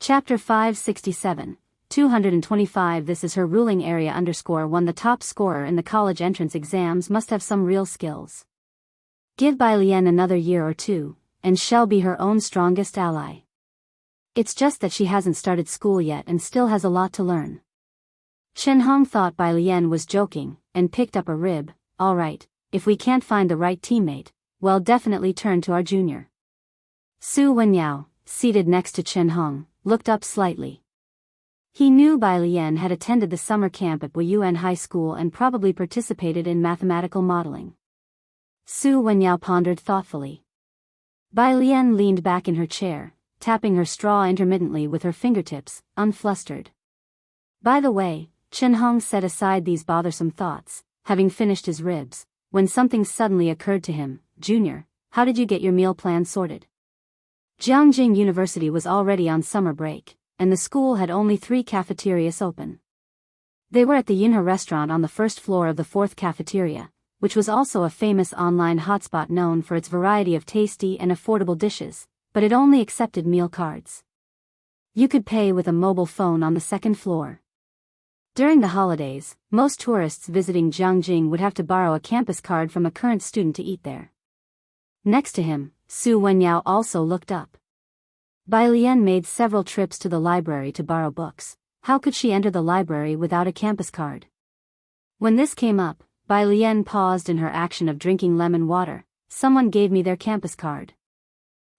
Chapter 567, 225. This is her ruling area _1. The top scorer in the college entrance exams must have some real skills. Give Bai Lian another year or two, and she'll be her own strongest ally. It's just that she hasn't started school yet and still has a lot to learn. Chen Hong thought Bai Lian was joking, and picked up a rib. All right, if we can't find the right teammate, we'll definitely turn to our junior. Su Wenyao, seated next to Chen Hong, looked up slightly. He knew Bai Lian had attended the summer camp at Wuyuan High School and probably participated in mathematical modeling. Su Wenyao pondered thoughtfully. Bai Lian leaned back in her chair, tapping her straw intermittently with her fingertips, unflustered. By the way, Chen Hong set aside these bothersome thoughts, having finished his ribs, when something suddenly occurred to him. Junior, how did you get your meal plan sorted? Jianghu University was already on summer break, and the school had only 3 cafeterias open. They were at the Yinhe restaurant on the first floor of the 4th cafeteria, which was also a famous online hotspot known for its variety of tasty and affordable dishes, but it only accepted meal cards. You could pay with a mobile phone on the 2nd floor. During the holidays, most tourists visiting Jianghu would have to borrow a campus card from a current student to eat there. Next to him, Su Wenyao also looked up. Bai Lian made several trips to the library to borrow books. How could she enter the library without a campus card? When this came up, Bai Lian paused in her action of drinking lemon water. Someone gave me their campus card.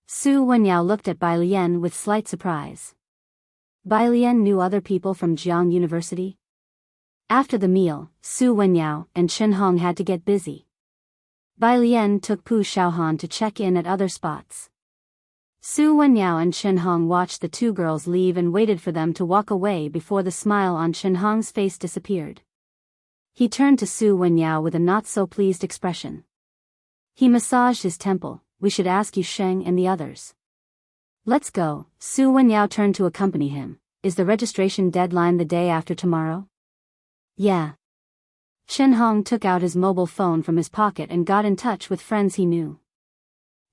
Su Wenyao looked at Bai Lian with slight surprise. Bai Lian knew other people from Jianghu University? After the meal, Su Wenyao and Chen Hong had to get busy. Bai Lian took Pu Xiaohan to check in at other spots. Su Wenyao and Chen Hong watched the 2 girls leave and waited for them to walk away before the smile on Chen Hong's face disappeared. He turned to Su Wenyao with a not-so-pleased expression. He massaged his temple. We should ask Yu Sheng and the others. Let's go. Su Wenyao turned to accompany him. Is the registration deadline the day after tomorrow? Yeah. Chen Hong took out his mobile phone from his pocket and got in touch with friends he knew.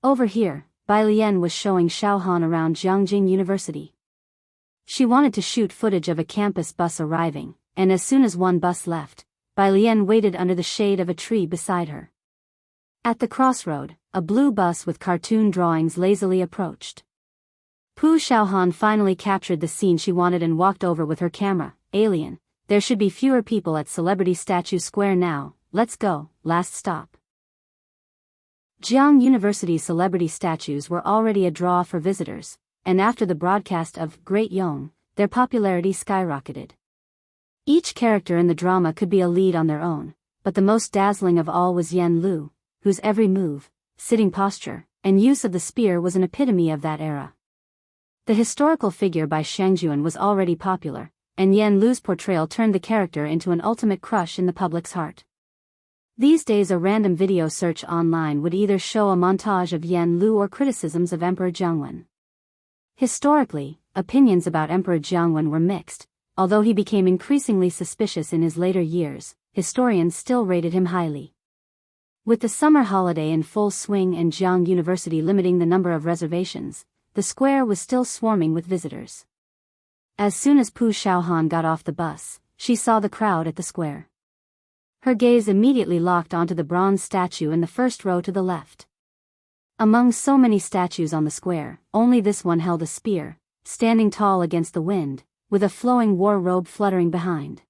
Over here, Bai Lian was showing Xiaohan around Jianghu University. She wanted to shoot footage of a campus bus arriving, and as soon as one bus left, Bai Lian waited under the shade of a tree beside her. At the crossroad, a blue bus with cartoon drawings lazily approached. Pu Xiaohan finally captured the scene she wanted and walked over with her camera. Alien, there should be fewer people at Celebrity Statue Square now. Let's go. Last stop. Jianghu University's celebrity statues were already a draw for visitors, and after the broadcast of Great Yong, their popularity skyrocketed. Each character in the drama could be a lead on their own, but the most dazzling of all was Yan Lu, whose every move, sitting posture, and use of the spear was an epitome of that era. The historical figure by Shangjuan was already popular, and Yan Lu's portrayal turned the character into an ultimate crush in the public's heart. These days a random video search online would either show a montage of Yan Lu or criticisms of Emperor Jiangwen. Historically, opinions about Emperor Jiangwen were mixed. Although he became increasingly suspicious in his later years, historians still rated him highly. With the summer holiday in full swing and Jianghu University limiting the number of reservations, the square was still swarming with visitors. As soon as Pu Xiaohan got off the bus, she saw the crowd at the square. Her gaze immediately locked onto the bronze statue in the first row to the left. Among so many statues on the square, only this one held a spear, standing tall against the wind, with a flowing war robe fluttering behind.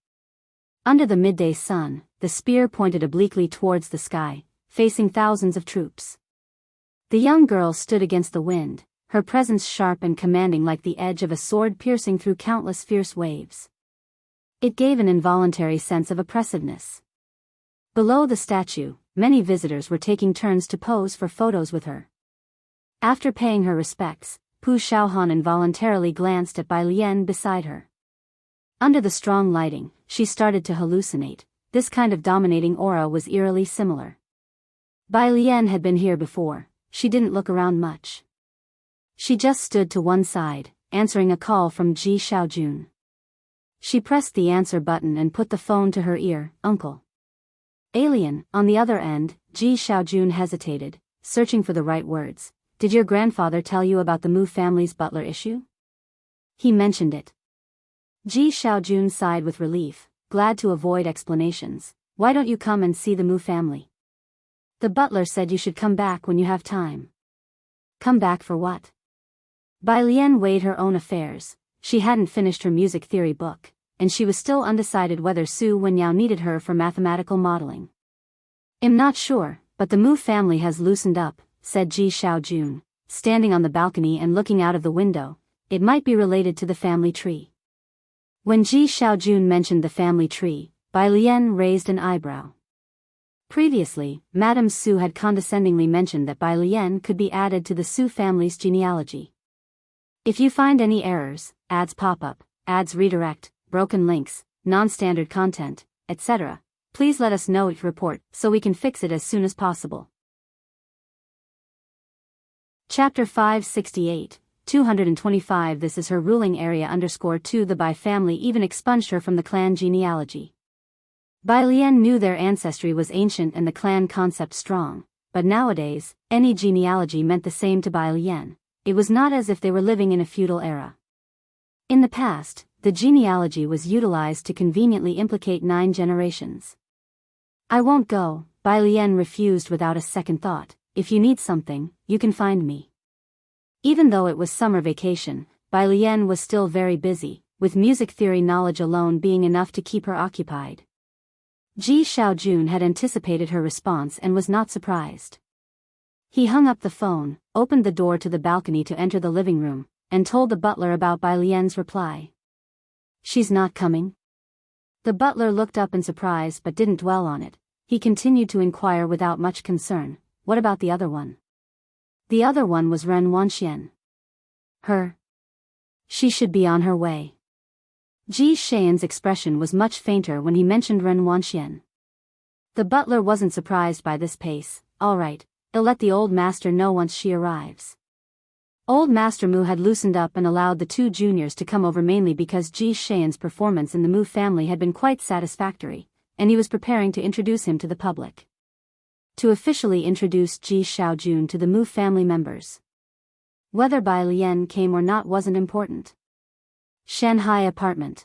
Under the midday sun, the spear pointed obliquely towards the sky, facing thousands of troops. The young girl stood against the wind, her presence sharp and commanding like the edge of a sword piercing through countless fierce waves. It gave an involuntary sense of oppressiveness. Below the statue, many visitors were taking turns to pose for photos with her. After paying her respects, Pu Xiaohan involuntarily glanced at Bai Lian beside her. Under the strong lighting, she started to hallucinate. This kind of dominating aura was eerily similar. Bai Lian had been here before. She didn't look around much. She just stood to one side, answering a call from Ji Xiaojun. She pressed the answer button and put the phone to her ear. Uncle. Alien, on the other end, Ji Xiaojun hesitated, searching for the right words. Did your grandfather tell you about the Mu family's butler issue? He mentioned it. Ji Xiaojun sighed with relief, glad to avoid explanations. Why don't you come and see the Mu family? The butler said you should come back when you have time. Come back for what? Bai Lian weighed her own affairs. She hadn't finished her music theory book, and she was still undecided whether Su Wenyao needed her for mathematical modeling. I'm not sure, but the Mu family has loosened up, said Ji Xiaojun, standing on the balcony and looking out of the window. It might be related to the family tree. When Ji Xiaojun mentioned the family tree, Bai Lian raised an eyebrow. Previously, Madame Su had condescendingly mentioned that Bai Lian could be added to the Su family's genealogy. If you find any errors, ads pop up, ads redirect, broken links, non-standard content, etc., please let us know. Report so we can fix it as soon as possible. Chapter 568, 225. This is her ruling area _2. The Bai family even expunged her from the clan genealogy. Bai Lian knew their ancestry was ancient and the clan concept strong, but nowadays, any genealogy meant the same to Bai Lian. It was not as if they were living in a feudal era. In the past, the genealogy was utilized to conveniently implicate 9 generations. I won't go, Bai Lian refused without a second thought. If you need something, you can find me. Even though it was summer vacation, Bai Lian was still very busy, with music theory knowledge alone being enough to keep her occupied. Ji Xiaojun had anticipated her response and was not surprised. He hung up the phone, opened the door to the balcony to enter the living room, and told the butler about Bai Lian's reply. She's not coming? The butler looked up in surprise but didn't dwell on it. He continued to inquire without much concern, what about the other one? The other one was Ren Wanxian. Her? She should be on her way. Ji Xian's expression was much fainter when he mentioned Ren Wanxian. The butler wasn't surprised by this pace. All right, he'll let the old master know once she arrives. Old Master Mu had loosened up and allowed the 2 juniors to come over mainly because Ji Xian's performance in the Mu family had been quite satisfactory, and he was preparing to introduce him to the public. To officially introduce Ji Xiaojun to the Mu family members. Whether Bai Lian came or not wasn't important. Shanghai apartment.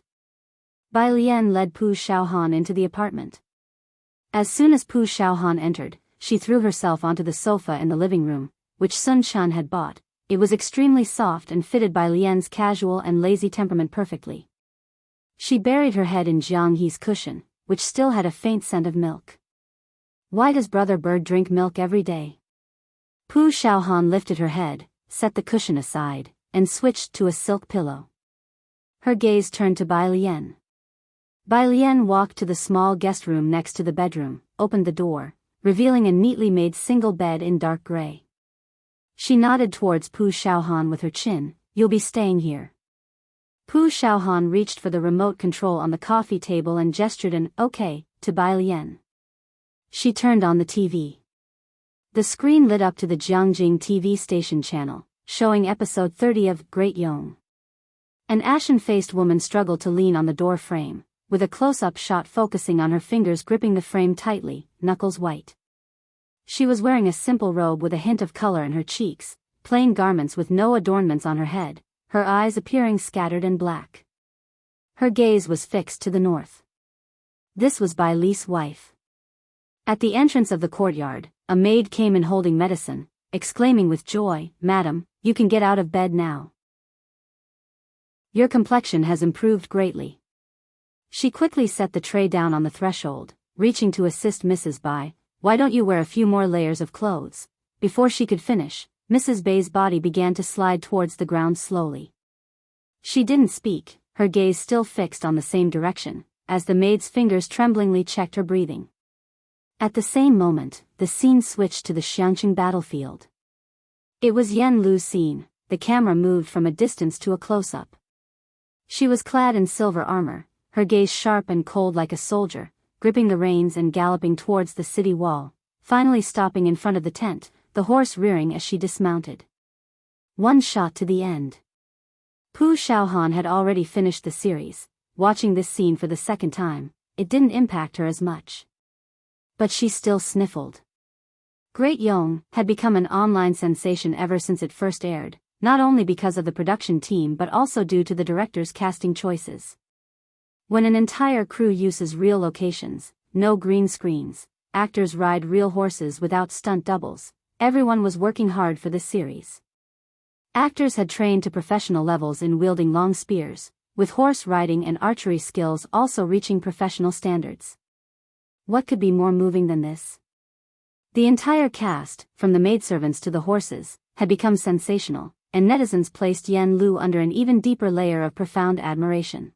Bai Lian led Pu Xiaohan into the apartment. As soon as Pu Xiaohan entered, she threw herself onto the sofa in the living room, which Sun Chan had bought. It was extremely soft and fitted Bai Lian's casual and lazy temperament perfectly. She buried her head in Jianghu's cushion, which still had a faint scent of milk. Why does Brother Bird drink milk every day? Pu Xiaohan lifted her head, set the cushion aside, and switched to a silk pillow. Her gaze turned to Bai Lian. Bai Lian walked to the small guest room next to the bedroom, opened the door, revealing a neatly made single bed in dark gray. She nodded towards Pu Xiaohan with her chin. You'll be staying here. Pu Xiaohan reached for the remote control on the coffee table and gestured an okay to Bai Lian. She turned on the TV. The screen lit up to the Jiangjing TV station channel, showing episode 30 of Great Yong. An ashen-faced woman struggled to lean on the door frame, with a close-up shot focusing on her fingers gripping the frame tightly, knuckles white. She was wearing a simple robe with a hint of color in her cheeks, plain garments with no adornments on her head, her eyes appearing scattered and black. Her gaze was fixed to the north. This was Bai Li's wife. At the entrance of the courtyard, a maid came in holding medicine, exclaiming with joy, "Madam, you can get out of bed now. Your complexion has improved greatly." She quickly set the tray down on the threshold, reaching to assist Mrs. Bai. "Why don't you wear a few more layers of clothes?" Before she could finish, Mrs. Bai's body began to slide towards the ground slowly. She didn't speak, her gaze still fixed on the same direction, as the maid's fingers tremblingly checked her breathing. At the same moment, the scene switched to the Xiangqing battlefield. It was Yan Lu's scene. The camera moved from a distance to a close-up. She was clad in silver armor, her gaze sharp and cold like a soldier, gripping the reins and galloping towards the city wall, finally stopping in front of the tent, the horse rearing as she dismounted. One shot to the end. Pu Xiaohan had already finished the series. Watching this scene for the second time, it didn't impact her as much. But she still sniffled. Great Yong had become an online sensation ever since it first aired. not only because of the production team but also due to the director's casting choices. When an entire crew uses real locations, no green screens, actors ride real horses without stunt doubles, everyone was working hard for this series. Actors had trained to professional levels in wielding long spears, with horse riding and archery skills also reaching professional standards. What could be more moving than this? The entire cast, from the maidservants to the horses, had become sensational, and netizens placed Yen Lu under an even deeper layer of profound admiration.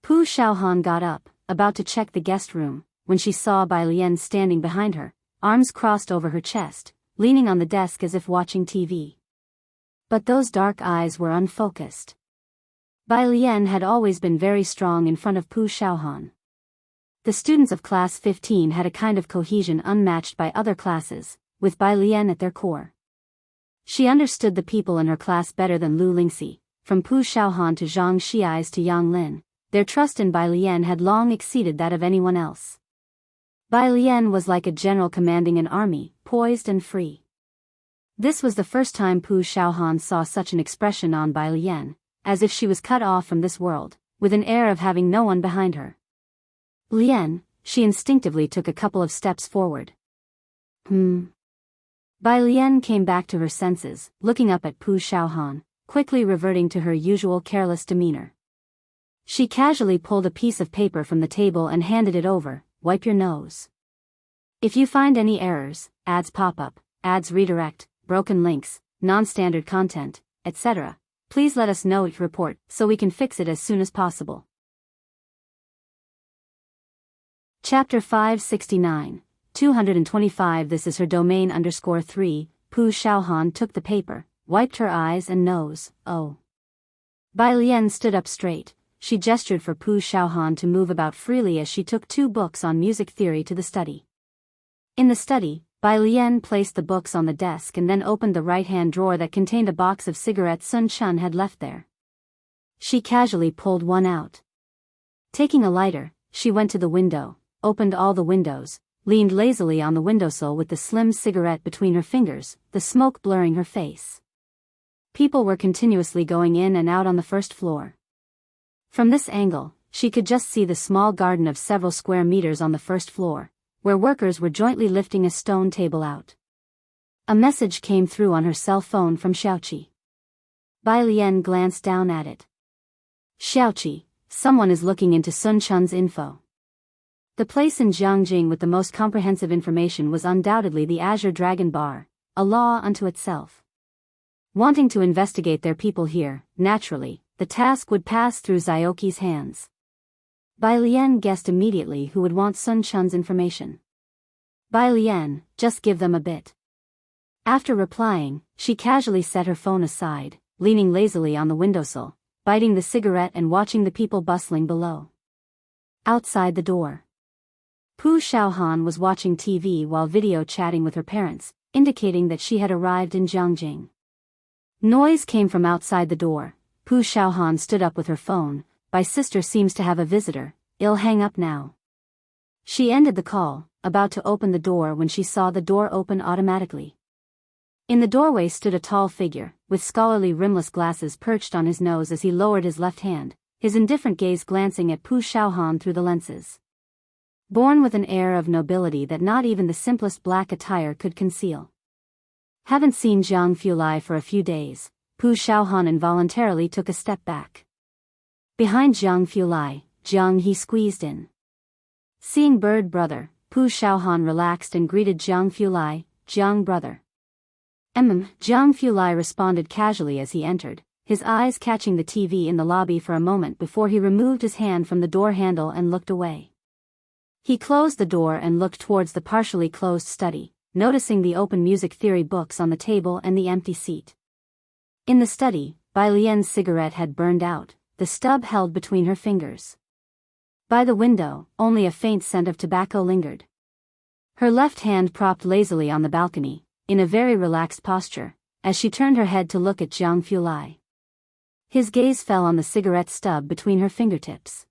Pu Xiaohan got up, about to check the guest room, when she saw Bai Lian standing behind her, arms crossed over her chest, leaning on the desk as if watching TV. But those dark eyes were unfocused. Bai Lian had always been very strong in front of Pu Xiaohan. The students of class 15 had a kind of cohesion unmatched by other classes, with Bai Lian at their core. She understood the people in her class better than Lu Lingxi, from Pu Xiaohan to Zhang Xiais to Yang Lin. Their trust in Bai Lian had long exceeded that of anyone else. Bai Lian was like a general commanding an army, poised and free. This was the first time Pu Xiaohan saw such an expression on Bai Lian, as if she was cut off from this world, with an air of having no one behind her. Lian, she instinctively took a couple of steps forward. Bai Lian came back to her senses, looking up at Pu Xiaohan, quickly reverting to her usual careless demeanor. She casually pulled a piece of paper from the table and handed it over. Wipe your nose. If you find any errors, ads pop up, ads redirect, broken links, non-standard content, etc., please let us know each report so we can fix it as soon as possible. Chapter 569, 225 This is her domain _3, Pu Xiaohan took the paper, wiped her eyes and nose. Oh. Bai Lian stood up straight. She gestured for Pu Xiaohan to move about freely as she took 2 books on music theory to the study. In the study, Bai Lian placed the books on the desk and then opened the right-hand drawer that contained a box of cigarettes Sun Chun had left there. She casually pulled one out. Taking a lighter, she went to the window, opened all the windows, leaned lazily on the windowsill with the slim cigarette between her fingers, the smoke blurring her face. People were continuously going in and out on the first floor. From this angle, she could just see the small garden of several square meters on the first floor, where workers were jointly lifting a stone table out. A message came through on her cell phone from Xiaoqi. Bai Lian glanced down at it. Xiaoqi, someone is looking into Sun Chun's info. The place in Jianghu with the most comprehensive information was undoubtedly the Azure Dragon Bar, a law unto itself. Wanting to investigate their people here, naturally, the task would pass through Xiaoqi's hands. Bai Lian guessed immediately who would want Sun Chun's information. Bai Lian, just give them a bit. After replying, she casually set her phone aside, leaning lazily on the windowsill, biting the cigarette and watching the people bustling below. Outside the door, Pu Xiaohan was watching TV while video chatting with her parents, indicating that she had arrived in Jianghu. Noise came from outside the door. Pu Xiaohan stood up with her phone. Bai sister seems to have a visitor, I'll hang up now. She ended the call, about to open the door when she saw the door open automatically. In the doorway stood a tall figure, with scholarly rimless glasses perched on his nose as he lowered his left hand, his indifferent gaze glancing at Pu Xiaohan through the lenses. Born with an air of nobility that not even the simplest black attire could conceal. Haven't seen Jiang Fulai for a few days. Pu Xiaohan involuntarily took a step back. Behind Jiang Fulai, Jiang He squeezed in. Seeing bird brother, Pu Xiaohan relaxed and greeted Jiang Fulai, Jiang brother. Jiang Fulai responded casually as he entered, his eyes catching the TV in the lobby for a moment before he removed his hand from the door handle and looked away. He closed the door and looked towards the partially closed study, noticing the open music theory books on the table and the empty seat. In the study, Bai Lian's cigarette had burned out, the stub held between her fingers. By the window, only a faint scent of tobacco lingered. Her left hand propped lazily on the balcony, in a very relaxed posture, as she turned her head to look at Jiang Fulai. His gaze fell on the cigarette stub between her fingertips.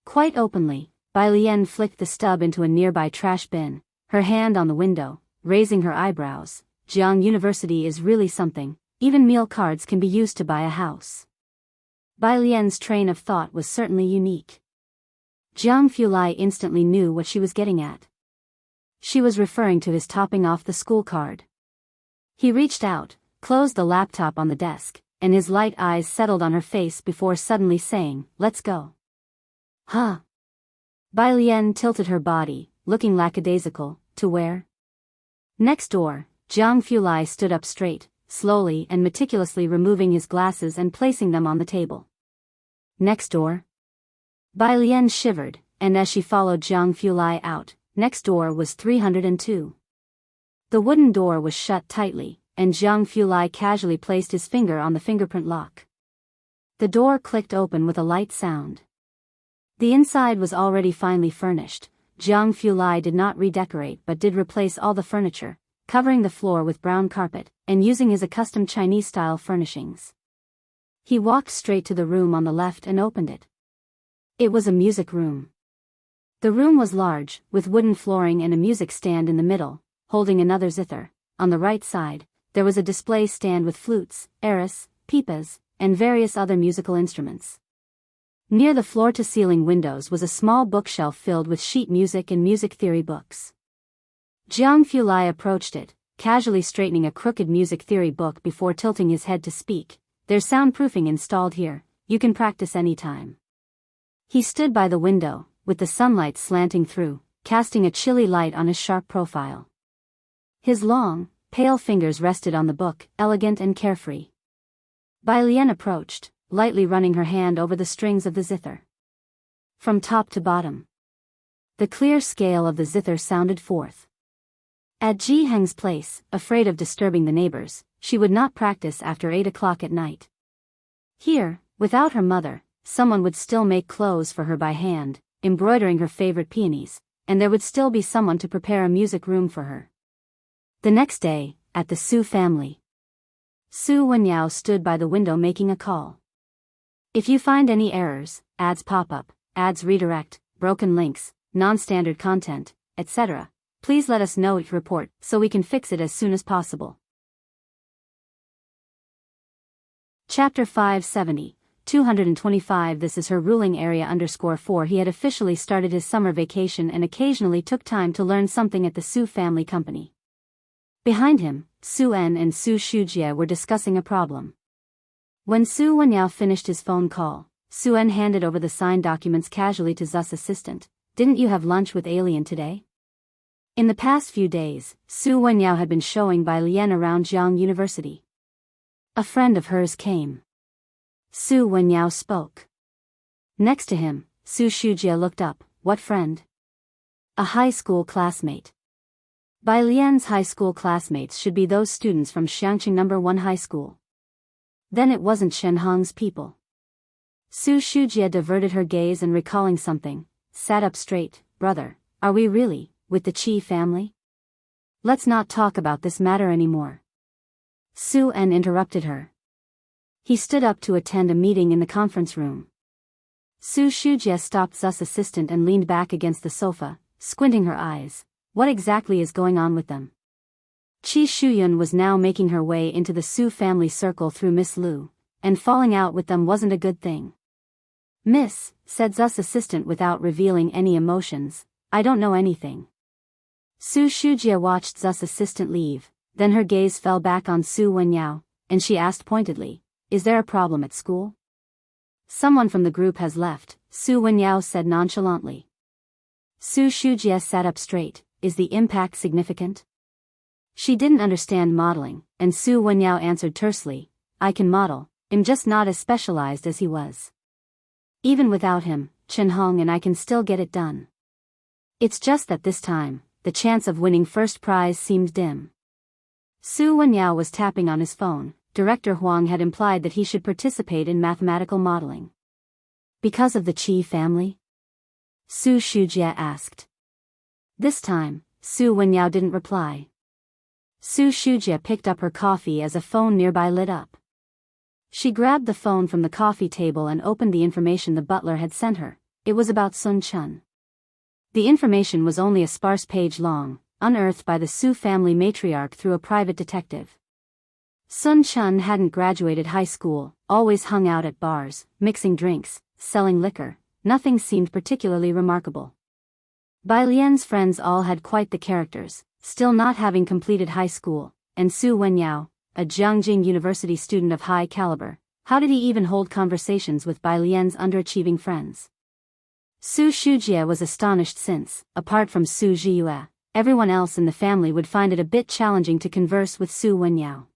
Quite openly, Bai Lian flicked the stub into a nearby trash bin, her hand on the window, raising her eyebrows. Jianghu University is really something, even meal cards can be used to buy a house. Bai Lian's train of thought was certainly unique. Jiang Fulai instantly knew what she was getting at. She was referring to his topping off the school card. He reached out, closed the laptop on the desk, and his light eyes settled on her face before suddenly saying, "Let's go." Huh? Bai Lian tilted her body, looking lackadaisical. To where? Next door. Jiang Fulai stood up straight, slowly and meticulously removing his glasses and placing them on the table. Next door? Bai Lian shivered, and as she followed Jiang Fulai out, next door was 302. The wooden door was shut tightly, and Jiang Fulai casually placed his finger on the fingerprint lock. The door clicked open with a light sound. The inside was already finely furnished. Jiang Fulai did not redecorate but did replace all the furniture, covering the floor with brown carpet, and using his accustomed Chinese-style furnishings. He walked straight to the room on the left and opened it. It was a music room. The room was large, with wooden flooring and a music stand in the middle, holding another zither. On the right side, there was a display stand with flutes, eras, pipas, and various other musical instruments. Near the floor-to-ceiling windows was a small bookshelf filled with sheet music and music theory books. Jiang Fulai approached it, casually straightening a crooked music theory book before tilting his head to speak. "There's soundproofing installed here, you can practice anytime." He stood by the window, with the sunlight slanting through, casting a chilly light on his sharp profile. His long, pale fingers rested on the book, elegant and carefree. Bai Lian approached, lightly running her hand over the strings of the zither. From top to bottom, the clear scale of the zither sounded forth. At Ji Heng's place, afraid of disturbing the neighbors, she would not practice after 8 o'clock at night. Here, without her mother, someone would still make clothes for her by hand, embroidering her favorite peonies, and there would still be someone to prepare a music room for her. The next day, at the Su family, Su Wenyao stood by the window making a call. "If you find any errors, ads pop up, ads redirect, broken links, non-standard content, etc., please let us know each report so we can fix it as soon as possible." Chapter 570, 225. This is her ruling area _4. He had officially started his summer vacation and occasionally took time to learn something at the Su family company. Behind him, Su En and Su Shujie were discussing a problem. When Su Wenyao finished his phone call, Su En handed over the signed documents casually to Zu's assistant. "Didn't you have lunch with Alien today?" In the past few days, Su Wenyao had been showing Bai Lian around Jianghu University. A friend of hers came. Su Wenyao spoke. Next to him, Su Shujie looked up. "What friend?" "A high school classmate." Bai Lian's high school classmates should be those students from Xiangqing No. 1 High School. Then it wasn't Shenhong's people. Su Shujie diverted her gaze and recalling something, sat up straight. "Brother, are we really, with the Qi family? Let's not talk about this matter anymore." Su En interrupted her. He stood up to attend a meeting in the conference room. Su Shujie stopped Zu's assistant and leaned back against the sofa, squinting her eyes. "What exactly is going on with them?" Qi Shuyun was now making her way into the Su family circle through Miss Lu, and falling out with them wasn't a good thing. "Miss," said Zu's assistant without revealing any emotions, "I don't know anything." Su Shujie watched Zu's assistant leave, then her gaze fell back on Su Wenyao, and she asked pointedly, "Is there a problem at school?" "Someone from the group has left," Su Wenyao said nonchalantly. Su Shujie sat up straight. "Is the impact significant?" She didn't understand modeling, and Su Wenyao answered tersely, "I can model, I'm just not as specialized as he was. Even without him, Chen Hong and I can still get it done. It's just that this time, the chance of winning first prize seemed dim." Su Wenyao was tapping on his phone. Director Huang had implied that he should participate in mathematical modeling. "Because of the Qi family?" Su Shujie asked. This time, Su Wenyao didn't reply. Su Shujie picked up her coffee as a phone nearby lit up. She grabbed the phone from the coffee table and opened the information the butler had sent her. It was about Sun Chun. The information was only a sparse page long, unearthed by the Su family matriarch through a private detective. Sun Chun hadn't graduated high school, always hung out at bars, mixing drinks, selling liquor. Nothing seemed particularly remarkable. Bai Lian's friends all had quite the characters, still not having completed high school, and Su Wenyao, a Jianghu University student of high caliber. How did he even hold conversations with Bai Lian's underachieving friends? Su Shujie was astonished since, apart from Su Jiyue, everyone else in the family would find it a bit challenging to converse with Su Wenyao.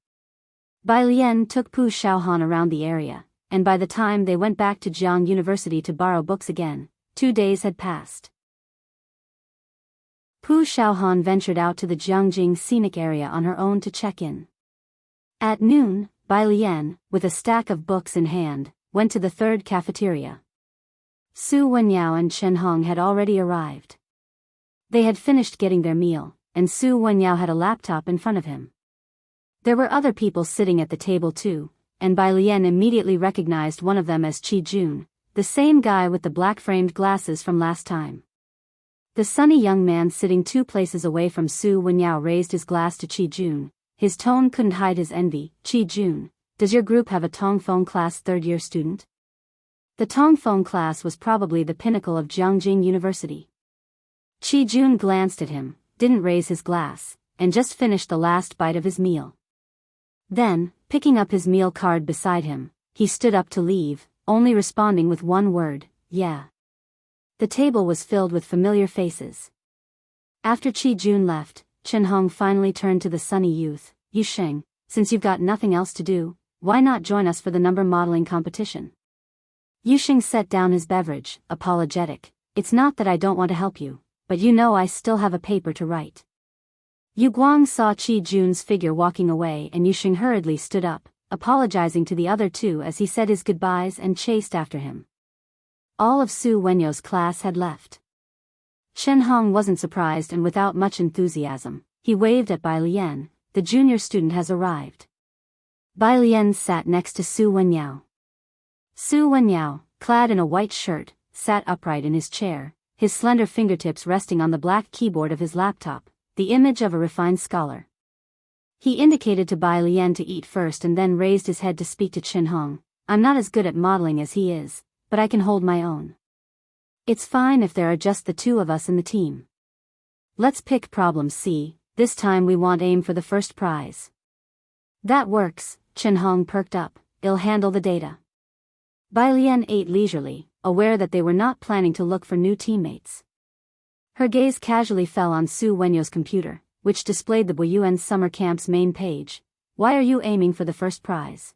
Bai Lian took Pu Xiaohan around the area, and by the time they went back to Jianghu University to borrow books again, 2 days had passed. Pu Xiaohan ventured out to the Jiangjing scenic area on her own to check in. At noon, Bai Lian, with a stack of books in hand, went to the third cafeteria. Su Wenyao and Chen Hong had already arrived. They had finished getting their meal, and Su Wenyao had a laptop in front of him. There were other people sitting at the table too, and Bai Lian immediately recognized one of them as Qi Jun, the same guy with the black-framed glasses from last time. The sunny young man sitting 2 places away from Su Wenyao raised his glass to Qi Jun. His tone couldn't hide his envy. Qi Jun, does your group have a Tongfeng class third-year student? The Tongfeng class was probably the pinnacle of Jiangjing University. Qi Jun glanced at him, didn't raise his glass, and just finished the last bite of his meal. Then, picking up his meal card beside him, he stood up to leave, only responding with one word, yeah. The table was filled with familiar faces. After Qi Jun left, Chen Hong finally turned to the sunny youth. Yusheng, since you've got nothing else to do, why not join us for the number modeling competition? Yusheng set down his beverage, apologetic. It's not that I don't want to help you, but you know I still have a paper to write. Yu Guang saw Qi Jun's figure walking away and Yusheng hurriedly stood up, apologizing to the other two as he said his goodbyes and chased after him. All of Su Wenyao's class had left. Chen Hong wasn't surprised and without much enthusiasm, he waved at Bai Lian. The junior student has arrived. Bai Lian sat next to Su Wenyao. Su Wenyao, clad in a white shirt, sat upright in his chair, his slender fingertips resting on the black keyboard of his laptop, the image of a refined scholar. He indicated to Bai Lian to eat first and then raised his head to speak to Chen Hong. I'm not as good at modeling as he is, but I can hold my own. It's fine if there are just the 2 of us in the team. Let's pick problem C, this time we want aim for the first prize. That works, Chen Hong perked up, I'll handle the data. Bai Lian ate leisurely, aware that they were not planning to look for new teammates. Her gaze casually fell on Su Wenyao's computer, which displayed the Buyuan summer camp's main page. Why are you aiming for the first prize?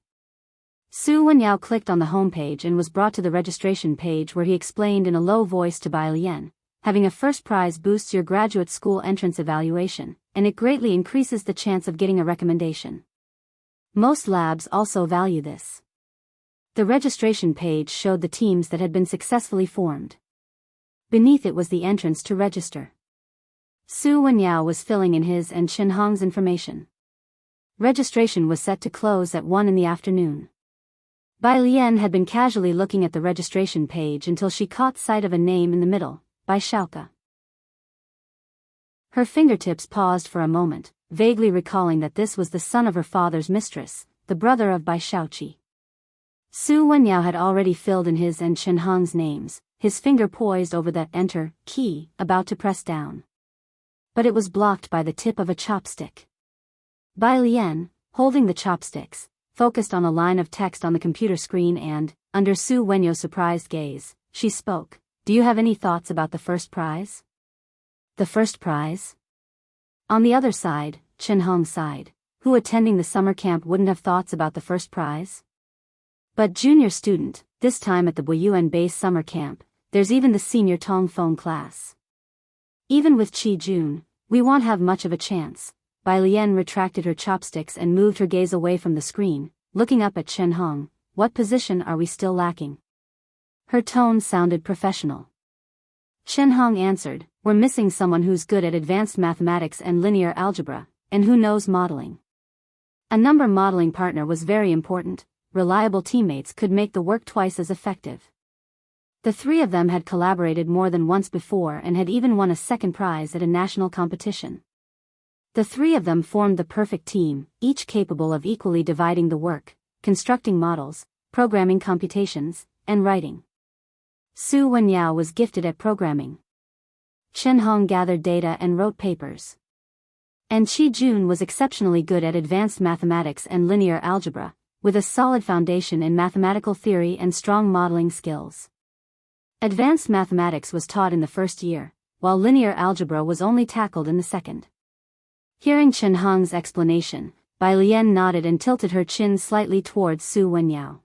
Su Wenyao clicked on the homepage and was brought to the registration page where he explained in a low voice to Bai Lian, having a first prize boosts your graduate school entrance evaluation, and it greatly increases the chance of getting a recommendation. Most labs also value this. The registration page showed the teams that had been successfully formed. Beneath it was the entrance to register. Su Wenyao was filling in his and Chen Hong's information. Registration was set to close at 1 in the afternoon. Bai Lian had been casually looking at the registration page until she caught sight of a name in the middle, Bai Shaoke. Her fingertips paused for a moment, vaguely recalling that this was the son of her father's mistress, the brother of Bai Shaoqi. Su Wenyao had already filled in his and Chen Hong's names, his finger poised over that enter key, about to press down. But it was blocked by the tip of a chopstick. Bai Lian, holding the chopsticks, focused on a line of text on the computer screen and, under Su Wenyao's surprised gaze, she spoke. Do you have any thoughts about the first prize? The first prize? On the other side, Chen Hong sighed. Who attending the summer camp wouldn't have thoughts about the first prize? But junior student, this time at the Buyuan base summer camp, there's even the senior Tongfeng class. Even with Qi Jun, we won't have much of a chance. Bai Lian retracted her chopsticks and moved her gaze away from the screen, looking up at Chen Hong. What position are we still lacking? Her tone sounded professional. Chen Hong answered, we're missing someone who's good at advanced mathematics and linear algebra, and who knows modeling. A number modeling partner was very important. Reliable teammates could make the work twice as effective. The 3 of them had collaborated more than once before and had even won a second prize at a national competition. The three of them formed the perfect team, each capable of equally dividing the work, constructing models, programming computations, and writing. Su Wenyao was gifted at programming. Chen Hong gathered data and wrote papers. And Qi Jun was exceptionally good at advanced mathematics and linear algebra, with a solid foundation in mathematical theory and strong modeling skills. Advanced mathematics was taught in the first year, while linear algebra was only tackled in the second. Hearing Chen Hong's explanation, Bai Lian nodded and tilted her chin slightly towards Su Wenyao.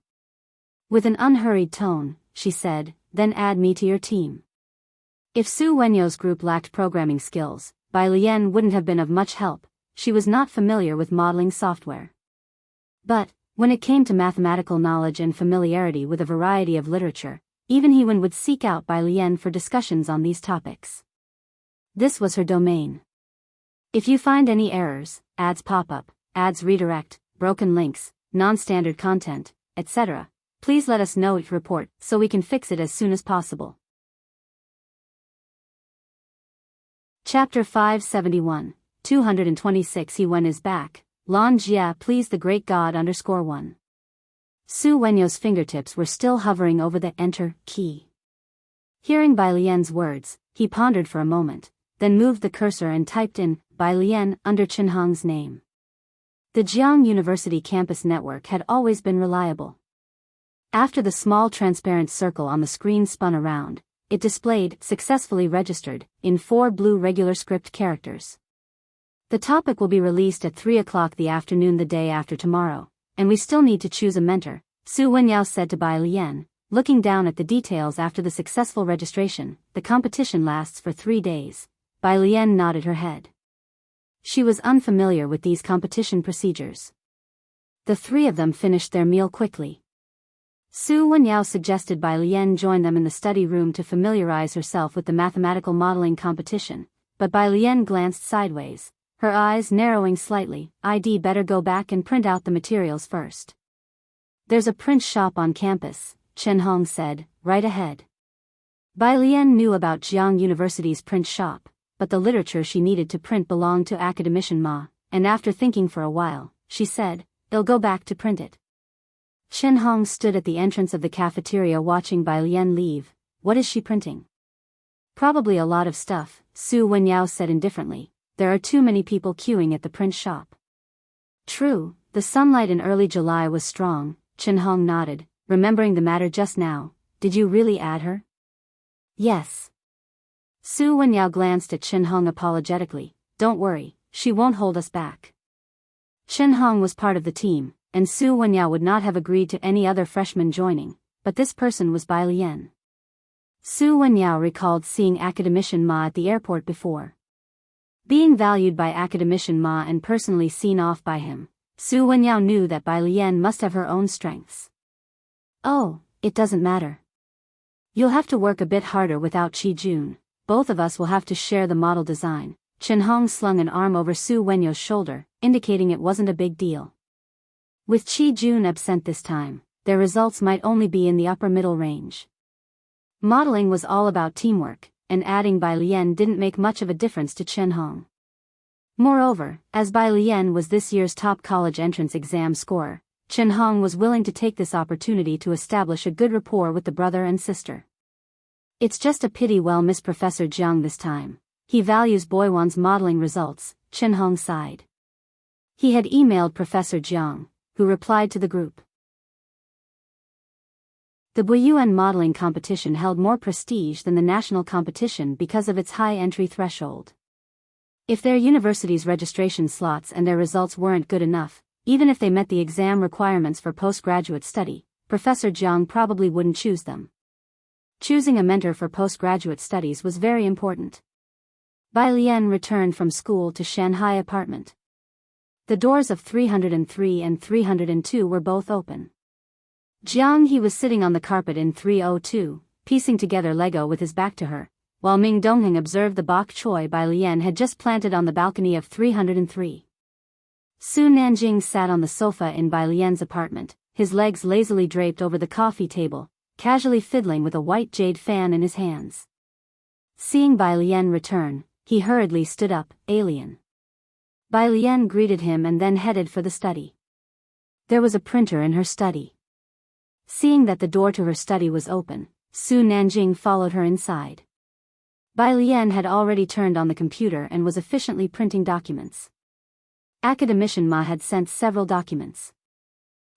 With an unhurried tone, she said, "Then add me to your team." If Su Wenyao's group lacked programming skills, Bai Lian wouldn't have been of much help. She was not familiar with modeling software. But, when it came to mathematical knowledge and familiarity with a variety of literature, even Hewen would seek out Bai Lian for discussions on these topics. This was her domain. If you find any errors, ads pop up, ads redirect, broken links, non-standard content, etc., please let us know each report so we can fix it as soon as possible. Chapter 571, 226 Hewen is back. Lan Jia please the great god _1. Su Wenyao's fingertips were still hovering over the enter key. Hearing Bai Lian's words, he pondered for a moment, then moved the cursor and typed in Bai Lian under Chen Hong's name. The Jianghu University campus network had always been reliable. After the small transparent circle on the screen spun around, it displayed successfully registered in 4 blue regular script characters. The topic will be released at 3 o'clock the afternoon the day after tomorrow, and we still need to choose a mentor, Su Wenyao said to Bai Lian, looking down at the details after the successful registration. The competition lasts for 3 days. Bai Lian nodded her head. She was unfamiliar with these competition procedures. The three of them finished their meal quickly. Su Wenyao suggested Bai Lian join them in the study room to familiarize herself with the mathematical modeling competition, but Bai Lian glanced sideways, her eyes narrowing slightly. "I'd better go back and print out the materials first." "There's a print shop on campus," Chen Hong said, "right ahead." Bai Lian knew about Jianghu University's print shop, but the literature she needed to print belonged to Academician Ma, and after thinking for a while, she said, "I'll go back to print it." Chen Hong stood at the entrance of the cafeteria watching Bai Lian leave. "What is she printing?" "Probably a lot of stuff," Su Wenyao said indifferently. "There are too many people queuing at the print shop." "True, the sunlight in early July was strong," Chen Hong nodded, remembering the matter just now. "Did you really add her?" "Yes." Su Wenyao glanced at Chen Hong apologetically. "Don't worry, she won't hold us back." Chen Hong was part of the team, and Su Wenyao would not have agreed to any other freshman joining, but this person was Bai Lian. Su Wenyao recalled seeing Academician Ma at the airport before. Being valued by Academician Ma and personally seen off by him, Su Wenyao knew that Bai Lian must have her own strengths. "Oh, it doesn't matter. You'll have to work a bit harder without Qi Jun. Both of us will have to share the model design." Chen Hong slung an arm over Su Wenyao's shoulder, indicating it wasn't a big deal. With Qi Jun absent this time, their results might only be in the upper middle range. Modeling was all about teamwork, and adding Bai Lian didn't make much of a difference to Chen Hong. Moreover, as Bai Lian was this year's top college entrance exam scorer, Chen Hong was willing to take this opportunity to establish a good rapport with the brother and sister. "It's just a pity we'll miss Professor Jiang this time. He values Boywan's modeling results," Chen Hong sighed. He had emailed Professor Jiang, who replied to the group. The Biyao modeling competition held more prestige than the national competition because of its high entry threshold. If their university's registration slots and their results weren't good enough, even if they met the exam requirements for postgraduate study, Professor Jiang probably wouldn't choose them. Choosing a mentor for postgraduate studies was very important. Bai Lian returned from school to Shanghai apartment. The doors of 303 and 302 were both open. Jiang He was sitting on the carpet in 302, piecing together Lego with his back to her, while Ming Dongheng observed the bok choy Bai Lian had just planted on the balcony of 303. Su Nanjing sat on the sofa in Bai Lian's apartment, his legs lazily draped over the coffee table, casually fiddling with a white jade fan in his hands. Seeing Bai Lian return, he hurriedly stood up. "Alien." Bai Lian greeted him and then headed for the study. There was a printer in her study. Seeing that the door to her study was open, Su Nanjing followed her inside. Bai Lian had already turned on the computer and was efficiently printing documents. Academician Ma had sent several documents.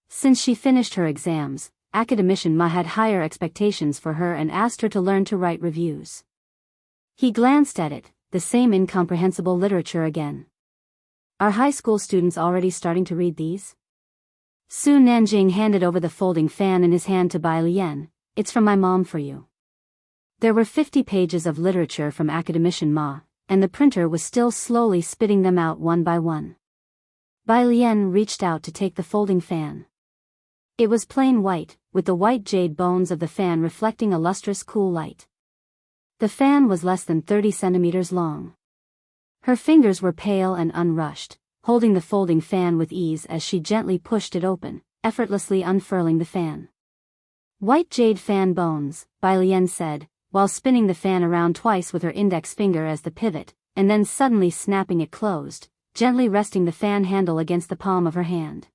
Since she finished her exams, Academician Ma had higher expectations for her and asked her to learn to write reviews. He glanced at it, the same incomprehensible literature again. Are high school students already starting to read these? Su Nanjing handed over the folding fan in his hand to Bai Lian. It's from my mom for you. There were 50 pages of literature from Academician Ma, and the printer was still slowly spitting them out one by one. Bai Lian reached out to take the folding fan. It was plain white, with the white jade bones of the fan reflecting a lustrous cool light. The fan was less than 30 centimeters long. Her fingers were pale and unrushed, holding the folding fan with ease as she gently pushed it open, effortlessly unfurling the fan. White jade fan bones, Bai Lian said, while spinning the fan around twice with her index finger as the pivot, and then suddenly snapping it closed, gently resting the fan handle against the palm of her hand.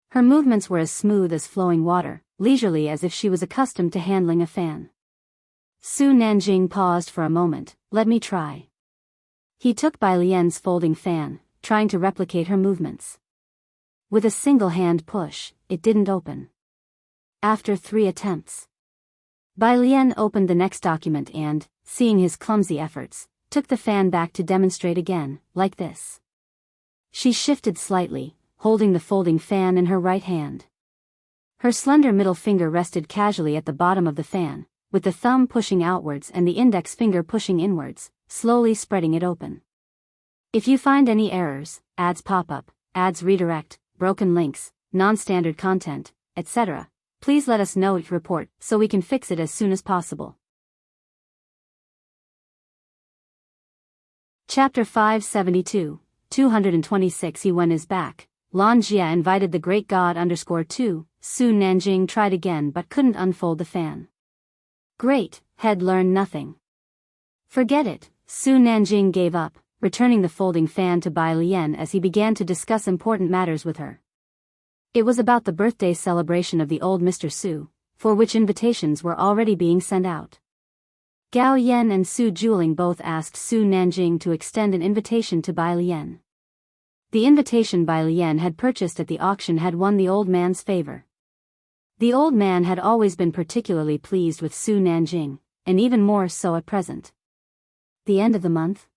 Her movements were as smooth as flowing water, leisurely as if she was accustomed to handling a fan. Su Nanjing paused for a moment. Let me try. He took Bai Lian's folding fan, trying to replicate her movements. With a single hand push, it didn't open. After 3 attempts, Bai Lian opened the next document and, seeing his clumsy efforts, took the fan back to demonstrate again, like this. She shifted slightly, holding the folding fan in her right hand. Her slender middle finger rested casually at the bottom of the fan, with the thumb pushing outwards and the index finger pushing inwards, slowly spreading it open. If you find any errors, ads pop up, ads redirect, broken links, non-standard content, etc., please let us know. Report so we can fix it as soon as possible. Chapter 572, 226. Yuan is back. Lan Jia invited the great god _2. Su Nanjing tried again but couldn't unfold the fan. Great, had learned nothing. Forget it, Su Nanjing gave up, returning the folding fan to Bai Lian as he began to discuss important matters with her. It was about the birthday celebration of the old Mr. Su, for which invitations were already being sent out. Gao Yan and Su Juling both asked Su Nanjing to extend an invitation to Bai Lian. The invitation Bai Lian had purchased at the auction had won the old man's favor. The old man had always been particularly pleased with Su Nanjing, and even more so at present. The end of the month?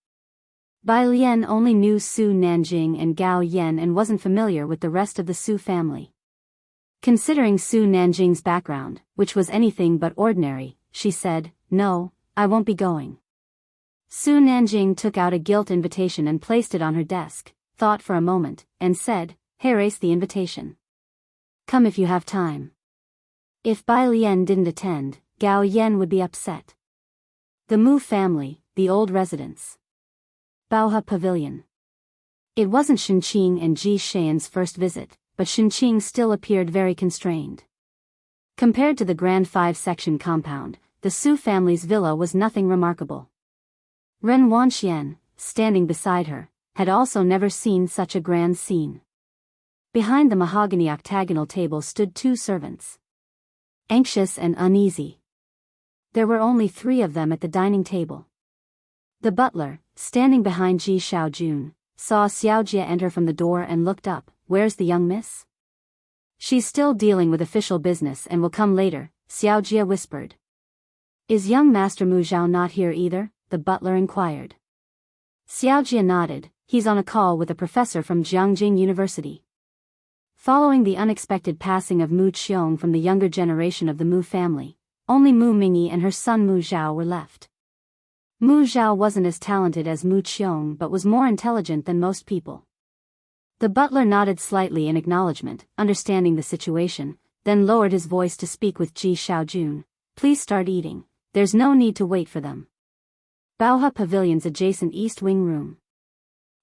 Bai Lian only knew Su Nanjing and Gao Yan and wasn't familiar with the rest of the Su family. Considering Su Nanjing's background, which was anything but ordinary, she said, "No, I won't be going." Su Nanjing took out a gilt invitation and placed it on her desk, thought for a moment, and said, "Here is the invitation. Come if you have time." If Bai Lian didn't attend, Gao Yan would be upset. The Mu family, the old residence. Baohe Pavilion. It wasn't Shenqing and Ji Shayan's first visit, but Shenqing still appeared very constrained. Compared to the grand 5-section compound, the Su family's villa was nothing remarkable. Ren Wanxian, standing beside her, had also never seen such a grand scene. Behind the mahogany octagonal table stood 2 servants. Anxious and uneasy. There were only 3 of them at the dining table. The butler, standing behind Ji Shaojun, saw Xiaojia enter from the door and looked up. "Where's the young miss?" "She's still dealing with official business and will come later," Xiaojia whispered. "Is young Master Mu Zhao not here either?" the butler inquired. Xiaojia nodded. "He's on a call with a professor from Jianghu University." Following the unexpected passing of Mu Qiong from the younger generation of the Mu family, only Mu Mingyi and her son Mu Zhao were left. Mu Zhao wasn't as talented as Mu Qiong but was more intelligent than most people. The butler nodded slightly in acknowledgement, understanding the situation, then lowered his voice to speak with Ji Shaojun. "Please start eating, there's no need to wait for them." Baohe Pavilion's adjacent east wing room.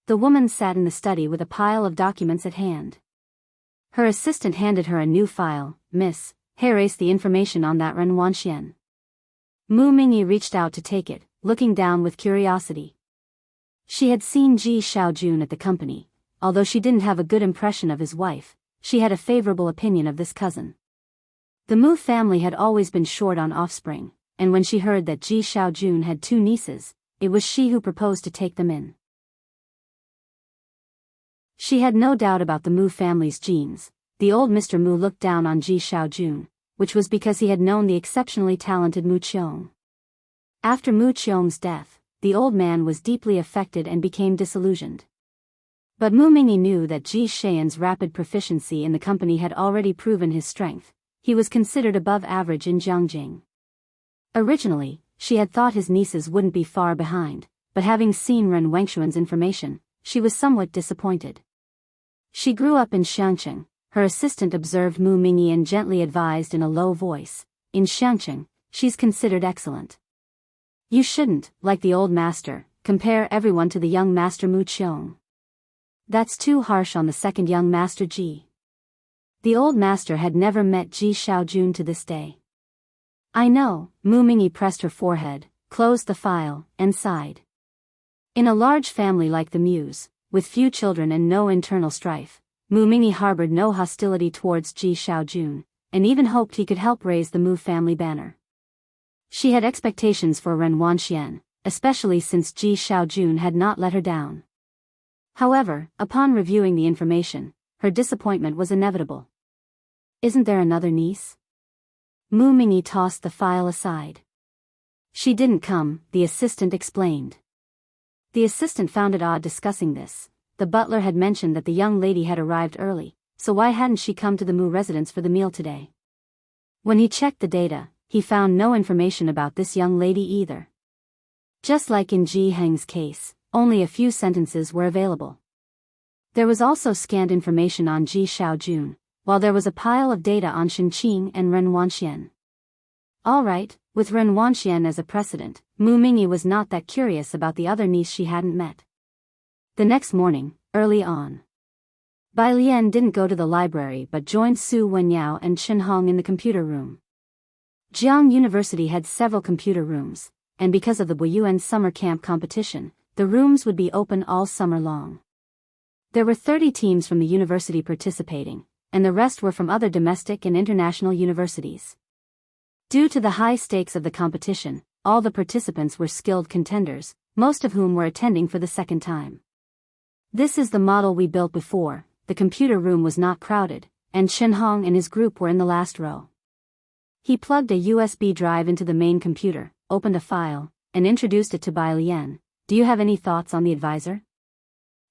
The woman sat in the study with a pile of documents at hand. Her assistant handed her a new file. "Miss, here is the information on that Ren Wanxian." Mu Mingyi reached out to take it, looking down with curiosity. She had seen Ji Xiaojun at the company. Although she didn't have a good impression of his wife, she had a favorable opinion of this cousin. The Mu family had always been short on offspring, and when she heard that Ji Xiaojun had 2 nieces, it was she who proposed to take them in. She had no doubt about the Mu family's genes. The old Mr. Mu looked down on Ji Xiaojun, which was because he had known the exceptionally talented Mu Qiong. After Mu Qiong's death, the old man was deeply affected and became disillusioned. But Mu Mingyi knew that Ji Xian's rapid proficiency in the company had already proven his strength. He was considered above average in Jianghu. Originally, she had thought his nieces wouldn't be far behind, but having seen Ren Wangxuan's information, she was somewhat disappointed. She grew up in Xiangcheng. Her assistant observed Mu Mingyi and gently advised in a low voice, "In Xiangcheng, she's considered excellent. You shouldn't, like the old master, compare everyone to the young master Mu Qiong. That's too harsh on the second young master Ji." The old master had never met Ji Xiaojun to this day. "I know," Mu Mingyi pressed her forehead, closed the file, and sighed. In a large family like the Mu's, with few children and no internal strife, Mu Mingyi harbored no hostility towards Ji Xiaojun, and even hoped he could help raise the Mu family banner. She had expectations for Ren Wanxian, especially since Ji Xiaojun had not let her down. However, upon reviewing the information, her disappointment was inevitable. "Isn't there another niece?" Mu Mingyi tossed the file aside. "She didn't come," the assistant explained. The assistant found it odd discussing this. The butler had mentioned that the young lady had arrived early, so why hadn't she come to the Mu residence for the meal today? When he checked the data, he found no information about this young lady either. Just like in Ji Heng's case, only a few sentences were available. There was also scanned information on Ji Xiaojun, while there was a pile of data on Shen Qing and Ren Wanxian. All right, with Ren Wanxian as a precedent, Mu Mingyi was not that curious about the other niece she hadn't met. The next morning, early on, Bai Lian didn't go to the library but joined Su Wenyao and Chen Hong in the computer room. Jianghu University had several computer rooms, and because of the Biyao summer camp competition, the rooms would be open all summer long. There were 30 teams from the university participating, and the rest were from other domestic and international universities. Due to the high stakes of the competition, all the participants were skilled contenders, most of whom were attending for the second time. "This is the model we built before." The computer room was not crowded, and Chen Hong and his group were in the last row. He plugged a USB drive into the main computer, opened a file, and introduced it to Bai Lian. "Do you have any thoughts on the advisor?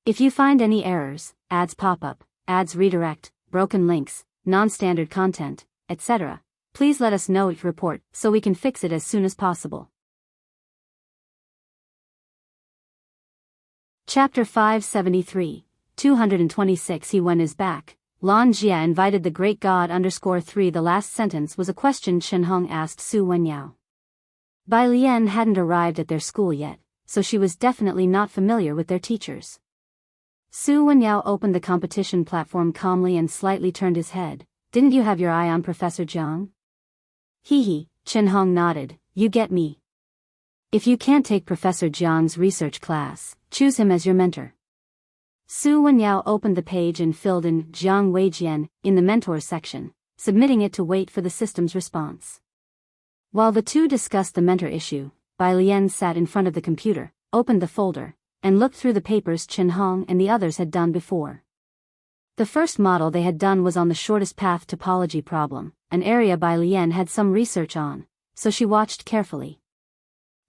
If you find any errors, ads pop up, ads redirect, broken links, non-standard content, etc., please let us know each report so we can fix it as soon as possible." Chapter 573, 226 He Wen is back. Lan Jia invited the great god _3. The last sentence was a question Chen Hong asked Su Wenyao. Bai Lian hadn't arrived at their school yet, so she was definitely not familiar with their teachers. Su Wenyao opened the competition platform calmly and slightly turned his head. "Didn't you have your eye on Professor Jiang?" "Hee," Chen Hong nodded, "you get me. If you can't take Professor Jiang's research class, choose him as your mentor." Su Wenyao opened the page and filled in Jiang Weijian in the mentors section, submitting it to wait for the system's response. While the two discussed the mentor issue, Bai Lian sat in front of the computer, opened the folder, and looked through the papers Chen Hong and the others had done before. The first model they had done was on the shortest path topology problem, an area Bai Lian had some research on, so she watched carefully.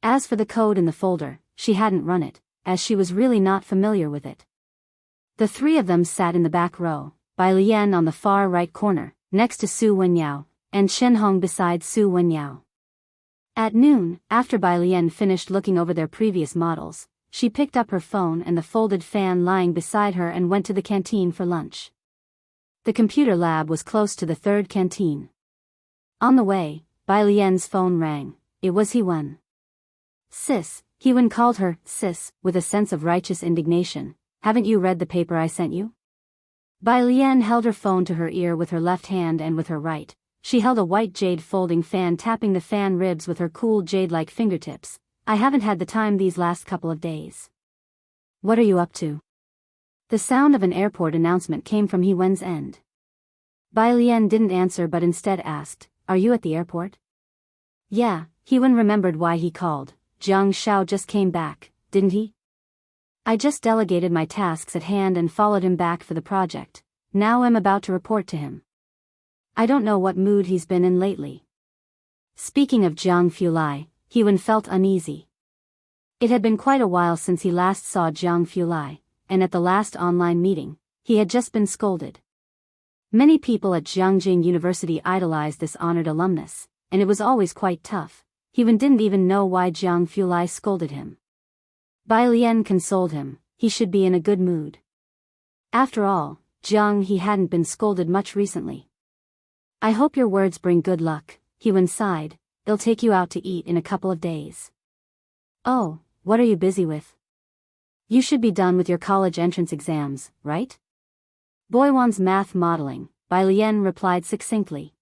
As for the code in the folder, she hadn't run it, as she was really not familiar with it. The three of them sat in the back row, Bai Lian on the far right corner, next to Su Wenyao, and Chen Hong beside Su Wenyao. At noon, after Bai Lian finished looking over their previous models, she picked up her phone and the folded fan lying beside her and went to the canteen for lunch. The computer lab was close to the third canteen. On the way, Bai Lian's phone rang. It was He Wen. "Sis," He Wen called her sis, with a sense of righteous indignation. "Haven't you read the paper I sent you?" Bai Lian held her phone to her ear with her left hand and with her right, she held a white jade folding fan, tapping the fan ribs with her cool jade-like fingertips. "I haven't had the time these last couple of days." What are you up to? The sound of an airport announcement came from He Wen's end. Bai Lian didn't answer but instead asked, "Are you at the airport?" "Yeah," He Wen remembered why he called. "Jiang Shao just came back, didn't he? I just delegated my tasks at hand and followed him back for the project. Now I'm about to report to him. I don't know what mood he's been in lately." Speaking of Jiang Fulai, He Wen felt uneasy. It had been quite a while since he last saw Jiang Fulai, and at the last online meeting, he had just been scolded. Many people at Jiangjing University idolized this honored alumnus, and it was always quite tough. He Wen didn't even know why Jiang Fulai scolded him. Bai Lian consoled him, he should be in a good mood. After all, he hadn't been scolded much recently. "I hope your words bring good luck," He Wen sighed. "They'll take you out to eat in a couple of days." "Oh, what are you busy with?" "You should be done with your college entrance exams, right?" "Boywan's math modeling," Bai Lian replied succinctly.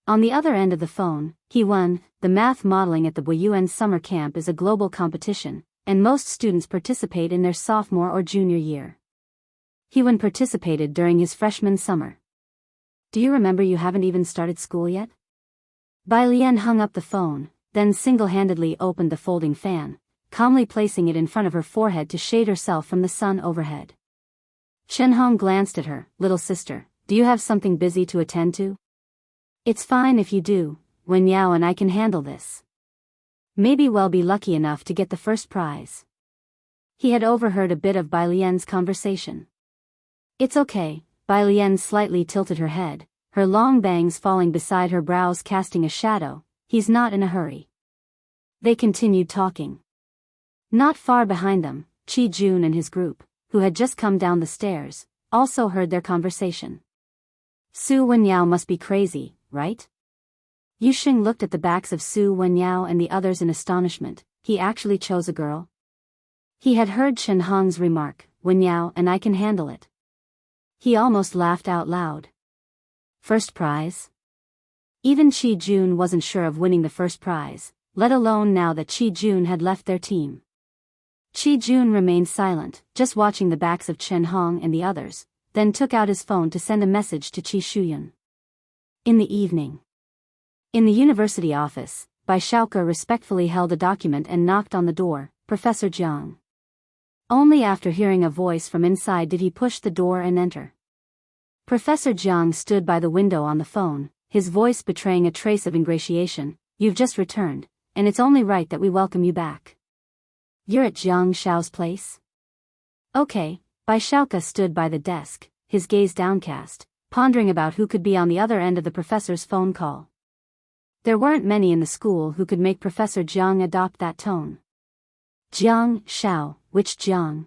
On the other end of the phone, He Wen, the math modeling at the Boyuan summer camp is a global competition, and most students participate in their sophomore or junior year. He Wen participated during his freshman summer. "Do you remember you haven't even started school yet?" Bai Lian hung up the phone, then single-handedly opened the folding fan, calmly placing it in front of her forehead to shade herself from the sun overhead. Chen Hong glanced at her. "Little sister, do you have something busy to attend to?" "It's fine if you do, Wen Yao and I can handle this. Maybe we'll be lucky enough to get the first prize." He had overheard a bit of Bai Lian's conversation. "It's okay," Bai Lian slightly tilted her head, her long bangs falling beside her brows casting a shadow. "He's not in a hurry." They continued talking. Not far behind them, Qi Jun and his group, who had just come down the stairs, also heard their conversation. "Su Wenyao must be crazy, right?" Yu Xing looked at the backs of Su Wenyao and the others in astonishment. He actually chose a girl? He had heard Chen Hong's remark, "Wenyao and I can handle it." He almost laughed out loud. First prize? Even Qi Jun wasn't sure of winning the first prize, let alone now that Qi Jun had left their team. Qi Jun remained silent, just watching the backs of Chen Hong and the others, then took out his phone to send a message to Qi Shuyun. In the evening. In the university office, Bai Shaoke respectfully held a document and knocked on the door. "Professor Jiang." Only after hearing a voice from inside did he push the door and enter. Professor Jiang stood by the window on the phone, his voice betraying a trace of ingratiation. "You've just returned, and it's only right that we welcome you back. You're at Jiang Shao's place?" "Okay." Bai Shaoke stood by the desk, his gaze downcast, pondering about who could be on the other end of the professor's phone call. There weren't many in the school who could make Professor Jiang adopt that tone. Jiang Shao, which Jiang?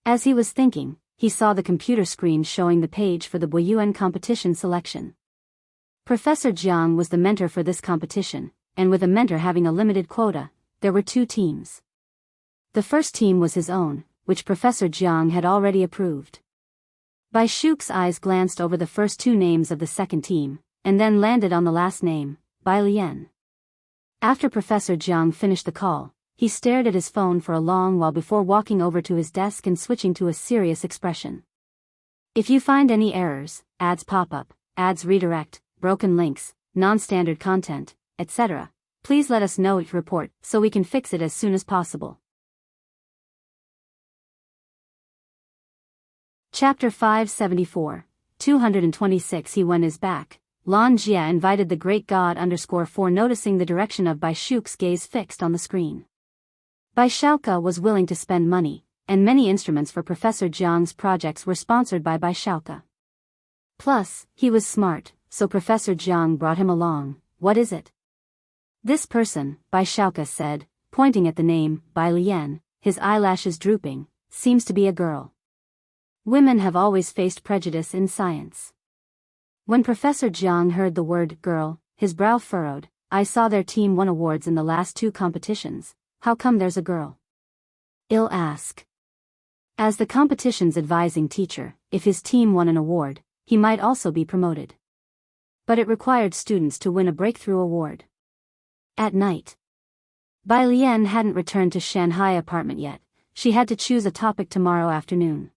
As he was thinking, he saw the computer screen showing the page for the Boyuan competition selection. Professor Jiang was the mentor for this competition, and with a mentor having a limited quota, there were two teams. The first team was his own, which Professor Jiang had already approved. Bai Shuke's eyes glanced over the first two names of the second team, and then landed on the last name, Bai Lian. After Professor Jiang finished the call, he stared at his phone for a long while before walking over to his desk and switching to a serious expression. "If you find any errors, ads pop up, ads redirect, broken links, non-standard content, etc., please let us know each report so we can fix it as soon as possible." Chapter 574, 226 He Wen is back. Lan Jia invited the great god _4 noticing the direction of Bai Shuke's gaze fixed on the screen. Bai Shaoke was willing to spend money, and many instruments for Professor Jiang's projects were sponsored by Bai Shaoke. Plus, he was smart, so Professor Jiang brought him along. "What is it?" "This person," Bai Shaoke said, pointing at the name, Bai Lian, his eyelashes drooping, "seems to be a girl. Women have always faced prejudice in science." When Professor Jiang heard the word girl, his brow furrowed. "I saw their team won awards in the last two competitions. How come there's a girl?" "I'll ask." As the competition's advising teacher, if his team won an award, he might also be promoted. But it required students to win a breakthrough award. At night. Bai Lian hadn't returned to Shanghai apartment yet. She had to choose a topic tomorrow afternoon.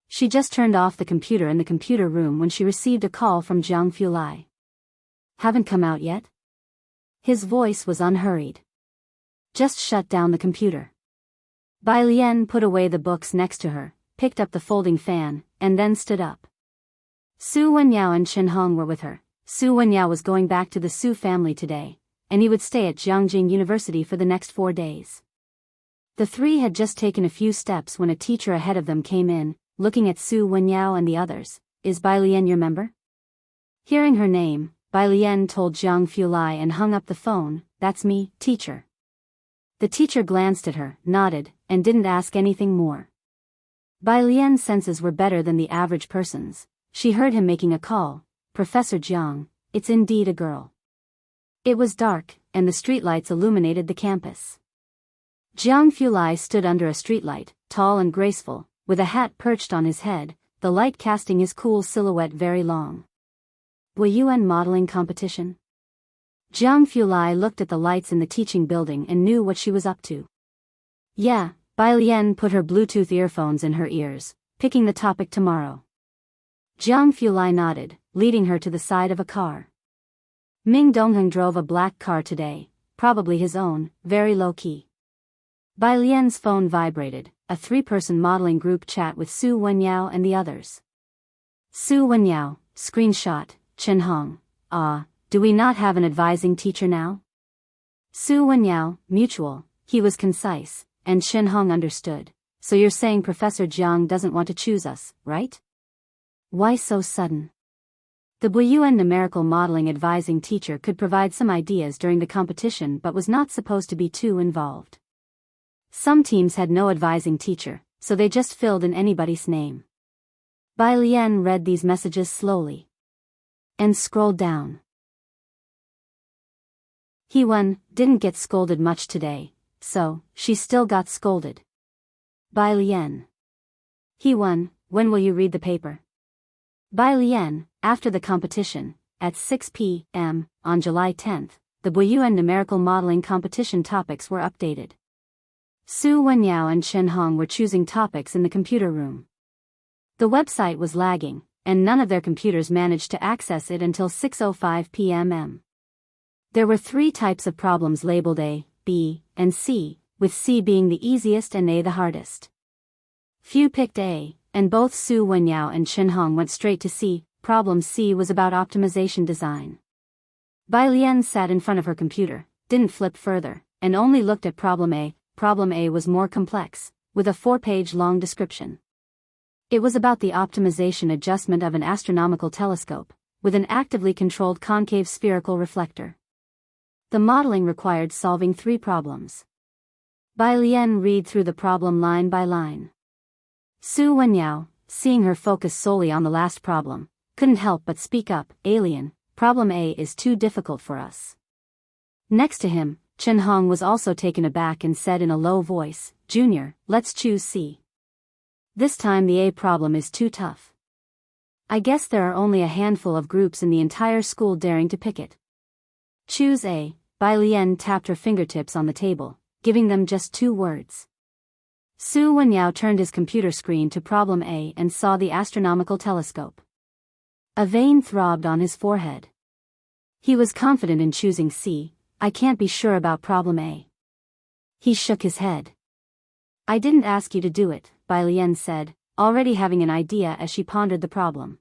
She just turned off the computer in the computer room when she received a call from Jianghu. Haven't come out yet? His voice was unhurried. Just shut down the computer. Bai Lian put away the books next to her, picked up the folding fan, and then stood up. Su Wenyao and Chen Hong were with her. Su Wenyao was going back to the Su family today, and he would stay at Jianghu University for the next 4 days. The three had just taken a few steps when a teacher ahead of them came in, looking at Su Wenyao and the others. Is Bai Lian your member? Hearing her name, Bai Lian told Jianghu and hung up the phone. That's me, teacher. The teacher glanced at her, nodded, and didn't ask anything more. Bai Lian's senses were better than the average person's. She heard him making a call. Professor Jiang, it's indeed a girl. It was dark, and the streetlights illuminated the campus. Jianghu stood under a streetlight, tall and graceful, with a hat perched on his head, the light casting his cool silhouette very long. Biyao modeling competition? Jianghu looked at the lights in the teaching building and knew what she was up to. Yeah, Bai Lian put her Bluetooth earphones in her ears, picking the topic tomorrow. Jianghu nodded, leading her to the side of a car. Ming Dongheng drove a black car today, probably his own, very low-key. Bai Lian's phone vibrated, a 3-person modeling group chat with Su Wenyao and the others. Su Wenyao, screenshot, Chen Hong, do we not have an advising teacher now? Su Wenyao, mutual, he was concise, and Chen Hong understood. So you're saying Professor Jiang doesn't want to choose us, right? Why so sudden? The Biyao numerical modeling advising teacher could provide some ideas during the competition but was not supposed to be too involved. Some teams had no advising teacher, so they just filled in anybody's name. Bai Lian read these messages slowly. And scrolled down. He didn't get scolded much today, so she still got scolded. Bai Lian. He when will you read the paper? Bai Lian, after the competition, at 6 p.m., on July 10th, the Biyao numerical modeling competition topics were updated. Su Wenyao and Chen Hong were choosing topics in the computer room. The website was lagging, and none of their computers managed to access it until 6:05 p.m. There were 3 types of problems labeled A, B, and C, with C being the easiest and A the hardest. Few picked A, and both Su Wenyao and Chen Hong went straight to C. Problem C was about optimization design. Bai Lian sat in front of her computer, didn't flip further, and only looked at problem A. Problem A was more complex, with a 4-page long description. It was about the optimization adjustment of an astronomical telescope, with an actively controlled concave spherical reflector. The modeling required solving 3 problems. Bai Lian read through the problem line by line. Su Wenyao, seeing her focus solely on the last problem, couldn't help but speak up. Alien, problem A is too difficult for us. Next to him, Chen Hong was also taken aback and said in a low voice, Junior, let's choose C. This time the A problem is too tough. I guess there are only a handful of groups in the entire school daring to pick it. Choose A. Bai Lian tapped her fingertips on the table, giving them just 2 words. Su Wenyao turned his computer screen to problem A and saw the astronomical telescope. A vein throbbed on his forehead. He was confident in choosing C. I can't be sure about problem A. He shook his head. I didn't ask you to do it, Bai Lian said, already having an idea as she pondered the problem.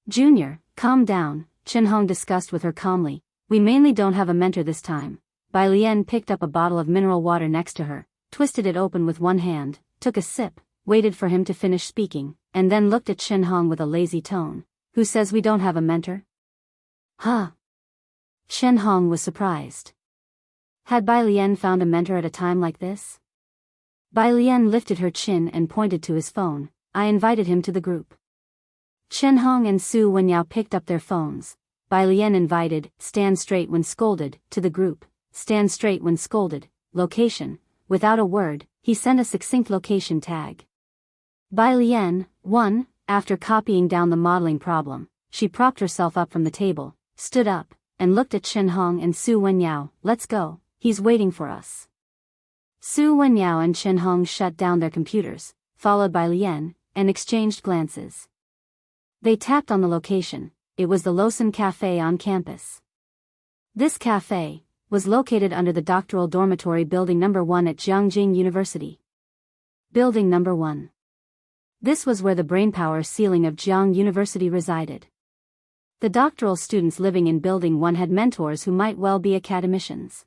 Junior, calm down, Chen Hong discussed with her calmly. We mainly don't have a mentor this time. Bai Lian picked up a bottle of mineral water next to her, twisted it open with one hand, took a sip, waited for him to finish speaking, and then looked at Chen Hong with a lazy tone. Who says we don't have a mentor? Huh? Chen Hong was surprised. Had Bai Lian found a mentor at a time like this? Bai Lian lifted her chin and pointed to his phone. I invited him to the group. Chen Hong and Su Wenyao picked up their phones. Bai Lian invited, stand straight when scolded, to the group. Stand straight when scolded. Location. Without a word, he sent a succinct location tag. Bai Lian, 1, after copying down the modeling problem, she propped herself up from the table, stood up, and looked at Chen Hong and Su Wenyao. Let's go, he's waiting for us. Su Wenyao and Chen Hong shut down their computers, followed by Lian, and exchanged glances. They tapped on the location. It was the Lawson Cafe on campus. This cafe was located under the doctoral dormitory building number 1 at Jianghu University. Building number 1. This was where the brainpower ceiling of Jianghu University resided. The doctoral students living in building 1 had mentors who might well be academicians.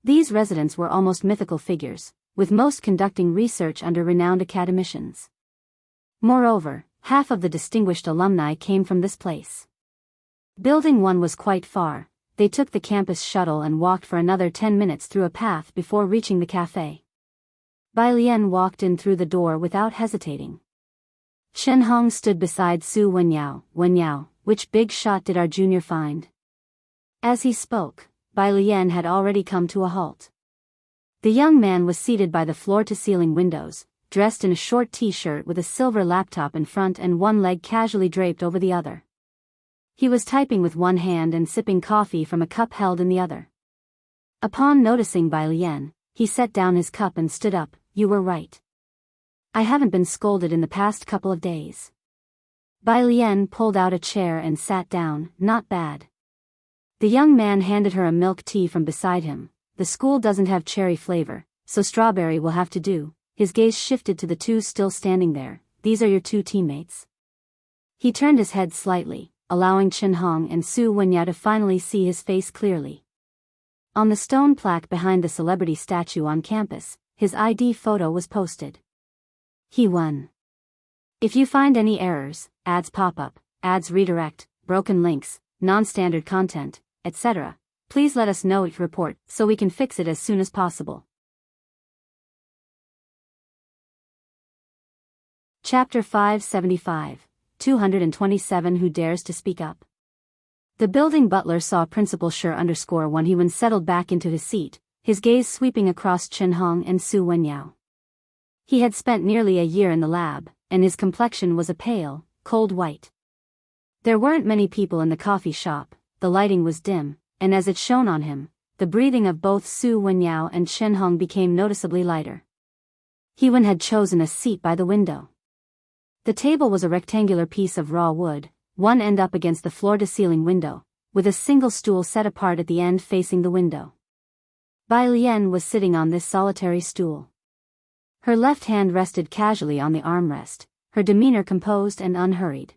These residents were almost mythical figures, with most conducting research under renowned academicians. Moreover, half of the distinguished alumni came from this place. Building 1 was quite far. They took the campus shuttle and walked for another 10 minutes through a path before reaching the cafe. Bai Lian walked in through the door without hesitating. Chen Hong stood beside Su Wenyao. Wenyao, which big shot did our junior find? As he spoke, Bai Lian had already come to a halt. The young man was seated by the floor-to-ceiling windows, dressed in a short t-shirt with a silver laptop in front and one leg casually draped over the other. He was typing with one hand and sipping coffee from a cup held in the other. Upon noticing Bai Lian, he set down his cup and stood up. You were right. I haven't been scolded in the past couple of days. Bai Lian pulled out a chair and sat down. Not bad. The young man handed her a milk tea from beside him. The school doesn't have cherry flavor, so strawberry will have to do. His gaze shifted to the two still standing there. These are your two teammates. He turned his head slightly, allowing Chen Hong and Su Wenyao to finally see his face clearly. On the stone plaque behind the celebrity statue on campus, his ID photo was posted. He won. If you find any errors, ads pop up, ads redirect, broken links, non-standard content, etc., please let us know. Report so we can fix it as soon as possible. Chapter 575, 227 Who Dares to Speak Up? The building butler saw Principal Shi_1 He settled back into his seat, his gaze sweeping across Chen Hong and Su Wenyao. He had spent nearly a year in the lab, and his complexion was a pale, cold white. There weren't many people in the coffee shop, the lighting was dim, and as it shone on him, the breathing of both Su Wenyao and Chen Hong became noticeably lighter. He-Wen had chosen a seat by the window. The table was a rectangular piece of raw wood, one end up against the floor-to-ceiling window, with a single stool set apart at the end facing the window. Bai Lian was sitting on this solitary stool. Her left hand rested casually on the armrest, her demeanor composed and unhurried.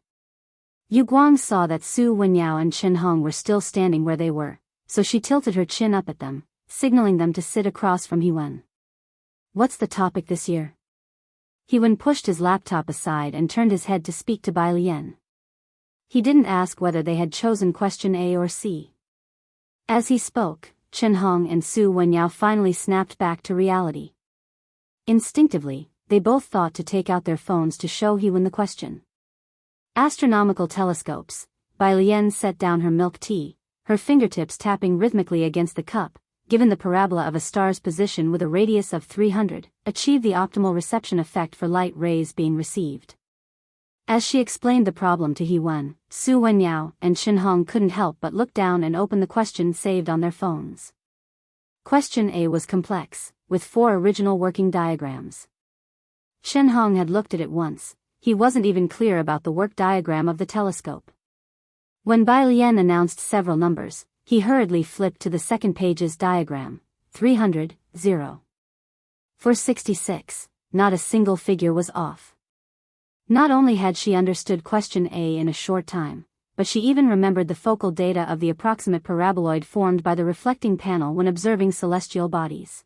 Yu Guang saw that Su Wenyao and Chen Hong were still standing where they were, so she tilted her chin up at them, signaling them to sit across from He-Wen. What's the topic this year? He-Wen pushed his laptop aside and turned his head to speak to Bai Lian. He didn't ask whether they had chosen question A or C. As he spoke, Chen Hong and Su Wenyao finally snapped back to reality. Instinctively, they both thought to take out their phones to show He-Wen the question. Astronomical telescopes. Bai Lian set down her milk tea, her fingertips tapping rhythmically against the cup, given the parabola of a star's position with a radius of 300, achieve the optimal reception effect for light rays being received. As she explained the problem to He-Wen, Su Wenyao and Chen Hong couldn't help but look down and open the question saved on their phones. Question A was complex, with 4 original working diagrams. Chen Hong had looked at it once. He wasn't even clear about the work diagram of the telescope. When Bai Lian announced several numbers, he hurriedly flipped to the second page's diagram. 300, 0. For 66, not a single figure was off. Not only had she understood question A in a short time, but she even remembered the focal data of the approximate paraboloid formed by the reflecting panel when observing celestial bodies.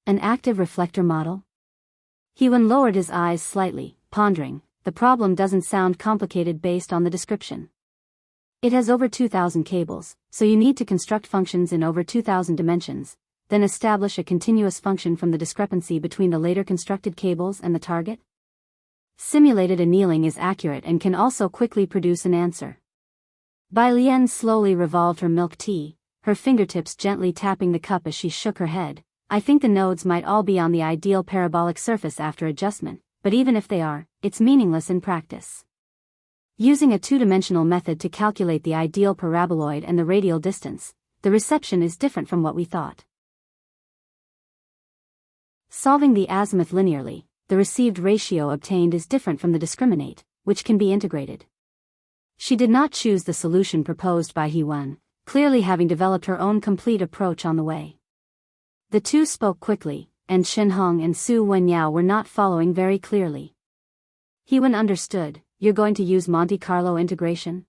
An active reflector model? He-Wen lowered his eyes slightly, pondering. The problem doesn't sound complicated based on the description. It has over 2,000 cables, so you need to construct functions in over 2,000 dimensions, then establish a continuous function from the discrepancy between the later constructed cables and the target. Simulated annealing is accurate and can also quickly produce an answer. Bai Lian slowly revolved her milk tea, her fingertips gently tapping the cup as she shook her head. I think the nodes might all be on the ideal parabolic surface after adjustment, but even if they are, it's meaningless in practice. Using a two-dimensional method to calculate the ideal paraboloid and the radial distance, the the reception is different from what we thought. Solving the azimuth linearly, the received ratio obtained is different from the discriminate, which can be integrated. She did not choose the solution proposed by He-Wen, clearly having developed her own complete approach on the way. The two spoke quickly, and Chen-Hong and Su Wenyao were not following very clearly. He-Wen understood. You're going to use Monte Carlo integration?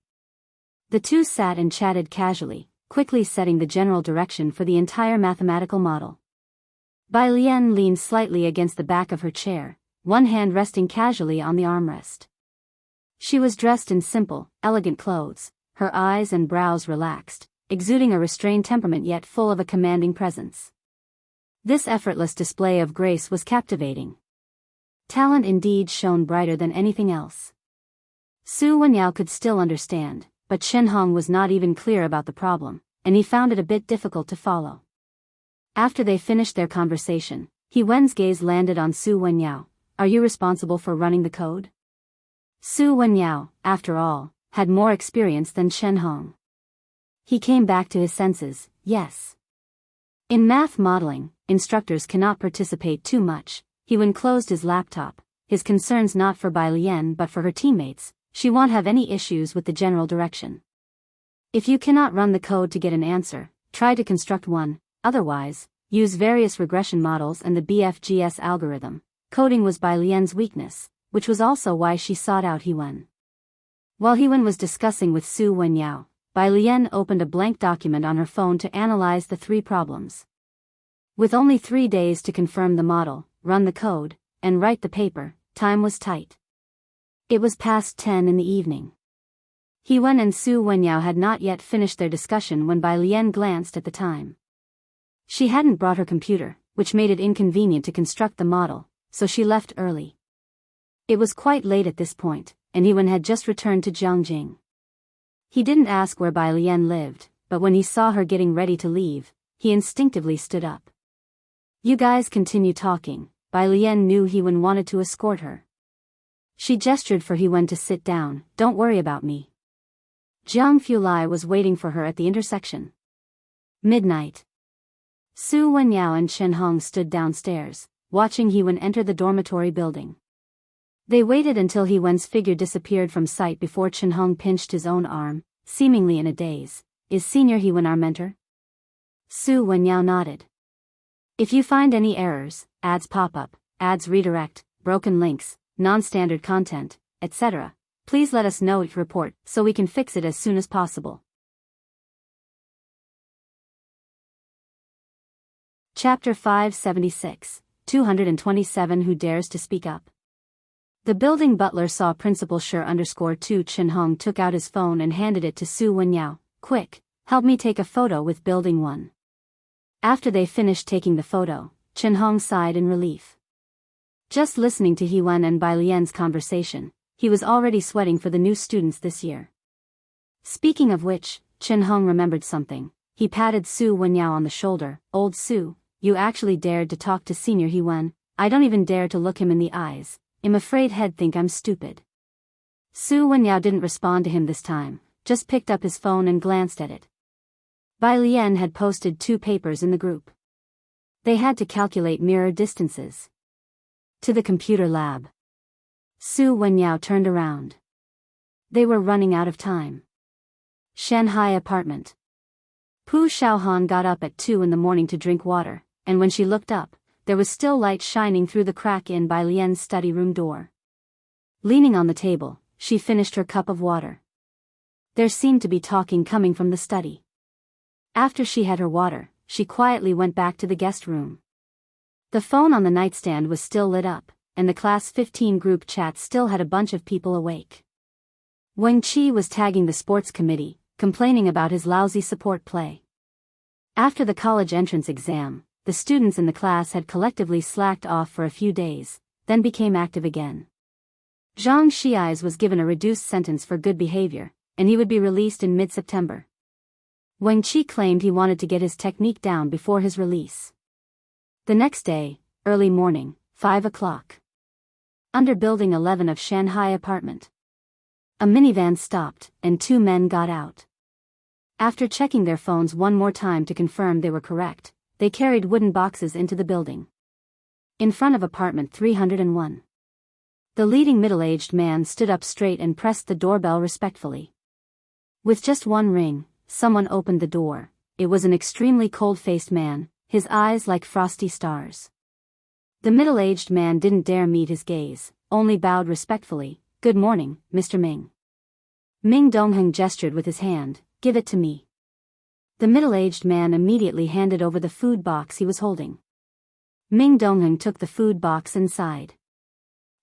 The two sat and chatted casually, quickly setting the general direction for the entire mathematical model. Bai Lian leaned slightly against the back of her chair, one hand resting casually on the armrest. She was dressed in simple, elegant clothes, her eyes and brows relaxed, exuding a restrained temperament yet full of a commanding presence. This effortless display of grace was captivating. Talent indeed shone brighter than anything else. Su Wenyao could still understand, but Chen-Hong was not even clear about the problem, and he found it a bit difficult to follow. After they finished their conversation, He-Wen's gaze landed on Su Wenyao. Are you responsible for running the code? Su Wenyao, after all, had more experience than Chen-Hong. He came back to his senses. Yes. In math modeling, instructors cannot participate too much. He-Wen closed his laptop, his concerns not for Bai Lian but for her teammates. She won't have any issues with the general direction. If you cannot run the code to get an answer, try to construct one, otherwise, use various regression models and the BFGS algorithm. Coding was Bai Lian's weakness, which was also why she sought out He-Wen. While He-Wen was discussing with Su Wenyao, Bai Lian opened a blank document on her phone to analyze the three problems. With only 3 days to confirm the model, run the code, and write the paper, time was tight. It was past 10 in the evening. He-Wen and Su Wenyao had not yet finished their discussion when Bai Lian glanced at the time. She hadn't brought her computer, which made it inconvenient to construct the model, so she left early. It was quite late at this point, and He-Wen had just returned to Jianghu. He didn't ask where Bai Lian lived, but when he saw her getting ready to leave, he instinctively stood up. You guys continue talking. Bai Lian knew He-Wen wanted to escort her. She gestured for He-Wen to sit down. Don't worry about me. Jiang Fulai was waiting for her at the intersection. Midnight. Su Wenyao and Chen-Hong stood downstairs, watching He-Wen enter the dormitory building. They waited until He-Wen's figure disappeared from sight before Chen-Hong pinched his own arm, seemingly in a daze. Is Senior He-Wen our mentor? Su Wenyao nodded. If you find any errors, ads pop up, ads redirect, broken links, non-standard content, etc., please let us know each report so we can fix it as soon as possible. Chapter 576, 227 Who Dares to Speak Up? The building butler saw Principal Sure_2 Chen-Hong took out his phone and handed it to Su Wenyao. Quick, help me take a photo with Building 1. After they finished taking the photo, Chen-Hong sighed in relief. Just listening to He-Wen and Bai Lian's conversation, he was already sweating for the new students this year. Speaking of which, Chen-Hong remembered something. He patted Su Wenyao on the shoulder. Old Su, you actually dared to talk to Senior He-Wen. I don't even dare to look him in the eyes. I'm afraid he'd think I'm stupid. Su Wenyao didn't respond to him this time, just picked up his phone and glanced at it. Bai Lian had posted 2 papers in the group. They had to calculate mirror distances. To the computer lab. Su Wenyao turned around. They were running out of time. Shanghai apartment. Pu Xiaohan got up at 2 in the morning to drink water, and when she looked up, there was still light shining through the crack in Bai Lian's study room door. Leaning on the table, she finished her cup of water. There seemed to be talking coming from the study. After she had her water, she quietly went back to the guest room. The phone on the nightstand was still lit up, and the Class 15 group chat still had a bunch of people awake. Wang Qi was tagging the sports committee, complaining about his lousy support play. After the college entrance exam, the students in the class had collectively slacked off for a few days, then became active again. Zhang Xiai's was given a reduced sentence for good behavior, and he would be released in mid-September. Wang Qi claimed he wanted to get his technique down before his release. The next day, early morning, 5 o'clock. Under Building 11 of Shanghai apartment. A minivan stopped, and 2 men got out. After checking their phones one more time to confirm they were correct, they carried wooden boxes into the building. In front of apartment 301. The leading middle-aged man stood up straight and pressed the doorbell respectfully. With just one ring, someone opened the door. It was an extremely cold-faced man, his eyes like frosty stars. The middle-aged man didn't dare meet his gaze, only bowed respectfully. "Good morning, Mr. Ming." Ming Dongheng gestured with his hand. "Give it to me." The middle-aged man immediately handed over the food box he was holding. Ming Dongheng took the food box and sighed.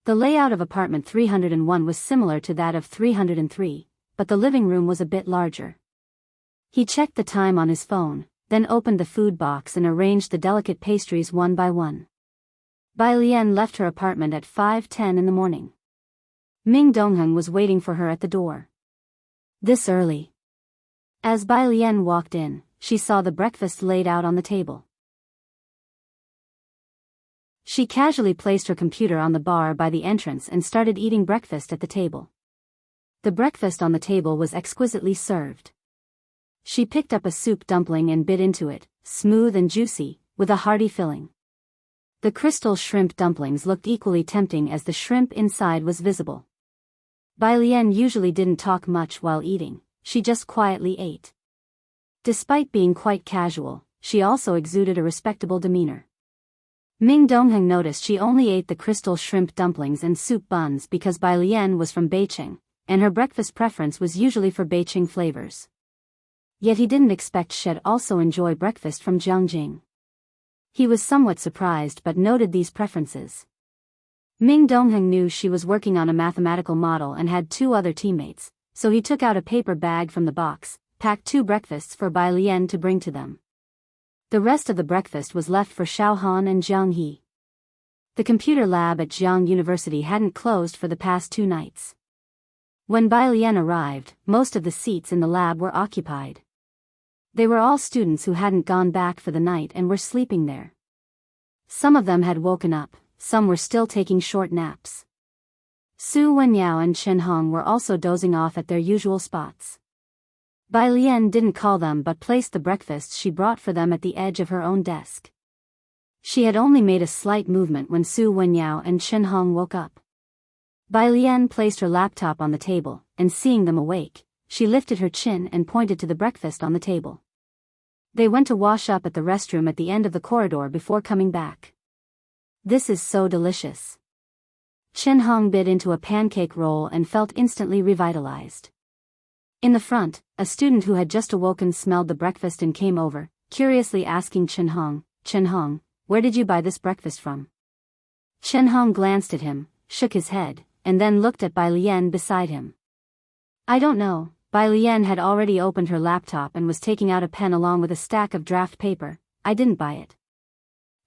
The layout of apartment 301 was similar to that of 303, but the living room was a bit larger. He checked the time on his phone, then opened the food box and arranged the delicate pastries one by one. Bai Lian left her apartment at 5:10 in the morning. Ming Dongheng was waiting for her at the door. "This early?" As Bai Lian walked in, she saw the breakfast laid out on the table. She casually placed her computer on the bar by the entrance and started eating breakfast at the table. The breakfast on the table was exquisitely served. She picked up a soup dumpling and bit into it, smooth and juicy, with a hearty filling. The crystal shrimp dumplings looked equally tempting as the shrimp inside was visible. Bai Lian usually didn't talk much while eating, she just quietly ate. Despite being quite casual, she also exuded a respectable demeanor. Ming Dongheng noticed she only ate the crystal shrimp dumplings and soup buns because Bai Lian was from Beijing, and her breakfast preference was usually for Beijing flavors. Yet he didn't expect she'd also enjoy breakfast from Jianghu. He was somewhat surprised but noted these preferences. Ming Dongheng knew she was working on a mathematical model and had two other teammates, so he took out a paper bag from the box, packed 2 breakfasts for Bai Lian to bring to them. The rest of the breakfast was left for Xiaohan and Jiang He. The computer lab at Jianghu University hadn't closed for the past 2 nights. When Bai Lian arrived, most of the seats in the lab were occupied. They were all students who hadn't gone back for the night and were sleeping there. Some of them had woken up, some were still taking short naps. Su Wenyao and Chen Hong were also dozing off at their usual spots. Bai Lian didn't call them but placed the breakfast she brought for them at the edge of her own desk. She had only made a slight movement when Su Wenyao and Chen Hong woke up. Bai Lian placed her laptop on the table, and seeing them awake, she lifted her chin and pointed to the breakfast on the table. They went to wash up at the restroom at the end of the corridor before coming back. "This is so delicious." Chen Hong bit into a pancake roll and felt instantly revitalized. In the front, a student who had just awoken smelled the breakfast and came over, curiously asking Chen Hong, "Where did you buy this breakfast from?" Chen Hong glanced at him, shook his head, and then looked at Bai Lian beside him. "I don't know." Bai Lian had already opened her laptop and was taking out a pen along with a stack of draft paper. "I didn't buy it."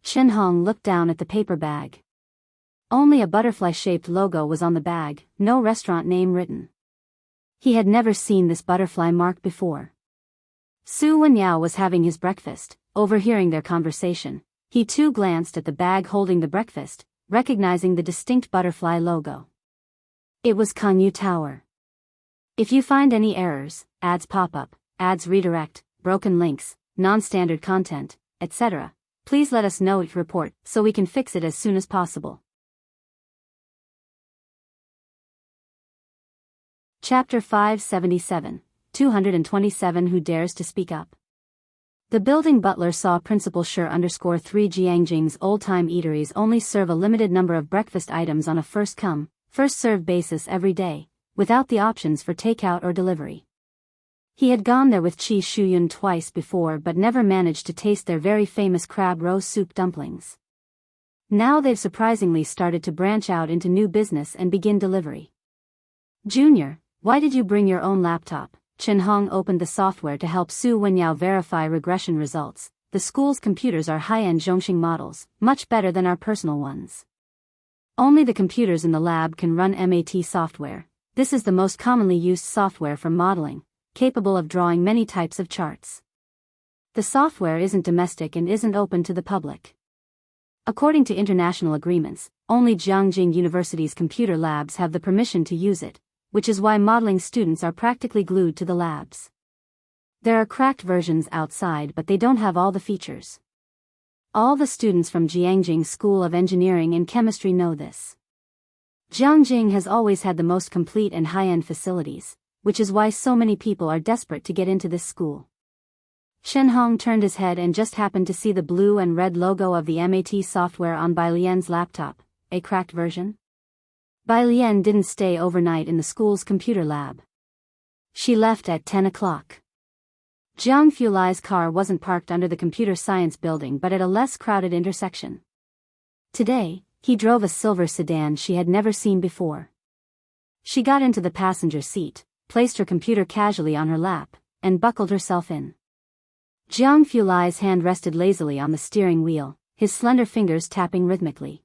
Chen Hong looked down at the paper bag. Only a butterfly-shaped logo was on the bag, no restaurant name written. He had never seen this butterfly mark before. Su Wenyao was having his breakfast. Overhearing their conversation, he too glanced at the bag holding the breakfast, recognizing the distinct butterfly logo. It was Kanyu Tower. If you find any errors, ads pop up, ads redirect, broken links, non-standard content, etc., please let us know if report so we can fix it as soon as possible. Chapter 577, 227 Who Dares to Speak Up? The building butler saw Principal Shi_3 Jiangjing's old-time eateries only serve a limited number of breakfast items on a first-come, first-served basis every day, without the options for takeout or delivery. He had gone there with Qi Shuyun twice before but never managed to taste their very famous crab roe soup dumplings. Now they've surprisingly started to branch out into new business and begin delivery. "Junior, why did you bring your own laptop?" Chen Hong opened the software to help Su Wenyao verify regression results. "The school's computers are high-end Zhongxing models, much better than our personal ones. Only the computers in the lab can run MAT software. This is the most commonly used software for modeling, capable of drawing many types of charts. The software isn't domestic and isn't open to the public. According to international agreements, only Jianghu University's computer labs have the permission to use it, which is why modeling students are practically glued to the labs. There are cracked versions outside, but they don't have all the features. All the students from Jianghu School of Engineering and Chemistry know this. Jianghu has always had the most complete and high-end facilities, which is why so many people are desperate to get into this school. Shenhong turned his head and just happened to see the blue and red logo of the MAT software on Bai Lian's laptop. A cracked version? Bai Lian didn't stay overnight in the school's computer lab. She left at 10 o'clock. Jiang Lai's car wasn't parked under the computer science building but at a less crowded intersection. Today, he drove a silver sedan she had never seen before. She got into the passenger seat, placed her computer casually on her lap, and buckled herself in. Jiang Lai's hand rested lazily on the steering wheel, his slender fingers tapping rhythmically.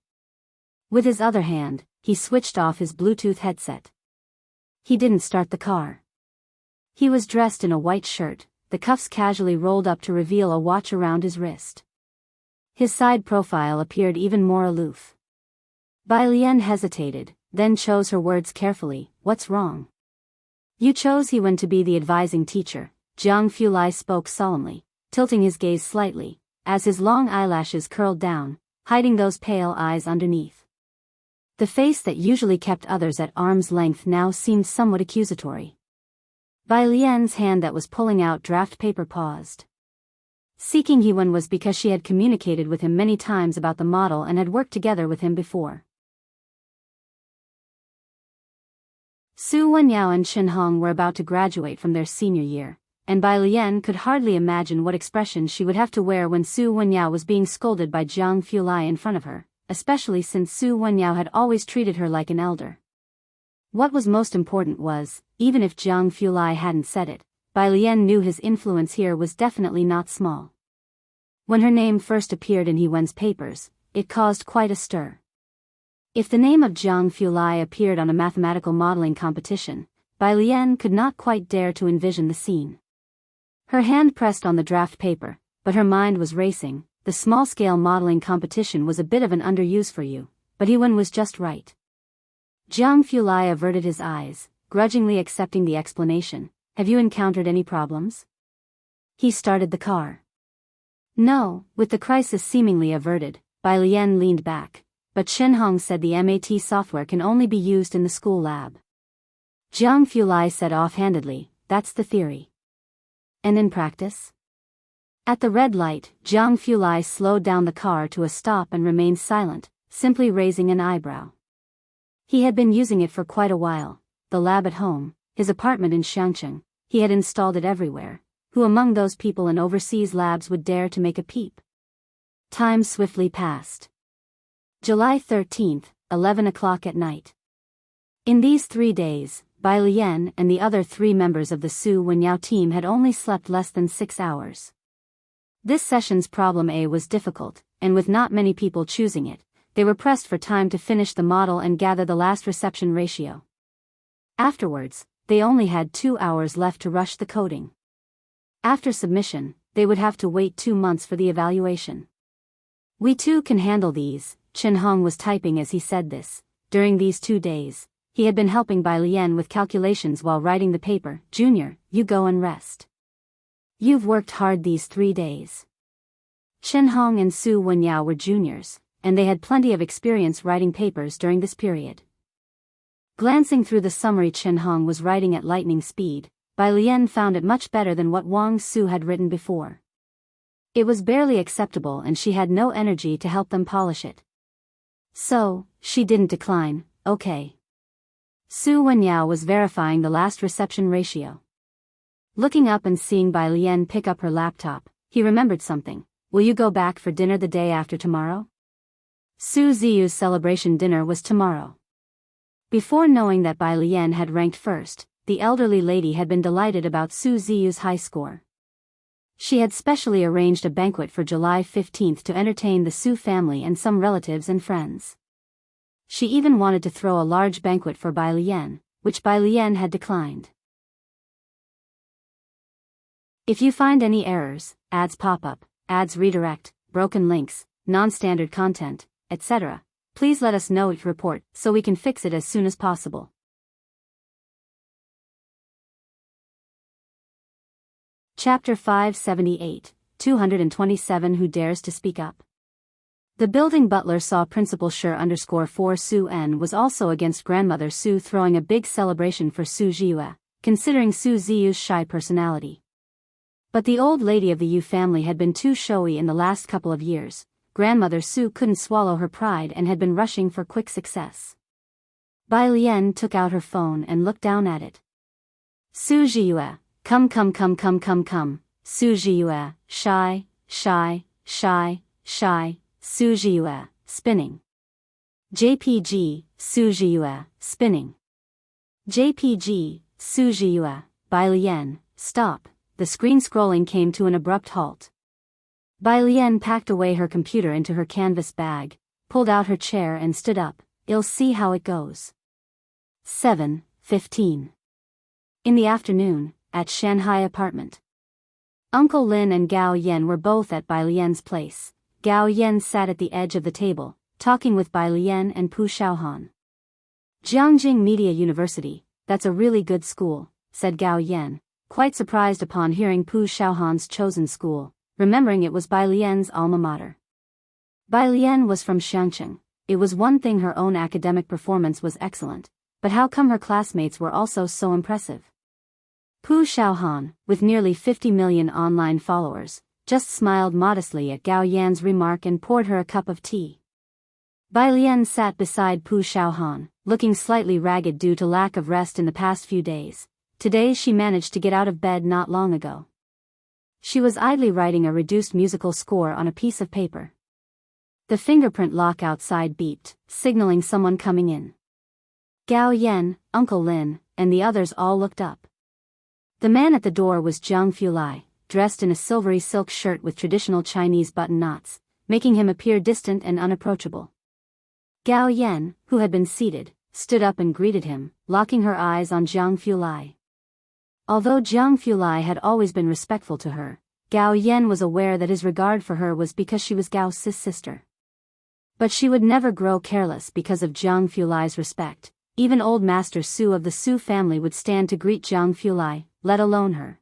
With his other hand, he switched off his Bluetooth headset. He didn't start the car. He was dressed in a white shirt, the cuffs casually rolled up to reveal a watch around his wrist. His side profile appeared even more aloof. Bai Lian hesitated, then chose her words carefully. What's wrong? You chose he went to be the advising teacher, Jiang Lai spoke solemnly, tilting his gaze slightly, as his long eyelashes curled down, hiding those pale eyes underneath. The face that usually kept others at arm's length now seemed somewhat accusatory. Bai Lian's hand that was pulling out draft paper paused. Seeking Hewen was because she had communicated with him many times about the model and had worked together with him before. Su Wenyao and Shenhong were about to graduate from their senior year, and Bai Lian could hardly imagine what expression she would have to wear when Su Wenyao was being scolded by Jiang Lai in front of her, especially since Su Wenyao had always treated her like an elder. What was most important was, even if Jiang Lai hadn't said it, Bai Lian knew his influence here was definitely not small. When her name first appeared in Hewen's papers, it caused quite a stir. If the name of Jiang Lai appeared on a mathematical modeling competition, Bai Lian could not quite dare to envision the scene. Her hand pressed on the draft paper, but her mind was racing. The small-scale modeling competition was a bit of an underuse for you, but Hewen was just right. Jiang Lai averted his eyes, grudgingly accepting the explanation. Have you encountered any problems? He started the car. No, with the crisis seemingly averted, Bai Lian leaned back, but Shenhong said the MAT software can only be used in the school lab. Jiang Lai said offhandedly, that's the theory. And in practice? At the red light, Jiang Lai slowed down the car to a stop and remained silent, simply raising an eyebrow. He had been using it for quite a while, the lab at home, his apartment in Shangcheng, he had installed it everywhere. Who among those people in overseas labs would dare to make a peep? Time swiftly passed. July 13th, 11 o'clock at night. In these 3 days, Bai Lian and the other 3 members of the Su Wenyao team had only slept less than 6 hours. This session's problem A was difficult, and with not many people choosing it, they were pressed for time to finish the model and gather the last reception ratio. Afterwards, they only had 2 hours left to rush the coding. After submission, they would have to wait 2 months for the evaluation. We too can handle these, Shenhong was typing as he said this. During these 2 days, he had been helping Bai Lian with calculations while writing the paper. Junior, you go and rest. You've worked hard these 3 days. Shenhong and Su Wenyao were juniors, and they had plenty of experience writing papers during this period. Glancing through the summary Shenhong was writing at lightning speed, Bai Lian found it much better than what Wang Su had written before. It was barely acceptable and she had no energy to help them polish it. So, she didn't decline. Okay. Su Wenyao was verifying the last reception ratio. Looking up and seeing Bai Lian pick up her laptop, he remembered something. Will you go back for dinner the day after tomorrow? Su Ziyu's celebration dinner was tomorrow. Before knowing that Bai Lian had ranked first, the elderly lady had been delighted about Su Ziyu's high score. She had specially arranged a banquet for July 15th to entertain the Su family and some relatives and friends. She even wanted to throw a large banquet for Bai Lian, which Bai Lian had declined. If you find any errors, ads pop up, ads redirect, broken links, non-standard content, etc., please let us know each report so we can fix it as soon as possible. Chapter 578, 227 Who Dares to Speak Up? The building butler saw Principal Shi_4 Su N was also against Grandmother Su, throwing a big celebration for Su Jiue, considering Su Ziyu's shy personality. But the old lady of the Yu family had been too showy in the last couple of years. Grandmother Su couldn't swallow her pride and had been rushing for quick success. Bai Lian took out her phone and looked down at it. Su Jiue, come. Su Jiue, shy. Su Jiue, spinning. JPG, Su Jiue, spinning. JPG, Su Jiue, Bai Lian, stop. The screen scrolling came to an abrupt halt. Bai Lian packed away her computer into her canvas bag, pulled out her chair and stood up. I'll see how it goes. 7:15. In the afternoon, at Shanghai apartment. Uncle Lin and Gao Yan were both at Bai Lian's place. Gao Yan sat at the edge of the table, talking with Bai Lian and Pu Xiaohan. Jianghu Media University, that's a really good school, said Gao Yan, quite surprised upon hearing Pu Xiaohan's chosen school, remembering it was Bai Lian's alma mater. Bai Lian was from Shangcheng. It was one thing her own academic performance was excellent, but how come her classmates were also so impressive? Pu Xiaohan, with nearly 50 million online followers, just smiled modestly at Gao Yan's remark and poured her a cup of tea. Bai Lian sat beside Pu Xiaohan, looking slightly ragged due to lack of rest in the past few days. Today she managed to get out of bed not long ago. She was idly writing a reduced musical score on a piece of paper. The fingerprint lock outside beeped, signaling someone coming in. Gao Yan, Uncle Lin, and the others all looked up. The man at the door was Jianghu Lai, dressed in a silvery silk shirt with traditional Chinese button knots, making him appear distant and unapproachable. Gao Yan, who had been seated, stood up and greeted him, locking her eyes on Jianghu Lai. Although Jianghu Lai had always been respectful to her, Gao Yan was aware that his regard for her was because she was Gao Si's sister. But she would never grow careless because of Jianghu Lai's respect. Even old Master Su of the Su family would stand to greet Jianghu Lai, let alone her.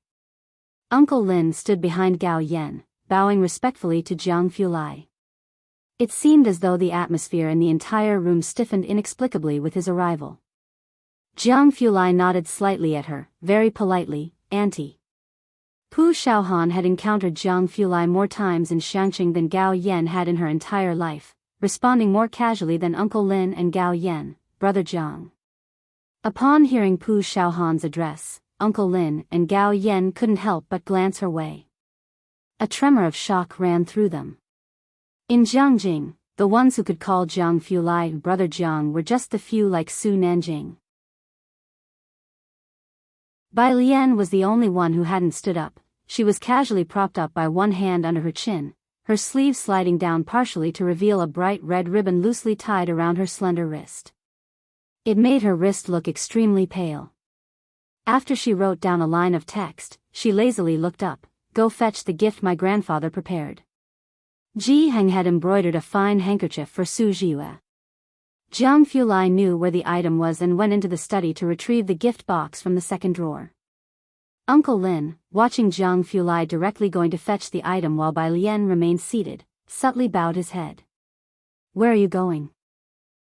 Uncle Lin stood behind Gao Yan, bowing respectfully to Jianghu Lai. It seemed as though the atmosphere in the entire room stiffened inexplicably with his arrival. Jianghu Lai nodded slightly at her, very politely, Auntie. Pu Xiaohan had encountered Jianghu Lai more times in Shangcheng than Gao Yan had in her entire life, responding more casually than Uncle Lin and Gao Yan, Brother Jiang. Upon hearing Pu Xiaohan's address, Uncle Lin and Gao Yan couldn't help but glance her way. A tremor of shock ran through them. In Jiangjing, the ones who could call Jianghu Lai Brother Jiang were just the few like Su Nanjing. Bai Lian was the only one who hadn't stood up. She was casually propped up by one hand under her chin, her sleeve sliding down partially to reveal a bright red ribbon loosely tied around her slender wrist. It made her wrist look extremely pale. After she wrote down a line of text, she lazily looked up. Go fetch the gift my grandfather prepared. Ji Heng had embroidered a fine handkerchief for Su Jiue. Jianghu Lai knew where the item was and went into the study to retrieve the gift box from the second drawer. Uncle Lin, watching Jianghu Lai directly going to fetch the item while Bai Lian remained seated, subtly bowed his head. Where are you going?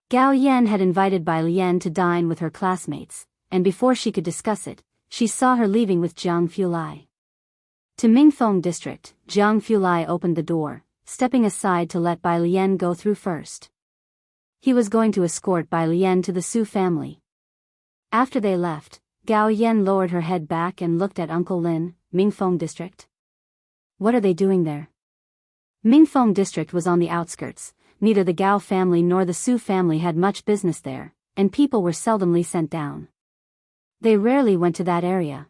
Gao Yan had invited Bai Lian to dine with her classmates, and before she could discuss it, she saw her leaving with Jianghu Lai. To Mingfeng district, Jianghu Lai opened the door, stepping aside to let Bai Lian go through first. He was going to escort Bai Lian to the Su family. After they left, Gao Yan lowered her head back and looked at Uncle Lin. Mingfeng district? What are they doing there? Mingfeng district was on the outskirts. Neither the Gao family nor the Su family had much business there, and people were seldomly sent down. They rarely went to that area.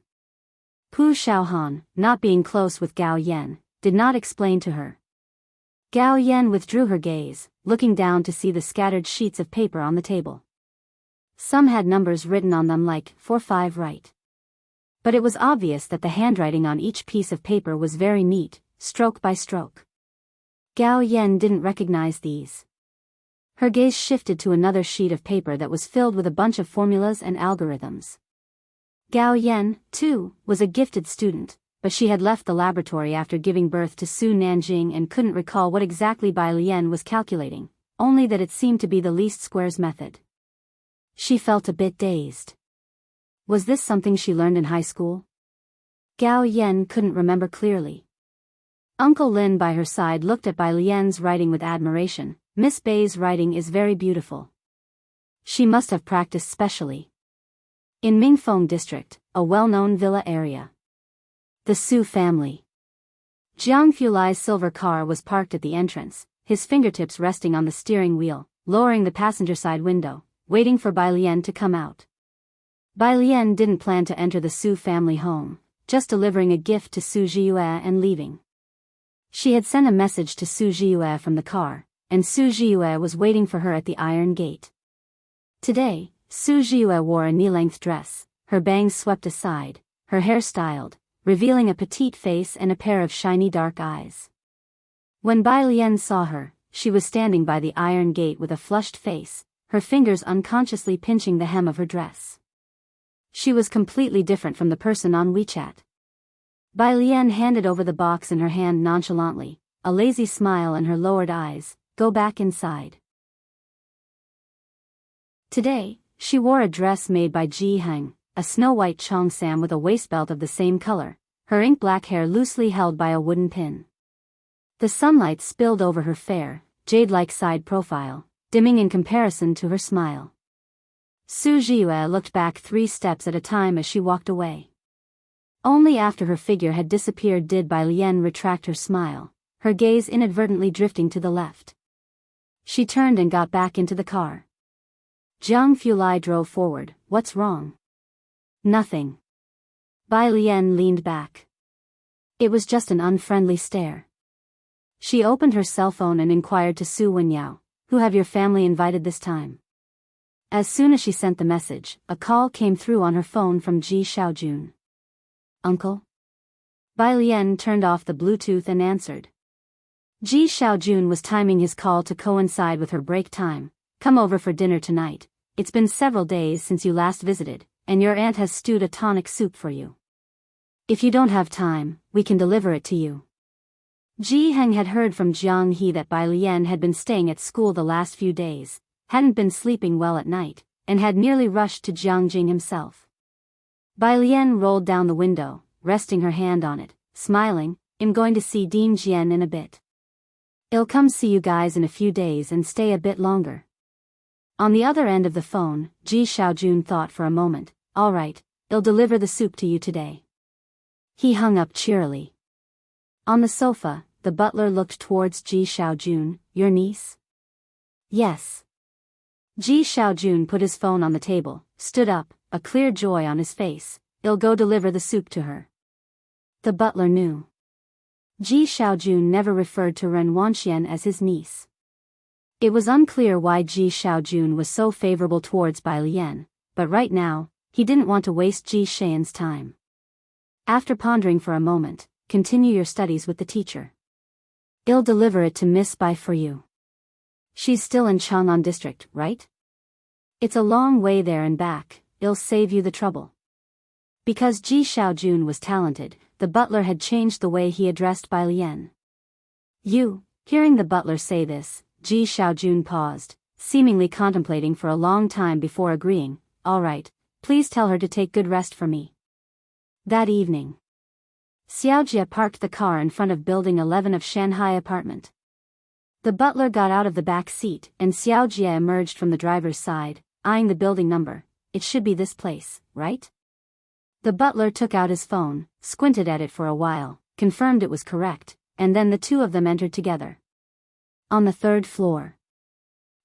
Pu Xiaohan, not being close with Gao Yan, did not explain to her. Gao Yan withdrew her gaze, looking down to see the scattered sheets of paper on the table. Some had numbers written on them like 4-5 right. But it was obvious that the handwriting on each piece of paper was very neat, stroke by stroke. Gao Yan didn't recognize these. Her gaze shifted to another sheet of paper that was filled with a bunch of formulas and algorithms. Gao Yan, too, was a gifted student, but she had left the laboratory after giving birth to Su Nanjing and couldn't recall what exactly Bai Lian was calculating, only that it seemed to be the least squares method. She felt a bit dazed. Was this something she learned in high school? Gao Yen couldn't remember clearly. Uncle Lin by her side looked at Bai Lian's writing with admiration. Miss Bai's writing is very beautiful. She must have practiced specially. In Mingfeng district, a well-known villa area. The Su family. Jianghu Lai's silver car was parked at the entrance, his fingertips resting on the steering wheel, lowering the passenger side window, waiting for Bai Lian to come out. Bai Lian didn't plan to enter the Su family home, just delivering a gift to Su Jiyue and leaving. She had sent a message to Su Jiyue from the car, and Su Jiyue was waiting for her at the iron gate. Today, Su Jiyue wore a knee-length dress, her bangs swept aside, her hair styled, revealing a petite face and a pair of shiny dark eyes. When Bai Lian saw her, she was standing by the iron gate with a flushed face, her fingers unconsciously pinching the hem of her dress. She was completely different from the person on WeChat. Bai Lian handed over the box in her hand nonchalantly, a lazy smile in her lowered eyes. Go back inside. Today, she wore a dress made by Ji Heng, a snow-white cheongsam with a waistbelt of the same color, her ink-black hair loosely held by a wooden pin. The sunlight spilled over her fair, jade-like side profile, dimming in comparison to her smile. Su Jiyue looked back 3 steps at a time as she walked away. Only after her figure had disappeared did Bai Lian retract her smile, her gaze inadvertently drifting to the left. She turned and got back into the car. Jianghu Lai drove forward. What's wrong? Nothing. Bai Lian leaned back. It was just an unfriendly stare. She opened her cell phone and inquired to Su Wenyao, who have your family invited this time? As soon as she sent the message, a call came through on her phone from Ji Xiaojun. Uncle? Bai Lian turned off the Bluetooth and answered. Ji Xiaojun was timing his call to coincide with her break time. Come over for dinner tonight. It's been several days since you last visited, and your aunt has stewed a tonic soup for you. If you don't have time, we can deliver it to you. Ji Heng had heard from Jiang He that Bai Lian had been staying at school the last few days, hadn't been sleeping well at night, and had nearly rushed to Jiangjing himself. Bai Lian rolled down the window, resting her hand on it, smiling. I'm going to see Dean Jian in a bit. I'll come see you guys in a few days and stay a bit longer. On the other end of the phone, Ji Xiaojun thought for a moment. All right, I'll deliver the soup to you today. He hung up cheerily. On the sofa, the butler looked towards Ji Xiaojun. Your niece? Yes. Ji Xiaojun put his phone on the table, stood up, a clear joy on his face. I'll go deliver the soup to her. The butler knew. Ji Xiaojun never referred to Ren Wanxian as his niece. It was unclear why Ji Xiaojun was so favorable towards Bai Lian, but right now, he didn't want to waste Ji Xian's time. After pondering for a moment, continue your studies with the teacher. I'll deliver it to Miss Bai for you. She's still in Chang'an district, right? It's a long way there and back. I'll save you the trouble. Because Ji Xiaojun was talented, the butler had changed the way he addressed Bai Lian. You, hearing the butler say this, Ji Xiaojun paused, seemingly contemplating for a long time before agreeing. All right, please tell her to take good rest for me. That evening, Xiaojie parked the car in front of Building 11 of Shanghai apartment. The butler got out of the back seat and Xiaojie emerged from the driver's side, eyeing the building number. It should be this place, right? The butler took out his phone, squinted at it for a while, confirmed it was correct, and then the two of them entered together. On the 3rd floor.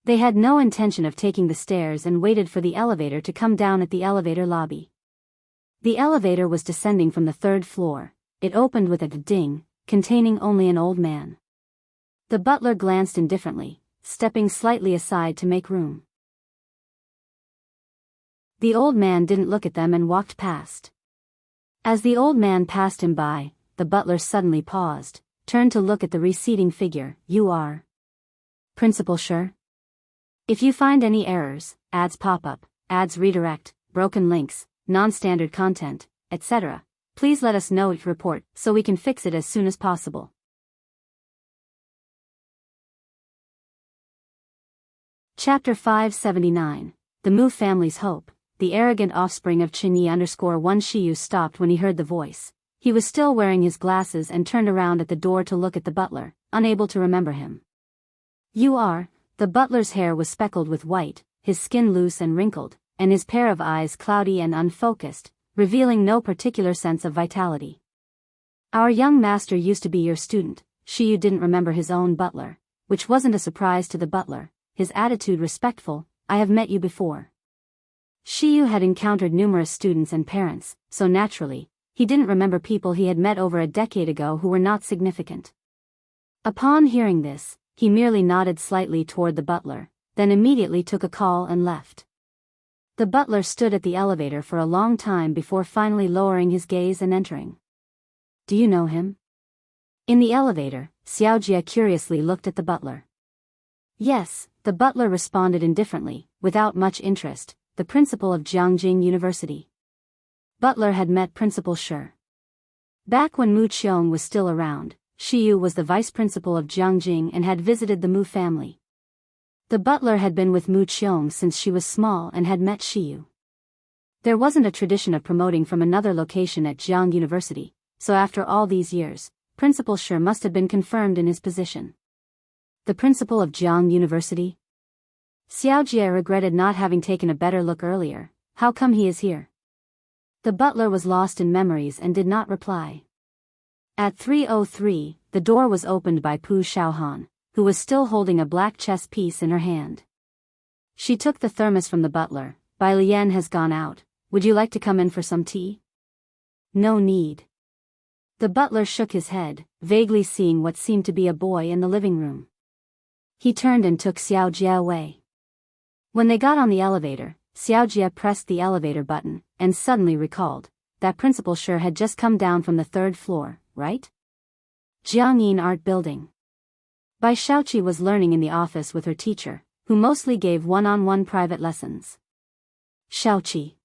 They had no intention of taking the stairs and waited for the elevator to come down at the elevator lobby. The elevator was descending from the 3rd floor. It opened with a ding, containing only an old man. The butler glanced indifferently, stepping slightly aside to make room. The old man didn't look at them and walked past. As the old man passed him by, the butler suddenly paused, turned to look at the receding figure. You are Principal Sure? If you find any errors, ads pop up, ads redirect, broken links, non-standard content, etc., Please let us know your report so we can fix it as soon as possible. Chapter 579. The Mu Family's Hope. The arrogant offspring of Chinyi _1 Shiyu stopped when he heard the voice. He was still wearing his glasses and turned around at the door to look at the butler, unable to remember him. You are. The butler's hair was speckled with white, his skin loose and wrinkled, and his pair of eyes cloudy and unfocused, revealing no particular sense of vitality. Our young master used to be your student. Shiyu didn't remember his own butler, which wasn't a surprise to the butler, his attitude respectful. I have met you before. Shiyu had encountered numerous students and parents, so naturally, he didn't remember people he had met over a decade ago who were not significant. Upon hearing this, he merely nodded slightly toward the butler, then immediately took a call and left. The butler stood at the elevator for a long time before finally lowering his gaze and entering. Do you know him? In the elevator, Xiaojia curiously looked at the butler. Yes, the butler responded indifferently, without much interest, the principal of Jianghu University. Butler had met Principal Shi. Back when Mu Qiong was still around, Shiyu was the vice principal of Jianghu and had visited the Mu family. The butler had been with Mu Qiong since she was small and had met Shiyu. There wasn't a tradition of promoting from another location at Jianghu University, so after all these years, Principal Shi must have been confirmed in his position. The principal of Jianghu University? Xiaojia regretted not having taken a better look earlier. How come he is here? The butler was lost in memories and did not reply. At 3:03, the door was opened by Pu Xiaohan, who was still holding a black chess piece in her hand. She took the thermos from the butler. Bai Lian has gone out. Would you like to come in for some tea? No need. The butler shook his head, vaguely seeing what seemed to be a boy in the living room. He turned and took Xiaojia away. When they got on the elevator, Xiaojia pressed the elevator button, and suddenly recalled that Principal Shi had just come down from the 3rd floor, right? Jiangyin Art Building. Bai Xiaoqi was learning in the office with her teacher, who mostly gave one-on-one private lessons. Xiaoqi.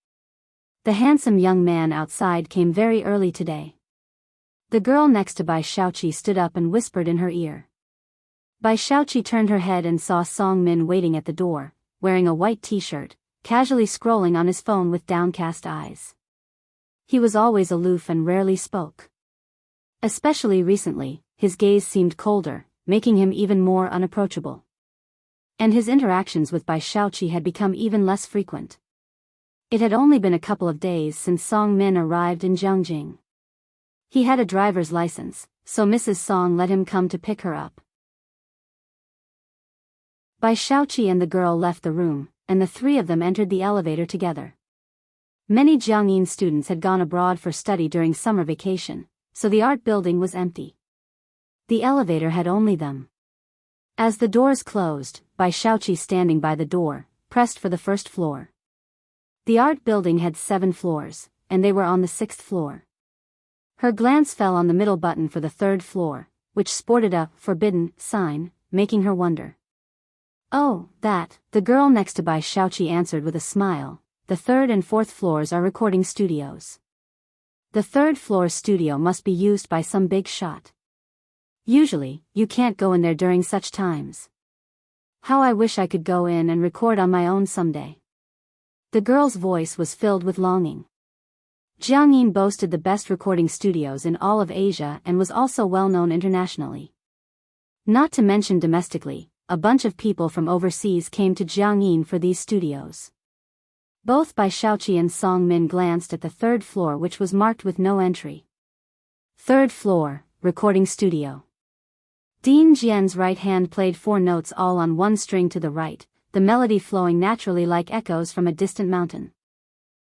The handsome young man outside came very early today. The girl next to Bai Xiaoqi stood up and whispered in her ear. Bai Xiaoqi turned her head and saw Song Min waiting at the door, wearing a white t-shirt, casually scrolling on his phone with downcast eyes. He was always aloof and rarely spoke. Especially recently, his gaze seemed colder, making him even more unapproachable. And his interactions with Bai Xiaoqi had become even less frequent. It had only been a couple of days since Song Min arrived in Jianghu. He had a driver's license, so Mrs. Song let him come to pick her up. Bai Xiaoqi and the girl left the room, and the three of them entered the elevator together. Many Jiangyin students had gone abroad for study during summer vacation, so the art building was empty. The elevator had only them. As the doors closed, Bai Xiaoqi, standing by the door, pressed for the 1st floor. The art building had 7 floors, and they were on the 6th floor. Her glance fell on the middle button for the 3rd floor, which sported a "forbidden" sign, making her wonder. Oh, that, the girl next to Bai Xiaoqi answered with a smile. The 3rd and 4th floors are recording studios. The 3rd floor studio must be used by some big shot. Usually, you can't go in there during such times. How I wish I could go in and record on my own someday. The girl's voice was filled with longing. Jiangyin boasted the best recording studios in all of Asia and was also well known internationally. Not to mention domestically, a bunch of people from overseas came to Jiangyin for these studios. Both Bai Xiaoqi and Song Min glanced at the 3rd floor, which was marked with no entry. 3rd floor, recording studio. Dean Jian's right hand played 4 notes all on one string to the right, the melody flowing naturally like echoes from a distant mountain.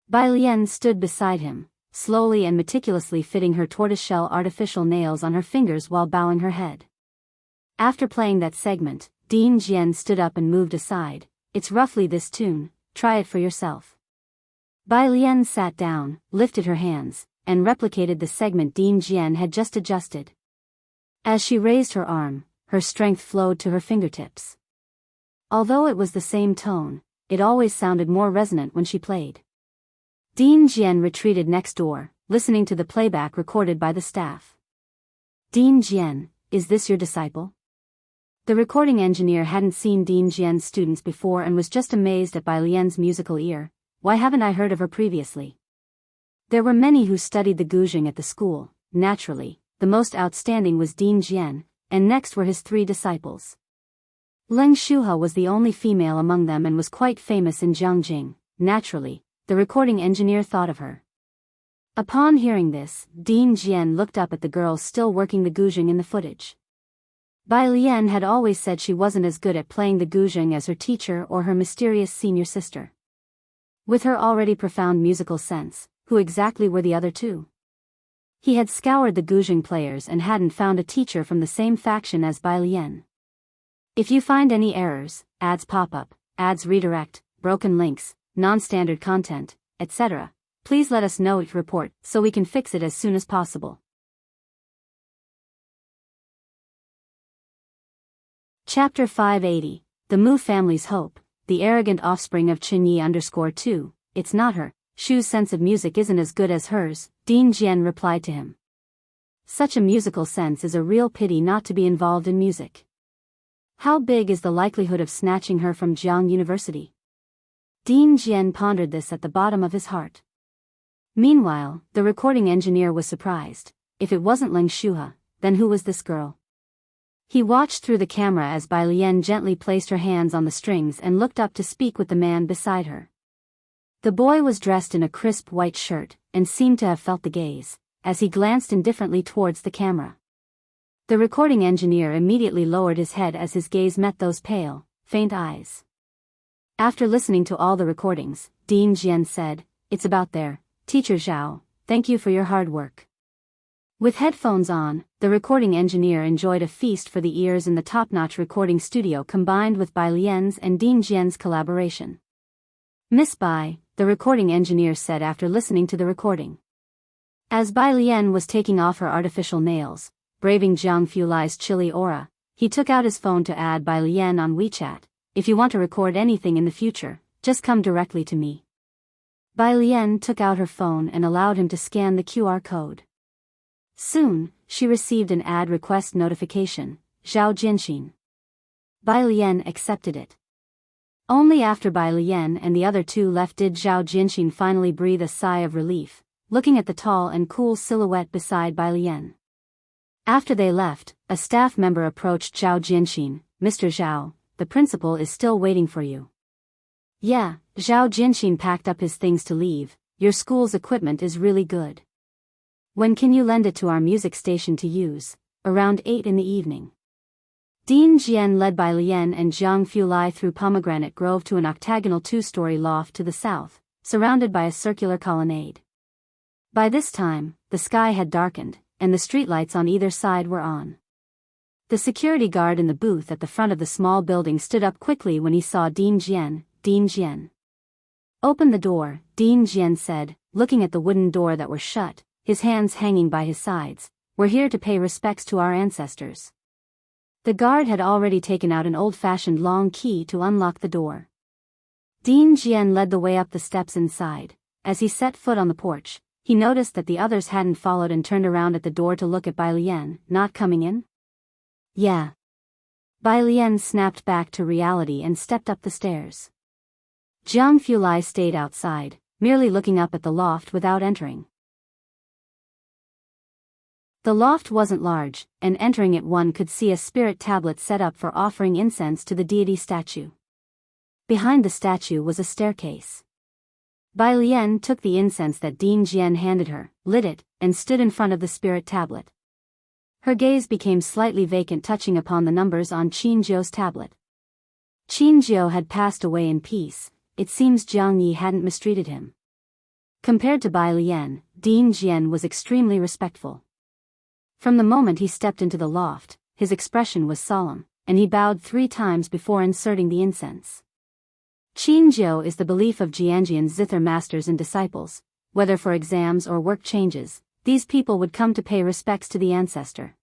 Bai Lian stood beside him, slowly and meticulously fitting her tortoiseshell artificial nails on her fingers while bowing her head. After playing that segment, Dean Jian stood up and moved aside. It's roughly this tune, try it for yourself. Bai Lian sat down, lifted her hands, and replicated the segment Dean Jian had just adjusted. As she raised her arm, her strength flowed to her fingertips. Although it was the same tone, it always sounded more resonant when she played. Dean Jian retreated next door, listening to the playback recorded by the staff. Dean Jian, is this your disciple? The recording engineer hadn't seen Dean Jian's students before and was just amazed at Bai Lian's musical ear. Why haven't I heard of her previously? There were many who studied the guzheng at the school. Naturally, the most outstanding was Dean Jian, and next were his 3 disciples. Leng Shuhe was the only female among them and was quite famous in Jianghu. Naturally, the recording engineer thought of her. Upon hearing this, Dean Jian looked up at the girls still working the guzheng in the footage. Bai Lian had always said she wasn't as good at playing the guzheng as her teacher or her mysterious senior sister. With her already profound musical sense, who exactly were the other 2? He had scoured the guzheng players and hadn't found a teacher from the same faction as Bai Lian. If you find any errors, ads pop up, ads redirect, broken links, non-standard content, etc., please let us know, report, so we can fix it as soon as possible. Chapter 580, The Mu Family's Hope, the arrogant offspring of Chinyi _2, it's not her. Shu's sense of music isn't as good as hers, Dean Jian replied to him. Such a musical sense is a real pity not to be involved in music. How big is the likelihood of snatching her from Jianghu University? Dean Jian pondered this at the bottom of his heart. Meanwhile, the recording engineer was surprised. If it wasn't Leng Shuhe, then who was this girl? He watched through the camera as Bai Lian gently placed her hands on the strings and looked up to speak with the man beside her. The boy was dressed in a crisp white shirt, and seemed to have felt the gaze, as he glanced indifferently towards the camera. The recording engineer immediately lowered his head as his gaze met those pale, faint eyes. After listening to all the recordings, Dean Jian said, "It's about there, Teacher Zhao, thank you for your hard work." With headphones on, the recording engineer enjoyed a feast for the ears in the top-notch recording studio combined with Bai Lian's and Dean Jian's collaboration. "Miss Bai," the recording engineer said after listening to the recording. As Bai Lian was taking off her artificial nails, braving Jiang Fulai's chilly aura, he took out his phone to add Bai Lian on WeChat. "If you want to record anything in the future, just come directly to me." Bai Lian took out her phone and allowed him to scan the QR code. Soon, she received an ad request notification, Zhao Jianxin. Bai Lian accepted it. Only after Bai Lian and the other 2 left did Zhao Jianxin finally breathe a sigh of relief, looking at the tall and cool silhouette beside Bai Lian. After they left, a staff member approached Zhao Jianxin. "Mr. Zhao, the principal is still waiting for you." "Yeah," Zhao Jianxin packed up his things to leave. "Your school's equipment is really good. When can you lend it to our music station to use?" "Around 8 in the evening." Dean Jian led Bai Lian and Jiang Fulai through Pomegranate Grove to an octagonal 2-story loft to the south, surrounded by a circular colonnade. By this time, the sky had darkened, and the streetlights on either side were on. The security guard in the booth at the front of the small building stood up quickly when he saw Dean Jian. "Dean Jian." "Open the door," Dean Jian said, looking at the wooden door that were shut, his hands hanging by his sides. "We're here to pay respects to our ancestors." The guard had already taken out an old-fashioned long key to unlock the door. Dean Jian led the way up the steps inside. As he set foot on the porch, he noticed that the others hadn't followed and turned around at the door to look at Bai Lian. "Not coming in?" "Yeah." Bai Lian snapped back to reality and stepped up the stairs. Jiang Fulai stayed outside, merely looking up at the loft without entering. The loft wasn't large, and entering it one could see a spirit tablet set up for offering incense to the deity statue. Behind the statue was a staircase. Bai Lian took the incense that Dean Jian handed her, lit it, and stood in front of the spirit tablet. Her gaze became slightly vacant, touching upon the numbers on Qin Jiu's tablet. Qin Jiu had passed away in peace. It seems Jiang Yi hadn't mistreated him. Compared to Bai Lian, Dean Jian was extremely respectful. From the moment he stepped into the loft, his expression was solemn, and he bowed 3 times before inserting the incense. Qin Jiu is the belief of Jiangjian zither masters and disciples. Whether for exams or work changes, these people would come to pay respects to the ancestor.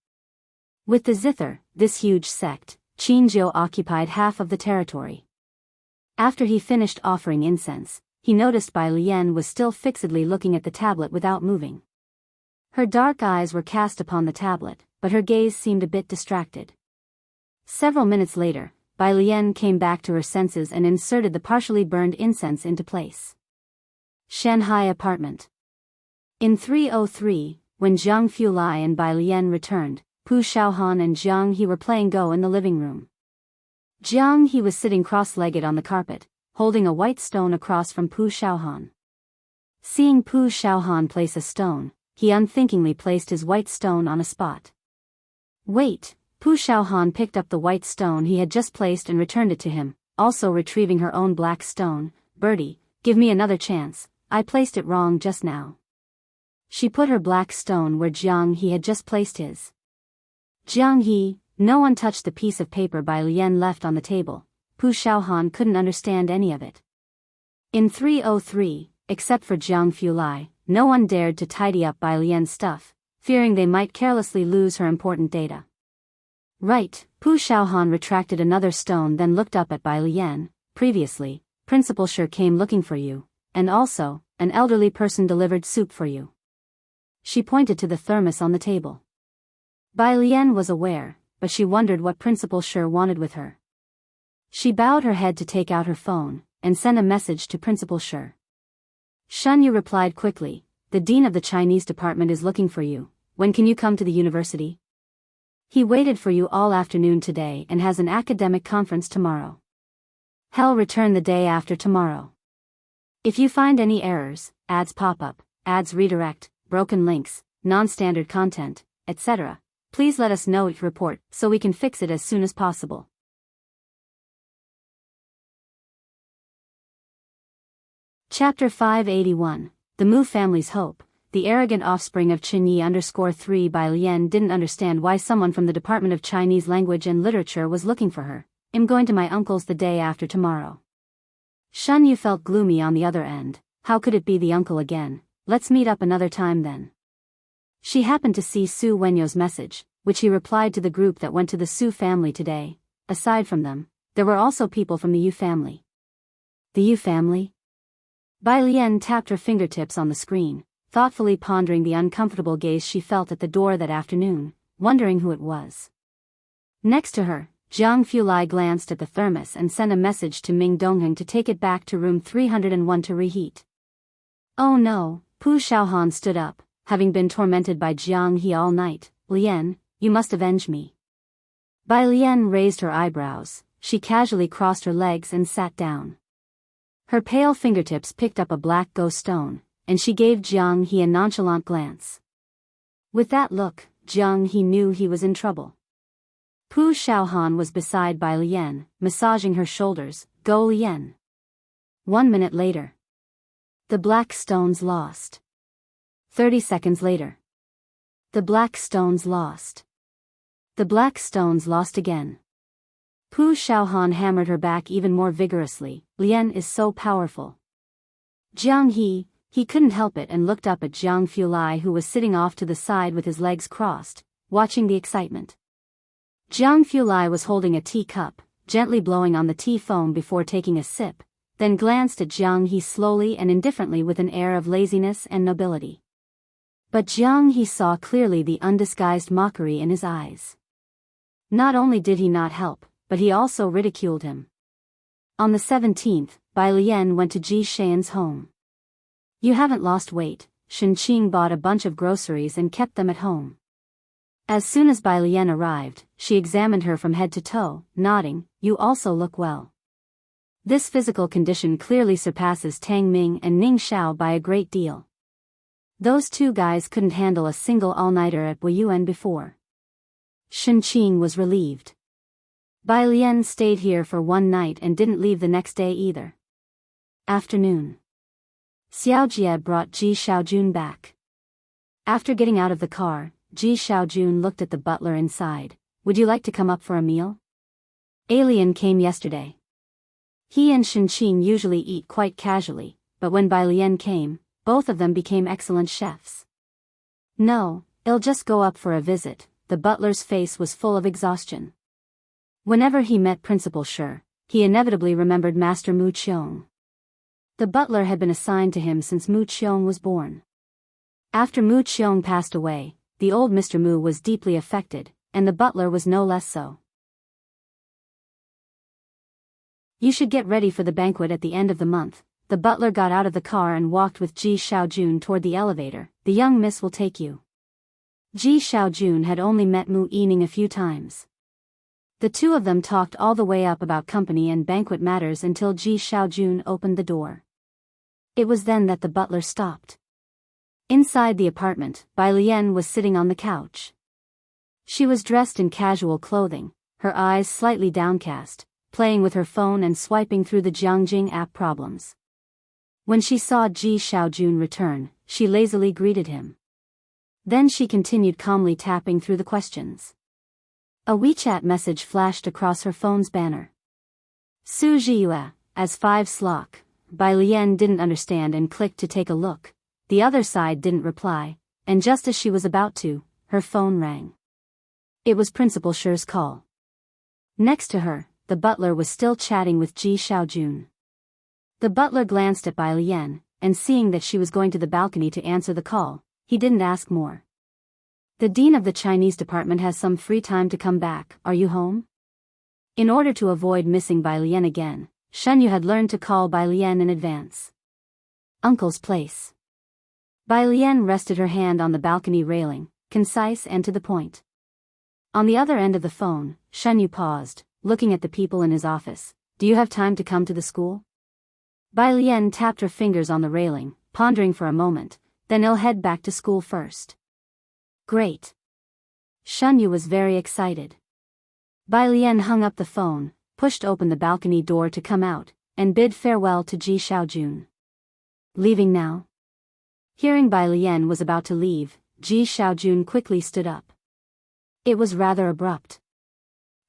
With the zither, this huge sect, Qin Jiu occupied half of the territory. After he finished offering incense, he noticed Bai Lian was still fixedly looking at the tablet without moving. Her dark eyes were cast upon the tablet, but her gaze seemed a bit distracted. Several minutes later, Bai Lian came back to her senses and inserted the partially burned incense into place. Shanghai apartment. In 303, when Zhang Fulai and Bai Lian returned, Pu Xiaohan and Jiang He were playing Go in the living room. Jiang He was sitting cross-legged on the carpet, holding a white stone across from Pu Xiaohan. Seeing Pu Xiaohan place a stone, he unthinkingly placed his white stone on a spot. Wait! Pu Xiaohan picked up the white stone he had just placed and returned it to him, also retrieving her own black stone. Birdie, give me another chance, I placed it wrong just now. She put her black stone where Jiang He had just placed his. Jiang He, no one touched the piece of paper Bai Lian left on the table. Pu Xiaohan couldn't understand any of it. In 303, except for Jiang Fulai, no one dared to tidy up Bai Lian's stuff, fearing they might carelessly lose her important data. Right, Pu Xiaohan retracted another stone, then looked up at Bai Lian. Previously, Principal Shi came looking for you, and also, an elderly person delivered soup for you. She pointed to the thermos on the table. Bai Lian was aware, but she wondered what Principal Shi wanted with her. She bowed her head to take out her phone, and send a message to Principal Shi. Shen Yu replied quickly, the dean of the Chinese department is looking for you. When can you come to the university? He waited for you all afternoon today and has an academic conference tomorrow. He'll return the day after tomorrow. If you find any errors, ads pop up, ads redirect, broken links, non-standard content, etc., please let us know each report so we can fix it as soon as possible. Chapter 581, The Mu Family's Hope. The arrogant offspring of Qinyi _3 Bai Lian didn't understand why someone from the Department of Chinese Language and Literature was looking for her. I'm going to my uncle's the day after tomorrow. Shen Yu felt gloomy on the other end. How could it be the uncle again? Let's meet up another time then. She happened to see Su Wenyo's message, which he replied to the group that went to the Su family today. Aside from them, there were also people from the Yu family. The Yu family? Bai Lian tapped her fingertips on the screen, thoughtfully pondering the uncomfortable gaze she felt at the door that afternoon, wondering who it was. Next to her, Zhang Fulai glanced at the thermos and sent a message to Ming Dongheng to take it back to room 301 to reheat. Oh no, Pu Xiaohan stood up, having been tormented by Jiang He all night. Lian, you must avenge me. Bai Lian raised her eyebrows, she casually crossed her legs and sat down. Her pale fingertips picked up a black ghost stone, and she gave Jiang He a nonchalant glance. With that look, Jiang He knew he was in trouble. Pu Xiaohan was beside Bai Lian, massaging her shoulders. Go Lian. 1 minute later. The black stones lost. 30 seconds later. The black stones lost. The black stones lost again. Pu Xiaohan hammered her back even more vigorously. Lian is so powerful. Jiang He couldn't help it and looked up at Zhang Fulai, who was sitting off to the side with his legs crossed, watching the excitement. Zhang Fulai was holding a teacup, gently blowing on the tea foam before taking a sip, then glanced at Jiang He slowly and indifferently with an air of laziness and nobility. But Jiang He saw clearly the undisguised mockery in his eyes. Not only did he not help, but he also ridiculed him. On the 17th, Bai Lian went to Ji Shan's home. You haven't lost weight. Shen Qing bought a bunch of groceries and kept them at home. As soon as Bai Lian arrived, she examined her from head to toe, nodding, you also look well. This physical condition clearly surpasses Tang Ming and Ning Xiao by a great deal. Those two guys couldn't handle a single all-nighter at Weiyuan before. Shen Qing was relieved. Bai Lian stayed here for one night and didn't leave the next day either. Afternoon. Xiao Jie brought Ji Xiaojun back. After getting out of the car, Ji Xiaojun looked at the butler inside. Would you like to come up for a meal? Alien came yesterday. He and Shen Qing usually eat quite casually, but when Bai Lian came, both of them became excellent chefs. No, I'll just go up for a visit. The butler's face was full of exhaustion. Whenever he met Principal Shi, he inevitably remembered Master Mu Qiong. The butler had been assigned to him since Mu Qiong was born. After Mu Qiong passed away, the old Mr. Mu was deeply affected, and the butler was no less so. You should get ready for the banquet at the end of the month. The butler got out of the car and walked with Ji Xiaojun toward the elevator. The young miss will take you. Ji Xiaojun had only met Mu Yining a few times. The two of them talked all the way up about company and banquet matters until Ji Xiaojun opened the door. It was then that the butler stopped. Inside the apartment, Bai Lian was sitting on the couch. She was dressed in casual clothing, her eyes slightly downcast, playing with her phone and swiping through the Jianghu app problems. When she saw Ji Xiaojun return, she lazily greeted him. Then she continued calmly tapping through the questions. A WeChat message flashed across her phone's banner. Su Jiyue, as 5 slok. Bai Lian didn't understand and clicked to take a look. The other side didn't reply, and just as she was about to, her phone rang. It was Principal Shi's call. Next to her, the butler was still chatting with Ji Xiaojun. The butler glanced at Bai Lian, and seeing that she was going to the balcony to answer the call, he didn't ask more. The dean of the Chinese department has some free time to come back. Are you home? In order to avoid missing Bai Lian again, Shen Yu had learned to call Bai Lian in advance. Uncle's place. Bai Lian rested her hand on the balcony railing, concise and to the point. On the other end of the phone, Shen Yu paused, looking at the people in his office. Do you have time to come to the school? Bai Lian tapped her fingers on the railing, pondering for a moment, then I'll head back to school first. Great. Shen Yu was very excited. Bai Lian hung up the phone, pushed open the balcony door to come out, and bid farewell to Ji Xiaojun. Leaving now? Hearing Bai Lian was about to leave, Ji Xiaojun quickly stood up. It was rather abrupt.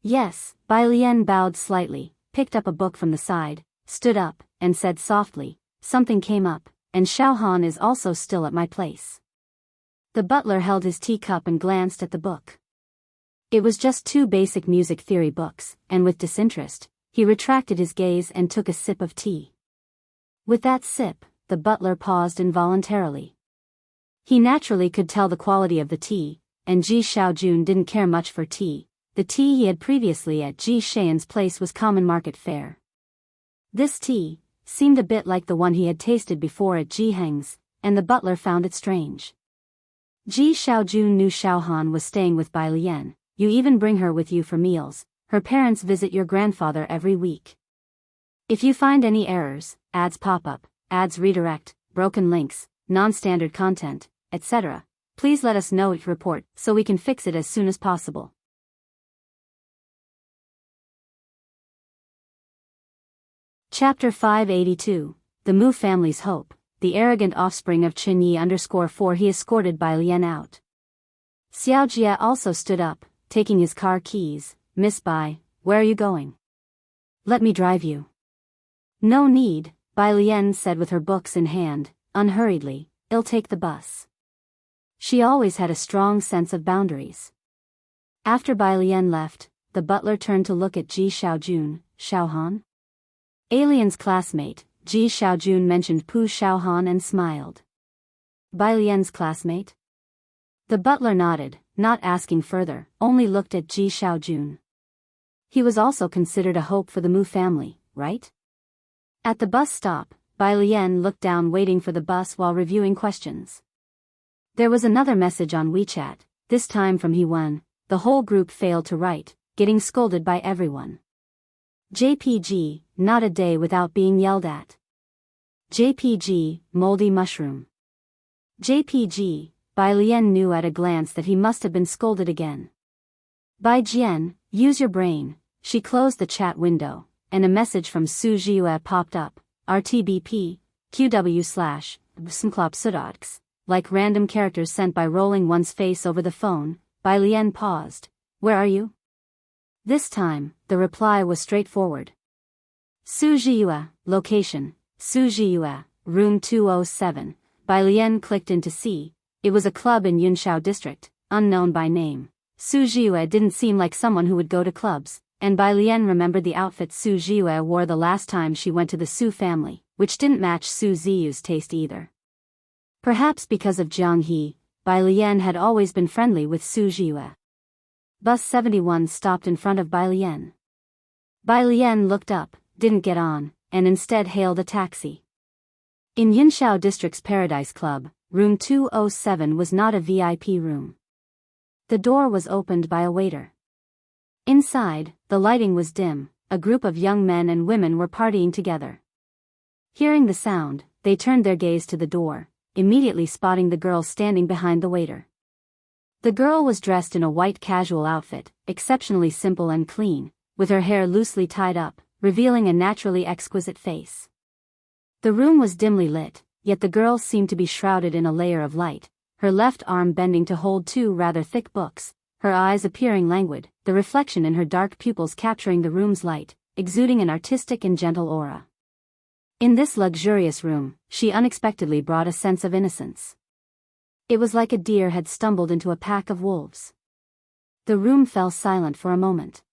Yes, Bai Lian bowed slightly, picked up a book from the side, stood up, and said softly, something came up, and Xiaohan is also still at my place. The butler held his teacup and glanced at the book. It was just 2 basic music theory books, and with disinterest, he retracted his gaze and took a sip of tea. With that sip, the butler paused involuntarily. He naturally could tell the quality of the tea, and Ji Xiaojun didn't care much for tea. The tea he had previously at Ji Shayan's place was common market fare. This tea seemed a bit like the one he had tasted before at Ji Heng's, and the butler found it strange. Ji Xiaojun knew Xiaohan was staying with Bai Lian. You even bring her with you for meals. Her parents visit your grandfather every week. If you find any errors, ads pop up, ads redirect, broken links, non-standard content, etc., please let us know it report so we can fix it as soon as possible. Chapter 582, The Mu Family's Hope. The arrogant offspring of Qinyi _4 he escorted Bai Lian out. Xiao Jie also stood up, taking his car keys. Miss Bai, where are you going? Let me drive you. No need, Bai Lian said with her books in hand, unhurriedly, I'll take the bus. She always had a strong sense of boundaries. After Bai Lian left, the butler turned to look at Ji Xiaojun. Xiaohan? Alien's classmate, Ji Xiaojun mentioned Pu Xiaohan and smiled. Bai Lian's classmate? The butler nodded, not asking further, only looked at Ji Xiaojun. He was also considered a hope for the Mu family, right? At the bus stop, Bai Lian looked down waiting for the bus while reviewing questions. There was another message on WeChat, this time from He1. The whole group failed to write, getting scolded by everyone. JPG, not a day without being yelled at. JPG, moldy mushroom. JPG, Bai Lian knew at a glance that he must have been scolded again. Bai Jian, use your brain. She closed the chat window, and a message from Su Jiyue popped up. RTBP, QW/ Bsmklop like random characters sent by rolling one's face over the phone. Bai Lian paused. Where are you? This time, the reply was straightforward. Su Jiyue, location, Su Jiyue, room 207. Bai Lian clicked in to see. It was a club in Yunshao district, unknown by name. Su Jiyue didn't seem like someone who would go to clubs, and Bai Lian remembered the outfit Su Jiyue wore the last time she went to the Su family, which didn't match Su Ziyu's taste either. Perhaps because of Jianghu, Bai Lian had always been friendly with Su Zhiyue. Bus 71 stopped in front of Bai Lian. Bai Lian looked up, didn't get on, and instead hailed a taxi. In Yunshao District's Paradise Club, room 207 was not a VIP room. The door was opened by a waiter. Inside, the lighting was dim, a group of young men and women were partying together. Hearing the sound, they turned their gaze to the door, immediately spotting the girl standing behind the waiter. The girl was dressed in a white casual outfit, exceptionally simple and clean, with her hair loosely tied up, revealing a naturally exquisite face. The room was dimly lit, yet the girl seemed to be shrouded in a layer of light, her left arm bending to hold two rather thick books, her eyes appearing languid, the reflection in her dark pupils capturing the room's light, exuding an artistic and gentle aura. In this luxurious room, she unexpectedly brought a sense of innocence. It was like a deer had stumbled into a pack of wolves. The room fell silent for a moment.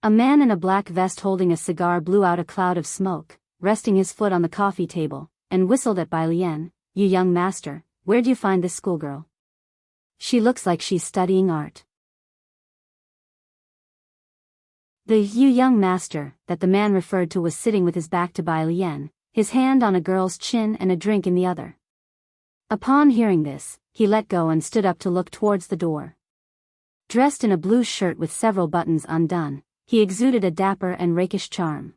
A man in a black vest holding a cigar blew out a cloud of smoke, resting his foot on the coffee table, and whistled at Bai Lian. "You young master, where'd you find this schoolgirl? She looks like she's studying art." The young master that the man referred to was sitting with his back to Bai Lian, his hand on a girl's chin and a drink in the other. Upon hearing this, he let go and stood up to look towards the door. Dressed in a blue shirt with several buttons undone, he exuded a dapper and rakish charm.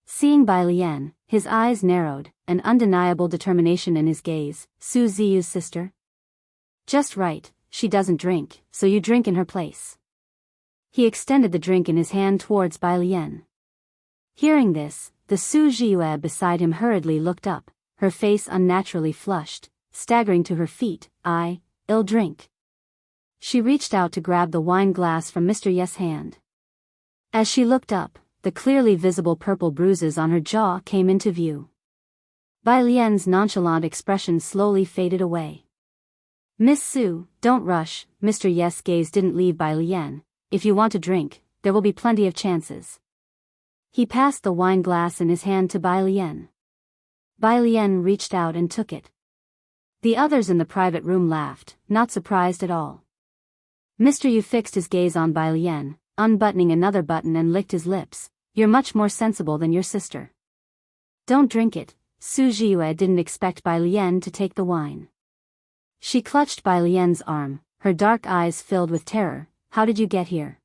Seeing Bai Lian, his eyes narrowed, an undeniable determination in his gaze. "Su Ziyu's sister? Just right, she doesn't drink, so you drink in her place." He extended the drink in his hand towards Bai Lian. Hearing this, the Su Zhiyue beside him hurriedly looked up, her face unnaturally flushed, staggering to her feet. "I'll drink." She reached out to grab the wine glass from Mr. Yes' hand. As she looked up, the clearly visible purple bruises on her jaw came into view. Bai Lian's nonchalant expression slowly faded away. "Miss Su, don't rush." Mr. Yes' gaze didn't leave Bai Lian. "If you want to drink, there will be plenty of chances." He passed the wine glass in his hand to Bai Lian. Bai Lian reached out and took it. The others in the private room laughed, not surprised at all. Mr. Yu fixed his gaze on Bai Lian, unbuttoning another button and licked his lips. "You're much more sensible than your sister. Don't drink it." Su Zhiyue didn't expect Bai Lian to take the wine. She clutched Bai Lian's arm, her dark eyes filled with terror. "How did you get here?"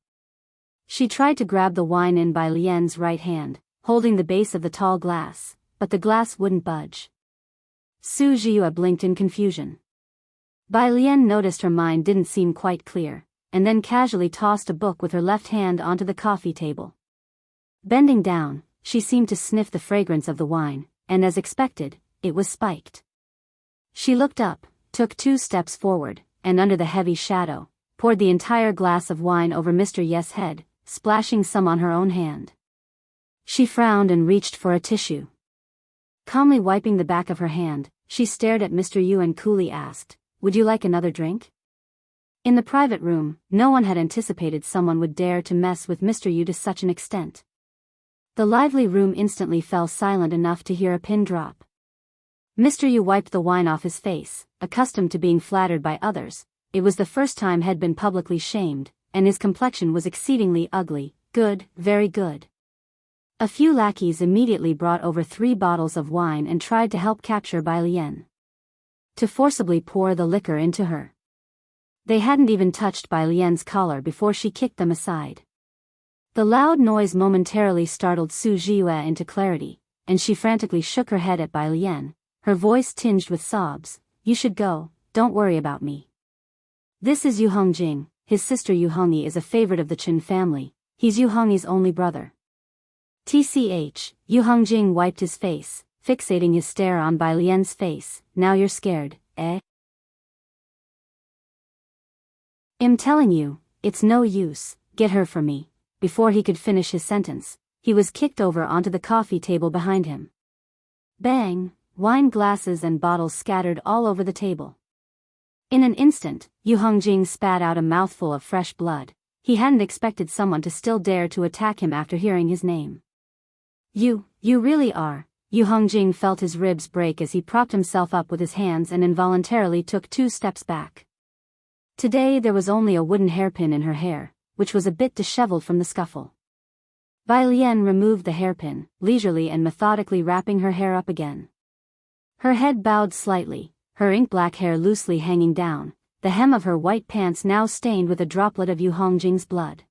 She tried to grab the wine in Bai Lian's right hand, holding the base of the tall glass, but the glass wouldn't budge. Su Zhiyue blinked in confusion. Bai Lian noticed her mind didn't seem quite clear, and then casually tossed a book with her left hand onto the coffee table. Bending down, she seemed to sniff the fragrance of the wine, and as expected, it was spiked. She looked up, took 2 steps forward, and under the heavy shadow, poured the entire glass of wine over Mr. Yes' head, splashing some on her own hand. She frowned and reached for a tissue. Calmly wiping the back of her hand, she stared at Mr. Yu and coolly asked, "Would you like another drink?" In the private room, no one had anticipated someone would dare to mess with Mr. Yu to such an extent. The lively room instantly fell silent enough to hear a pin drop. Mr. Yu wiped the wine off his face, accustomed to being flattered by others. It was the first time he'd been publicly shamed, and his complexion was exceedingly ugly. "Good, very good." A few lackeys immediately brought over 3 bottles of wine and tried to help capture Bai Lian, to forcibly pour the liquor into her. They hadn't even touched Bai Lian's collar before she kicked them aside. The loud noise momentarily startled Su Zhiyue into clarity, and she frantically shook her head at Bai Lian, her voice tinged with sobs. "You should go, don't worry about me. This is Yu Hongjing, his sister Yu Hongyi is a favorite of the Chen family, he's Yu Hongyi's only brother." Tch, Yu Hongjing wiped his face, fixating his stare on Bai Lian's face. "Now you're scared, eh?" "I'm telling you, it's no use, get her for me." Before he could finish his sentence, he was kicked over onto the coffee table behind him. Bang! Wine glasses and bottles scattered all over the table. In an instant, Yu Hongjing spat out a mouthful of fresh blood. He hadn't expected someone to still dare to attack him after hearing his name. You really are." Yu Hongjing felt his ribs break as he propped himself up with his hands and involuntarily took 2 steps back. Today there was only a wooden hairpin in her hair, which was a bit disheveled from the scuffle. Bai Lian removed the hairpin, leisurely and methodically wrapping her hair up again. Her head bowed slightly, her ink-black hair loosely hanging down, the hem of her white pants now stained with a droplet of Yu Hongjing's blood.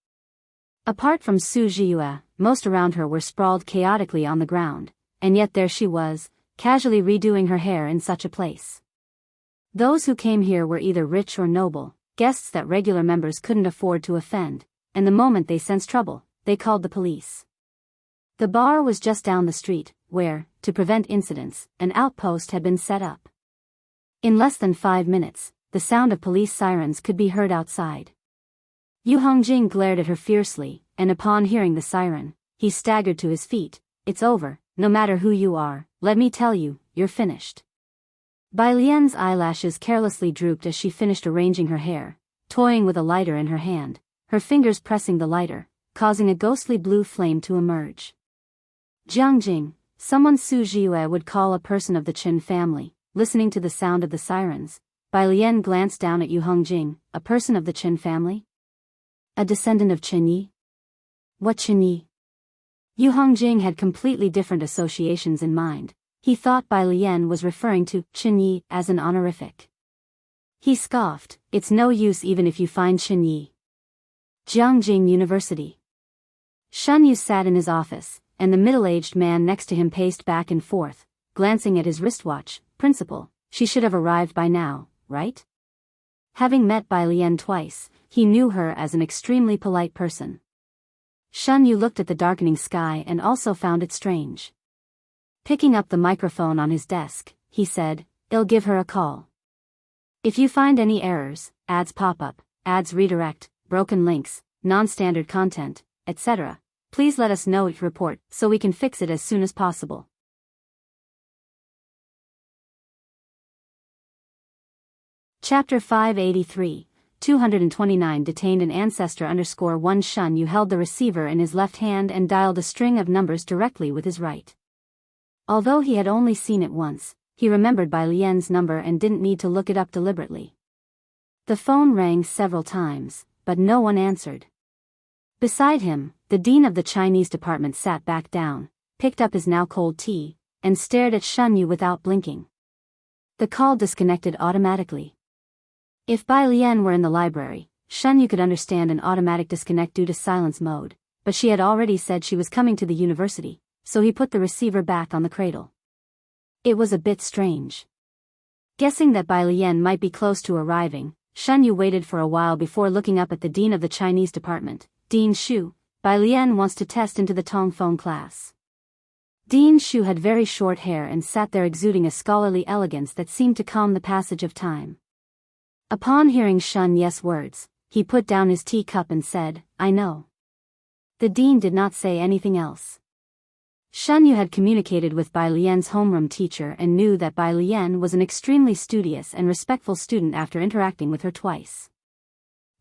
Apart from Su Zhiyue, most around her were sprawled chaotically on the ground, and yet there she was, casually redoing her hair in such a place. Those who came here were either rich or noble, guests that regular members couldn't afford to offend, and the moment they sensed trouble, they called the police. The bar was just down the street, where, to prevent incidents, an outpost had been set up. In less than 5 minutes, the sound of police sirens could be heard outside. Yu Hongjing glared at her fiercely, and upon hearing the siren, he staggered to his feet. It's over, no matter who you are, let me tell you, you're finished. Bai Lian's eyelashes carelessly drooped as she finished arranging her hair, toying with a lighter in her hand, her fingers pressing the lighter, causing a ghostly blue flame to emerge. Jiangjing, someone Su Zhiyue would call a person of the Qin family, listening to the sound of the sirens. Bai Lian glanced down at Yu Hongjing, a person of the Qin family? A descendant of Qin Yi? What Qin Yi? Yu Hongjing had completely different associations in mind. He thought Bai Lian was referring to Qin Yi as an honorific. He scoffed, it's no use even if you find Qin Yi. Jianghu University. Shen Yu sat in his office, and the middle-aged man next to him paced back and forth, glancing at his wristwatch. Principal, she should have arrived by now, right? Having met Bai Lian twice, he knew her as an extremely polite person. Shen Yu looked at the darkening sky and also found it strange. Picking up the microphone on his desk, he said, I'll give her a call. If you find any errors, ads pop up, ads redirect, broken links, non-standard content, etc., please let us know it report so we can fix it as soon as possible. Chapter 583, 229 Detained an ancestor _1 Shen Yu held the receiver in his left hand and dialed a string of numbers directly with his right. Although he had only seen it once, he remembered Bai Lian's number and didn't need to look it up deliberately. The phone rang several times, but no one answered. Beside him, the dean of the Chinese department sat back down, picked up his now cold tea, and stared at Shen Yu without blinking. The call disconnected automatically. If Bai Lian were in the library, Shen Yu could understand an automatic disconnect due to silence mode, but she had already said she was coming to the university, so he put the receiver back on the cradle. It was a bit strange. Guessing that Bai Lian might be close to arriving, Shen Yu waited for a while before looking up at the dean of the Chinese department. Dean Shu, Bai Lian wants to test into the Tong phone class. Dean Shu had very short hair and sat there exuding a scholarly elegance that seemed to calm the passage of time. Upon hearing Shen Yu's words, he put down his teacup and said, I know. The dean did not say anything else. Shen Yu had communicated with Bai Lian's homeroom teacher and knew that Bai Lian was an extremely studious and respectful student after interacting with her twice.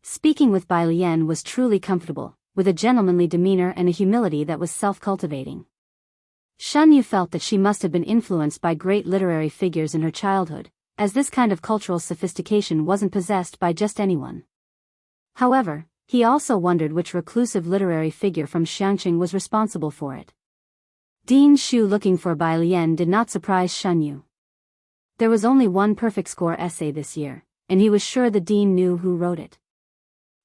Speaking with Bai Lian was truly comfortable, with a gentlemanly demeanor and a humility that was self-cultivating. Shen Yu felt that she must have been influenced by great literary figures in her childhood, as this kind of cultural sophistication wasn't possessed by just anyone. However, he also wondered which reclusive literary figure from Xiangqing was responsible for it. Dean Shu looking for Bai Lian did not surprise Shen Yu. There was only one perfect score essay this year, and he was sure the dean knew who wrote it.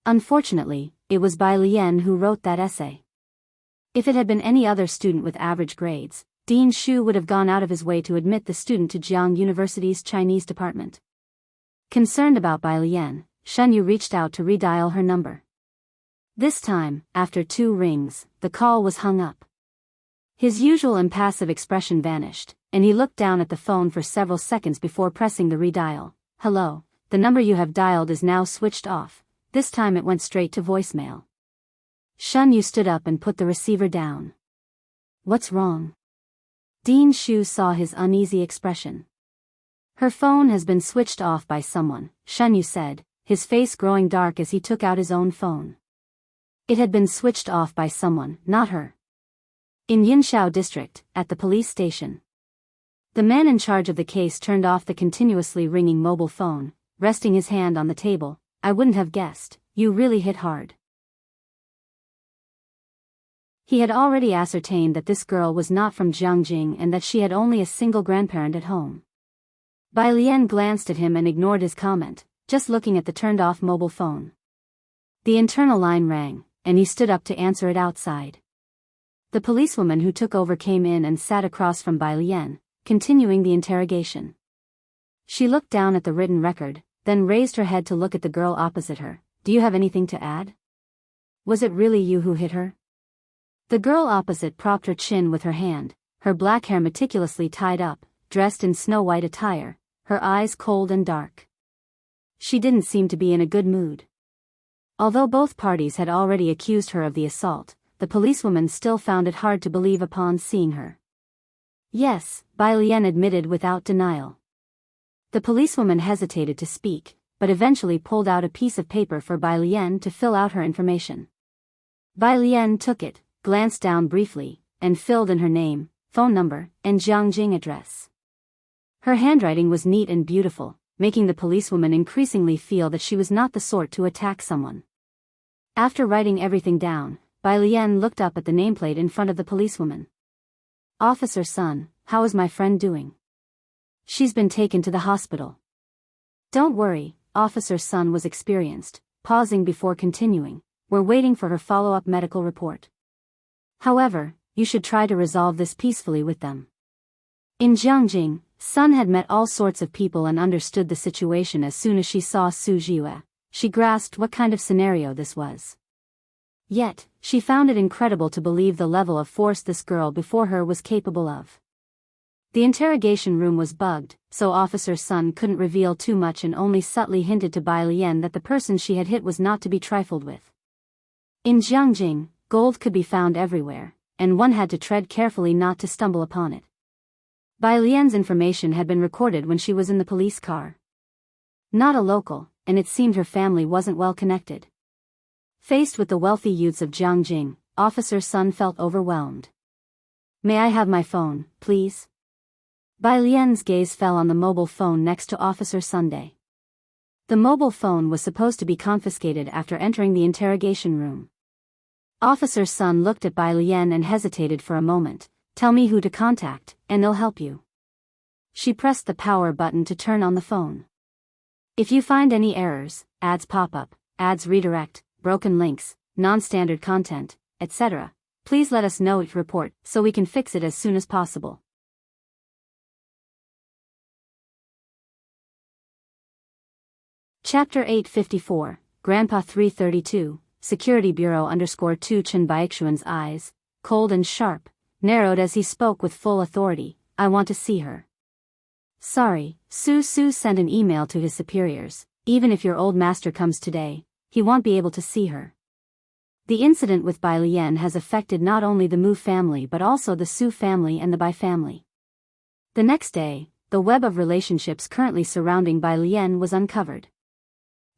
Unfortunately, it was Bai Lian who wrote that essay. If it had been any other student with average grades, Dean Shu would have gone out of his way to admit the student to Jianghu University's Chinese department. Concerned about Bai Lian, Shen Yu reached out to redial her number. This time, after 2 rings, the call was hung up. His usual impassive expression vanished, and he looked down at the phone for several seconds before pressing the redial. Hello, the number you have dialed is now switched off. This time it went straight to voicemail. Shen Yu stood up and put the receiver down. What's wrong? Dean Shu saw his uneasy expression. Her phone has been switched off by someone, Shen Yu said, his face growing dark as he took out his own phone. It had been switched off by someone, not her. In Yinshao district, at the police station. The man in charge of the case turned off the continuously ringing mobile phone, resting his hand on the table. I wouldn't have guessed, you really hit hard. He had already ascertained that this girl was not from Jianghu and that she had only a single grandparent at home. Bai Lian glanced at him and ignored his comment, just looking at the turned-off mobile phone. The internal line rang, and he stood up to answer it outside. The policewoman who took over came in and sat across from Bai Lian, continuing the interrogation. She looked down at the written record, then raised her head to look at the girl opposite her. Do you have anything to add? Was it really you who hit her? The girl opposite propped her chin with her hand, her black hair meticulously tied up, dressed in snow-white attire, her eyes cold and dark. She didn't seem to be in a good mood. Although both parties had already accused her of the assault, the policewoman still found it hard to believe upon seeing her. Yes, Bai Lian admitted without denial. The policewoman hesitated to speak, but eventually pulled out a piece of paper for Bai Lian to fill out her information. Bai Lian took it, glanced down briefly, and filled in her name, phone number, and Jianghu address. Her handwriting was neat and beautiful, making the policewoman increasingly feel that she was not the sort to attack someone. After writing everything down, Bai Lian looked up at the nameplate in front of the policewoman. Officer Sun, how is my friend doing? She's been taken to the hospital. Don't worry, Officer Sun was experienced, pausing before continuing. We're waiting for her follow-up medical report. However, you should try to resolve this peacefully with them. In Jianghu, Sun had met all sorts of people and understood the situation as soon as she saw Su Jie. She grasped what kind of scenario this was. Yet, she found it incredible to believe the level of force this girl before her was capable of. The interrogation room was bugged, so Officer Sun couldn't reveal too much and only subtly hinted to Bai Lian that the person she had hit was not to be trifled with. In Jianghu, gold could be found everywhere, and one had to tread carefully not to stumble upon it. Bai Lian's information had been recorded when she was in the police car. Not a local, and it seemed her family wasn't well connected. Faced with the wealthy youths of Jianghu, Officer Sun felt overwhelmed. May I have my phone, please? Bai Lian's gaze fell on the mobile phone next to Officer Sunday. The mobile phone was supposed to be confiscated after entering the interrogation room. Officer Sun looked at Bai Lian and hesitated for a moment. Tell me who to contact, and they'll help you. She pressed the power button to turn on the phone. If you find any errors, ads pop up, ads redirect, broken links, non-standard content, etc., please let us know each report so we can fix it as soon as possible. Chapter 854, Grandpa 332, Security Bureau _2 Chen Baixuan's eyes, cold and sharp, narrowed as he spoke with full authority. I want to see her. Sorry, Su sent an email to his superiors. Even if your old master comes today, he won't be able to see her. The incident with Bai Lian has affected not only the Mu family but also the Su family and the Bai family. The next day, the web of relationships currently surrounding Bai Lian was uncovered.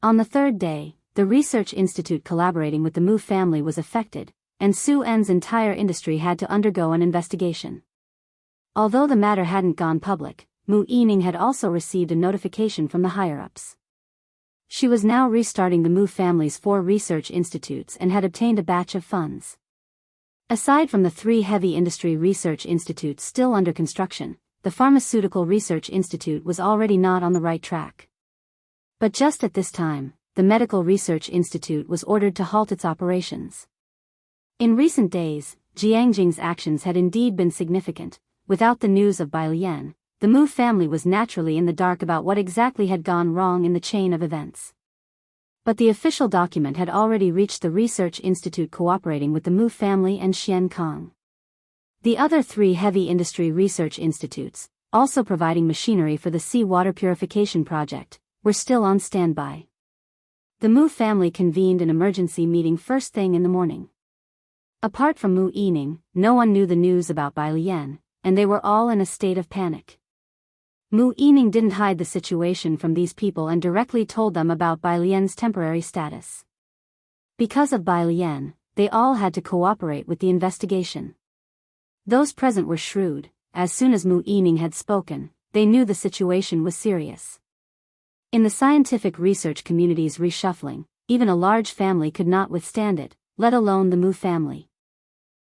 On the third day, the research institute collaborating with the Mu family was affected, and Su En's entire industry had to undergo an investigation. Although the matter hadn't gone public, Mu Yining had also received a notification from the higher-ups. She was now restarting the Mu family's 4 research institutes and had obtained a batch of funds. Aside from the 3 heavy industry research institutes still under construction, the Pharmaceutical Research Institute was already not on the right track. But just at this time, the Medical Research Institute was ordered to halt its operations. In recent days, Jianghu's actions had indeed been significant. Without the news of Bai Lian, the Mu family was naturally in the dark about what exactly had gone wrong in the chain of events. But the official document had already reached the Research Institute cooperating with the Mu family and Xian Kong. The other 3 heavy industry research institutes, also providing machinery for the seawater purification project, were still on standby. The Mu family convened an emergency meeting first thing in the morning. Apart from Mu Yining, no one knew the news about Bai Lian, and they were all in a state of panic. Mu Yining didn't hide the situation from these people and directly told them about Bai Lian's temporary status. Because of Bai Lian, they all had to cooperate with the investigation. Those present were shrewd, as soon as Mu Yining had spoken, they knew the situation was serious. In the scientific research community's reshuffling, even a large family could not withstand it, let alone the Mu family.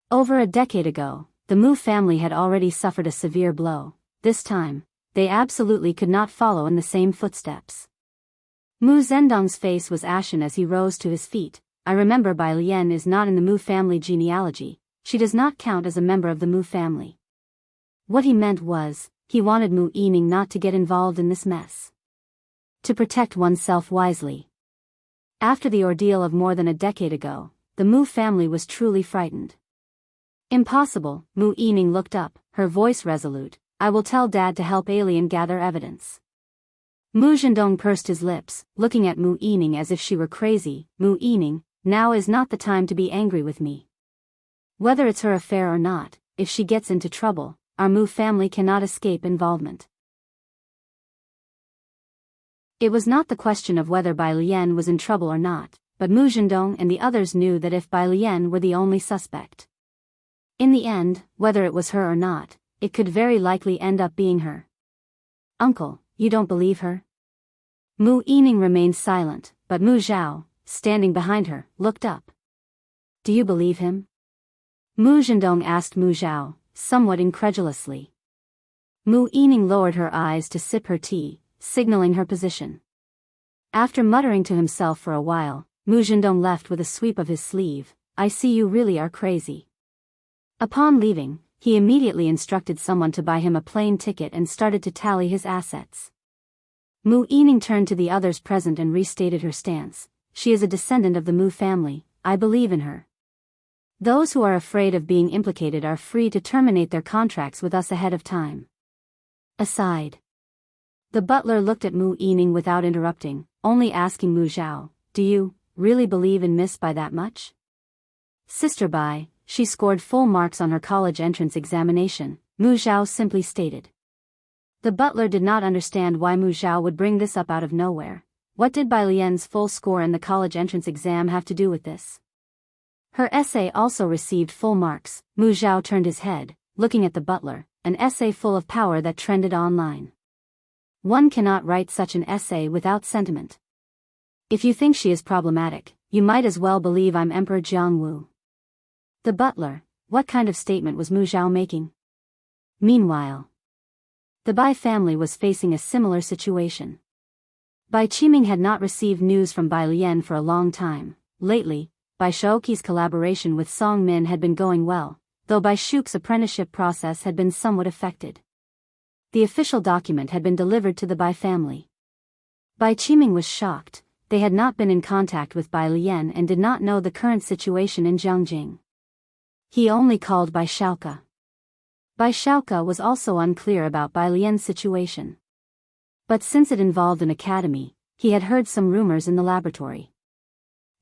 Over a decade ago, the Mu family had already suffered a severe blow. This time, they absolutely could not follow in the same footsteps. Mu Zhendong's face was ashen as he rose to his feet. I remember Bai Lian is not in the Mu family genealogy. She does not count as a member of the Mu family. What he meant was, he wanted Mu Yining not to get involved in this mess. To protect oneself wisely. After the ordeal of more than a decade ago, the Mu family was truly frightened. Impossible, Mu Yining looked up, her voice resolute. I will tell Dad to help Alien gather evidence. Mu Zhendong pursed his lips, looking at Mu Yining as if she were crazy. Mu Yining, now is not the time to be angry with me. Whether it's her affair or not, if she gets into trouble, our Mu family cannot escape involvement. It was not the question of whether Bai Lian was in trouble or not, but Mu Zhendong and the others knew that if Bai Lian were the only suspect. In the end, whether it was her or not, it could very likely end up being her. Uncle, you don't believe her? Mu Yining remained silent, but Mu Zhao, standing behind her, looked up. Do you believe him? Mu Zhendong asked Mu Zhao, somewhat incredulously. Mu Yining lowered her eyes to sip her tea, signaling her position. After muttering to himself for a while, Mu Zhendong left with a sweep of his sleeve. I see you really are crazy. Upon leaving, he immediately instructed someone to buy him a plane ticket and started to tally his assets. Mu Yining turned to the others present and restated her stance. She is a descendant of the Mu family, I believe in her. Those who are afraid of being implicated are free to terminate their contracts with us ahead of time. Aside. The butler looked at Mu Yining without interrupting, only asking Mu Zhao, do you really believe in Miss Bai that much? Sister Bai, she scored full marks on her college entrance examination, Mu Zhao simply stated. The butler did not understand why Mu Zhao would bring this up out of nowhere. What did Bai Lian's full score in the college entrance exam have to do with this? Her essay also received full marks. Mu Zhao turned his head, looking at the butler, an essay full of power that trended online. One cannot write such an essay without sentiment. If you think she is problematic, you might as well believe I'm Emperor Jianghu. The butler, what kind of statement was Mu Zhao making? Meanwhile, the Bai family was facing a similar situation. Bai Qiming had not received news from Bai Lian for a long time. Lately, Bai Shaoqi's collaboration with Song Min had been going well, though Bai Shuk's apprenticeship process had been somewhat affected. The official document had been delivered to the Bai family. Bai Qiming was shocked. They had not been in contact with Bai Lian and did not know the current situation in Jianghu. He only called Bai Shaoqi. Bai Shaoqi was also unclear about Bai Lian's situation. But since it involved an academy, he had heard some rumors in the laboratory.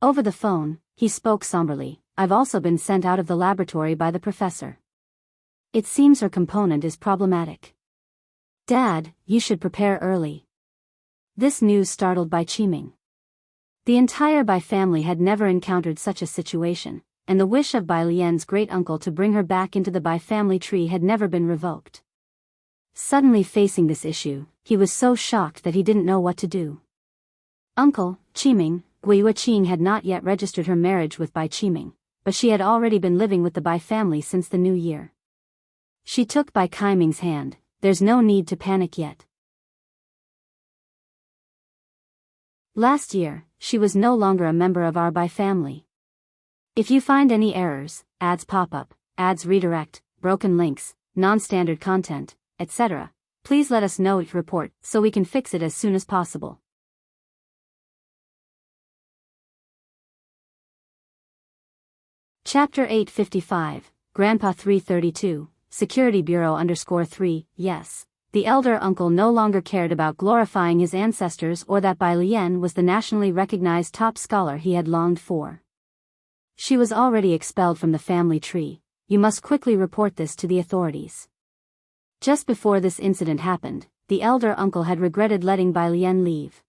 Over the phone, he spoke somberly. I've also been sent out of the laboratory by the professor. It seems her component is problematic. Dad, you should prepare early. This news startled Bai Qiming. The entire Bai family had never encountered such a situation, and the wish of Bai Lian's great-uncle to bring her back into the Bai family tree had never been revoked. Suddenly facing this issue, he was so shocked that he didn't know what to do. Uncle, Qiming, Guiyue Qing had not yet registered her marriage with Bai Qiming, but she had already been living with the Bai family since the new year. She took Bai Qiming's hand. There's no need to panic yet. Last year, she was no longer a member of our Bai family. If you find any errors, ads pop up, ads redirect, broken links, non-standard content, etc., please let us know each report so we can fix it as soon as possible. Chapter 855, Grandpa 332, Security Bureau _3, yes. The elder uncle no longer cared about glorifying his ancestors or that Bai Lian was the nationally recognized top scholar he had longed for. She was already expelled from the family tree. You must quickly report this to the authorities. Just before this incident happened, the elder uncle had regretted letting Bai Lian leave.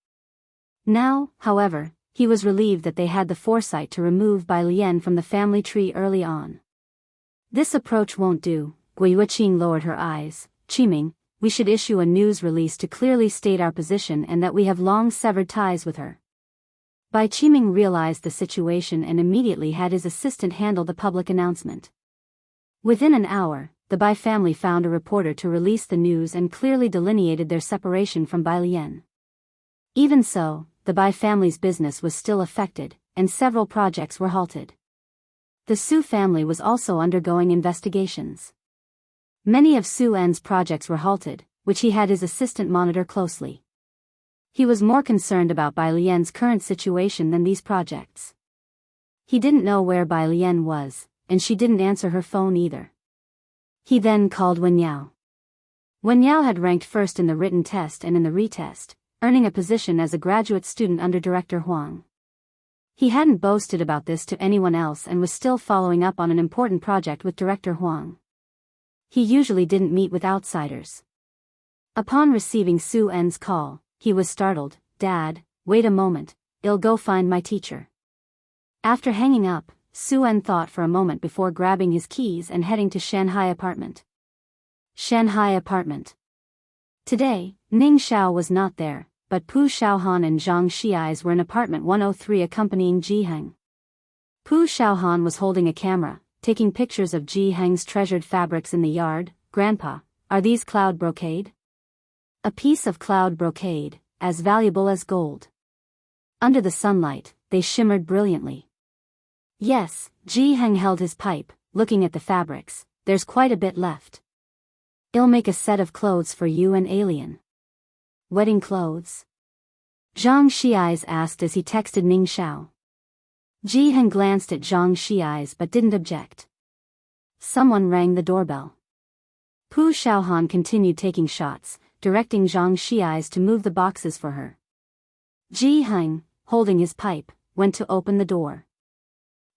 Now, however, he was relieved that they had the foresight to remove Bai Lian from the family tree early on. This approach won't do. Gui Yuqing lowered her eyes. Qiming, we should issue a news release to clearly state our position and that we have long severed ties with her. Bai Qiming realized the situation and immediately had his assistant handle the public announcement. Within an hour, the Bai family found a reporter to release the news and clearly delineated their separation from Bai Lian. Even so, the Bai family's business was still affected, and several projects were halted. The Su family was also undergoing investigations. Many of Su En's projects were halted, which he had his assistant monitor closely. He was more concerned about Bai Lian's current situation than these projects. He didn't know where Bai Lian was, and she didn't answer her phone either. He then called Wen Yao. Wen Yao had ranked first in the written test and in the retest, earning a position as a graduate student under Director Huang. He hadn't boasted about this to anyone else and was still following up on an important project with Director Huang. He usually didn't meet with outsiders. Upon receiving Su En's call, he was startled. "Dad, wait a moment, I'll go find my teacher." After hanging up, Su En thought for a moment before grabbing his keys and heading to Shanghai apartment. Shanghai apartment. Today, Ning Xiao was not there, but Pu Xiaohan and Zhang Xiais were in apartment 103 accompanying Ji Heng. Pu Xiaohan was holding a camera, taking pictures of Ji Heng's treasured fabrics in the yard. "Grandpa, are these cloud brocade?" A piece of cloud brocade, as valuable as gold. Under the sunlight, they shimmered brilliantly. "Yes," Ji Heng held his pipe, looking at the fabrics. "There's quite a bit left. I'll make a set of clothes for you and Alien." "Wedding clothes?" Zhang Xiais asked as he texted Ning Xiao. Ji Heng glanced at Zhang Xiais but didn't object. Someone rang the doorbell. Pu Xiaohan continued taking shots, directing Zhang Xiais to move the boxes for her. Ji Heng, holding his pipe, went to open the door.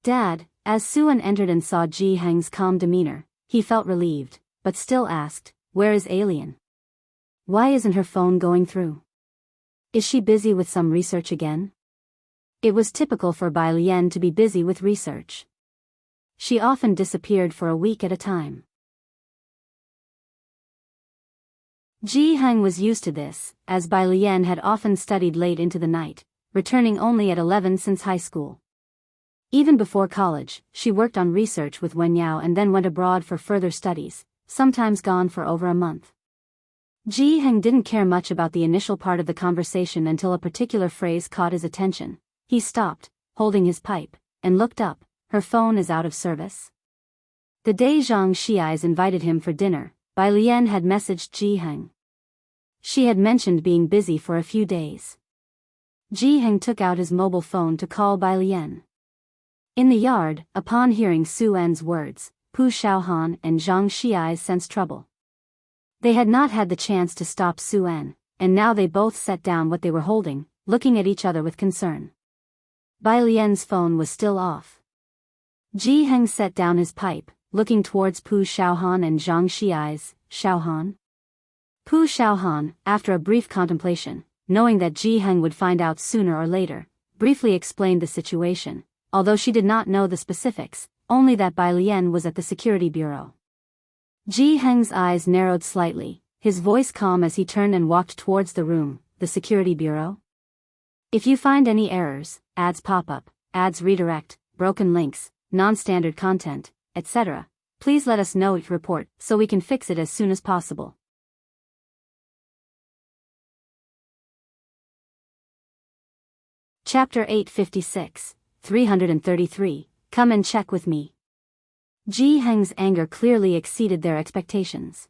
"Dad," as Su-en entered and saw Ji Heng's calm demeanor, he felt relieved, but still asked, "Where is Alien? Why isn't her phone going through? Is she busy with some research again?" It was typical for Bai Lian to be busy with research. She often disappeared for a week at a time. Ji Heng was used to this, as Bai Lian had often studied late into the night, returning only at 11 since high school. Even before college, she worked on research with Wen Yao and then went abroad for further studies, sometimes gone for over a month. Ji Heng didn't care much about the initial part of the conversation until a particular phrase caught his attention. He stopped, holding his pipe, and looked up. "Her phone is out of service?" The day Zhang Xiais invited him for dinner, Bai Lian had messaged Ji Heng. She had mentioned being busy for a few days. Ji Heng took out his mobile phone to call Bai Lian. In the yard, upon hearing Su En's words, Pu Xiaohan and Zhang Xiais sensed trouble. They had not had the chance to stop Su En, and now they both set down what they were holding, looking at each other with concern. Bai Lian's phone was still off. Ji Heng set down his pipe, looking towards Pu Xiaohan and Zhang Xiais. "Xiaohan?" Pu Xiaohan, after a brief contemplation, knowing that Ji Heng would find out sooner or later, briefly explained the situation, although she did not know the specifics, only that Bai Lian was at the security bureau. Ji Heng's eyes narrowed slightly, his voice calm as he turned and walked towards the room. "The security bureau? If you find any errors, ads pop up, ads redirect, broken links, non-standard content, etc., please let us know each report so we can fix it as soon as possible." Chapter 856, 333, Come and check with me. Ji Heng's anger clearly exceeded their expectations.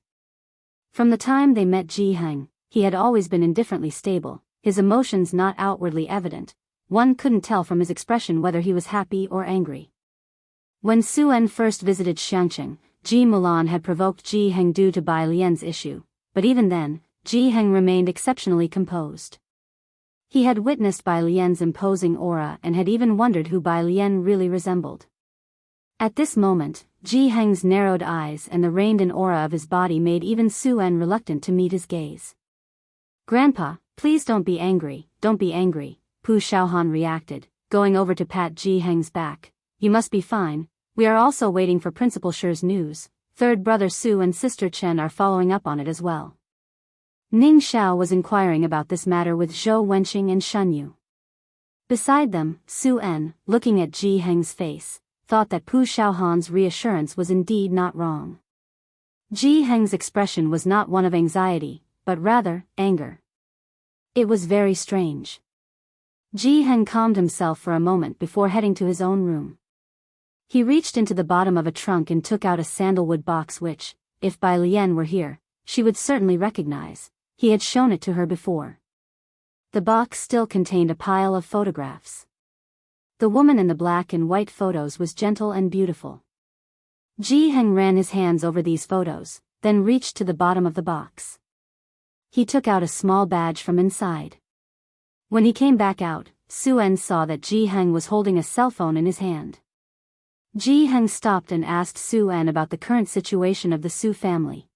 From the time they met Ji Heng, he had always been indifferently stable, his emotions not outwardly evident. One couldn't tell from his expression whether he was happy or angry. When Su En first visited Xiangqing, Ji Mulan had provoked Ji Heng due to Bai Lian's issue, but even then, Ji Heng remained exceptionally composed. He had witnessed Bai Lian's imposing aura and had even wondered who Bai Lian really resembled. At this moment, Ji Heng's narrowed eyes and the reined-in aura of his body made even Su En reluctant to meet his gaze. "Grandpa, please don't be angry, Pu Xiaohan reacted, going over to pat Ji Heng's back. "You must be fine, we are also waiting for Principal Shi's news." Third brother Su and sister Chen are following up on it as well. Ning Xiao was inquiring about this matter with Zhou Wenqing and Shen Yu. Beside them, Su En, looking at Ji Heng's face, thought that Pu Xiaohan's reassurance was indeed not wrong. Ji Heng's expression was not one of anxiety, but rather, anger. It was very strange. Ji Heng calmed himself for a moment before heading to his own room. He reached into the bottom of a trunk and took out a sandalwood box which, if Bai Lian were here, she would certainly recognize. He had shown it to her before. The box still contained a pile of photographs. The woman in the black and white photos was gentle and beautiful. Ji Heng ran his hands over these photos, then reached to the bottom of the box. He took out a small badge from inside. When he came back out, Su En saw that Ji Heng was holding a cell phone in his hand. Ji Heng stopped and asked Su En about the current situation of the Su family.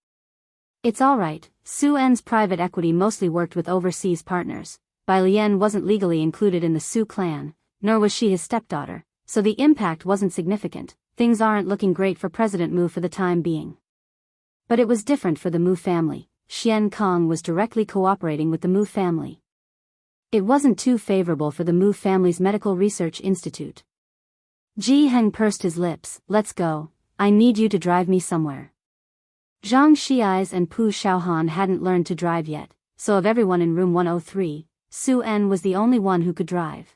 It's all right. Su En's private equity mostly worked with overseas partners. Bai Lian wasn't legally included in the Su clan, nor was she his stepdaughter, so the impact wasn't significant. Things aren't looking great for President Mu for the time being. But it was different for the Mu family. Xian Kong was directly cooperating with the Mu family. It wasn't too favorable for the Mu family's Medical Research Institute. Ji Heng pursed his lips. Let's go. I need you to drive me somewhere. Zhang Xiais and Pu Xiaohan hadn't learned to drive yet, so of everyone in room 103, Su En was the only one who could drive.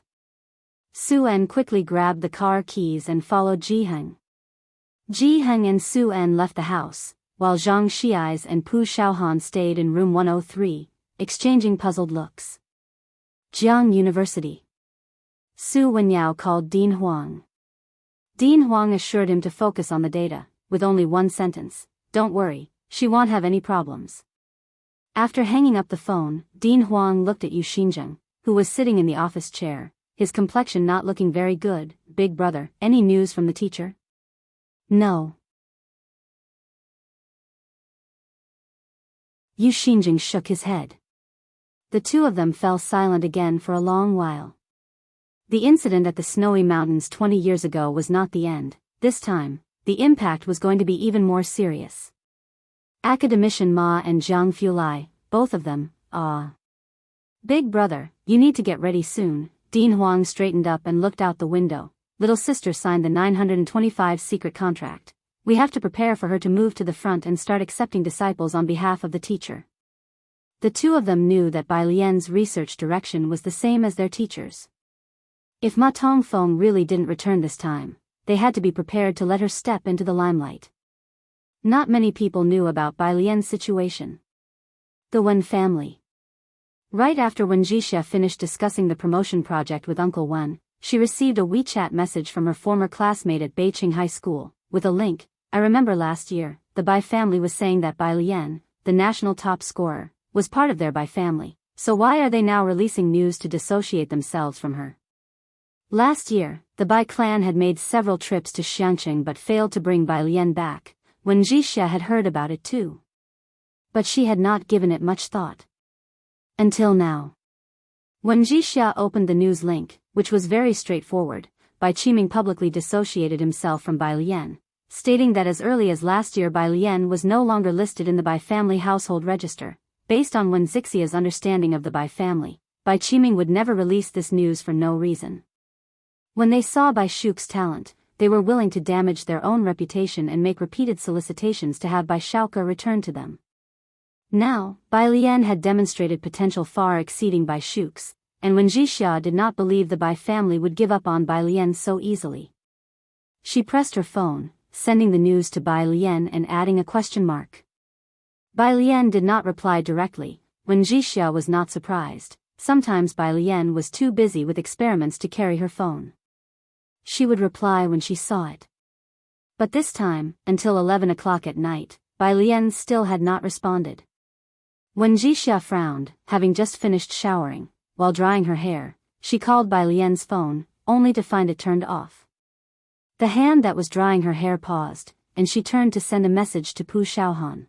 Su En quickly grabbed the car keys and followed Ji Heng. Ji Heng and Su En left the house, while Zhang Xiais and Pu Xiaohan stayed in room 103, exchanging puzzled looks. Jianghu University. Su Wenyao called Dean Huang. Dean Huang assured him to focus on the data, with only one sentence. Don't worry, she won't have any problems. After hanging up the phone, Dean Huang looked at Yu Xinzheng, who was sitting in the office chair, his complexion not looking very good. Big brother, any news from the teacher? No. Yu Xinzheng shook his head. The two of them fell silent again for a long while. The incident at the snowy mountains 20 years ago was not the end. This time, the impact was going to be even more serious. Academician Ma and Jiang Fulai, both of them, Big brother, you need to get ready soon. Dean Huang straightened up and looked out the window. Little sister signed the 925 secret contract. We have to prepare for her to move to the front and start accepting disciples on behalf of the teacher. The two of them knew that Bai Lian's research direction was the same as their teacher's. If Ma Tongfeng really didn't return this time, they had to be prepared to let her step into the limelight. Not many people knew about Bai Lian's situation. The Wen family. Right after Wen Jixia finished discussing the promotion project with Uncle Wen, she received a WeChat message from her former classmate at Beijing High School, with a link. I remember last year, the Bai family was saying that Bai Lian, the national top scorer, was part of their Bai family, so why are they now releasing news to dissociate themselves from her? Last year, the Bai clan had made several trips to Xiangqing but failed to bring Bai Lian back. Wen Jixia had heard about it too. But she had not given it much thought. Until now. Wen Jixia opened the news link, which was very straightforward. Bai Qiming publicly dissociated himself from Bai Lian, stating that as early as last year Bai Lian was no longer listed in the Bai family household register. Based on Wen Zixia's understanding of the Bai family, Bai Qiming would never release this news for no reason. When they saw Bai Shuk's talent, they were willing to damage their own reputation and make repeated solicitations to have Bai Shauke return to them. Now, Bai Lian had demonstrated potential far exceeding Bai Shuk's, and Wen Jixia did not believe the Bai family would give up on Bai Lian so easily. She pressed her phone, sending the news to Bai Lian and adding a question mark. Bai Lian did not reply directly. Wen Jixia was not surprised. Sometimes Bai Lian was too busy with experiments to carry her phone. She would reply when she saw it. But this time, until 11 o'clock at night, Bai Lian still had not responded. Wen Jixia frowned, having just finished showering. While drying her hair, she called Bai Lian's phone, only to find it turned off. The hand that was drying her hair paused, and she turned to send a message to Pu Xiaohan.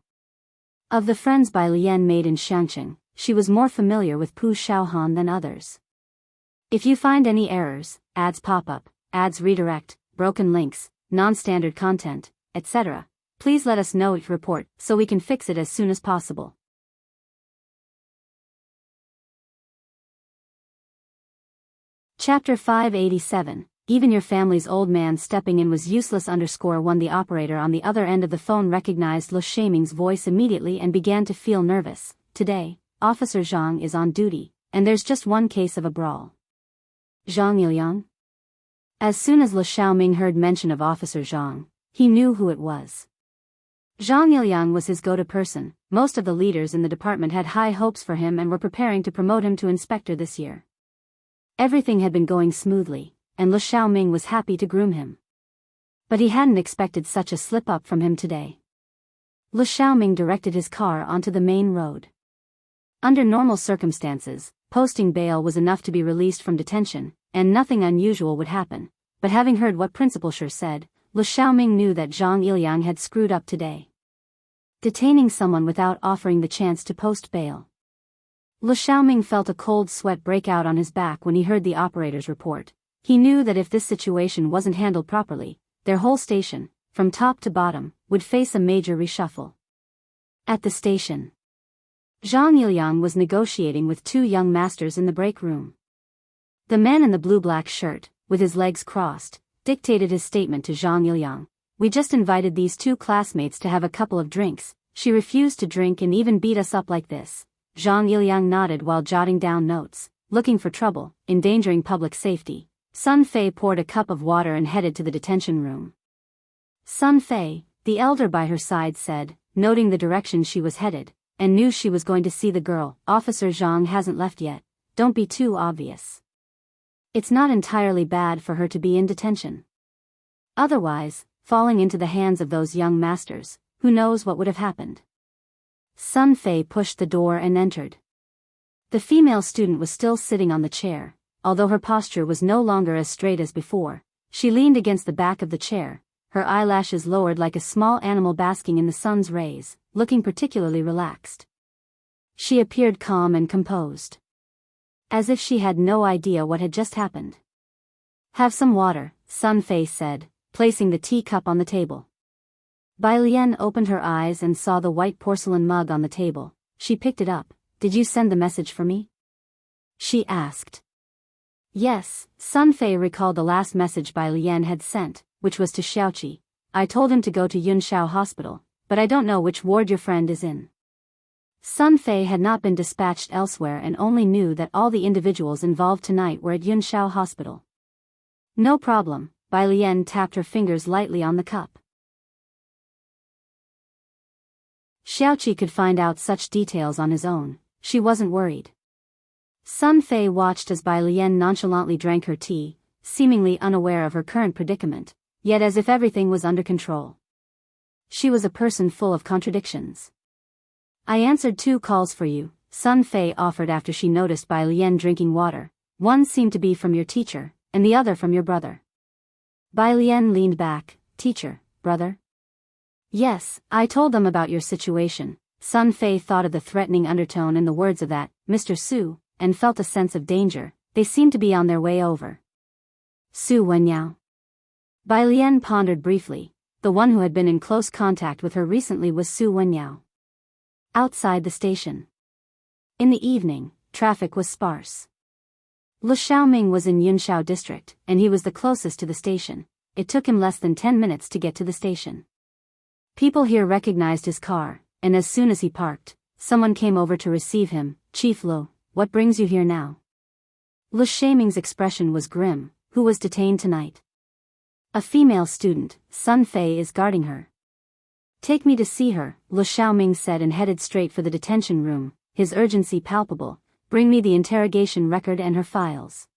Of the friends Bai Lian made in Xiangqing, she was more familiar with Pu Xiaohan than others. If you find any errors, ads pop up, ads redirect, broken links, non-standard content, etc., Please let us know your report so we can fix it as soon as possible. Chapter 587. Even your family's old man stepping in was useless. _1 The operator on the other end of the phone recognized Lu Shaming's voice immediately and began to feel nervous. Today, Officer Zhang is on duty, and there's just one case of a brawl. Zhang Yiliang? As soon as Lu Xiaoming heard mention of Officer Zhang, he knew who it was. Zhang Yiliang was his go-to person. Most of the leaders in the department had high hopes for him and were preparing to promote him to inspector this year. Everything had been going smoothly, and Lu Xiaoming was happy to groom him. But he hadn't expected such a slip-up from him today. Lu Xiaoming directed his car onto the main road. Under normal circumstances, posting bail was enough to be released from detention, and nothing unusual would happen. But having heard what Principal Shi said, Lu Xiaoming knew that Zhang Yiliang had screwed up today. Detaining someone without offering the chance to post bail. Lu Xiaoming felt a cold sweat break out on his back when he heard the operator's report. He knew that if this situation wasn't handled properly, their whole station, from top to bottom, would face a major reshuffle. At the station, Zhang Yiliang was negotiating with two young masters in the break room. The man in the blue-black shirt, with his legs crossed, dictated his statement to Zhang Yiliang. We just invited these two classmates to have a couple of drinks. She refused to drink and even beat us up like this. Zhang Yiliang nodded while jotting down notes. Looking for trouble, endangering public safety. Sun Fei poured a cup of water and headed to the detention room. Sun Fei, the elder by her side, said, noting the direction she was headed, and knew she was going to see the girl. Officer Zhang hasn't left yet. Don't be too obvious. It's not entirely bad for her to be in detention. Otherwise, falling into the hands of those young masters, who knows what would have happened. Sun Fei pushed the door and entered. The female student was still sitting on the chair, although her posture was no longer as straight as before. She leaned against the back of the chair, her eyelashes lowered like a small animal basking in the sun's rays, looking particularly relaxed. She appeared calm and composed, as if she had no idea what had just happened. Have some water, Sun Fei said, placing the teacup on the table. Bai Lian opened her eyes and saw the white porcelain mug on the table. She picked it up. Did you send the message for me? She asked. Yes, Sun Fei recalled the last message Bai Lian had sent, which was to Xiaoqi. I told him to go to Yunshao Hospital, but I don't know which ward your friend is in. Sun Fei had not been dispatched elsewhere and only knew that all the individuals involved tonight were at Yunshao Hospital. No problem, Bai Lian tapped her fingers lightly on the cup. Xiaoqi could find out such details on his own. She wasn't worried. Sun Fei watched as Bai Lian nonchalantly drank her tea, seemingly unaware of her current predicament, yet as if everything was under control. She was a person full of contradictions. I answered 2 calls for you, Sun Fei offered after she noticed Bai Lian drinking water. One seemed to be from your teacher, and the other from your brother. Bai Lian leaned back. Teacher, brother? Yes, I told them about your situation. Sun Fei thought of the threatening undertone in the words of that, Mr. Su, and felt a sense of danger. They seemed to be on their way over. Su Wenyao. Bai Lian pondered briefly. The one who had been in close contact with her recently was Su Wenyao. Outside the station. In the evening, traffic was sparse. Lu Xiaoming was in Yunshao district, and he was the closest to the station. It took him less than 10 minutes to get to the station. People here recognized his car, and as soon as he parked, someone came over to receive him. Chief Lu, what brings you here now? Lu Xiaoming's expression was grim. Who was detained tonight? A female student. Sun Fei is guarding her. Take me to see her, Lu Xiaoming said and headed straight for the detention room, his urgency palpable. Bring me the interrogation record and her files.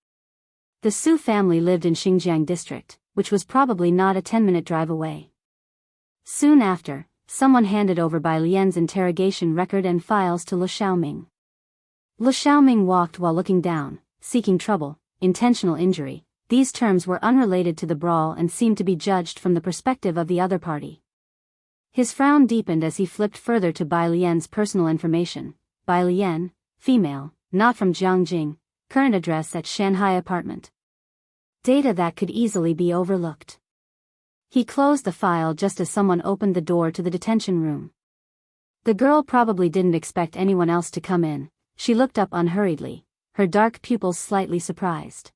The Su family lived in Xinjiang district, which was probably not a 10-minute drive away. Soon after, someone handed over Bai Lian's interrogation record and files to Lu Xiaoming. Lu Xiaoming walked while looking down, seeking trouble, intentional injury. These terms were unrelated to the brawl and seemed to be judged from the perspective of the other party. His frown deepened as he flipped further to Bai Lian's personal information. Bai Lian, female, not from Jianghu, current address at Shanghai apartment. Data that could easily be overlooked. He closed the file just as someone opened the door to the detention room. The girl probably didn't expect anyone else to come in. She looked up unhurriedly, her dark pupils slightly surprised.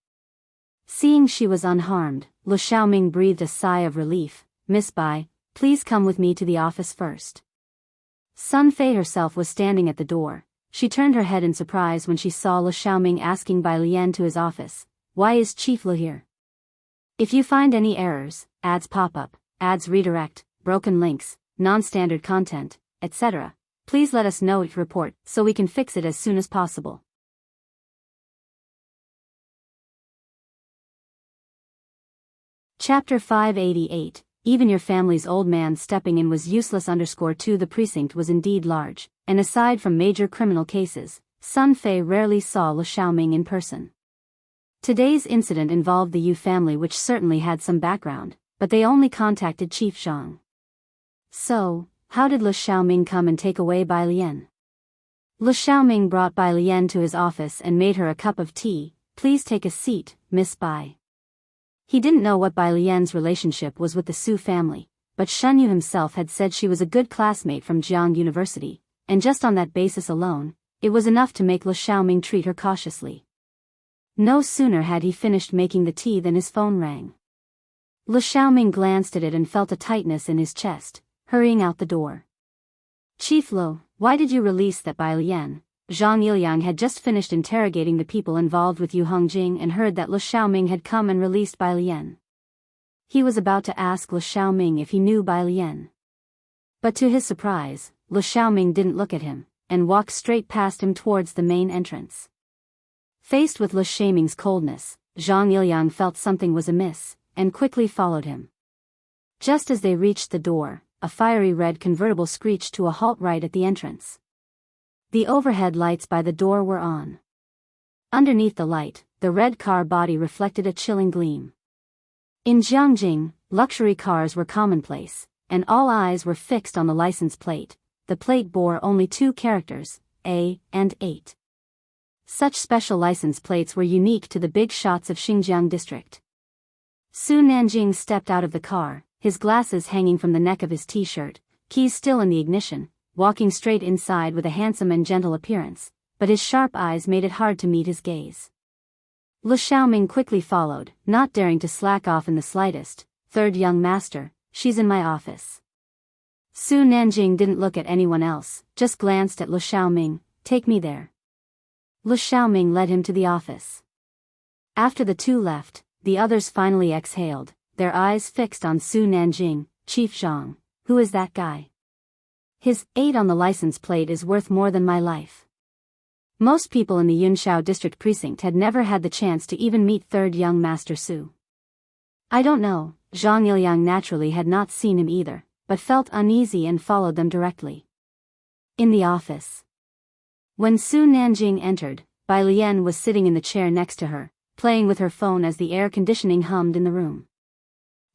Seeing she was unharmed, Lu Xiaoming breathed a sigh of relief. "Miss Bai, please come with me to the office first." Sun Fei herself was standing at the door. She turned her head in surprise when she saw Lu Xiaoming asking Bai Lian to his office. "Why is Chief Lu here?" "If you find any errors, ads pop up, ads redirect, broken links, non-standard content, etc., please let us know each report so we can fix it as soon as possible." Chapter 588. Even your family's old man stepping in was useless. _2 The precinct was indeed large, and aside from major criminal cases, Sun Fei rarely saw Lu Xiaoming in person. Today's incident involved the Yu family, which certainly had some background, but they only contacted Chief Zhang. So, how did Lu Xiaoming come and take away Bai Lian? Lu Xiaoming brought Bai Lian to his office and made her a cup of tea. "Please take a seat, Miss Bai." He didn't know what Bai Lian's relationship was with the Su family, but Shen Yu himself had said she was a good classmate from Jianghu University, and just on that basis alone, it was enough to make Lu Xiaoming treat her cautiously. No sooner had he finished making the tea than his phone rang. Lu Xiaoming glanced at it and felt a tightness in his chest, hurrying out the door. "Chief Lu, why did you release that Bai Lian?" Zhang Yiliang had just finished interrogating the people involved with Yu Hongjing and heard that Lu Xiaoming had come and released Bai Lian. He was about to ask Lu Xiaoming if he knew Bai Lian. But to his surprise, Lu Xiaoming didn't look at him, and walked straight past him towards the main entrance. Faced with Lu Xiaoming's coldness, Zhang Yiliang felt something was amiss, and quickly followed him. Just as they reached the door, a fiery red convertible screeched to a halt right at the entrance. The overhead lights by the door were on. Underneath the light, the red car body reflected a chilling gleam. In Jianghu, luxury cars were commonplace, and all eyes were fixed on the license plate. The plate bore only 2 characters, A and 8. Such special license plates were unique to the big shots of Xinjiang district. Su Nanjing stepped out of the car, his glasses hanging from the neck of his t-shirt, keys still in the ignition, walking straight inside with a handsome and gentle appearance, but his sharp eyes made it hard to meet his gaze. Lu Xiaoming quickly followed, not daring to slack off in the slightest. "Third young master, she's in my office." Su Nanjing didn't look at anyone else, just glanced at Lu Xiaoming. "Take me there." Lu Xiaoming led him to the office. After the two left, the others finally exhaled, their eyes fixed on Su Nanjing. "Chief Zhang, who is that guy? His 8 on the license plate is worth more than my life." Most people in the Yunshao district precinct had never had the chance to even meet third young master Su. "I don't know." Zhang Yiliang naturally had not seen him either, but felt uneasy and followed them directly. In the office. When Su Nanjing entered, Bai Lian was sitting in the chair next to her, playing with her phone as the air conditioning hummed in the room.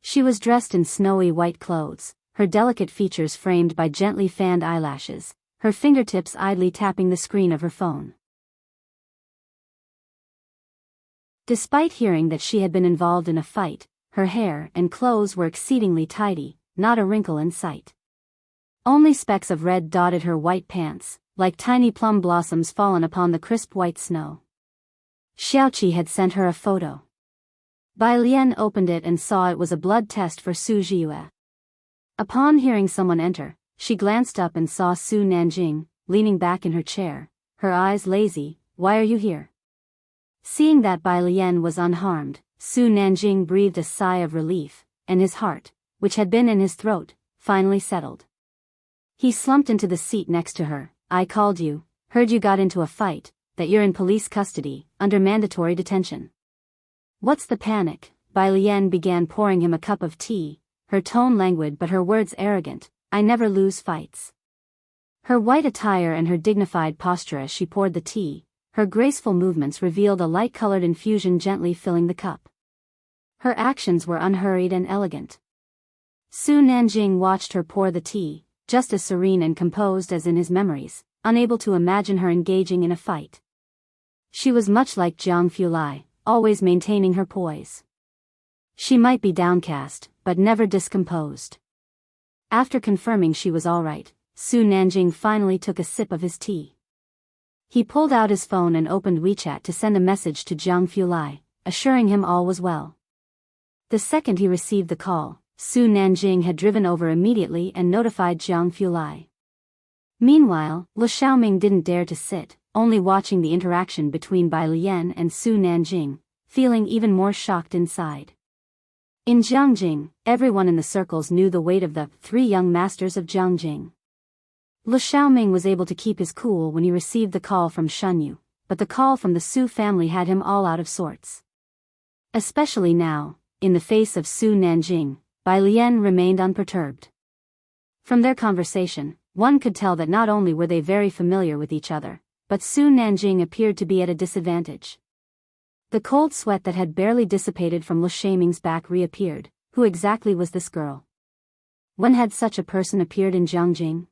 She was dressed in snowy white clothes, her delicate features framed by gently fanned eyelashes, her fingertips idly tapping the screen of her phone. Despite hearing that she had been involved in a fight, her hair and clothes were exceedingly tidy, not a wrinkle in sight. Only specks of red dotted her white pants, like tiny plum blossoms fallen upon the crisp white snow. Xiaoqi had sent her a photo. Bai Lian opened it and saw it was a blood test for Su Jiue. Upon hearing someone enter, she glanced up and saw Su Nanjing, leaning back in her chair, her eyes lazy. "Why are you here?" Seeing that Bai Lian was unharmed, Su Nanjing breathed a sigh of relief, and his heart, which had been in his throat, finally settled. He slumped into the seat next to her. "I called you, heard you got into a fight, that you're in police custody, under mandatory detention." "What's the panic?" Bai Lian began pouring him a cup of tea, her tone languid but her words arrogant. "I never lose fights." Her white attire and her dignified posture as she poured the tea, her graceful movements revealed a light-colored infusion gently filling the cup. Her actions were unhurried and elegant. Su Nanjing watched her pour the tea, just as serene and composed as in his memories, unable to imagine her engaging in a fight. She was much like Jiang Fulai, always maintaining her poise. She might be downcast, but never discomposed. After confirming she was all right, Su Nanjing finally took a sip of his tea. He pulled out his phone and opened WeChat to send a message to Jianghu Lai, assuring him all was well. The second he received the call, Su Nanjing had driven over immediately and notified Jianghu Lai. Meanwhile, Lu Xiaoming didn't dare to sit, only watching the interaction between Bai Lian and Su Nanjing, feeling even more shocked inside. In Jiangjing, everyone in the circles knew the weight of the 3 young masters of Jiangjing. Lu Xiaoming was able to keep his cool when he received the call from Shenyu, but the call from the Su family had him all out of sorts. Especially now, in the face of Su Nanjing, Bai Lian remained unperturbed. From their conversation, one could tell that not only were they very familiar with each other, but Su Nanjing appeared to be at a disadvantage. The cold sweat that had barely dissipated from Lu Xiaoming's back reappeared. Who exactly was this girl? When had such a person appeared in Jiangjing?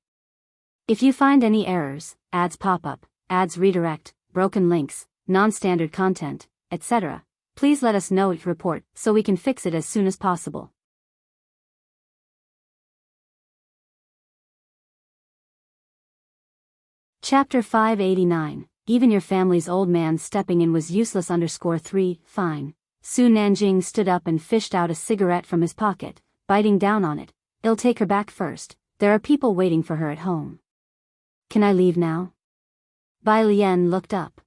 If you find any errors, ads pop up, ads redirect, broken links, non-standard content, etc., please let us know to report so we can fix it as soon as possible. Chapter 589. Even your family's old man stepping in was useless. 3. Fine. Su Nanjing stood up and fished out a cigarette from his pocket, biting down on it. I'll take her back first. There are people waiting for her at home. Can I leave now? Bai Lian looked up.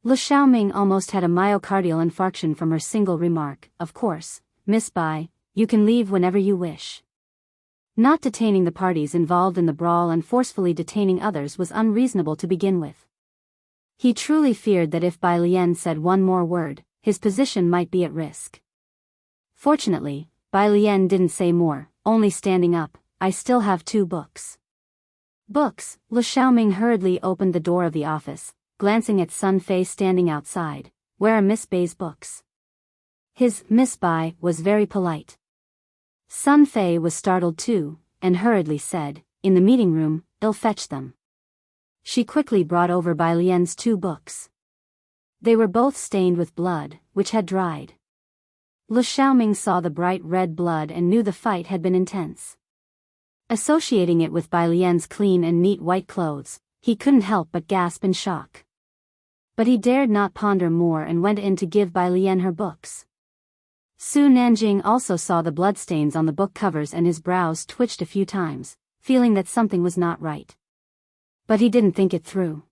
Lu Xiaoming almost had a myocardial infarction from her single remark. Of course, Miss Bai, you can leave whenever you wish. Not detaining the parties involved in the brawl and forcefully detaining others was unreasonable to begin with. He truly feared that if Bai Lian said one more word, his position might be at risk. Fortunately, Bai Lian didn't say more, only standing up. I still have 2 books. Books. Lu Xiaoming hurriedly opened the door of the office, glancing at Sun Fei standing outside. Where are Miss Bai's books? His Miss Bai was very polite. Sun Fei was startled too, and hurriedly said, in the meeting room, I'll fetch them. She quickly brought over Bai Lian's 2 books. They were both stained with blood, which had dried. Lu Xiaoming saw the bright red blood and knew the fight had been intense. Associating it with Bai Lian's clean and neat white clothes, he couldn't help but gasp in shock. But he dared not ponder more and went in to give Bai Lian her books. Su Nanjing also saw the bloodstains on the book covers and his brows twitched a few times, feeling that something was not right. But he didn't think it through.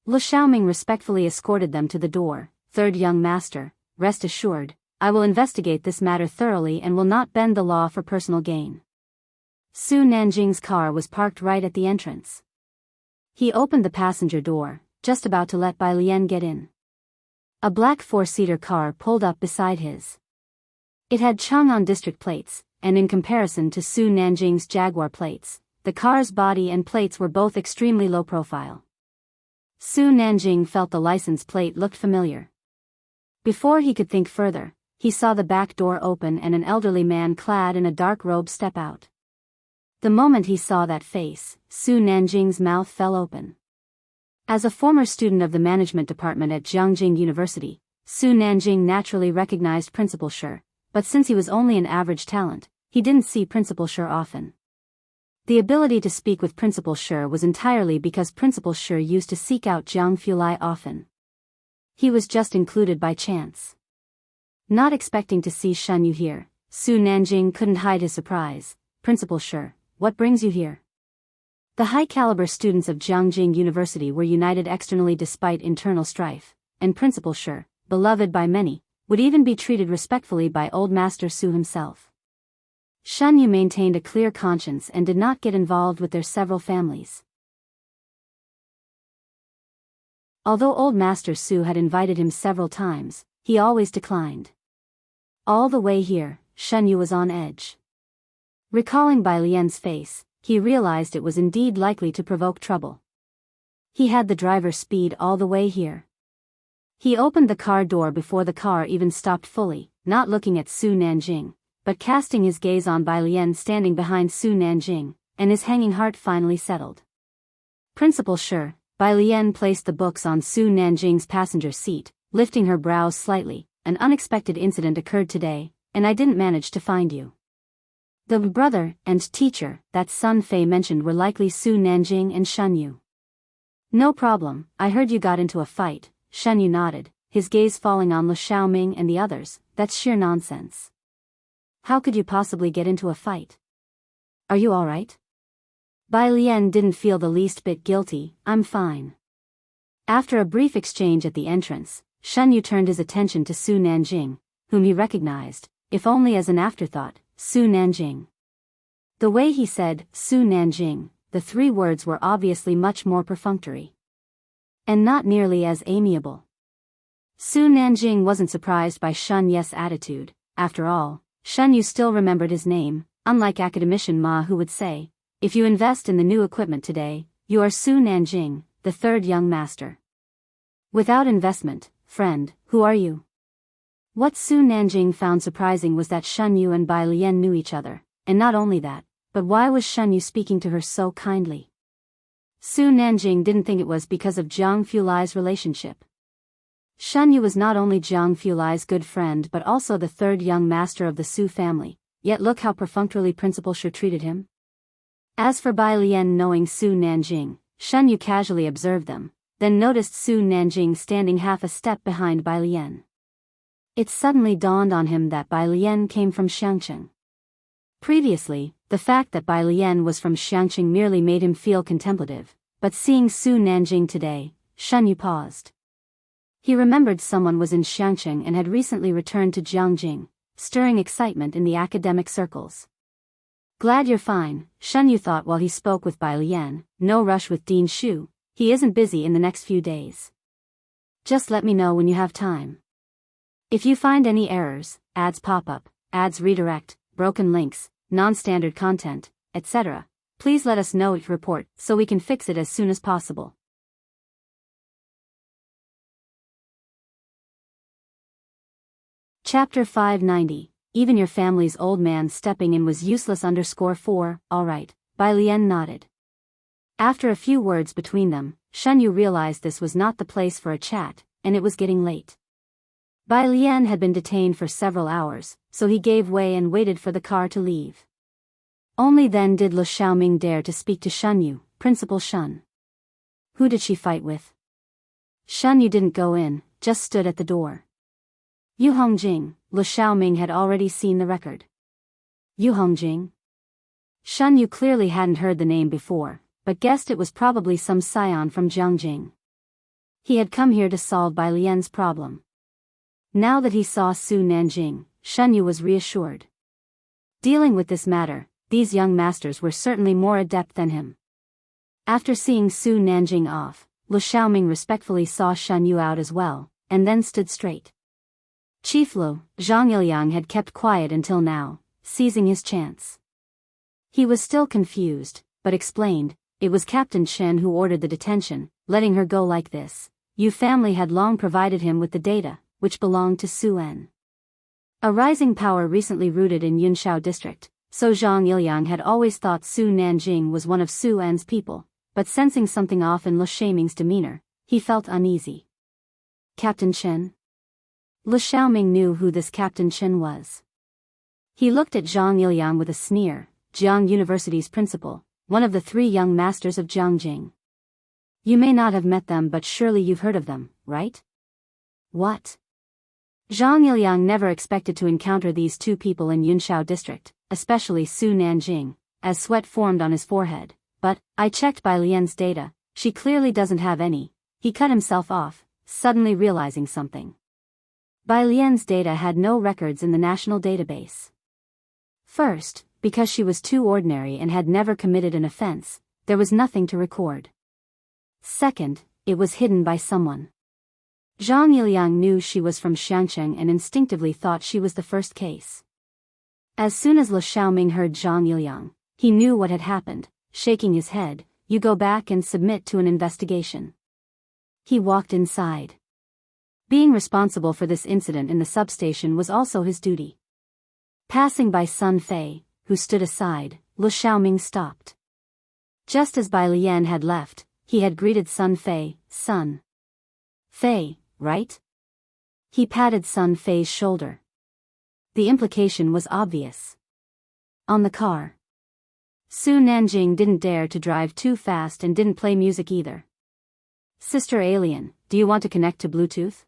Lu Xiaoming respectfully escorted them to the door. 3rd young master, rest assured, I will investigate this matter thoroughly and will not bend the law for personal gain. Su Nanjing's car was parked right at the entrance. He opened the passenger door, just about to let Bai Lian get in. A black 4-seater car pulled up beside his. It had Chang'an district plates, and in comparison to Su Nanjing's Jaguar plates, the car's body and plates were both extremely low profile. Su Nanjing felt the license plate looked familiar. Before he could think further, he saw the back door open and an elderly man clad in a dark robe step out. The moment he saw that face, Su Nanjing's mouth fell open. As a former student of the management department at Jiangsu University, Su Nanjing naturally recognized Principal Shi, but since he was only an average talent, he didn't see Principal Shi often. The ability to speak with Principal Shi was entirely because Principal Shi used to seek out Jianghu Lai often. He was just included by chance. Not expecting to see Shenyu here, Su Nanjing couldn't hide his surprise. Principal Shi, what brings you here? The high-caliber students of Jiangsu University were united externally despite internal strife, and Principal Shi, beloved by many, would even be treated respectfully by Old Master Su himself. Shenyu maintained a clear conscience and did not get involved with their several families. Although Old Master Su had invited him several times, he always declined. All the way here, Shenyu was on edge. Recalling Bai Lian's face, he realized it was indeed likely to provoke trouble. He had the driver speed all the way here. He opened the car door before the car even stopped fully, not looking at Su Nanjing, but casting his gaze on Bai Lian standing behind Su Nanjing, and his hanging heart finally settled. Principal Shi, Bai Lian placed the books on Su Nanjing's passenger seat, lifting her brows slightly. An unexpected incident occurred today, and I didn't manage to find you. The brother and teacher that Sun Fei mentioned were likely Su Nanjing and Shen Yu. No problem, I heard you got into a fight. Shen Yu nodded, his gaze falling on Lu Xiaoming and the others. That's sheer nonsense. How could you possibly get into a fight? Are you alright? Bai Lian didn't feel the least bit guilty. I'm fine. After a brief exchange at the entrance, Shen Yu turned his attention to Su Nanjing, whom he recognized, if only as an afterthought, Su Nanjing. The way he said, Su Nanjing, the three words were obviously much more perfunctory. And not nearly as amiable. Su Nanjing wasn't surprised by Shen Yu's attitude. After all, Shen Yu still remembered his name, unlike academician Ma who would say, if you invest in the new equipment today, you are Su Nanjing, the third young master. Without investment, friend, who are you? What Su Nanjing found surprising was that Shen Yu and Bai Lian knew each other, and not only that, but why was Shen Yu speaking to her so kindly? Su Nanjing didn't think it was because of Jiang Fulai's relationship. Shen Yu was not only Jiang Fulai's good friend but also the third young master of the Su family, yet look how perfunctorily Principal Shi treated him. As for Bai Lian knowing Su Nanjing, Shen Yu casually observed them, then noticed Su Nanjing standing half a step behind Bai Lian. It suddenly dawned on him that Bai Lian came from Xiangcheng. Previously, the fact that Bai Lian was from Xiangcheng merely made him feel contemplative, but seeing Su Nanjing today, Shen Yu paused. He remembered someone was in Xiangcheng and had recently returned to Jiangjing, stirring excitement in the academic circles. Glad you're fine, Shen Yu thought while he spoke with Bai Lian. No rush with Dean Shu, he isn't busy in the next few days. Just let me know when you have time. If you find any errors, ads pop up, ads redirect, broken links, non-standard content, etc., please let us know at report so we can fix it as soon as possible. Chapter 590, Even your family's old man stepping in was useless _4, alright, Bai Lian nodded. After a few words between them, Shen Yu realized this was not the place for a chat, and it was getting late. Bai Lian had been detained for several hours, so he gave way and waited for the car to leave. Only then did Lu Xiaoming dare to speak to Shen Yu, Principal Shen. Who did she fight with? Shen Yu didn't go in, just stood at the door. Yu Hongjing, Lu Xiaoming had already seen the record. Yu Hongjing? Shen Yu clearly hadn't heard the name before, but guessed it was probably some scion from Jiangjing. He had come here to solve Bai Lian's problem. Now that he saw Su Nanjing, Shen Yu was reassured. Dealing with this matter, these young masters were certainly more adept than him. After seeing Su Nanjing off, Lu Xiaoming respectfully saw Shen Yu out as well, and then stood straight. Chief Lu, Zhang Yiliang had kept quiet until now, seizing his chance. He was still confused, but explained, it was Captain Chen who ordered the detention, letting her go like this. Yu family had long provided him with the data, which belonged to Su En. A rising power recently rooted in Yunshao district, so Zhang Yiliang had always thought Su Nanjing was one of Su En's people, but sensing something off in Lu Xiaoming's demeanor, he felt uneasy. Captain Chen? Lu Xiaoming knew who this Captain Chen was. He looked at Zhang Yiliang with a sneer, Jiang University's principal, one of the three young masters of Jiangjing. You may not have met them but surely you've heard of them, right? What? Zhang Yiliang never expected to encounter these two people in Yunshao district, especially Su Nanjing, as sweat formed on his forehead. But, I checked Bai Lian's data, she clearly doesn't have any. He cut himself off, suddenly realizing something. Bai Lian's data had no records in the national database. First, because she was too ordinary and had never committed an offense, there was nothing to record. Second, it was hidden by someone. Zhang Yiliang knew she was from Xiangcheng and instinctively thought she was the first case. As soon as Lu Xiaoming heard Zhang Yiliang, he knew what had happened, shaking his head, you go back and submit to an investigation. He walked inside. Being responsible for this incident in the substation was also his duty. Passing by Sun Fei, who stood aside, Lu Xiaoming stopped. Just as Bai Lian had left, he had greeted Sun Fei, Sun Fei, right? He patted Sun Fei's shoulder. The implication was obvious. On the car. Su Nanjing didn't dare to drive too fast and didn't play music either. Sister Alien, do you want to connect to Bluetooth?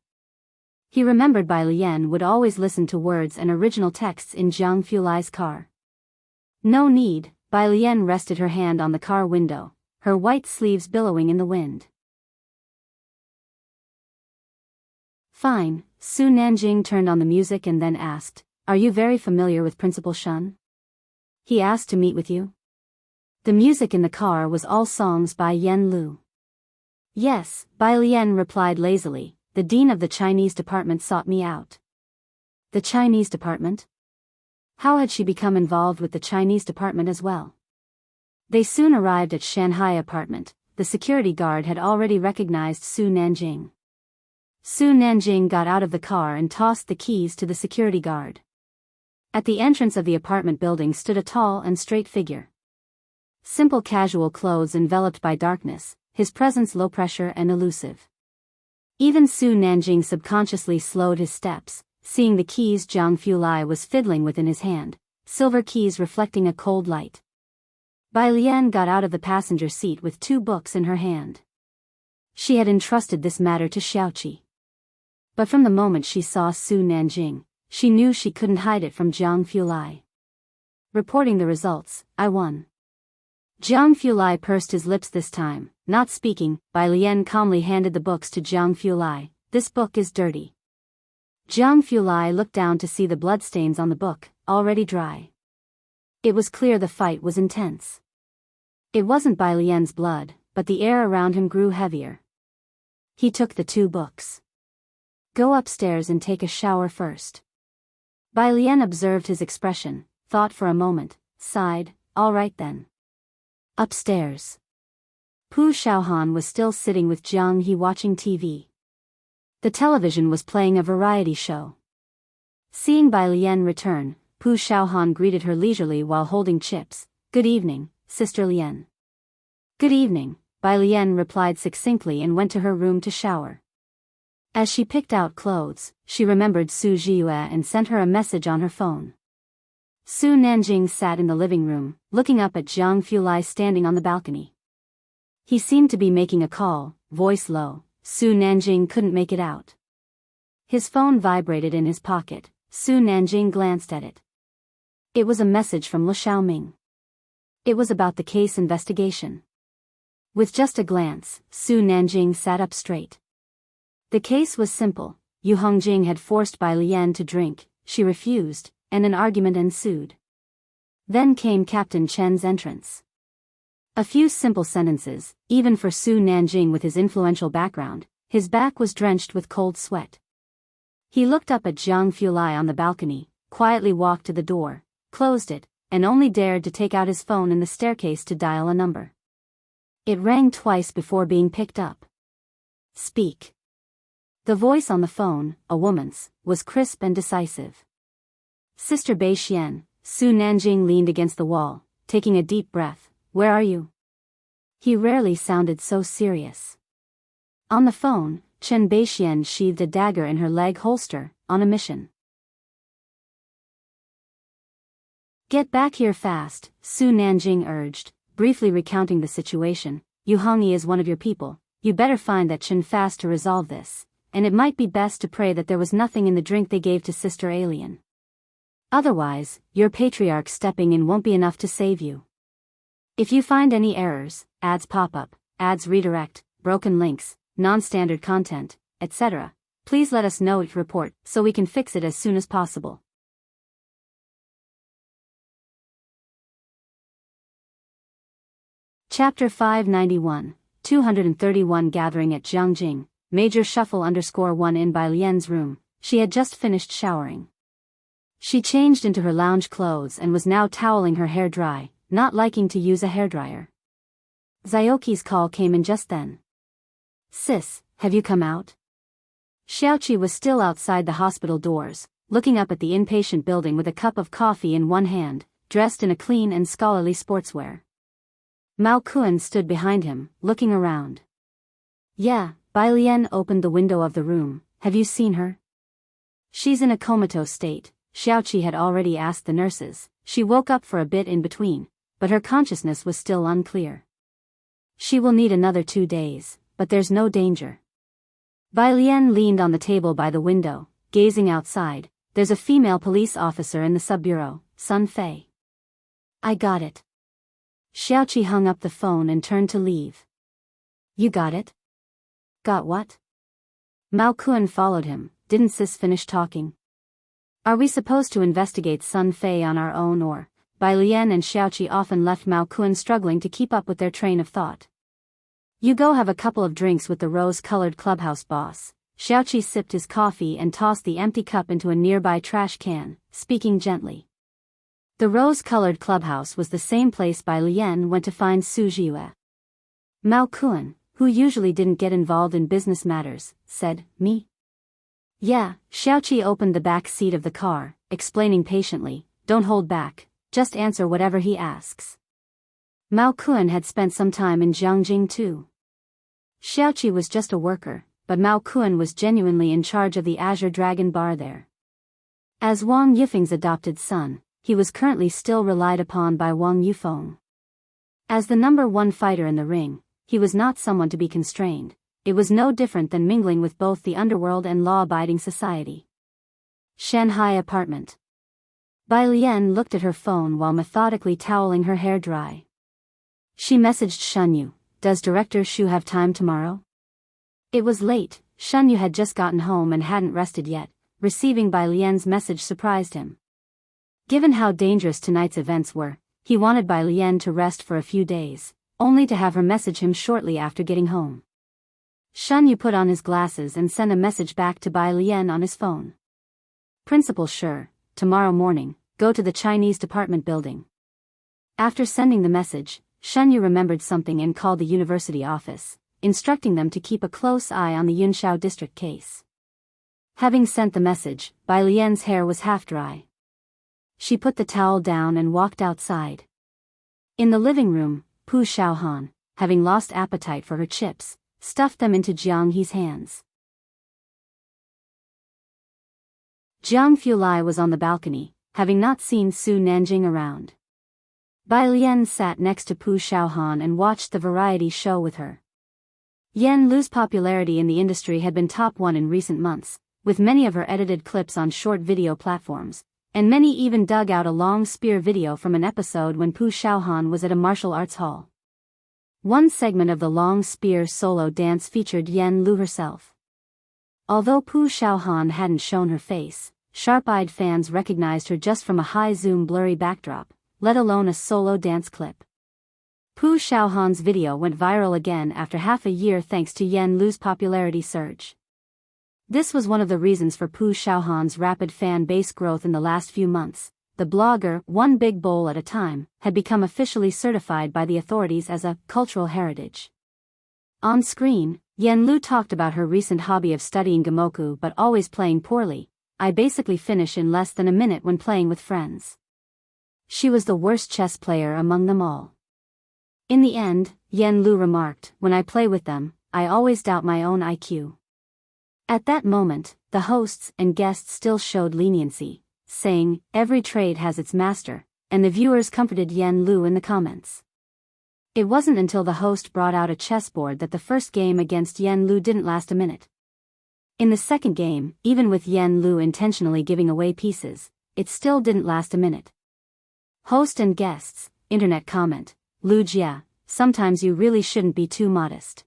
He remembered Bai Lian would always listen to words and original texts in Jianghu Lai's car. No need, Bai Lian rested her hand on the car window, her white sleeves billowing in the wind. Fine, Su Nanjing turned on the music and then asked, are you very familiar with Principal Shun? He asked to meet with you. The music in the car was all songs by Yen Lu. Yes, Bai Lian replied lazily, the dean of the Chinese department sought me out. The Chinese department? How had she become involved with the Chinese department as well? They soon arrived at Shanghai apartment. The security guard had already recognized Su Nanjing. Su Nanjing got out of the car and tossed the keys to the security guard. At the entrance of the apartment building stood a tall and straight figure. Simple casual clothes enveloped by darkness, his presence low pressure and elusive. Even Su Nanjing subconsciously slowed his steps, seeing the keys Jianghu Lai was fiddling with in his hand, silver keys reflecting a cold light. Bai Lian got out of the passenger seat with 2 books in her hand. She had entrusted this matter to Xiaoqi. But from the moment she saw Su Nanjing, she knew she couldn't hide it from Jianghu Lai. Reporting the results, I won. Jianghu Lai pursed his lips this time, not speaking. Bai Lian calmly handed the books to Jianghu Lai. This book is dirty. Jianghu Lai looked down to see the bloodstains on the book, already dry. It was clear the fight was intense. It wasn't Bai Lian's blood, but the air around him grew heavier. He took the 2 books. Go upstairs and take a shower first. Bai Lian observed his expression, thought for a moment, sighed, all right then. Upstairs. Pu Xiaohan was still sitting with Jiang He watching TV. The television was playing a variety show. Seeing Bai Lian return, Pu Xiaohan greeted her leisurely while holding chips. Good evening, Sister Lian. Good evening, Bai Lian replied succinctly and went to her room to shower. As she picked out clothes, she remembered Su Jiyue and sent her a message on her phone. Su Nanjing sat in the living room, looking up at Jianghu Lai standing on the balcony. He seemed to be making a call, voice low. Su Nanjing couldn't make it out. His phone vibrated in his pocket. Su Nanjing glanced at it. It was a message from Lu Xiaoming. It was about the case investigation. With just a glance, Su Nanjing sat up straight. The case was simple. Yu Hongjing had forced Bai Lian to drink, she refused, and an argument ensued. Then came Captain Chen's entrance. A few simple sentences, even for Su Nanjing with his influential background. His back was drenched with cold sweat. He looked up at Jianghu Lai on the balcony, quietly walked to the door, closed it, and only dared to take out his phone in the staircase to dial a number. It rang twice before being picked up. Speak. The voice on the phone, a woman's, was crisp and decisive. Sister Bei Xian. Su Nanjing leaned against the wall, taking a deep breath. Where are you? He rarely sounded so serious. On the phone, Chen Beixian sheathed a dagger in her leg holster, on a mission. Get back here fast, Su Nanjing urged, briefly recounting the situation. Yu Hongyi is one of your people. You better find that Chen fast to resolve this, and it might be best to pray that there was nothing in the drink they gave to Sister Alien. Otherwise, your patriarch stepping in won't be enough to save you. If you find any errors, ads pop up, ads redirect, broken links, non-standard content, etc., please let us know each report so we can fix it as soon as possible. Chapter 591, 231 Gathering at Jiangjing, Major Shuffle _1 in Bai Lian's room. She had just finished showering. She changed into her lounge clothes and was now toweling her hair dry, not liking to use a hairdryer. Xiaoqi's call came in just then. Sis, have you come out? Xiaoqi was still outside the hospital doors, looking up at the inpatient building with a cup of coffee in one hand, dressed in a clean and scholarly sportswear. Mao Kuan stood behind him, looking around. Yeah, Bai Lian opened the window of the room. Have you seen her? She's in a comatose state. Xiaoqi had already asked the nurses. She woke up for a bit in between, but her consciousness was still unclear. She will need another 2 days, but there's no danger. Bai Lian leaned on the table by the window, gazing outside. There's a female police officer in the sub-bureau, Sun Fei. I got it. Xiaoqi hung up the phone and turned to leave. You got it? Got what? Mao Kun followed him. Didn't Sis finish talking? Are we supposed to investigate Sun Fei on our own or? Bai Lian and Xiaoqi often left Mao Kun struggling to keep up with their train of thought. You go have a couple of drinks with the rose-colored clubhouse boss. Xiaoqi sipped his coffee and tossed the empty cup into a nearby trash can, speaking gently. The rose-colored clubhouse was the same place Bai Lian went to find Su Jiue. Mao Kun, who usually didn't get involved in business matters, said, Me? Yeah. Xiaoqi opened the back seat of the car, explaining patiently, Don't hold back, just answer whatever he asks. Mao Kun had spent some time in Jianghu too. Xiaoqi was just a worker, but Mao Kun was genuinely in charge of the Azure Dragon Bar there. As Wang Yifeng's adopted son, he was currently still relied upon by Wang Yufeng. As the #1 fighter in the ring, he was not someone to be constrained. It was no different than mingling with both the underworld and law-abiding society. Shanghai apartment. Bai Lian looked at her phone while methodically toweling her hair dry. She messaged Shunyu, Does Director Shu have time tomorrow? It was late. Shunyu had just gotten home and hadn't rested yet. Receiving Bai Lian's message surprised him. Given how dangerous tonight's events were, he wanted Bai Lian to rest for a few days, only to have her message him shortly after getting home. Shunyu put on his glasses and sent a message back to Bai Lian on his phone. Principal Sure, tomorrow morning, go to the Chinese department building. After sending the message, Shunyu remembered something and called the university office, instructing them to keep a close eye on the Yunshao district case. Having sent the message, Bai Lian's hair was half dry. She put the towel down and walked outside. In the living room, Pu Xiaohan, having lost appetite for her chips, stuffed them into Jianghu's hands. Jiang Fulai was on the balcony, having not seen Su Nanjing around. Bai Lian sat next to Pu Xiaohan and watched the variety show with her. Yan Lu's popularity in the industry had been top 1 in recent months, with many of her edited clips on short video platforms, and many even dug out a long spear video from an episode when Pu Xiaohan was at a martial arts hall. One segment of the long spear solo dance featured Yan Lu herself. Although Pu Xiaohan hadn't shown her face, sharp-eyed fans recognized her just from a high-zoom blurry backdrop, let alone a solo dance clip. Pu Xiaohan's video went viral again after half a year thanks to Yan Lu's popularity surge. This was one of the reasons for Pu Xiaohan's rapid fan base growth in the last few months. The blogger, One Big Bowl at a Time, had become officially certified by the authorities as a cultural heritage. On screen, Yan Lu talked about her recent hobby of studying Gamoku but always playing poorly. I basically finish in less than a minute when playing with friends. She was the worst chess player among them all. In the end, Yan Lu remarked, when I play with them, I always doubt my own IQ. At that moment, the hosts and guests still showed leniency, saying, every trade has its master, and the viewers comforted Yan Lu in the comments. It wasn't until the host brought out a chessboard that the first game against Yan Lu didn't last a minute. In the second game, even with Yan Lu intentionally giving away pieces, it still didn't last a minute. Host and guests, internet comment, Lu Jia, sometimes you really shouldn't be too modest.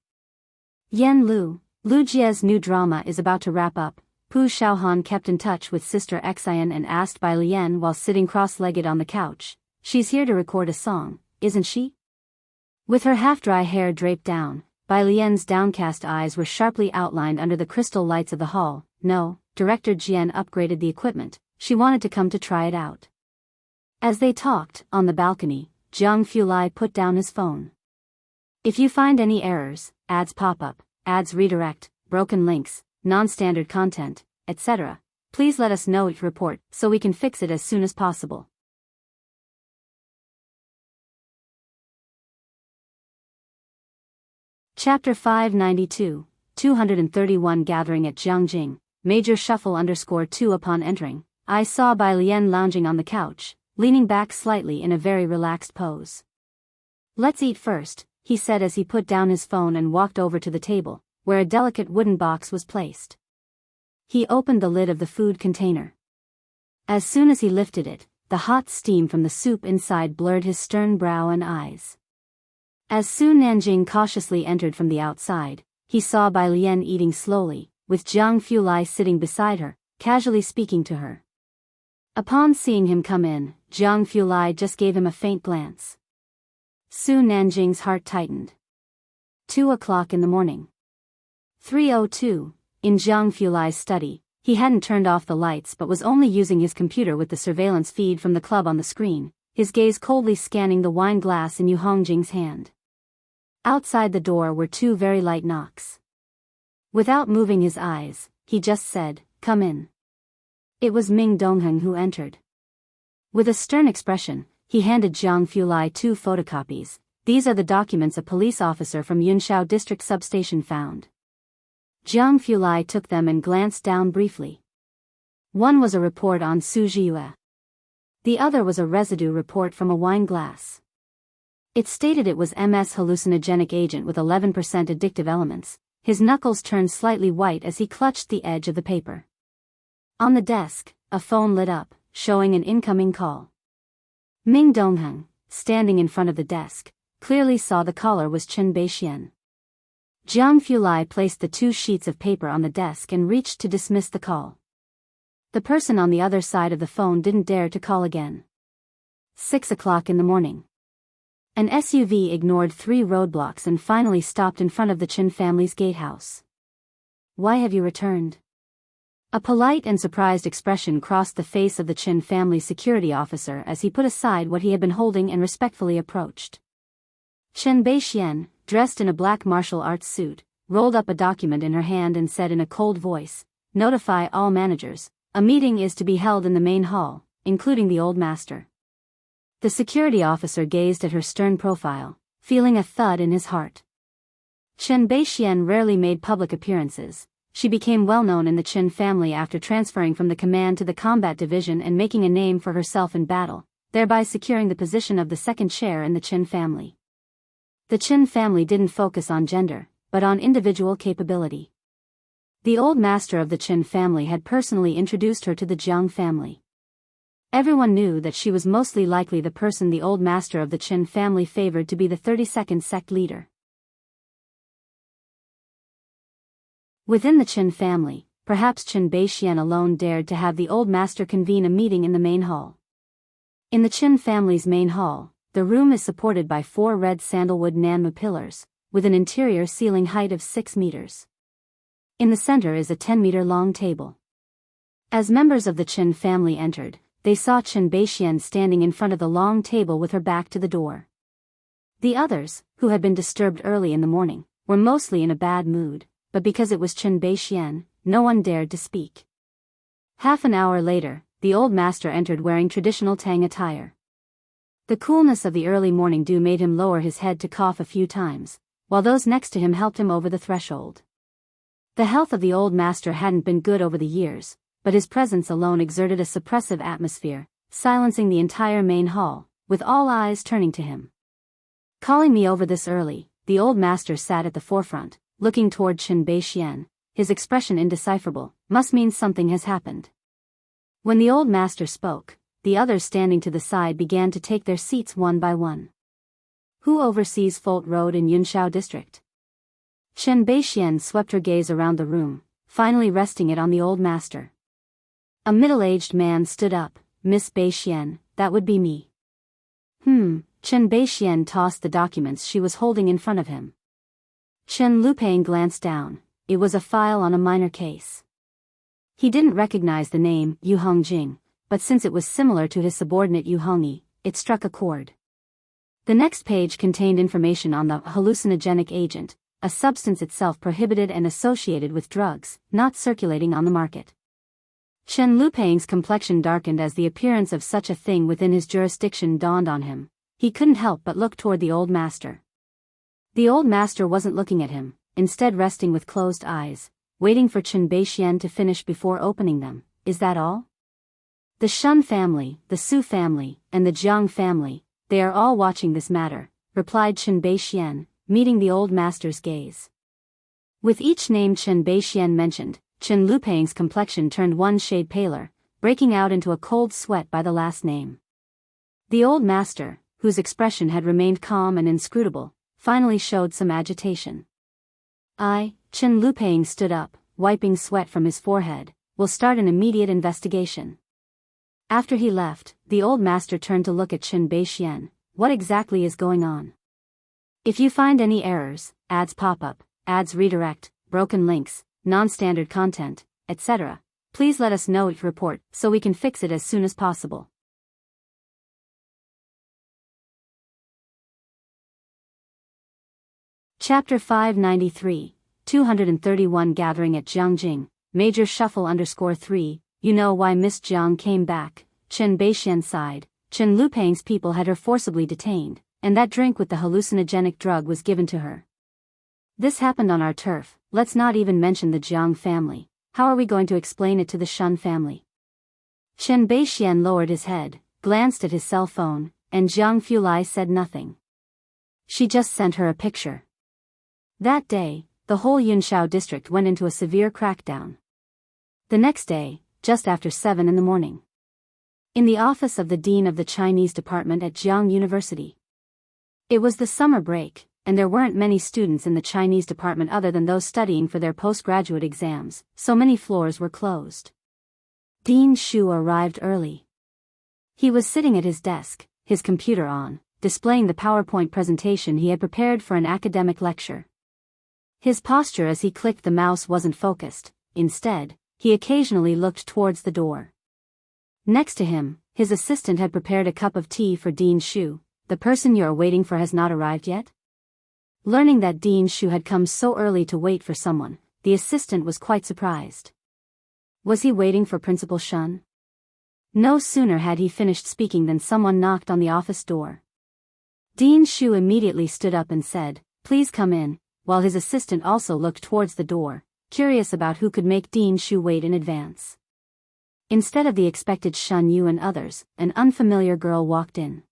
Yan Lu, Lu Jia's new drama is about to wrap up. Pu Xiaohan kept in touch with Sister Xian and asked Bai Lian while sitting cross-legged on the couch, she's here to record a song, isn't she? With her half-dry hair draped down, Bai Lian's downcast eyes were sharply outlined under the crystal lights of the hall. No, Director Jian upgraded the equipment, she wanted to come to try it out. As they talked, on the balcony, Jiang Fulai put down his phone. If you find any errors, ads pop up, ads redirect, broken links, non-standard content, etc., please let us know each report so we can fix it as soon as possible. Chapter 592, 231 Gathering at Jiangjing, Major Shuffle _2 Upon entering, I saw Bai Lian lounging on the couch, leaning back slightly in a very relaxed pose. Let's eat first, he said as he put down his phone and walked over to the table, where a delicate wooden box was placed. He opened the lid of the food container. As soon as he lifted it, the hot steam from the soup inside blurred his stern brow and eyes. As Su Nanjing cautiously entered from the outside, he saw Bai Lian eating slowly, with Jiang Fulai sitting beside her, casually speaking to her. Upon seeing him come in, Jiang Fulai just gave him a faint glance. Su Nanjing's heart tightened. 2 o'clock in the morning. 3:02, in Jiang Fulai's study, he hadn't turned off the lights but was only using his computer with the surveillance feed from the club on the screen, his gaze coldly scanning the wine glass in Yu Hongjing's hand. Outside the door were 2 very light knocks. Without moving his eyes, he just said, "Come in." It was Ming Dongheng who entered. With a stern expression, he handed Jiang Fulai 2 photocopies. These are the documents a police officer from Yunshao District Substation found. Jiang Fulai took them and glanced down briefly. One was a report on Su Jiyue. The other was a residue report from a wine glass. It stated it was MS hallucinogenic agent with 11% addictive elements. His knuckles turned slightly white as he clutched the edge of the paper. On the desk, a phone lit up, showing an incoming call. Ming Dongheng, standing in front of the desk, clearly saw the caller was Chen Beixian. Jiang Fulai placed the 2 sheets of paper on the desk and reached to dismiss the call. The person on the other side of the phone didn't dare to call again. 6 o'clock in the morning. An SUV ignored 3 roadblocks and finally stopped in front of the Chen family's gatehouse. "Why have you returned?" A polite and surprised expression crossed the face of the Chen family security officer as he put aside what he had been holding and respectfully approached. Chen Beixian, dressed in a black martial arts suit, rolled up a document in her hand and said in a cold voice, "Notify all managers, a meeting is to be held in the main hall, including the old master." The security officer gazed at her stern profile, feeling a thud in his heart. Chen Beixian rarely made public appearances. She became well known in the Chen family after transferring from the command to the combat division and making a name for herself in battle, thereby securing the position of the second chair in the Chen family. The Chen family didn't focus on gender, but on individual capability. The old master of the Chen family had personally introduced her to the Jiang family. Everyone knew that she was mostly likely the person the old master of the Chen family favored to be the 32nd sect leader. Within the Chen family, perhaps Chen Beixian alone dared to have the old master convene a meeting in the main hall. In the Chen family's main hall, the room is supported by 4 red sandalwood Nanmu pillars, with an interior ceiling height of 6 meters. In the center is a 10-meter-long table. As members of the Chen family entered, they saw Chen Beixian standing in front of the long table with her back to the door. The others, who had been disturbed early in the morning, were mostly in a bad mood, but because it was Chen Beixian, no one dared to speak. Half an hour later, the old master entered wearing traditional Tang attire. The coolness of the early morning dew made him lower his head to cough a few times, while those next to him helped him over the threshold. The health of the old master hadn't been good over the years, but his presence alone exerted a suppressive atmosphere, silencing the entire main hall, with all eyes turning to him. Calling me over this early, the old master sat at the forefront, looking toward Chen Beixian, his expression indecipherable, must mean something has happened. When the old master spoke, the others standing to the side began to take their seats one by one. Who oversees Folt Road in Yunshao District? Chen Beixian swept her gaze around the room, finally resting it on the old master. A middle-aged man stood up. "Miss Beixian, that would be me." Chen Beixian tossed the documents she was holding in front of him. Chen Lupang glanced down. It was a file on a minor case. He didn't recognize the name, Yu Hongjing, but since it was similar to his subordinate Yu Hongyi, it struck a chord. The next page contained information on the hallucinogenic agent, a substance itself prohibited and associated with drugs, not circulating on the market. Chen Lupang's complexion darkened as the appearance of such a thing within his jurisdiction dawned on him. He couldn't help but look toward the old master. The old master wasn't looking at him, instead resting with closed eyes, waiting for Chen Beixian to finish before opening them. "Is that all?" The Shun family, the Su family, and the Jiang family, they are all watching this matter, replied Chen Beixian, meeting the old master's gaze. With each name Chen Beixian mentioned, Chen Lupang's complexion turned one shade paler, breaking out into a cold sweat by the last name. The old master, whose expression had remained calm and inscrutable, finally showed some agitation. Chen Lupang stood up, wiping sweat from his forehead, will start an immediate investigation. After he left, the old master turned to look at Chen Beixian. What exactly is going on? If you find any errors, ads pop up, ads redirect, broken links, non-standard content, etc., please let us know it report so we can fix it as soon as possible. Chapter 593, 231 Gathering at Jianghu, Major Shuffle _3, you know why Miss Jiang came back, Chen Beixian sighed. Chen Lupang's people had her forcibly detained, and that drink with the hallucinogenic drug was given to her. This happened on our turf. Let's not even mention the Jiang family. How are we going to explain it to the Shun family? Chen Beixian lowered his head, glanced at his cell phone, and Jiang Fulai said nothing. She just sent her a picture. That day, the whole Yunshao district went into a severe crackdown. The next day, just after 7 in the morning. In the office of the Dean of the Chinese Department at Jianghu University. It was the summer break, and there weren't many students in the Chinese department other than those studying for their postgraduate exams, so many floors were closed. Dean Shu arrived early. He was sitting at his desk, his computer on, displaying the PowerPoint presentation he had prepared for an academic lecture. His posture as he clicked the mouse wasn't focused. Instead, he occasionally looked towards the door. Next to him, his assistant had prepared a cup of tea for Dean Shu. The person you're waiting for has not arrived yet? Learning that Dean Shu had come so early to wait for someone, the assistant was quite surprised. Was he waiting for Principal Shun? No sooner had he finished speaking than someone knocked on the office door. Dean Shu immediately stood up and said, "Please come in," while his assistant also looked towards the door, curious about who could make Dean Shu wait in advance. Instead of the expected Shun Yu and others, an unfamiliar girl walked in.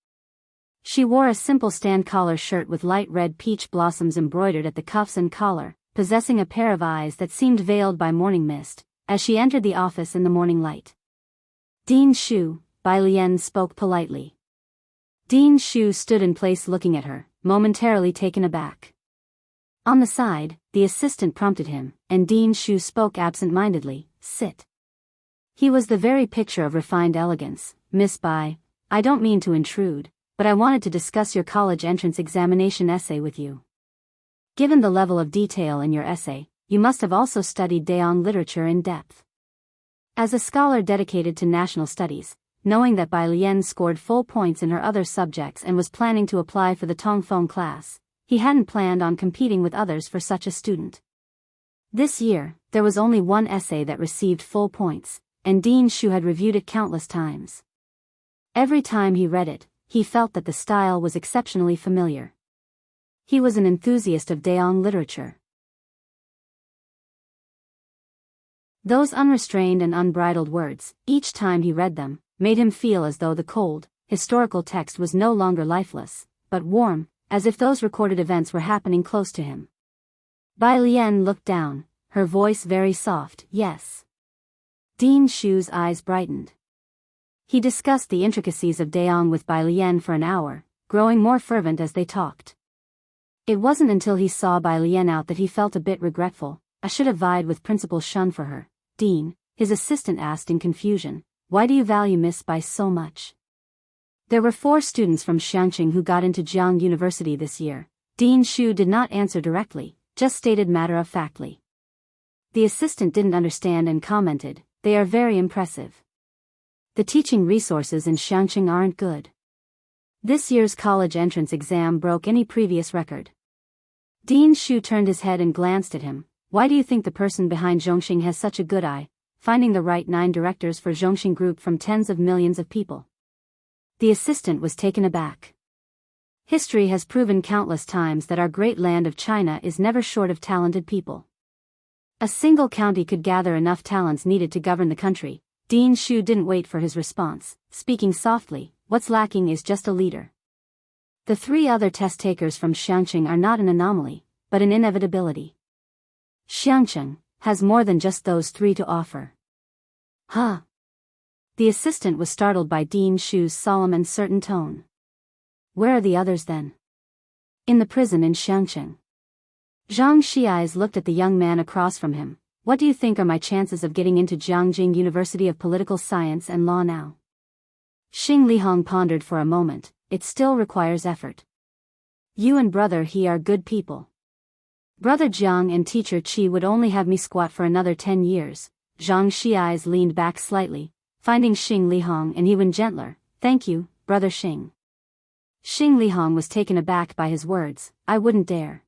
She wore a simple stand collar shirt with light red peach blossoms embroidered at the cuffs and collar, possessing a pair of eyes that seemed veiled by morning mist, as she entered the office in the morning light. "Dean Shu," Bai Lian spoke politely. Dean Shu stood in place looking at her, momentarily taken aback. On the side, the assistant prompted him, and Dean Shu spoke absent-mindedly, "Sit." He was the very picture of refined elegance. "Miss Bai, I don't mean to intrude, but I wanted to discuss your college entrance examination essay with you. Given the level of detail in your essay, you must have also studied Daong literature in depth. As a scholar dedicated to national studies, knowing that Bai Lian scored full points in her other subjects and was planning to apply for the Tongfeng class, he hadn't planned on competing with others for such a student. This year, there was only one essay that received full points, and Dean Shu had reviewed it countless times. Every time he read it, he felt that the style was exceptionally familiar. He was an enthusiast of Daong literature. Those unrestrained and unbridled words, each time he read them, made him feel as though the cold, historical text was no longer lifeless, but warm, as if those recorded events were happening close to him. Bai Lian looked down, her voice very soft. "Yes." Dean Shu's eyes brightened. He discussed the intricacies of Daong with Bai Lian for an hour, growing more fervent as they talked. It wasn't until he saw Bai Lian out that he felt a bit regretful. "I should have vied with Principal Shun for her." "Dean," his assistant asked in confusion, "why do you value Miss Bai so much?" There were 4 students from Xiangqing who got into Jianghu University this year. Dean Shu did not answer directly, just stated matter-of-factly. The assistant didn't understand and commented, "They are very impressive. The teaching resources in Xiangqing aren't good." This year's college entrance exam broke any previous record. Dean Shu turned his head and glanced at him. "Why do you think the person behind Zhongxing has such a good eye, finding the right 9 directors for Zhongxing Group from tens of millions of people?" The assistant was taken aback. History has proven countless times that our great land of China is never short of talented people. A single county could gather enough talents needed to govern the country, Dean Shu didn't wait for his response, speaking softly, "What's lacking is just a leader. The 3 other test takers from Xiangqing are not an anomaly, but an inevitability. Xiangqing has more than just those 3 to offer." Huh? The assistant was startled by Dean Shu's solemn and certain tone. "Where are the others then?" "In the prison in Xiangqing." Zhang Xi's looked at the young man across from him. "What do you think are my chances of getting into Jianghu University of Political Science and Law now?" Xing Lihong pondered for a moment. "It still requires effort. You and Brother He are good people. Brother Jiang and Teacher Qi would only have me squat for another 10 years. Zhang Xi's leaned back slightly, finding Xing Lihong and Hewen gentler. "Thank you, Brother Xing." Xing Lihong was taken aback by his words. "I wouldn't dare."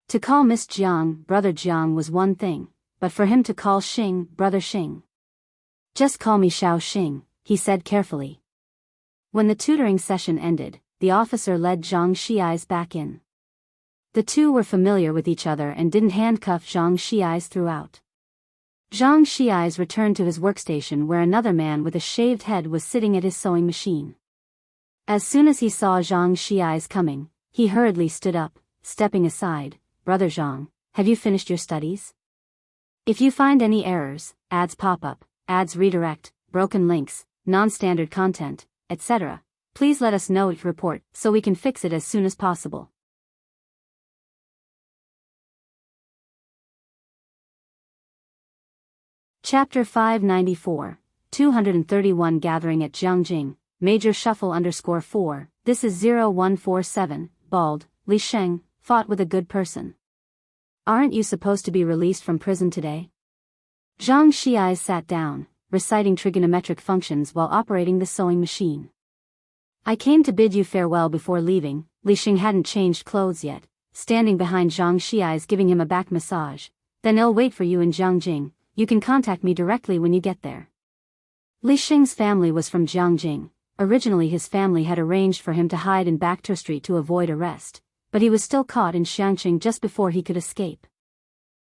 To call Miss Jiang Brother Jiang was one thing, but for him to call Xing Brother Xing. "Just call me Xiao Xing," he said carefully. When the tutoring session ended, the officer led Zhang Xi's back in. The two were familiar with each other and didn't handcuff Zhang Xi's throughout. Zhang Xi's returned to his workstation where another man with a shaved head was sitting at his sewing machine. As soon as he saw Zhang Xi's coming, he hurriedly stood up, stepping aside. "Brother Zhang, have you finished your studies? If you find any errors, ads pop up, ads redirect, broken links, non-standard content, etc., please let us know it report so we can fix it as soon as possible." Chapter 594, 231 Gathering at Jiangjing, Major Shuffle _4, this is 0147, bald, Li Sheng, fought with a good person. "Aren't you supposed to be released from prison today?" Zhang Xiai sat down, reciting trigonometric functions while operating the sewing machine. "I came to bid you farewell before leaving." Li Sheng hadn't changed clothes yet, standing behind Zhang Xiai's giving him a back massage. "Then I'll wait for you in Jiangjing. You can contact me directly when you get there." Li Sheng's family was from Jiangjing. Originally his family had arranged for him to hide in Backter Street to avoid arrest, but he was still caught in Xiangqing just before he could escape.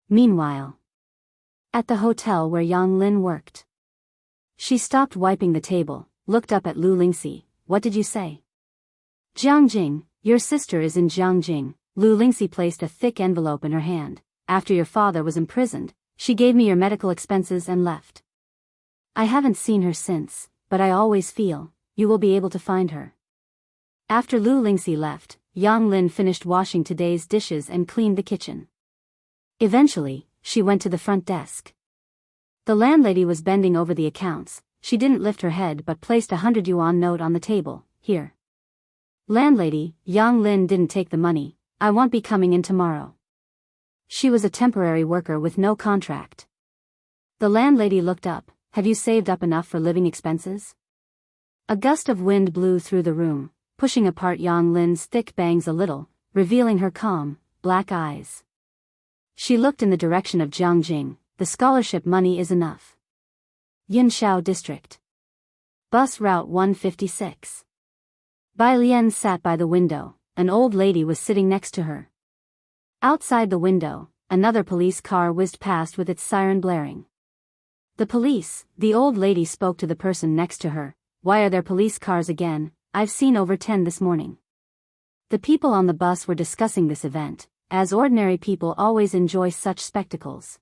Meanwhile, at the hotel where Yang Lin worked, she stopped wiping the table, looked up at Lu Lingxi. "What did you say?" "Jiangjing, your sister is in Jiangjing." Lu Lingxi placed a thick envelope in her hand. "After your father was imprisoned, she gave me your medical expenses and left. I haven't seen her since, but I always feel you will be able to find her." After Lu Lingxi left, Yang Lin finished washing today's dishes and cleaned the kitchen. Eventually, she went to the front desk. The landlady was bending over the accounts. She didn't lift her head but placed a 100 yuan note on the table. "Here." "Landlady," Yang Lin didn't take the money. "I won't be coming in tomorrow." She was a temporary worker with no contract. The landlady looked up. "Have you saved up enough for living expenses?" A gust of wind blew through the room, pushing apart Yang Lin's thick bangs a little, revealing her calm, black eyes. She looked in the direction of Jiangjing. "The scholarship money is enough." Yunshao District. Bus Route 156. Bai Lian sat by the window. An old lady was sitting next to her. Outside the window, another police car whizzed past with its siren blaring. "The police," the old lady spoke to the person next to her. "Why are there police cars again? I've seen over 10 this morning." The people on the bus were discussing this event, as ordinary people always enjoy such spectacles.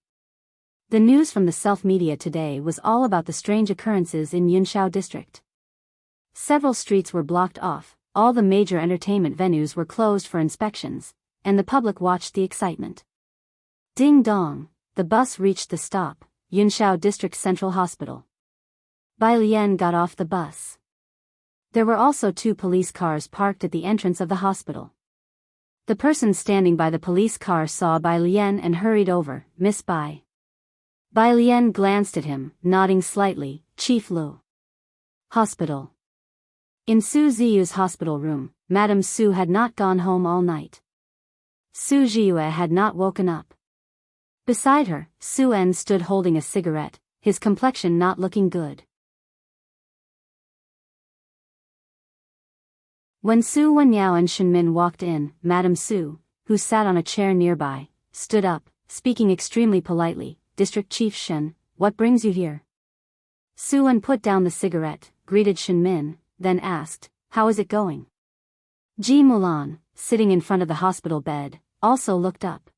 The news from the self-media today was all about the strange occurrences in Yunshao District. Several streets were blocked off, all the major entertainment venues were closed for inspections, and the public watched the excitement. Ding dong, the bus reached the stop, Yunshao District Central Hospital. Bai Lian got off the bus. There were also 2 police cars parked at the entrance of the hospital. The person standing by the police car saw Bai Lian and hurried over. "Miss Bai." Bai Lian glanced at him, nodding slightly. "Chief Lu." Hospital. In Su Ziyu's hospital room, Madame Su had not gone home all night. Su Ziyue had not woken up. Beside her, Su En stood holding a cigarette, his complexion not looking good. When Su Wenyao and Shenmin walked in, Madame Su, who sat on a chair nearby, stood up, speaking extremely politely. "District Chief Shen, what brings you here?" Su-en put down the cigarette, greeted Shin-min, then asked, "How is it going?" Ji Mulan, sitting in front of the hospital bed, also looked up.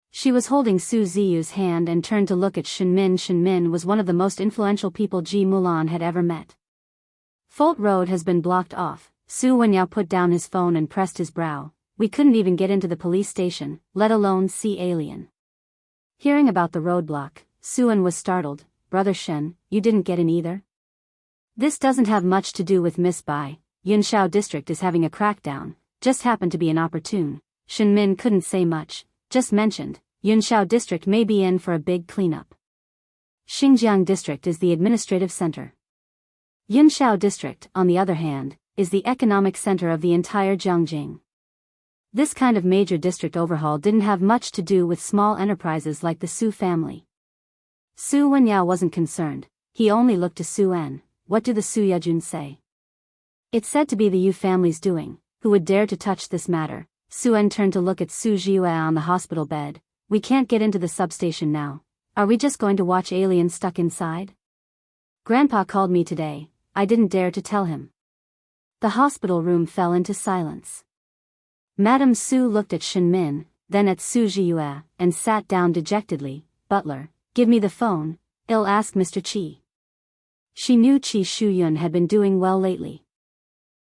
She was holding Su Ziyu's hand and turned to look at Shin-min. Shin-min was one of the most influential people Ji Mulan had ever met. "Fault Road has been blocked off." Su Wenyao put down his phone and pressed his brow. "We couldn't even get into the police station, let alone see Alien." Hearing about the roadblock, Su-en was startled. "Brother Shen, you didn't get in either?" "This doesn't have much to do with Miss Bai. Yunshao district is having a crackdown, just happened to be inopportune." Shin-min couldn't say much, just mentioned, Yunshao district may be in for a big cleanup. Xinjiang district is the administrative center. Yunshao district, on the other hand, is the economic center of the entire Jiangjing. This kind of major district overhaul didn't have much to do with small enterprises like the Su family. Su Wenyao wasn't concerned, he only looked to Su-en. "What do the Su Yejun say?" "It's said to be the Yu family's doing. Who would dare to touch this matter?" Su-en turned to look at Su Jiue on the hospital bed. "We can't get into the substation now. Are we just going to watch aliens stuck inside?" "Grandpa called me today, I didn't dare to tell him." The hospital room fell into silence. Madame Su looked at Shin-min, then at Su Jiue, and sat down dejectedly. "Butler, give me the phone, I'll ask Mr. Qi." She knew Qi Shuyun had been doing well lately.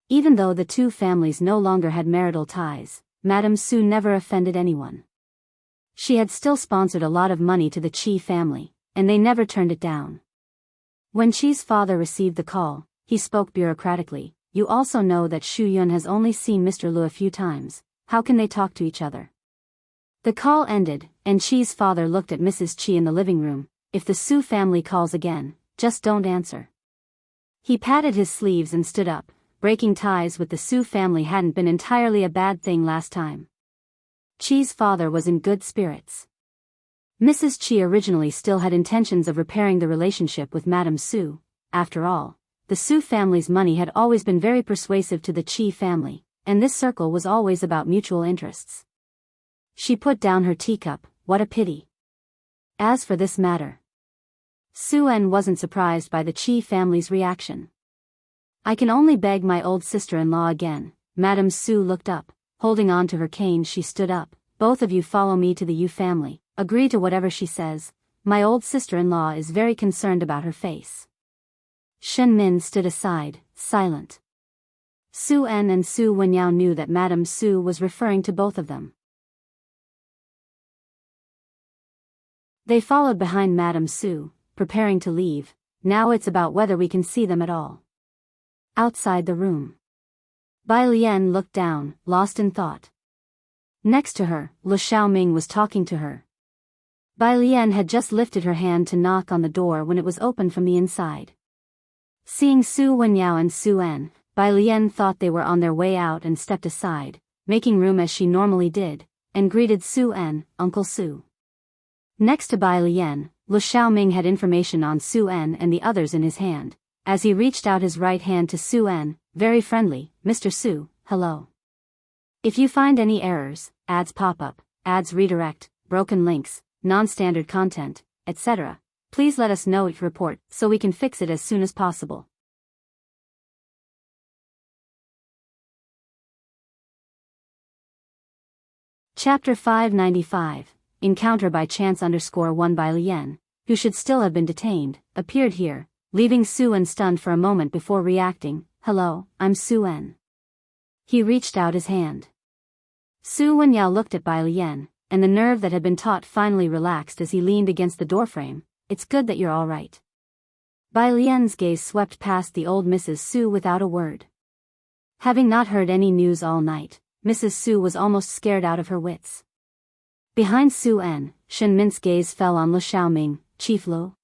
Even though the two families no longer had marital ties, Madame Su never offended anyone. She had still sponsored a lot of money to the Qi family, and they never turned it down. When Qi's father received the call, he spoke bureaucratically. "You also know that Shuyun has only seen Mr. Lu a few times, how can they talk to each other?" The call ended, and Qi's father looked at Mrs. Qi in the living room. "If the Su family calls again, just don't answer." He patted his sleeves and stood up. Breaking ties with the Su family hadn't been entirely a bad thing last time. Qi's father was in good spirits. Mrs. Qi originally still had intentions of repairing the relationship with Madame Su. After all, the Su family's money had always been very persuasive to the Qi family, and this circle was always about mutual interests. She put down her teacup. "What a pity." As for this matter, Su-en wasn't surprised by the Qi family's reaction. "I can only beg my old sister-in-law again." Madame Su looked up. Holding on to her cane, she stood up. "Both of you follow me to the Yu family, agree to whatever she says. My old sister-in-law is very concerned about her face." Shen-min stood aside, silent. Su-en and Su Wenyao knew that Madame Su was referring to both of them. They followed behind Madame Su, preparing to leave. "Now it's about whether we can see them at all." Outside the room, Bai Lian looked down, lost in thought. Next to her, Lu Xiaoming was talking to her. Bai Lian had just lifted her hand to knock on the door when it was opened from the inside. Seeing Su Wenyao and Su-en, Bai Lian thought they were on their way out and stepped aside, making room as she normally did, and greeted Su-en, "Uncle Su." Next to Bai Lian, Lu Xiaoming had information on Su-en and the others in his hand. As he reached out his right hand to Su-en, very friendly, "Mr. Su, hello. If you find any errors, ads pop up, ads redirect, broken links, non-standard content, etc., please let us know each report so we can fix it as soon as possible." Chapter 595, Encounter by Chance _1 Bai Lian, who should still have been detained, appeared here, leaving Su-en stunned for a moment before reacting. "Hello, I'm Su-en." He reached out his hand. Su Wenyao looked at Bai Lian, and the nerve that had been taut finally relaxed as he leaned against the doorframe. "It's good that you're all right." Bai Lian's gaze swept past the old Mrs. Su without a word. Having not heard any news all night, Mrs. Su was almost scared out of her wits. Behind Su-en, Shen Min's gaze fell on Lu Xiaoming. "Chief Lu?"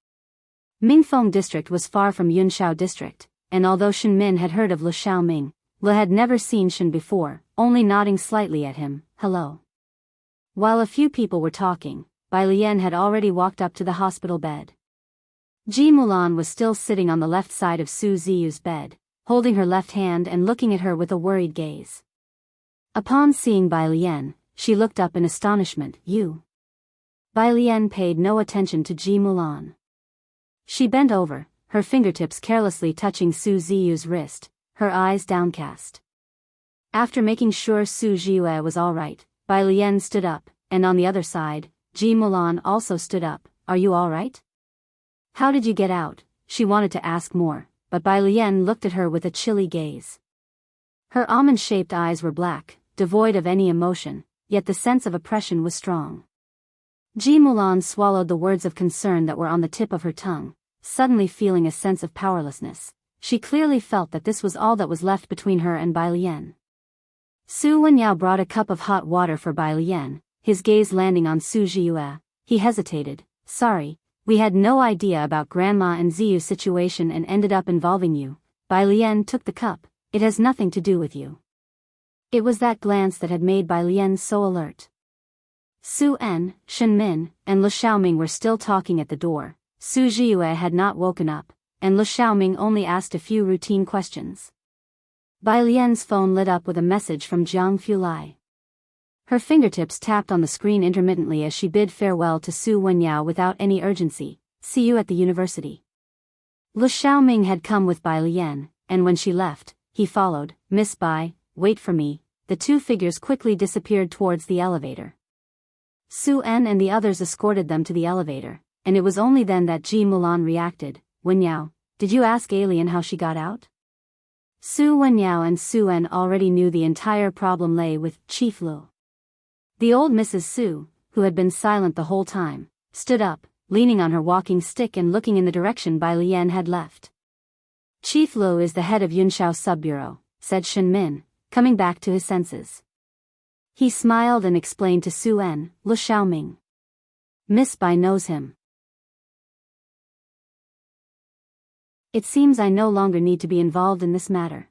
Mingfeng district was far from Yunshao district, and although Shen Min had heard of Lu Xiaoming, Lu had never seen Shen before, only nodding slightly at him. "Hello." While a few people were talking, Bai Lian had already walked up to the hospital bed. Ji Mulan was still sitting on the left side of Su Ziyu's bed, holding her left hand and looking at her with a worried gaze. Upon seeing Bai Lian, she looked up in astonishment. "You?" Bai Lian paid no attention to Ji Mulan. She bent over, her fingertips carelessly touching Su Ziyu's wrist, her eyes downcast. After making sure Su Ziyue was all right, Bai Lian stood up, and on the other side, Ji Mulan also stood up. Are you all right? How did you get out? She wanted to ask more, but Bai Lian looked at her with a chilly gaze. Her almond-shaped eyes were black, devoid of any emotion, yet the sense of oppression was strong. Ji Mulan swallowed the words of concern that were on the tip of her tongue, suddenly feeling a sense of powerlessness. She clearly felt that this was all that was left between her and Bai Lian. Su Wenyao brought a cup of hot water for Bai Lian, his gaze landing on Su Ziyue. He hesitated. Sorry, we had no idea about Grandma and Ziyu's situation and ended up involving you. Bai Lian took the cup. It has nothing to do with you. It was that glance that had made Bai Lian so alert. Su En, Shen Min, and Lu Xiaoming were still talking at the door. Su Ziyue had not woken up, and Lu Xiaoming only asked a few routine questions. Bai Lian's phone lit up with a message from Jianghu. Her fingertips tapped on the screen intermittently as she bid farewell to Su Wenyao without any urgency. See you at the university. Lu Xiaoming had come with Bai Lian, and when she left, he followed. Miss Bai, wait for me. The two figures quickly disappeared towards the elevator. Su En and the others escorted them to the elevator, and it was only then that Ji Mulan reacted. Wenyao, did you ask Alien how she got out? Su Wenyao and Su En already knew the entire problem lay with Chief Lu. The old Mrs. Su, who had been silent the whole time, stood up, leaning on her walking stick and looking in the direction Bai Lian had left. Chief Lu is the head of Yunshao Sub-Bureau, said Shen Min, coming back to his senses. He smiled and explained to Su En, Lu Xiaoming. Miss Bai knows him. It seems I no longer need to be involved in this matter.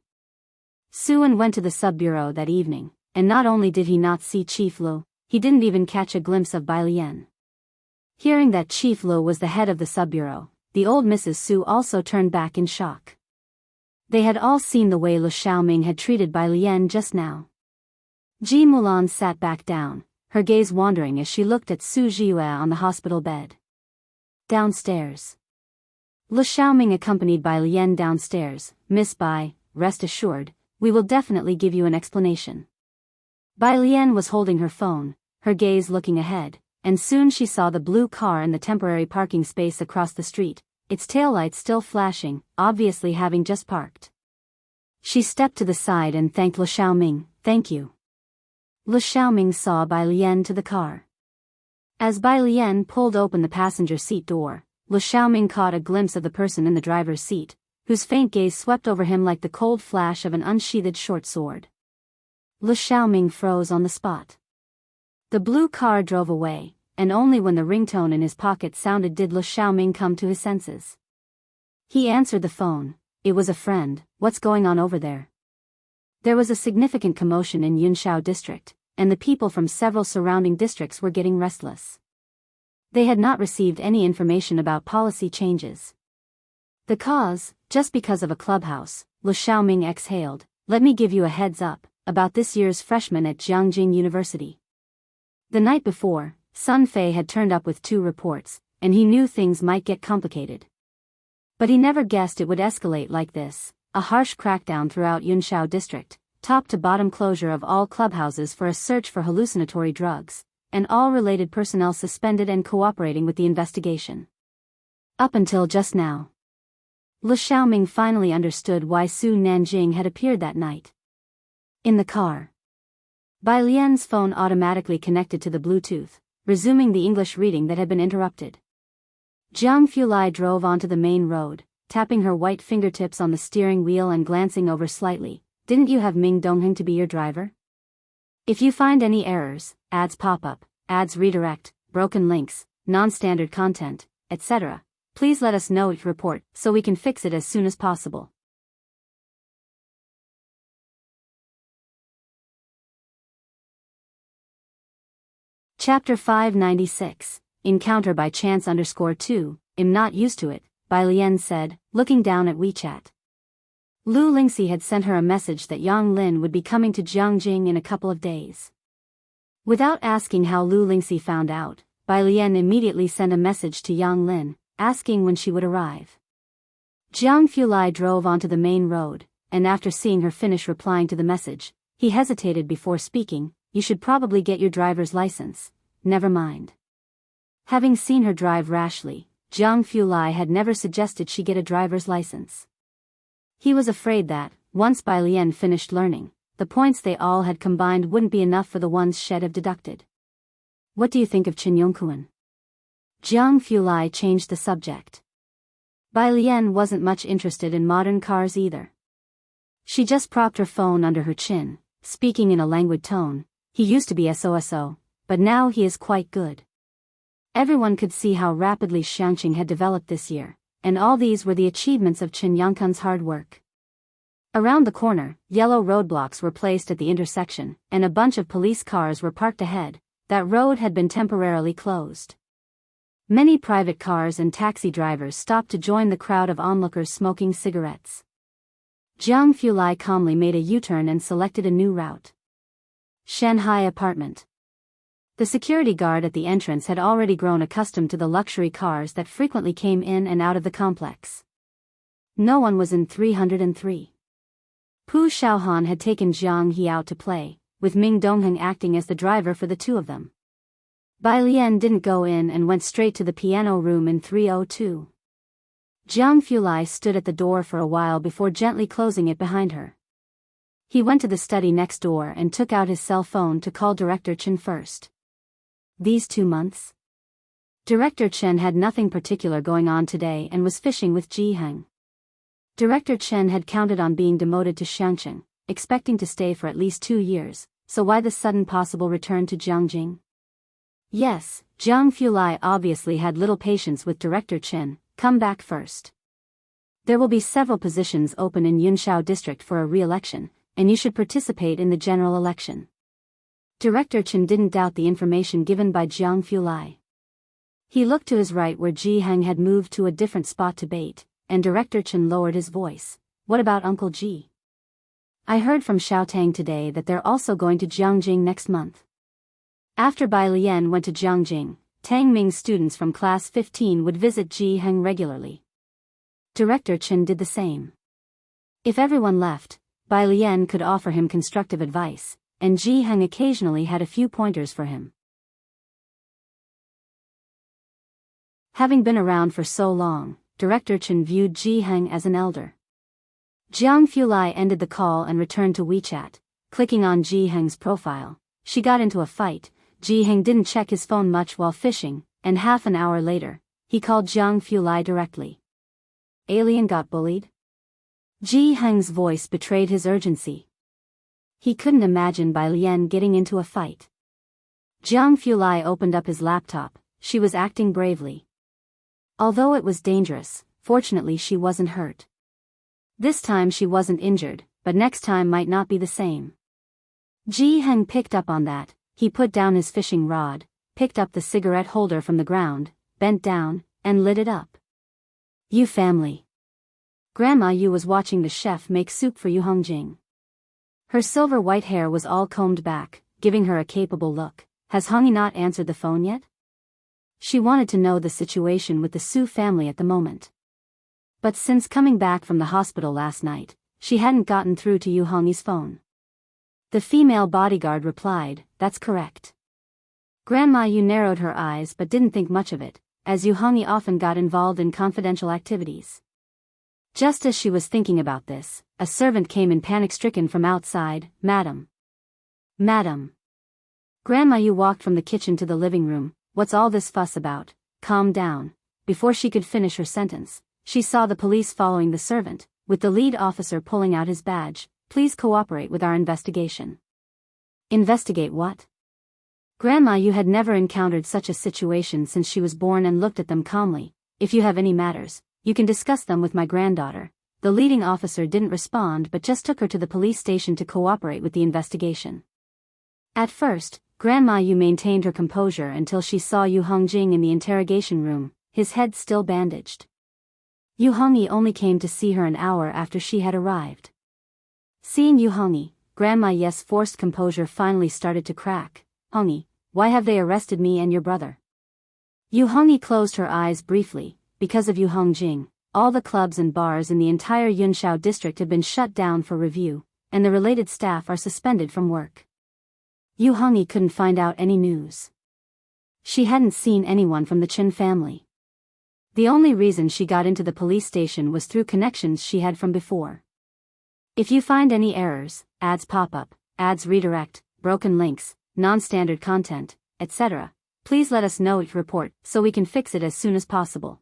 Su En went to the sub-bureau that evening, and not only did he not see Chief Lu, he didn't even catch a glimpse of Bai Lian. Hearing that Chief Lu was the head of the sub-bureau, the old Mrs. Su also turned back in shock. They had all seen the way Lu Xiaoming had treated Bai Lian just now. Ji Mulan sat back down, her gaze wandering as she looked at Su Ziyue on the hospital bed. Downstairs. Lu Xiaoming accompanied Bai Lian downstairs. Miss Bai, rest assured, we will definitely give you an explanation. Bai Lian was holding her phone, her gaze looking ahead, and soon she saw the blue car in the temporary parking space across the street, its taillights still flashing, obviously having just parked. She stepped to the side and thanked Lu Xiaoming. Thank you. Lu Xiaoming saw Bai Lian to the car. As Bai Lian pulled open the passenger seat door, Lu Xiaoming caught a glimpse of the person in the driver's seat, whose faint gaze swept over him like the cold flash of an unsheathed short sword. Lu Xiaoming froze on the spot. The blue car drove away, and only when the ringtone in his pocket sounded did Lu Xiaoming come to his senses. He answered the phone. It was a friend. What's going on over there? There was a significant commotion in Yunshao district, and the people from several surrounding districts were getting restless. They had not received any information about policy changes. The cause, just because of a clubhouse, Lu Xiaoming exhaled. Let me give you a heads up, about this year's freshman at Jianghu University. The night before, Sun Fei had turned up with 2 reports, and he knew things might get complicated. But he never guessed it would escalate like this, a harsh crackdown throughout Yunshao district, top-to-bottom closure of all clubhouses for a search for hallucinatory drugs, and all related personnel suspended and cooperating with the investigation. Up until just now. Lu Xiaoming finally understood why Su Nanjing had appeared that night. In the car. Bai Lian's phone automatically connected to the Bluetooth, resuming the English reading that had been interrupted. Jianghu drove onto the main road, tapping her white fingertips on the steering wheel and glancing over slightly. Didn't you have Ming Dongheng to be your driver? If you find any errors, ads pop up, ads redirect, broken links, non-standard content, etc., please let us know. Report so we can fix it as soon as possible. Chapter 596, Encounter by Chance _2, I'm not used to it, Bai Lian said, looking down at WeChat. Lu Lingxi had sent her a message that Yang Lin would be coming to Jianghu in a couple of days. Without asking how Lu Lingxi found out, Bai Lian immediately sent a message to Yang Lin, asking when she would arrive. Jiang Fulai drove onto the main road, and after seeing her finish replying to the message, he hesitated before speaking. You should probably get your driver's license. Never mind. Having seen her drive rashly, Jiang Fulai had never suggested she get a driver's license. He was afraid that, once Bai Lian finished learning, the points they all had combined wouldn't be enough for the ones Shed have deducted. What do you think of Chen Yongkuan? Jiang Fulai changed the subject. Bai Lian wasn't much interested in modern cars either. She just propped her phone under her chin, speaking in a languid tone. He used to be SOSO, but now he is quite good. Everyone could see how rapidly Xiangqing had developed this year, and all these were the achievements of Chen Yongkun's hard work. Around the corner, yellow roadblocks were placed at the intersection, and a bunch of police cars were parked ahead. That road had been temporarily closed. Many private cars and taxi drivers stopped to join the crowd of onlookers smoking cigarettes. Jiang Fulai calmly made a U-turn and selected a new route. Shanghai apartment. The security guard at the entrance had already grown accustomed to the luxury cars that frequently came in and out of the complex. No one was in 303. Pu Xiaohan had taken Jiang He out to play, with Ming Dongheng acting as the driver for the two of them. Bai Lian didn't go in and went straight to the piano room in 302. Jiang Fulai stood at the door for a while before gently closing it behind her. He went to the study next door and took out his cell phone to call Director Chen first. These 2 months? Director Chen had nothing particular going on today and was fishing with Ji Heng. Director Chen had counted on being demoted to Xiangqing, expecting to stay for at least 2 years, so why the sudden possible return to Jiangjing? Yes, Jiang Fulai obviously had little patience with Director Chen. Come back first. There will be several positions open in Yunshao district for a re-election, and you should participate in the general election. Director Chen didn't doubt the information given by Jiang Fulai. He looked to his right where Ji Heng had moved to a different spot to bait, and Director Chen lowered his voice. What about Uncle Ji? I heard from Xiao Tang today that they're also going to Jiangjing next month. After Bai Lian went to Jiangjing, Tang Ming's students from class 15 would visit Ji Heng regularly. Director Chen did the same. If everyone left, Bai Lian could offer him constructive advice, and Ji Heng occasionally had a few pointers for him. Having been around for so long, Director Chen viewed Ji Heng as an elder. Jiang Fulai ended the call and returned to WeChat. Clicking on Ji Heng's profile, she got into a fight. Ji Heng didn't check his phone much while fishing, and half an hour later, he called Jiang Fulai directly. Alien got bullied? Ji Heng's voice betrayed his urgency. He couldn't imagine Bai Lian getting into a fight. Jiang Fulai opened up his laptop. She was acting bravely. Although it was dangerous, fortunately she wasn't hurt. This time she wasn't injured, but next time might not be the same. Ji Heng picked up on that. He put down his fishing rod, picked up the cigarette holder from the ground, bent down, and lit it up. You family. Grandma Yu was watching the chef make soup for Yu Hongjing. Her silver white hair was all combed back, giving her a capable look. Has Hongi not answered the phone yet? She wanted to know the situation with the Su family at the moment. But since coming back from the hospital last night, she hadn't gotten through to Yu Hongi's phone. The female bodyguard replied, that's correct. Grandma Yu narrowed her eyes but didn't think much of it, as Yu Hongi often got involved in confidential activities. Just as she was thinking about this, a servant came in panic-stricken from outside. Madam. Madam. Grandma Yu walked from the kitchen to the living room. What's all this fuss about? Calm down. Before she could finish her sentence, she saw the police following the servant, with the lead officer pulling out his badge. Please cooperate with our investigation. Investigate what? Grandma Yu had never encountered such a situation since she was born and looked at them calmly. If you have any matters, you can discuss them with my granddaughter. The leading officer didn't respond but just took her to the police station to cooperate with the investigation. At first, Grandma Yu maintained her composure until she saw Yu Hongjing in the interrogation room, his head still bandaged. Yu Hongi only came to see her an hour after she had arrived. Seeing Yu Hongi, Grandma Yu's forced composure finally started to crack. Hongi, why have they arrested me and your brother? Yu Hongi closed her eyes briefly. Because of Yu Hongjing, all the clubs and bars in the entire Yunshao district have been shut down for review, and the related staff are suspended from work. Yu Hongyi couldn't find out any news. She hadn't seen anyone from the Chen family. The only reason she got into the police station was through connections she had from before. If you find any errors, ads pop up, ads redirect, broken links, non-standard content, etc., please let us know, report, so we can fix it as soon as possible.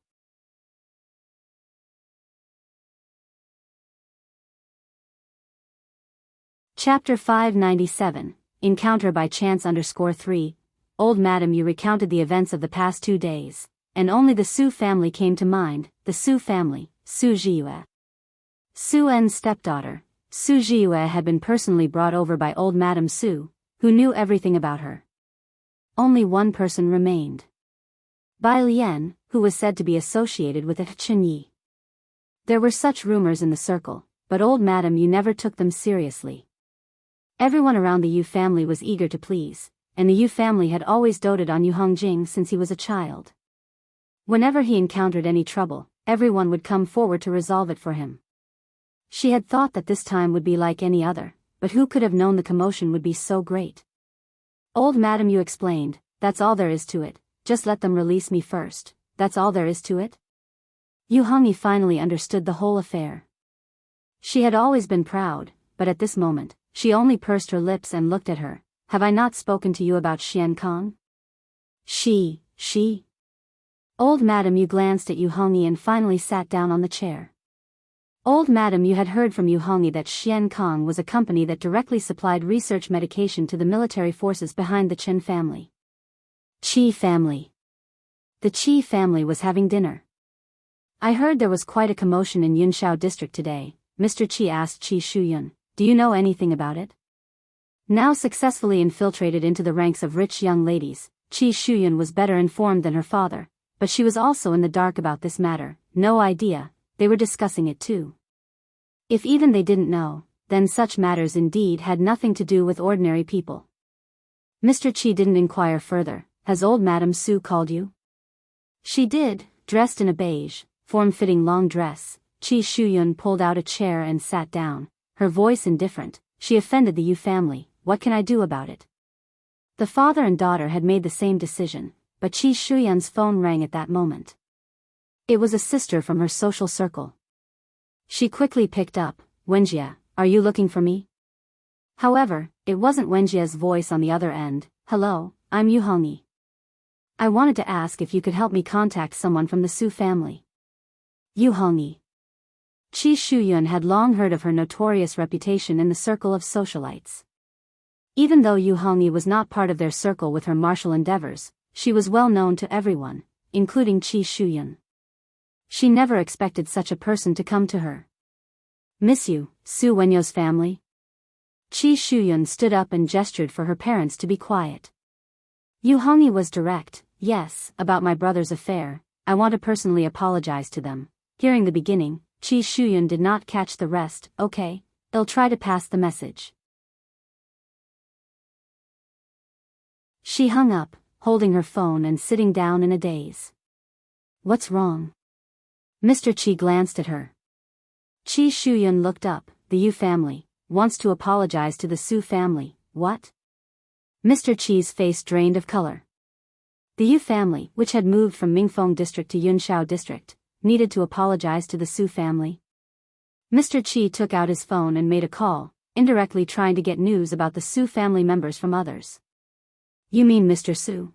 Chapter 597, Encounter by Chance _3. Old Madam, you recounted the events of the past 2 days, and only the Su family came to mind, the Su family, Su Jiyue. Su En's stepdaughter, Su Jiyue, had been personally brought over by old Madam Su, who knew everything about her. Only one person remained. Bai Lian, who was said to be associated with Chen Yi. There were such rumors in the circle, but old Madam Yu never took them seriously. Everyone around the Yu family was eager to please, and the Yu family had always doted on Yu Hongjing since he was a child. Whenever he encountered any trouble, everyone would come forward to resolve it for him. She had thought that this time would be like any other, but who could have known the commotion would be so great? Old Madam Yu explained, that's all there is to it, just let them release me first, that's all there is to it. Yu Hongyi finally understood the whole affair. She had always been proud, but at this moment, she only pursed her lips and looked at her. Have I not spoken to you about Xian Kong? She. Old Madam Yu glanced at Yu Hongyi and finally sat down on the chair. Old Madam Yu had heard from Yu Hongyi that Xian Kong was a company that directly supplied research medication to the military forces behind the Chen family. Qi family. The Qi family was having dinner. I heard there was quite a commotion in Yunshao district today, Mr. Qi asked Qi Shuyun. Do you know anything about it? Now successfully infiltrated into the ranks of rich young ladies, Qi Shuyun was better informed than her father, but she was also in the dark about this matter. No idea, they were discussing it too. If even they didn't know, then such matters indeed had nothing to do with ordinary people. Mr. Qi didn't inquire further. Has old Madam Su called you? She did, dressed in a beige, form-fitting long dress. Qi Shuyun pulled out a chair and sat down, her voice indifferent. She offended the Yu family, what can I do about it? The father and daughter had made the same decision, but Qi Shuyun's phone rang at that moment. It was a sister from her social circle. She quickly picked up. Wenjie, are you looking for me? However, it wasn't Wenjie's voice on the other end. Hello, I'm Yu Hongyi. I wanted to ask if you could help me contact someone from the Su family. Yu Hongyi. Qi Shuyun had long heard of her notorious reputation in the circle of socialites. Even though Yu Hongyi was not part of their circle with her martial endeavors, she was well known to everyone, including Qi Shuyun. She never expected such a person to come to her. Miss you, Su Wenyo's family? Qi Shuyun stood up and gestured for her parents to be quiet. Yu Hongyi was direct. Yes, about my brother's affair, I want to personally apologize to them. Hearing the beginning, Qi Shuyun did not catch the rest. Okay, I'll try to pass the message. She hung up, holding her phone and sitting down in a daze. What's wrong? Mr. Qi glanced at her. Qi Shuyun looked up. The Yu family wants to apologize to the Su family. What? Mr. Qi's face drained of color. The Yu family, which had moved from Mingfeng district to Yunshao district, needed to apologize to the Su family. Mr. Qi took out his phone and made a call, indirectly trying to get news about the Su family members from others. You mean Mr. Su?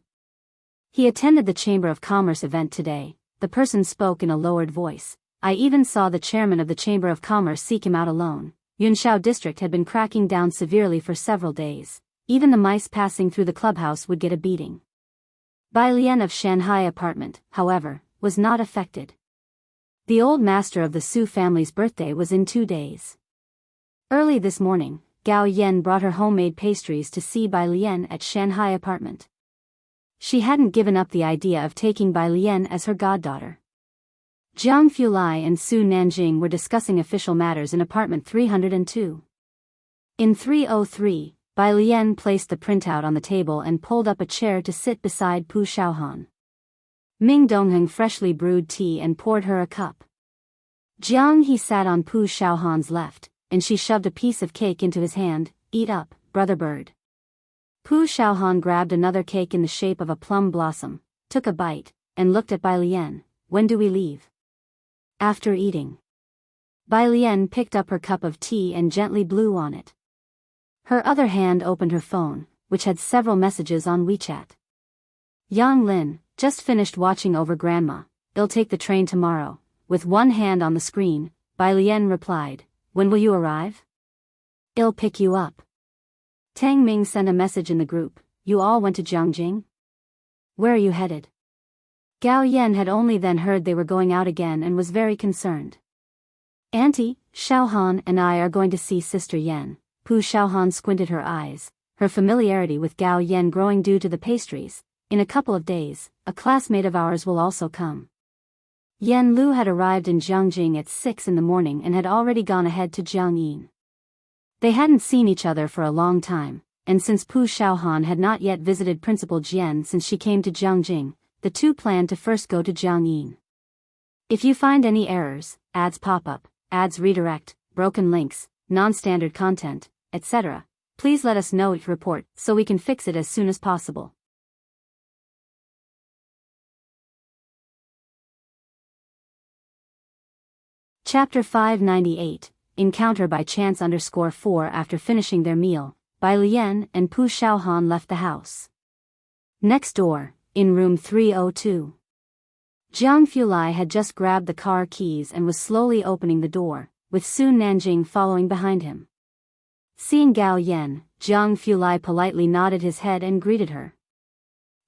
He attended the Chamber of Commerce event today. The person spoke in a lowered voice. I even saw the chairman of the Chamber of Commerce seek him out alone. Yunshao district had been cracking down severely for several days. Even the mice passing through the clubhouse would get a beating. Bai Lian of Shanghai apartment, however, was not affected. The old master of the Su family's birthday was in 2 days. Early this morning, Gao Yan brought her homemade pastries to see Bai Lian at Shanghai apartment. She hadn't given up the idea of taking Bai Lian as her goddaughter. Jiang Fulai and Su Nanjing were discussing official matters in apartment 302. In 303, Bai Lian placed the printout on the table and pulled up a chair to sit beside Pu Xiaohan. Ming Dongheng freshly brewed tea and poured her a cup. Jianghu sat on Pu Xiaohan's left, and she shoved a piece of cake into his hand. Eat up, brother bird. Pu Xiaohan grabbed another cake in the shape of a plum blossom, took a bite, and looked at Bai Lian. When do we leave? After eating. Bai Lian picked up her cup of tea and gently blew on it. Her other hand opened her phone, which had several messages on WeChat. Yang Lin, just finished watching over grandma, they'll take the train tomorrow. With one hand on the screen, Bai Lian replied, when will you arrive? I'll pick you up. Tang Ming sent a message in the group, you all went to Jianghu? Where are you headed? Gao Yan had only then heard they were going out again and was very concerned. Auntie, Xiaohan and I are going to see Sister Yan. Pu Xiaohan squinted her eyes, her familiarity with Gao Yan growing due to the pastries. In a couple of days, a classmate of ours will also come. Yan Lu had arrived in Jianghu at 6 in the morning and had already gone ahead to Jiangyin. They hadn't seen each other for a long time, and since Pu Xiaohan had not yet visited Principal Jian since she came to Jianghu, the two planned to first go to Jiangyin. If you find any errors, ads pop up, ads redirect, broken links, non-standard content, etc., please let us know. Report so we can fix it as soon as possible. Chapter 598, Encounter by Chance _4. After finishing their meal, Bai Lian and Pu Xiaohan left the house. Next door, in room 302. Jiang Fulai had just grabbed the car keys and was slowly opening the door, with Su Nanjing following behind him. Seeing Gao Yan, Jiang Fulai politely nodded his head and greeted her.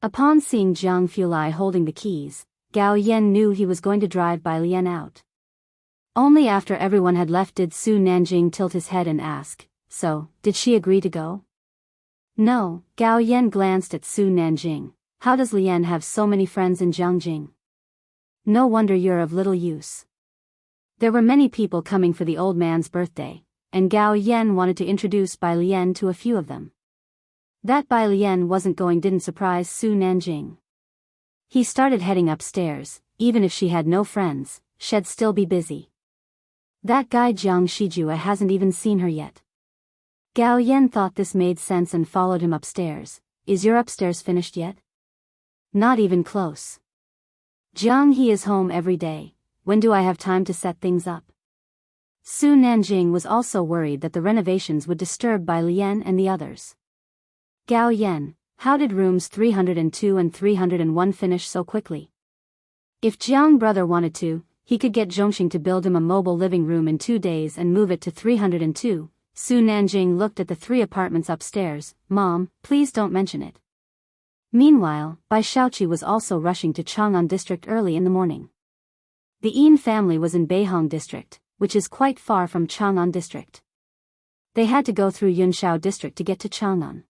Upon seeing Jiang Fulai holding the keys, Gao Yan knew he was going to drive Bai Lian out. Only after everyone had left did Su Nanjing tilt his head and ask, so, did she agree to go? No, Gao Yan glanced at Su Nanjing. How does Lian have so many friends in Jianghu? No wonder you're of little use. There were many people coming for the old man's birthday, and Gao Yan wanted to introduce Bai Lian to a few of them. That Bai Lian wasn't going didn't surprise Su Nanjing. He started heading upstairs. Even if she had no friends, she'd still be busy. That guy Jiang Shijua hasn't even seen her yet. Gao Yan thought this made sense and followed him upstairs. Is your upstairs finished yet? Not even close. Jiang he is home every day. When do I have time to set things up? Su Nanjing was also worried that the renovations would disturb Bai Lian and the others. Gao Yan, how did rooms 302 and 301 finish so quickly? If Jiang brother wanted to, he could get Zhongxing to build him a mobile living room in 2 days and move it to 302. Su Nanjing looked at the 3 apartments upstairs. Mom, please don't mention it. Meanwhile, Bai Shaoqi was also rushing to Chang'an district early in the morning. The Yin family was in Beihong district, which is quite far from Chang'an district. They had to go through Yunshao district to get to Chang'an.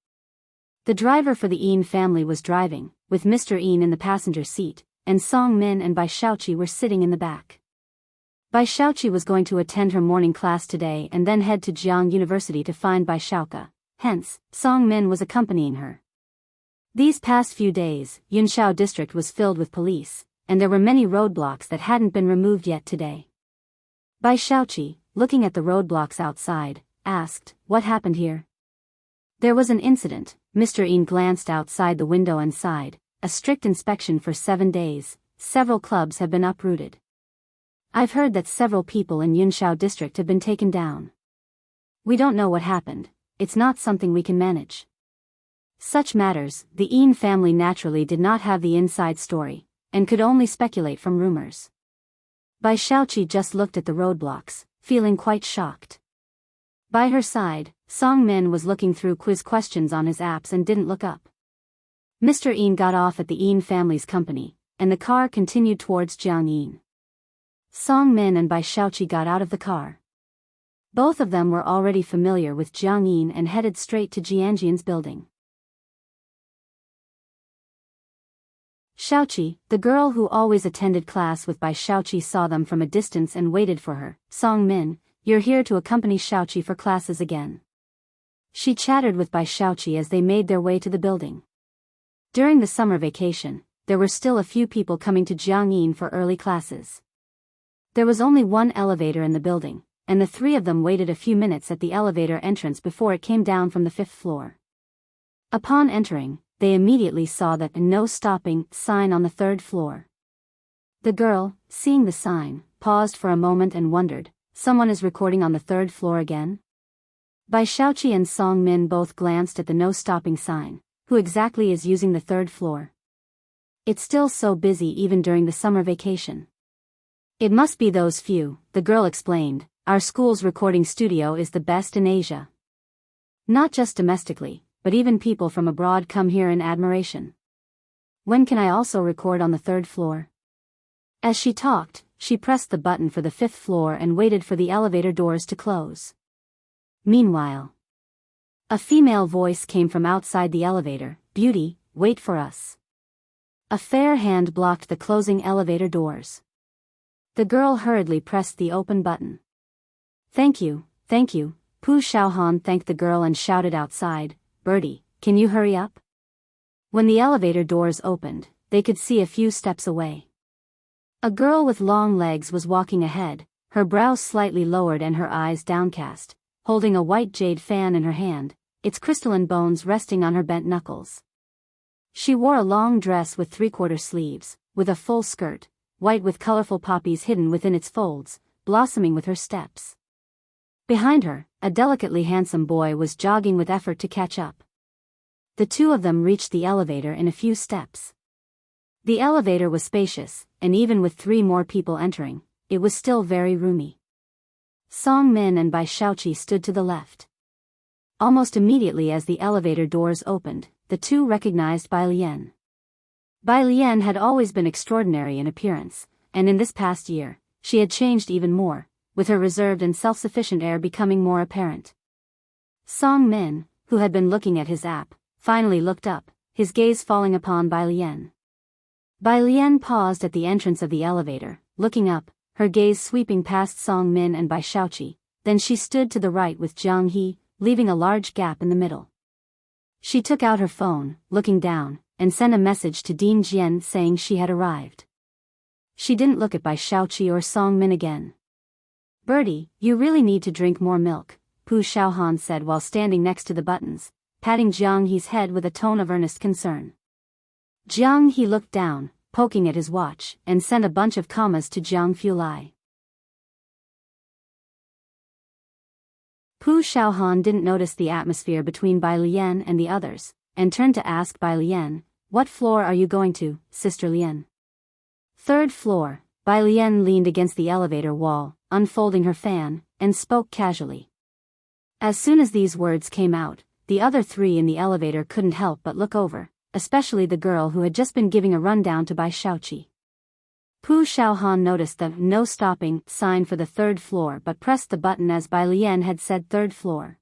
The driver for the Yin family was driving, with Mr. Yin in the passenger seat, and Song Min and Bai Shaoqi were sitting in the back. Bai Shaoqi was going to attend her morning class today and then head to Jiang University to find Bai Shaoka, hence, Song Min was accompanying her. These past few days, Yunshao district was filled with police, and there were many roadblocks that hadn't been removed yet today. Bai Shaoqi, looking at the roadblocks outside, asked, what happened here? There was an incident. Mr. Yin glanced outside the window and sighed. A strict inspection for 7 days, several clubs have been uprooted. I've heard that several people in Yunshao district have been taken down. We don't know what happened, it's not something we can manage. Such matters, the Yin family naturally did not have the inside story, and could only speculate from rumors. Bai Shaoqi just looked at the roadblocks, feeling quite shocked. By her side, Song Min was looking through quiz questions on his apps and didn't look up. Mr. Yin got off at the Yin family's company, and the car continued towards Jiangyin. Song Min and Bai Shaoqi got out of the car. Both of them were already familiar with Jiangyin and headed straight to Jianjian's building. Shaoqi, the girl who always attended class with Bai Shaoqi, saw them from a distance and waited for her. Song Min, you're here to accompany Shaoqi for classes again. She chattered with Bai Shaoqi as they made their way to the building. During the summer vacation, there were still a few people coming to Jiangyin for early classes. There was only one elevator in the building, and the three of them waited a few minutes at the elevator entrance before it came down from the 5th floor. Upon entering, they immediately saw that "No Stopping" sign on the 3rd floor. The girl, seeing the sign, paused for a moment and wondered, someone is recording on the 3rd floor again? Bai Shaoqi and Song Min both glanced at the "No Stopping" sign. Who exactly is using the 3rd floor? It's still so busy even during the summer vacation. It must be those few, the girl explained. Our school's recording studio is the best in Asia. Not just domestically, but even people from abroad come here in admiration. When can I also record on the 3rd floor? As she talked, she pressed the button for the 5th floor and waited for the elevator doors to close. Meanwhile, a female voice came from outside the elevator. "Beauty, wait for us." A fair hand blocked the closing elevator doors. The girl hurriedly pressed the open button. Thank you, Pu Xiaohan thanked the girl and shouted outside, "Birdie, can you hurry up?" When the elevator doors opened, they could see a few steps away. A girl with long legs was walking ahead, her brows slightly lowered and her eyes downcast, holding a white jade fan in her hand, its crystalline bones resting on her bent knuckles. She wore a long dress with 3/4 sleeves, with a full skirt, white with colorful poppies hidden within its folds, blossoming with her steps. Behind her, a delicately handsome boy was jogging with effort to catch up. The two of them reached the elevator in a few steps. The elevator was spacious, and even with 3 more people entering, it was still very roomy. Song Min and Bai Shaoqi stood to the left. Almost immediately as the elevator doors opened, the two recognized Bai Lian. Bai Lian had always been extraordinary in appearance, and in this past year, she had changed even more, with her reserved and self-sufficient air becoming more apparent. Song Min, who had been looking at his app, finally looked up, his gaze falling upon Bai Lian. Bai Lian paused at the entrance of the elevator, looking up, her gaze sweeping past Song Min and Bai Shaoqi, then she stood to the right with Jianghu, leaving a large gap in the middle. She took out her phone, looking down, and sent a message to Dean Jian saying she had arrived. She didn't look at Bai Shaoqi or Song Min again. "Birdie, you really need to drink more milk," Pu Xiaohan said while standing next to the buttons, patting Jianghu's head with a tone of earnest concern. Jianghu looked down, poking at his watch, and sent a bunch of commas to Jiang Fulai. Pu Xiaohan didn't notice the atmosphere between Bai Lian and the others, and turned to ask Bai Lian, "What floor are you going to, Sister Lian?" "3rd floor," Bai Lian leaned against the elevator wall, unfolding her fan, and spoke casually. As soon as these words came out, the other 3 in the elevator couldn't help but look over, especially the girl who had just been giving a rundown to Bai Shaoqi. Pu Xiaohan noticed the "No Stopping" sign for the 3rd floor but pressed the button as Bai Lian had said 3rd floor.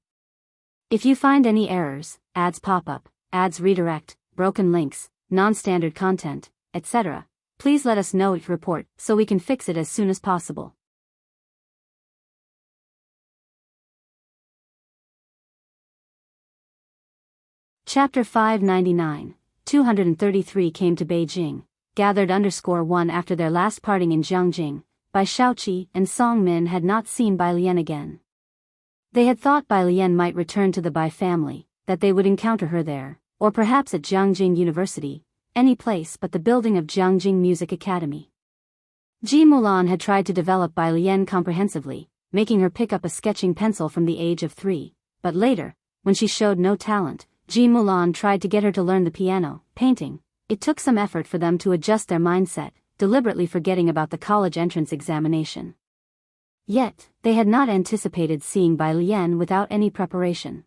"If you find any errors, ads pop up, ads redirect, broken links, non-standard content, etc., please let us know each report so we can fix it as soon as possible." Chapter 599, 233 came to Beijing, gathered _1 after their last parting in Jiangjing. Bai Shaoqi and Song Min had not seen Bai Lian again. They had thought Bai Lian might return to the Bai family, that they would encounter her there, or perhaps at Jiangjing University, any place but the building of Jiangjing Music Academy. Ji Mulan had tried to develop Bai Lian comprehensively, making her pick up a sketching pencil from the age of 3, but later, when she showed no talent, Ji Mulan tried to get her to learn the piano, painting. It took some effort for them to adjust their mindset, deliberately forgetting about the college entrance examination. Yet, they had not anticipated seeing Bai Lian without any preparation.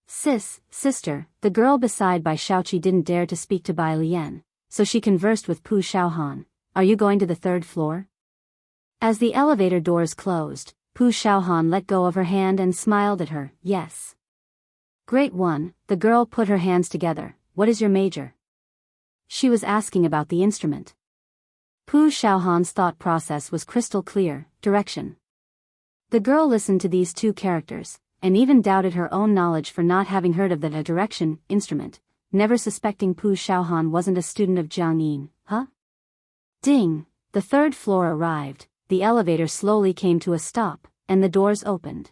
Sister, the girl beside Bai Shaoqi didn't dare to speak to Bai Lian, so she conversed with Pu Xiaohan. "Are you going to the 3rd floor?" As the elevator doors closed, Pu Xiaohan let go of her hand and smiled at her. "Yes." "Great one," the girl put her hands together. "What is your major?" She was asking about the instrument. Pu Xiaohan's thought process was crystal clear: direction. The girl listened to these 2 characters, and even doubted her own knowledge for not having heard of the direction instrument, never suspecting Pu Xiaohan wasn't a student of Jiangyin. Ding! The 3rd floor arrived, the elevator slowly came to a stop, and the doors opened.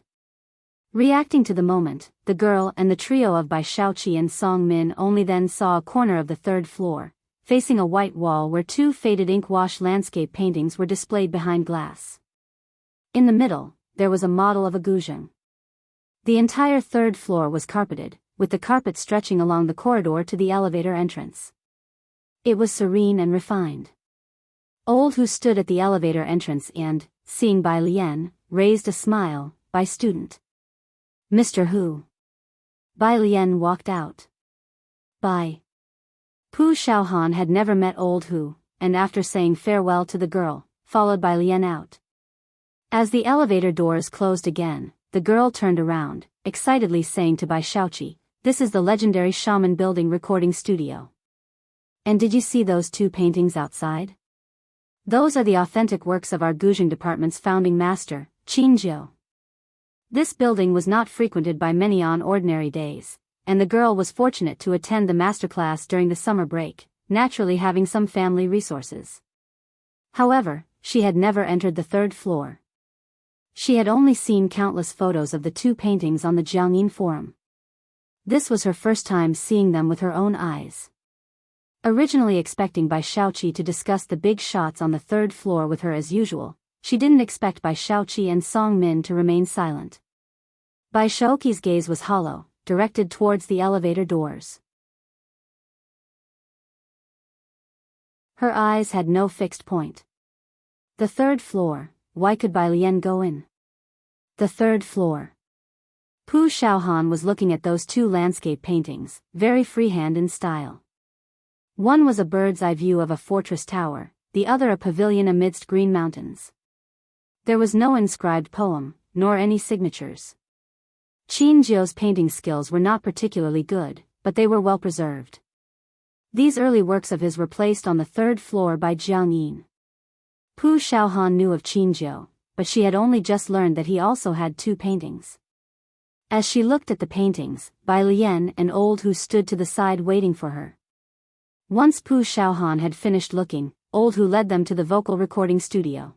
Reacting to the moment, the girl and the trio of Bai Shaoqi and Song Min only then saw a corner of the third floor, facing a white wall where two faded ink wash landscape paintings were displayed behind glass. In the middle, there was a model of a guzheng. The entire third floor was carpeted, with the carpet stretching along the corridor to the elevator entrance. It was serene and refined. Old Hu stood at the elevator entrance and, seeing Bai Lian, raised a smile. Bai student. Mr. Hu. Bai Lian walked out. Bai. Pu Xiaohan had never met Old Hu, and after saying farewell to the girl, followed Bai Lian out. As the elevator doors closed again, the girl turned around, excitedly saying to Bai Shaoqi, "This is the legendary Shaman Building recording studio. And did you see those two paintings outside? Those are the authentic works of our guzheng department's founding master, Qin Jiu." This building was not frequented by many on ordinary days, and the girl was fortunate to attend the masterclass during the summer break, naturally having some family resources. However, she had never entered the third floor. She had only seen countless photos of the two paintings on the Jianghu forum. This was her first time seeing them with her own eyes. Originally expecting Bai Shaoqi to discuss the big shots on the third floor with her as usual, she didn't expect Bai Shaoqi and Song Min to remain silent. Bai Shaoqi's gaze was hollow, directed towards the elevator doors. Her eyes had no fixed point. The third floor. Why could Bai Lian go in? The third floor. Pu Xiaohan was looking at those two landscape paintings, very freehand in style. One was a bird's eye view of a fortress tower, the other a pavilion amidst green mountains. There was no inscribed poem, nor any signatures. Qin Jiu's painting skills were not particularly good, but they were well preserved. These early works of his were placed on the third floor by Jiang Yin. Pu Xiaohan knew of Qin Jiu, but she had only just learned that he also had two paintings. As she looked at the paintings, Bai Lian and Old Hu stood to the side waiting for her. Once Pu Xiaohan had finished looking, Old Hu led them to the vocal recording studio.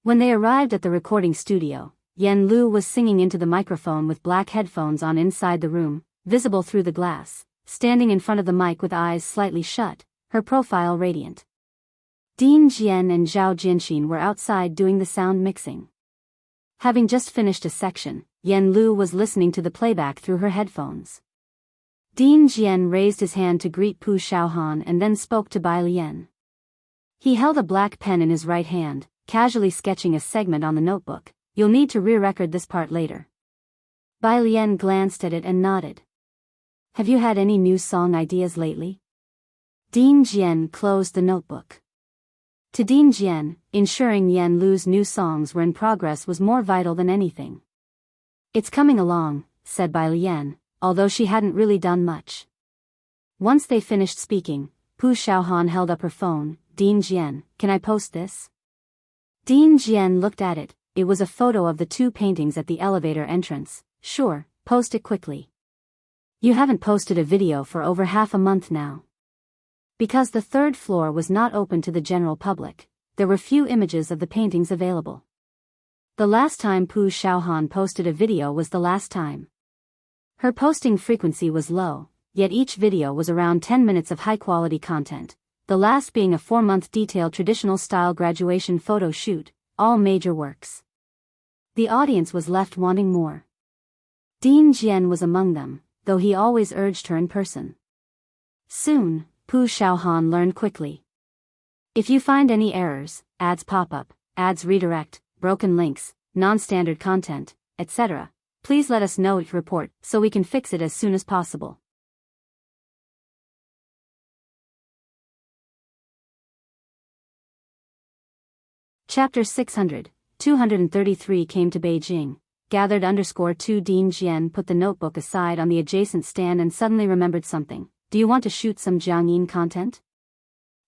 When they arrived at the recording studio, Yan Lu was singing into the microphone with black headphones on inside the room, visible through the glass, standing in front of the mic with eyes slightly shut, her profile radiant. Ding Jian and Zhao Jianxin were outside doing the sound mixing. Having just finished a section, Yan Lu was listening to the playback through her headphones. Ding Jian raised his hand to greet Pu Xiaohan and then spoke to Bai Lian. He held a black pen in his right hand, casually sketching a segment on the notebook. "You'll need to re-record this part later." Bai Lian glanced at it and nodded. "Have you had any new song ideas lately?" Ding Jian closed the notebook. To Ding Jian, ensuring Yan Lu's new songs were in progress was more vital than anything. "It's coming along," said Bai Lian, although she hadn't really done much. Once they finished speaking, Pu Xiaohan held up her phone. "Ding Jian, can I post this?" Ding Jian looked at it. It was a photo of the two paintings at the elevator entrance. "Sure, post it quickly. You haven't posted a video for over half a month now." Because the third floor was not open to the general public, there were few images of the paintings available. The last time Pu Xiaohan posted a video was the last time. Her posting frequency was low, yet each video was around 10 minutes of high-quality content, the last being a 4-month detailed traditional-style graduation photo shoot, all major works. The audience was left wanting more. Ding Jian was among them, though he always urged her in person. Soon, Pu Xiaohan learned quickly. If you find any errors, ads pop up, ads redirect, broken links, non-standard content, etc., please let us know each report so we can fix it as soon as possible. Chapter 600, 233 came to Beijing. Gathered_2 Ding Jian put the notebook aside on the adjacent stand and suddenly remembered something. "Do you want to shoot some Jiangyin content?"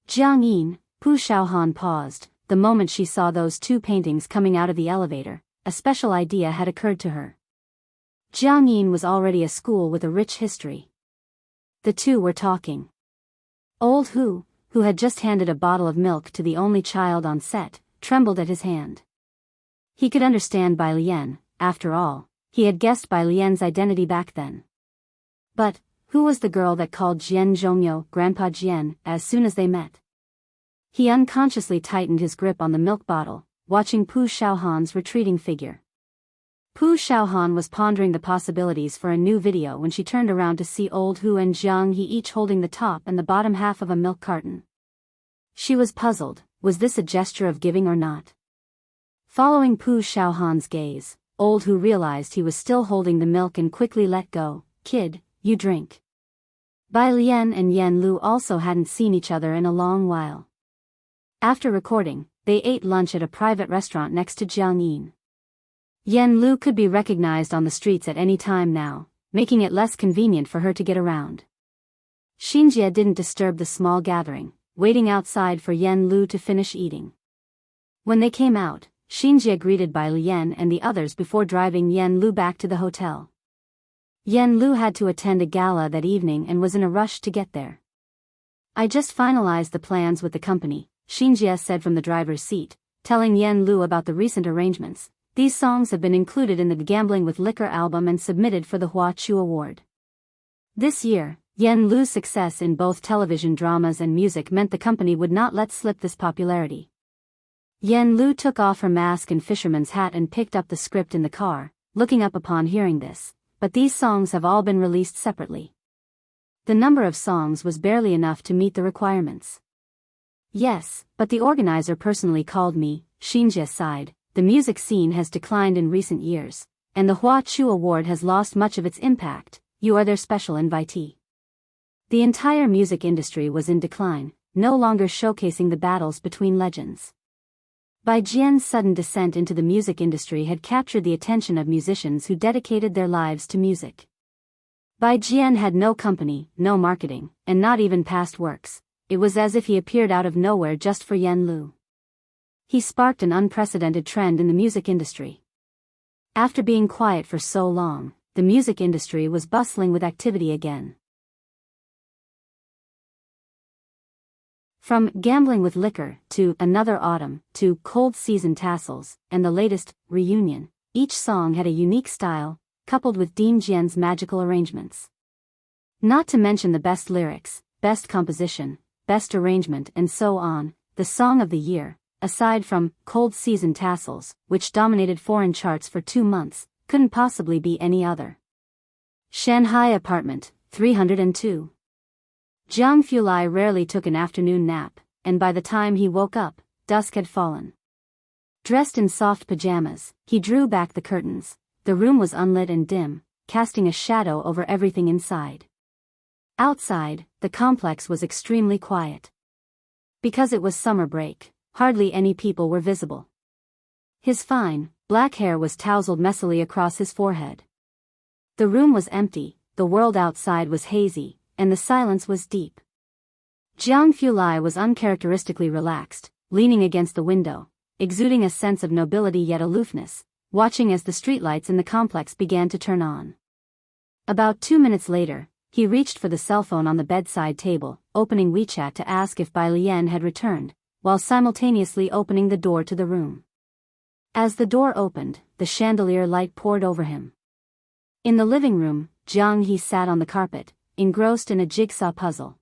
Jiangyin, Pu Xiaohan paused. The moment she saw those two paintings coming out of the elevator, a special idea had occurred to her. Jiangyin was already a school with a rich history. The two were talking. Old Hu, who had just handed a bottle of milk to the only child on set, trembled at his hand. He could understand Bai Lian, after all, he had guessed Bai Lian's identity back then. But, who was the girl that called Jian Zhongyo Grandpa Jian as soon as they met? He unconsciously tightened his grip on the milk bottle, watching Pu Xiaohan's retreating figure. Pu Xiaohan was pondering the possibilities for a new video when she turned around to see old Hu and Jiang He each holding the top and the bottom half of a milk carton. She was puzzled, was this a gesture of giving or not? Following Pu Xiaohan's gaze, old Hu realized he was still holding the milk and quickly let go. Kid, you drink. Bai Lian and Yan Lu also hadn't seen each other in a long while. After recording, they ate lunch at a private restaurant next to Jiangyin. Yan Lu could be recognized on the streets at any time now, making it less convenient for her to get around. Xinjie didn't disturb the small gathering, waiting outside for Yan Lu to finish eating. When they came out, Xinjie greeted Bai Lian and the others before driving Yan Lu back to the hotel. Yan Lu had to attend a gala that evening and was in a rush to get there. I just finalized the plans with the company, Xinjie said from the driver's seat, telling Yan Lu about the recent arrangements. These songs have been included in the Gambling with Liquor album and submitted for the Hua Chu Award. This year, Yan Lu's success in both television dramas and music meant the company would not let slip this popularity. Yan Lu took off her mask and fisherman's hat and picked up the script in the car, looking up upon hearing this, but these songs have all been released separately. The number of songs was barely enough to meet the requirements. Yes, but the organizer personally called me, Xinjie sighed. The music scene has declined in recent years, and the Hua Chu Award has lost much of its impact. You are their special invitee. The entire music industry was in decline, no longer showcasing the battles between legends. Bai Jian's sudden descent into the music industry had captured the attention of musicians who dedicated their lives to music. Bai Jian had no company, no marketing, and not even past works. It was as if he appeared out of nowhere just for Yan Lu. He sparked an unprecedented trend in the music industry. After being quiet for so long, the music industry was bustling with activity again. From Gambling with Liquor to Another Autumn to Cold Season Tassels and the latest, Reunion, each song had a unique style, coupled with Dean Jian's magical arrangements. Not to mention the best lyrics, best composition, best arrangement and so on, the song of the year, aside from Cold Season Tassels, which dominated foreign charts for 2 months, couldn't possibly be any other. Shanghai Apartment, 302. Jiang Fulai rarely took an afternoon nap, and by the time he woke up, dusk had fallen. Dressed in soft pajamas, he drew back the curtains. The room was unlit and dim, casting a shadow over everything inside. Outside, the complex was extremely quiet. Because it was summer break, hardly any people were visible. His fine, black hair was tousled messily across his forehead. The room was empty, the world outside was hazy, and the silence was deep. Jiang Fulai was uncharacteristically relaxed, leaning against the window, exuding a sense of nobility yet aloofness, watching as the streetlights in the complex began to turn on. About 2 minutes later, he reached for the cell phone on the bedside table, opening WeChat to ask if Bai Lian had returned, while simultaneously opening the door to the room. As the door opened, the chandelier light poured over him. In the living room, Jiang He sat on the carpet, engrossed in a jigsaw puzzle.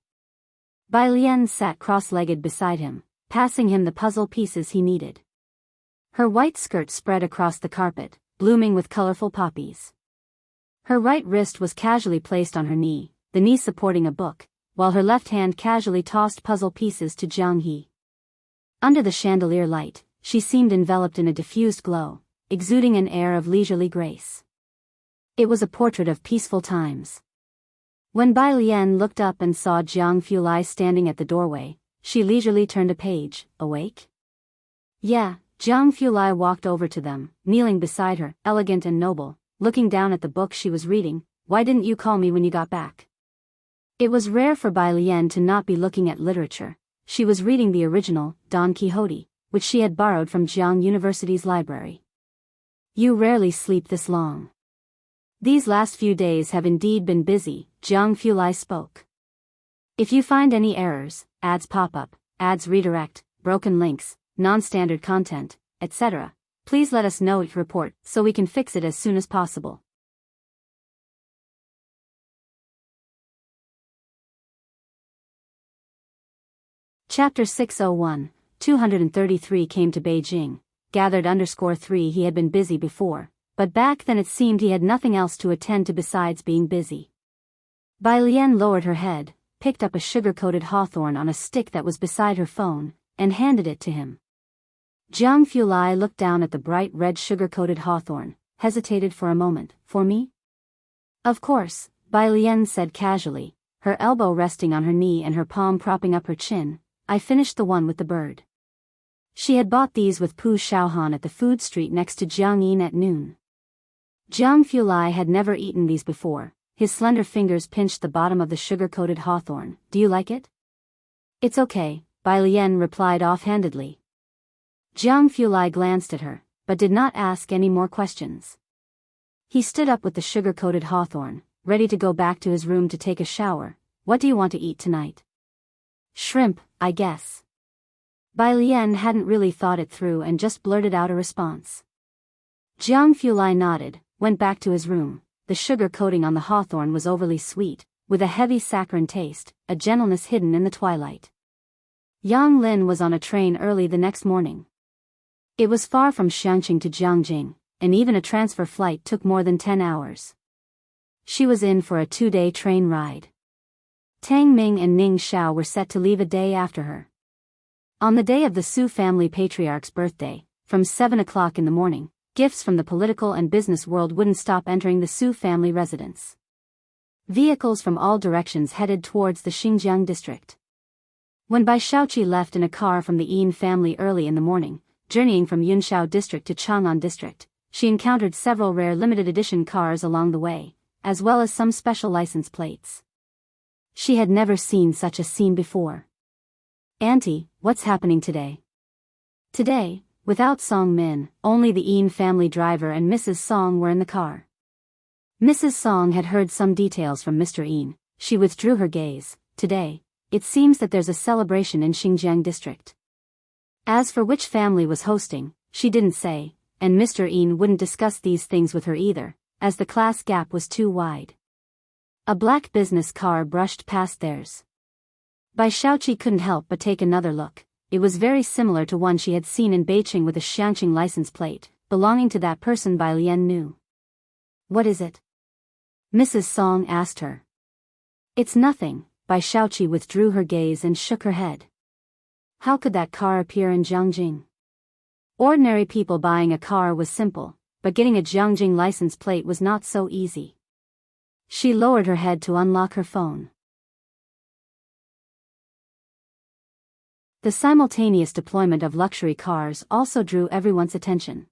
Bai Lian sat cross-legged beside him, passing him the puzzle pieces he needed. Her white skirt spread across the carpet, blooming with colorful poppies. Her right wrist was casually placed on her knee, the knee supporting a book, while her left hand casually tossed puzzle pieces to Jiang He. Under the chandelier light, she seemed enveloped in a diffused glow, exuding an air of leisurely grace. It was a portrait of peaceful times. When Bai Lian looked up and saw Jiang Fulai standing at the doorway, she leisurely turned a page. Awake? Yeah, Jiang Fulai walked over to them, kneeling beside her, elegant and noble, looking down at the book she was reading. Why didn't you call me when you got back? It was rare for Bai Lian to not be looking at literature. She was reading the original, Don Quixote, which she had borrowed from Jiang University's library. You rarely sleep this long. These last few days have indeed been busy, Jiang Fulai spoke. If you find any errors, ads pop up, ads redirect, broken links, non-standard content, etc. Please let us know your report so we can fix it as soon as possible. Chapter 601, 233 came to Beijing, gathered_3 He had been busy before, but back then it seemed he had nothing else to attend to besides being busy. Bai Lian lowered her head, picked up a sugar-coated hawthorn on a stick that was beside her phone, and handed it to him. Jiang Fulai looked down at the bright red sugar-coated hawthorn, hesitated for a moment. For me? Of course, Bai Lian said casually, her elbow resting on her knee and her palm propping up her chin. I finished the one with the bird. She had bought these with Pu Xiaohan at the food street next to Jiangyin at noon. Jiang Fulai had never eaten these before. His slender fingers pinched the bottom of the sugar-coated hawthorn. Do you like it? It's okay, Bai Lian replied offhandedly. Jiang Fulai glanced at her, but did not ask any more questions. He stood up with the sugar-coated hawthorn, ready to go back to his room to take a shower. What do you want to eat tonight? Shrimp, I guess. Bai Lian hadn't really thought it through and just blurted out a response. Jiang Fulai nodded, went back to his room. The sugar coating on the hawthorn was overly sweet, with a heavy saccharine taste, a gentleness hidden in the twilight. Yang Lin was on a train early the next morning. It was far from Xiangqing to Jiangjing, and even a transfer flight took more than 10 hours. She was in for a 2-day train ride. Tang Ming and Ning Xiao were set to leave a day after her. On the day of the Su family patriarch's birthday, from 7 o'clock in the morning, gifts from the political and business world wouldn't stop entering the Su family residence. Vehicles from all directions headed towards the Xinjiang district. When Bai Shaoqi left in a car from the Yin family early in the morning, journeying from Yunshao district to Chang'an district, she encountered several rare limited edition cars along the way, as well as some special license plates. She had never seen such a scene before. Auntie, what's happening today? Today, without Song Min, only the Yin family driver and Mrs. Song were in the car. Mrs. Song had heard some details from Mr. Yin. She withdrew her gaze. Today, it seems that there's a celebration in Xinjiang district. As for which family was hosting, she didn't say, and Mr. Yin wouldn't discuss these things with her either, as the class gap was too wide. A black business car brushed past theirs. Bai Shaoqi couldn't help but take another look. It was very similar to one she had seen in Beijing with a Xiangqing license plate, belonging to that person Bai Lian knew. What is it? Mrs. Song asked her. It's nothing, Bai Shaoqi withdrew her gaze and shook her head. How could that car appear in Jiangjing? Ordinary people buying a car was simple, but getting a Jiangjing license plate was not so easy. She lowered her head to unlock her phone. The simultaneous deployment of luxury cars also drew everyone's attention.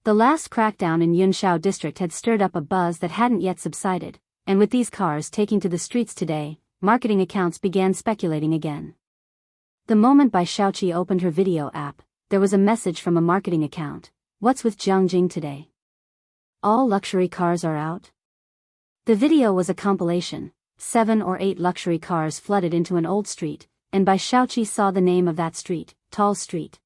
The last crackdown in Yunshao district had stirred up a buzz that hadn't yet subsided, and with these cars taking to the streets today, marketing accounts began speculating again. The moment Bai Shaoqi opened her video app, there was a message from a marketing account. What's with Jiangjing today? All luxury cars are out? The video was a compilation. 7 or 8 luxury cars flooded into an old street, and Bai Shaoqi saw the name of that street, Tall Street.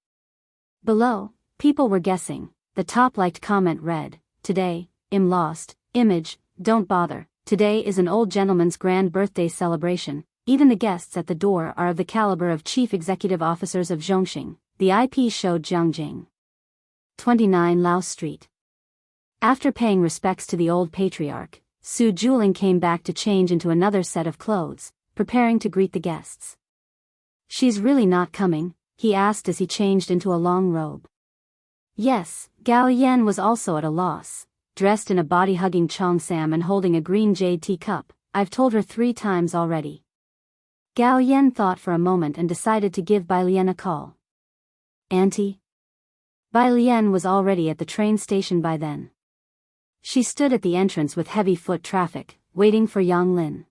Below, people were guessing. The top-liked comment read, Today, I'm lost, image, don't bother. Today is an old gentleman's grand birthday celebration. Even the guests at the door are of the caliber of chief executive officers of Zhongxing. The IP showed Jiangjing. 29 Lao Street. After paying respects to the old patriarch, Su Juling came back to change into another set of clothes, preparing to greet the guests. She's really not coming? He asked as he changed into a long robe. Yes, Gao Yan was also at a loss, dressed in a body-hugging cheongsam and holding a green jade teacup. I've told her 3 times already. Gao Yan thought for a moment and decided to give Bai Lian a call. Auntie? Bai Lian was already at the train station by then. She stood at the entrance with heavy foot traffic, waiting for Yang Lin.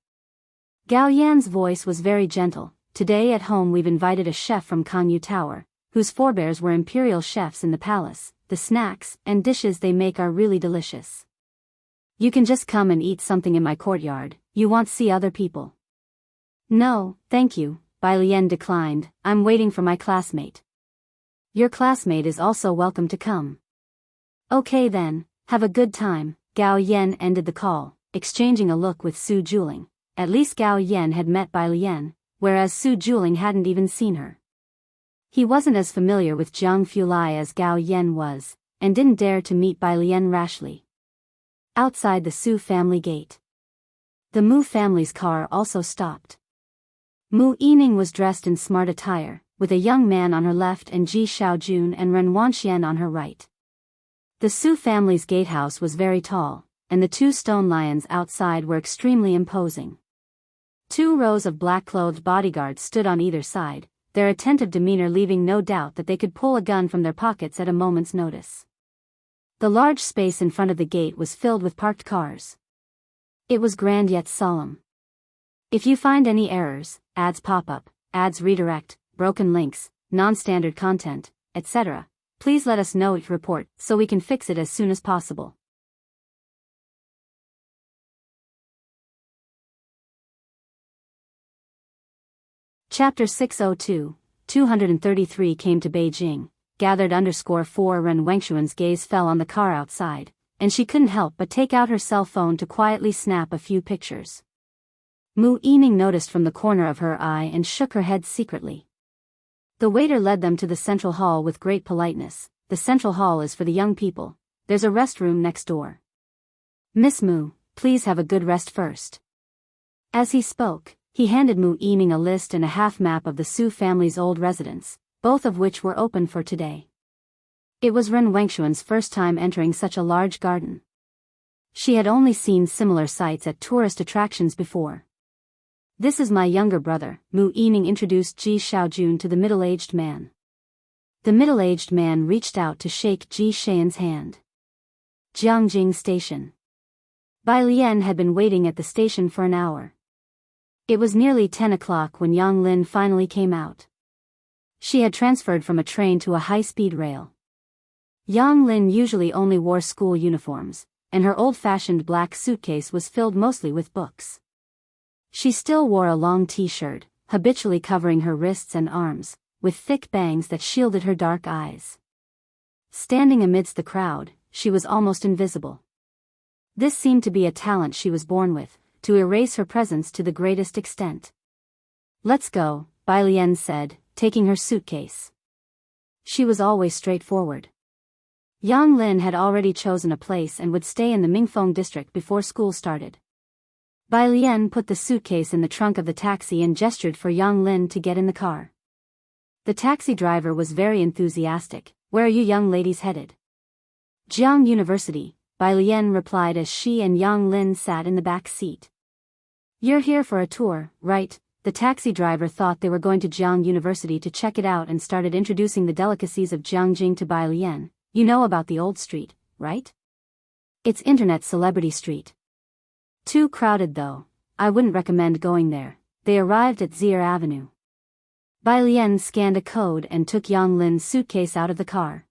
Gao Yan's voice was very gentle. Today at home we've invited a chef from Kangyu Tower, whose forebears were imperial chefs in the palace. The snacks and dishes they make are really delicious. You can just come and eat something in my courtyard. You won't see other people. No, thank you, Bai Lian declined. I'm waiting for my classmate. Your classmate is also welcome to come. Okay then, have a good time. Gao Yan ended the call, exchanging a look with Su Juling. At least Gao Yan had met Bai Lian, whereas Su Juling hadn't even seen her. He wasn't as familiar with Jiang Fulai as Gao Yan was, and didn't dare to meet Bai Lian rashly. Outside the Su family gate, the Mu family's car also stopped. Mu Yining was dressed in smart attire, with a young man on her left and Ji Xiaojun and Ren Wanxian on her right. The Su family's gatehouse was very tall, and the two stone lions outside were extremely imposing. 2 rows of black-clothed bodyguards stood on either side, their attentive demeanor leaving no doubt that they could pull a gun from their pockets at a moment's notice. The large space in front of the gate was filled with parked cars. It was grand yet solemn. If you find any errors, ads pop up, ads redirect, broken links, non-standard content, etc., please let us know. Report so we can fix it as soon as possible. Chapter 602, 233 came to Beijing, gathered _4 Ren Wengshuan's gaze fell on the car outside, and she couldn't help but take out her cell phone to quietly snap a few pictures. Mu Yining noticed from the corner of her eye and shook her head secretly. The waiter led them to the central hall with great politeness. The central hall is for the young people. There's a restroom next door. Miss Mu, please have a good rest first. As he spoke, he handed Mu Yining a list and a half map of the Su family's old residence, both of which were open for today. It was Ren Wengshuan's first time entering such a large garden. She had only seen similar sights at tourist attractions before. This is my younger brother, Mu Yining introduced Ji Xiaojun to the middle-aged man. The middle-aged man reached out to shake Ji Xian's hand. Jiangjing Station. Bai Lian had been waiting at the station for an hour. It was nearly 10 o'clock when Yang Lin finally came out. She had transferred from a train to a high-speed rail. Yang Lin usually only wore school uniforms, and her old-fashioned black suitcase was filled mostly with books. She still wore a long t-shirt, habitually covering her wrists and arms, with thick bangs that shielded her dark eyes. Standing amidst the crowd, she was almost invisible. This seemed to be a talent she was born with, to erase her presence to the greatest extent. Let's go, Bai Lian said, taking her suitcase. She was always straightforward. Yang Lin had already chosen a place and would stay in the Mingfeng district before school started. Bai Lian put the suitcase in the trunk of the taxi and gestured for Yang Lin to get in the car. The taxi driver was very enthusiastic. Where are you young ladies headed? Jianghu University, Bai Lian replied as she and Yang Lin sat in the back seat. You're here for a tour, right? The taxi driver thought they were going to Jianghu University to check it out and started introducing the delicacies of Jiangjing to Bai Lian. You know about the old street, right? It's Internet Celebrity Street. Too crowded though. I wouldn't recommend going there. They arrived at Zier Avenue. Bai Lian scanned a code and took Yang Lin's suitcase out of the car.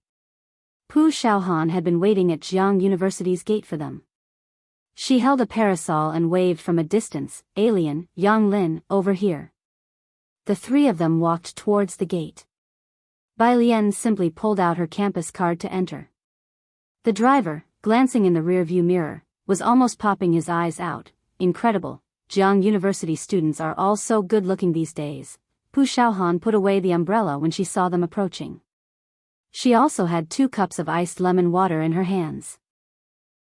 Pu Xiaohan had been waiting at Jianghu University's gate for them. She held a parasol and waved from a distance, Alien, Yang Lin, over here. The three of them walked towards the gate. Bai Lian simply pulled out her campus card to enter. The driver, glancing in the rearview mirror, was almost popping his eyes out. Incredible, Jianghu University students are all so good-looking these days. Pu Xiaohan put away the umbrella when she saw them approaching. She also had 2 cups of iced lemon water in her hands.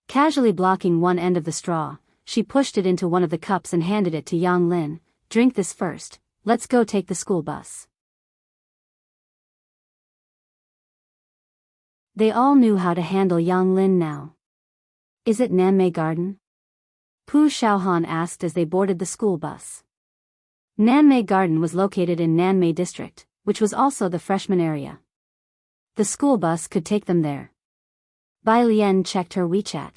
Casually blocking one end of the straw, she pushed it into one of the cups and handed it to Yang Lin. Drink this first, let's go take the school bus. They all knew how to handle Yang Lin now. Is it Nanmei Garden? Pu Xiaohan asked as they boarded the school bus. Nanmei Garden was located in Nanmei District, which was also the freshman area. The school bus could take them there. Bai Lian checked her WeChat.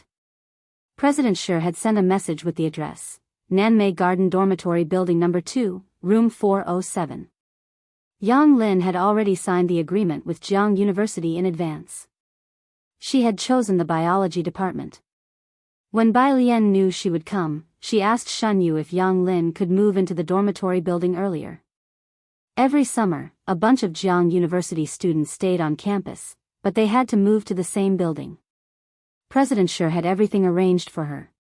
President Shi had sent a message with the address, Nanmei Garden Dormitory Building No. 2, Room 407. Yang Lin had already signed the agreement with Jianghu University in advance. She had chosen the biology department. When Bai Lian knew she would come, she asked Shen Yu if Yang Lin could move into the dormitory building earlier. Every summer, a bunch of Jianghu University students stayed on campus, but they had to move to the same building. President Shi had everything arranged for her.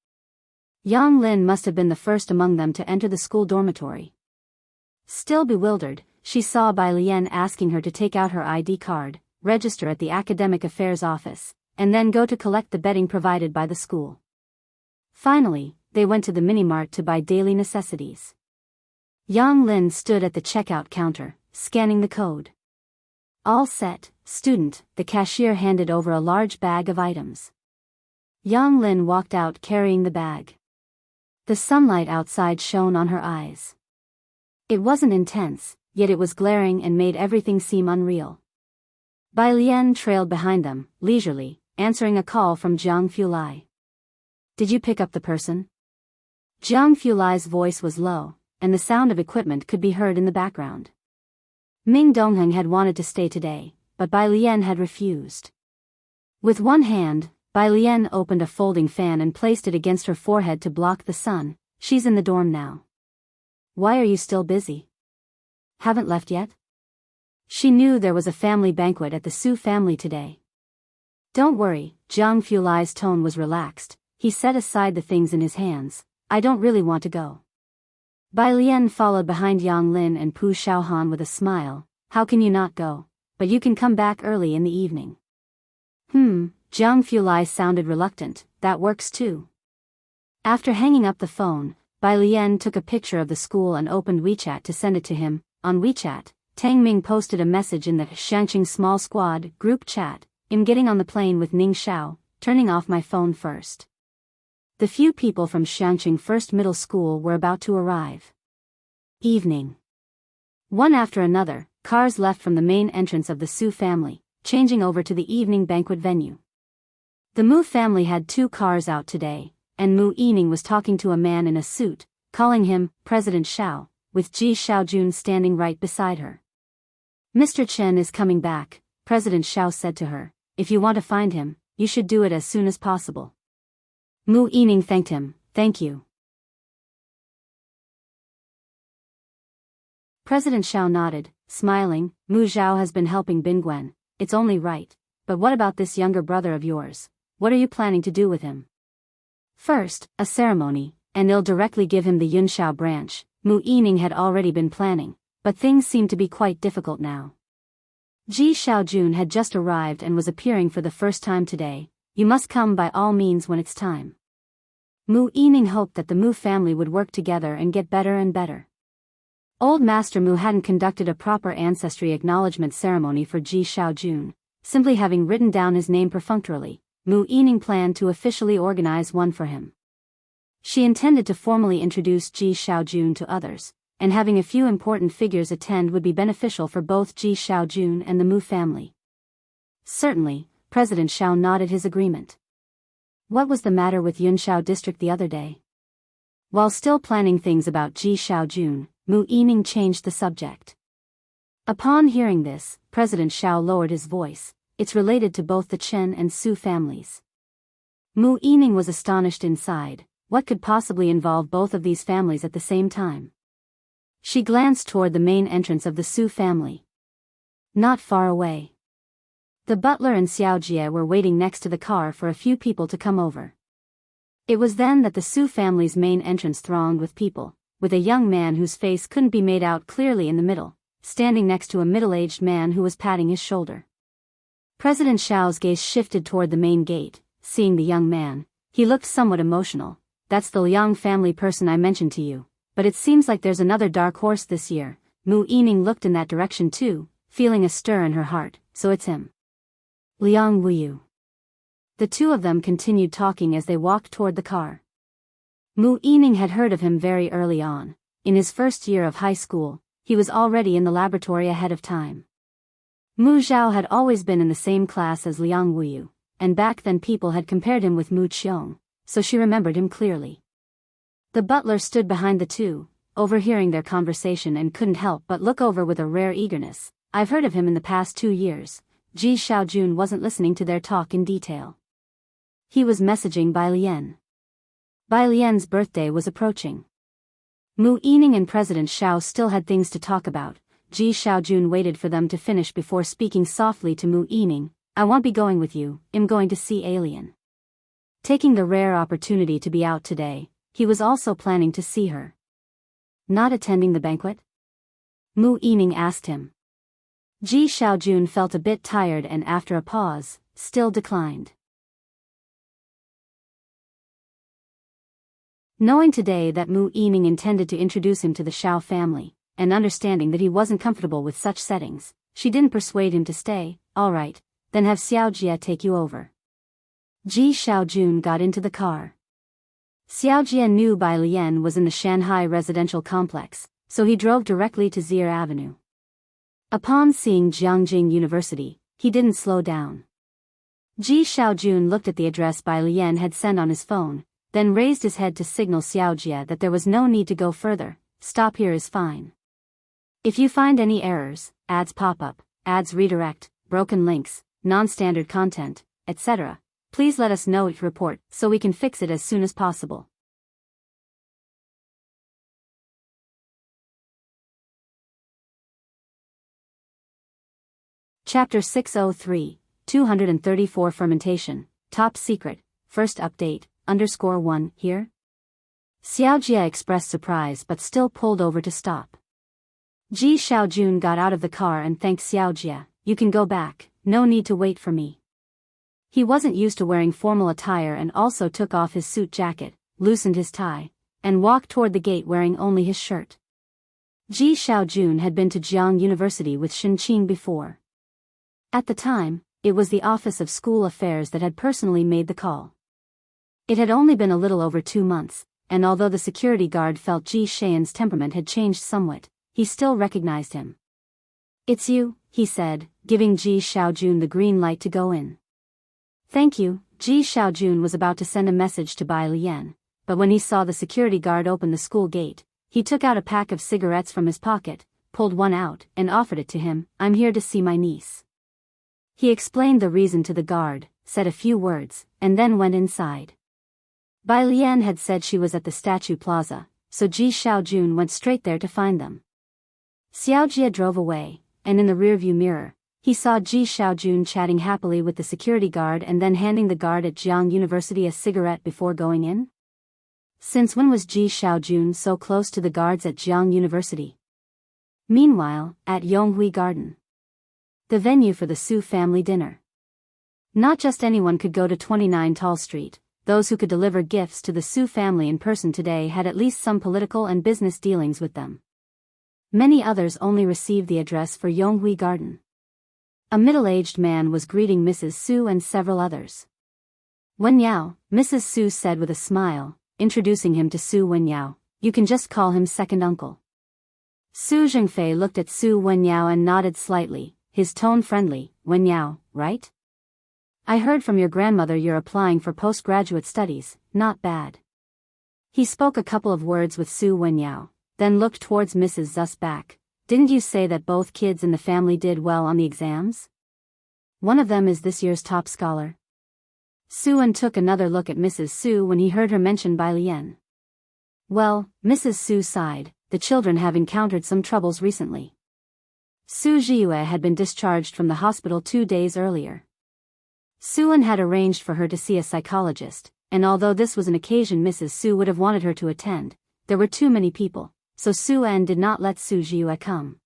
Yang Lin must have been the first among them to enter the school dormitory. Still bewildered, she saw Bai Lian asking her to take out her ID card, register at the academic affairs office, and then go to collect the bedding provided by the school. Finally, they went to the mini-mart to buy daily necessities. Yang Lin stood at the checkout counter, scanning the code. All set, student, the cashier handed over a large bag of items. Yang Lin walked out carrying the bag. The sunlight outside shone on her eyes. It wasn't intense, yet it was glaring and made everything seem unreal. Bai Lian trailed behind them, leisurely, answering a call from Jiang Fulai. Did you pick up the person? Jiang Fulai's voice was low, and the sound of equipment could be heard in the background. Ming Dongheng had wanted to stay today, but Bai Lian had refused. With one hand, Bai Lian opened a folding fan and placed it against her forehead to block the sun. She's in the dorm now. Why are you still busy? Haven't left yet? She knew there was a family banquet at the Su family today. Don't worry, Jiang Fulai's tone was relaxed. He set aside the things in his hands. I don't really want to go. Bai Lian followed behind Yang Lin and Pu Xiaohan with a smile. How can you not go? But you can come back early in the evening. Jiang Fulai sounded reluctant. That works too. After hanging up the phone, Bai Lian took a picture of the school and opened WeChat to send it to him. On WeChat, Tang Ming posted a message in the Shangqing Small Squad group chat. I'm getting on the plane with Ning Xiao, turning off my phone first. The few people from Shangqing First Middle School were about to arrive. Evening. One after another, cars left from the main entrance of the Su family, changing over to the evening banquet venue. The Mu family had 2 cars out today, and Mu Yining was talking to a man in a suit, calling him President Xiao, with Ji Xiaojun standing right beside her. Mr. Chen is coming back, President Xiao said to her. If you want to find him, you should do it as soon as possible. Mu Yining thanked him. Thank you. President Xiao nodded, smiling. Mu Zhao has been helping Bingwen. It's only right. But what about this younger brother of yours? What are you planning to do with him? First, a ceremony, and they'll directly give him the Yunxiao branch. Mu Yining had already been planning, but things seemed to be quite difficult now. Ji Xiaojun had just arrived and was appearing for the first time today. You must come by all means when it's time. Mu Yining hoped that the Mu family would work together and get better and better. Old Master Mu hadn't conducted a proper ancestry acknowledgement ceremony for Ji Xiaojun. Simply having written down his name perfunctorily, Mu Yining planned to officially organize one for him. She intended to formally introduce Ji Xiaojun to others, and having a few important figures attend would be beneficial for both Ji Xiaojun and the Mu family. Certainly, President Xiao nodded his agreement. What was the matter with Yunxiao district the other day? While still planning things about Ji Xiaojun, Mu Yining changed the subject. Upon hearing this, President Xiao lowered his voice. It's related to both the Chen and Su families. Mu Yining was astonished inside. What could possibly involve both of these families at the same time? She glanced toward the main entrance of the Su family. Not far away. The butler and Xiao Jie were waiting next to the car for a few people to come over. It was then that the Su family's main entrance thronged with people, with a young man whose face couldn't be made out clearly in the middle, standing next to a middle-aged man who was patting his shoulder. President Xiao's gaze shifted toward the main gate. Seeing the young man, he looked somewhat emotional. That's the Liang family person I mentioned to you. But it seems like there's another dark horse this year. Mu Yining looked in that direction too, feeling a stir in her heart. So it's him. Liang Wuyu. The two of them continued talking as they walked toward the car. Mu Yining had heard of him very early on. In his first year of high school, he was already in the laboratory ahead of time. Mu Zhao had always been in the same class as Liang Wuyu, and back then people had compared him with Mu Qiong, so she remembered him clearly. The butler stood behind the two, overhearing their conversation and couldn't help but look over with a rare eagerness. I've heard of him in the past 2 years. Ji Xiaojun wasn't listening to their talk in detail. He was messaging Bai Lian. Bai Lian's birthday was approaching. Mu Yining and President Xiao still had things to talk about. Ji Xiaojun waited for them to finish before speaking softly to Mu Yiming. I won't be going with you, I'm going to see Alien. Taking the rare opportunity to be out today, he was also planning to see her. Not attending the banquet? Mu Yiming asked him. Ji Xiaojun felt a bit tired and after a pause, still declined. Knowing today that Mu Yiming intended to introduce him to the Xiao family, and understanding that he wasn't comfortable with such settings, she didn't persuade him to stay. All right, then have Xiaojie take you over. Ji Xiaojun got into the car. Xiaojie knew Bai Lian was in the Shanghai residential complex, so he drove directly to Zier Avenue. Upon seeing Jianghu University, he didn't slow down. Ji Xiaojun looked at the address Bai Lian had sent on his phone, then raised his head to signal Xiaojie that there was no need to go further. Stop here is fine. If you find any errors, ads pop up, ads redirect, broken links, non-standard content, etc., please let us know. Report so we can fix it as soon as possible. Chapter 603, 234 Fermentation, Top Secret, First Update, _1, here? Xiaojie expressed surprise but still pulled over to stop. Ji Xiaojun got out of the car and thanked Xiaojie. You can go back, no need to wait for me. He wasn't used to wearing formal attire and also took off his suit jacket, loosened his tie, and walked toward the gate wearing only his shirt. Ji Xiaojun had been to Jianghu University with Shenqing before. At the time, it was the Office of School Affairs that had personally made the call. It had only been a little over 2 months, and although the security guard felt Ji Xian's temperament had changed somewhat, he still recognized him. It's you, he said, giving Ji Xiaojun the green light to go in. Thank you. Ji Xiaojun was about to send a message to Bai Lian, but when he saw the security guard open the school gate, he took out a pack of cigarettes from his pocket, pulled one out, and offered it to him. I'm here to see my niece. He explained the reason to the guard, said a few words, and then went inside. Bai Lian had said she was at the Statue Plaza, so Ji Xiaojun went straight there to find them. Xiaojie drove away, and in the rearview mirror, he saw Ji Xiaojun chatting happily with the security guard and then handing the guard at Jianghu University a cigarette before going in. Since when was Ji Xiaojun so close to the guards at Jianghu University? Meanwhile, at Yonghui Garden, the venue for the Su family dinner. Not just anyone could go to 29 Tall Street. Those who could deliver gifts to the Su family in person today had at least some political and business dealings with them. Many others only received the address for Yonghui Garden. A middle-aged man was greeting Mrs. Su and several others. Wenyao, Mrs. Su said with a smile, introducing him to Su Wenyao. You can just call him second uncle. Su Zhengfei looked at Su Wenyao and nodded slightly, his tone friendly. Wenyao, right? I heard from your grandmother you're applying for postgraduate studies. Not bad. He spoke a couple of words with Su Wenyao, then looked towards Mrs. Zusbach. Didn't you say that both kids in the family did well on the exams? One of them is this year's top scholar. Su-en took another look at Mrs. Su when he heard her mention Bai Lian. Well, Mrs. Su sighed, the children have encountered some troubles recently. Su Jiue had been discharged from the hospital 2 days earlier. Su-en had arranged for her to see a psychologist, and although this was an occasion Mrs. Su would have wanted her to attend, there were too many people, so Su-en did not let Su Jiue come.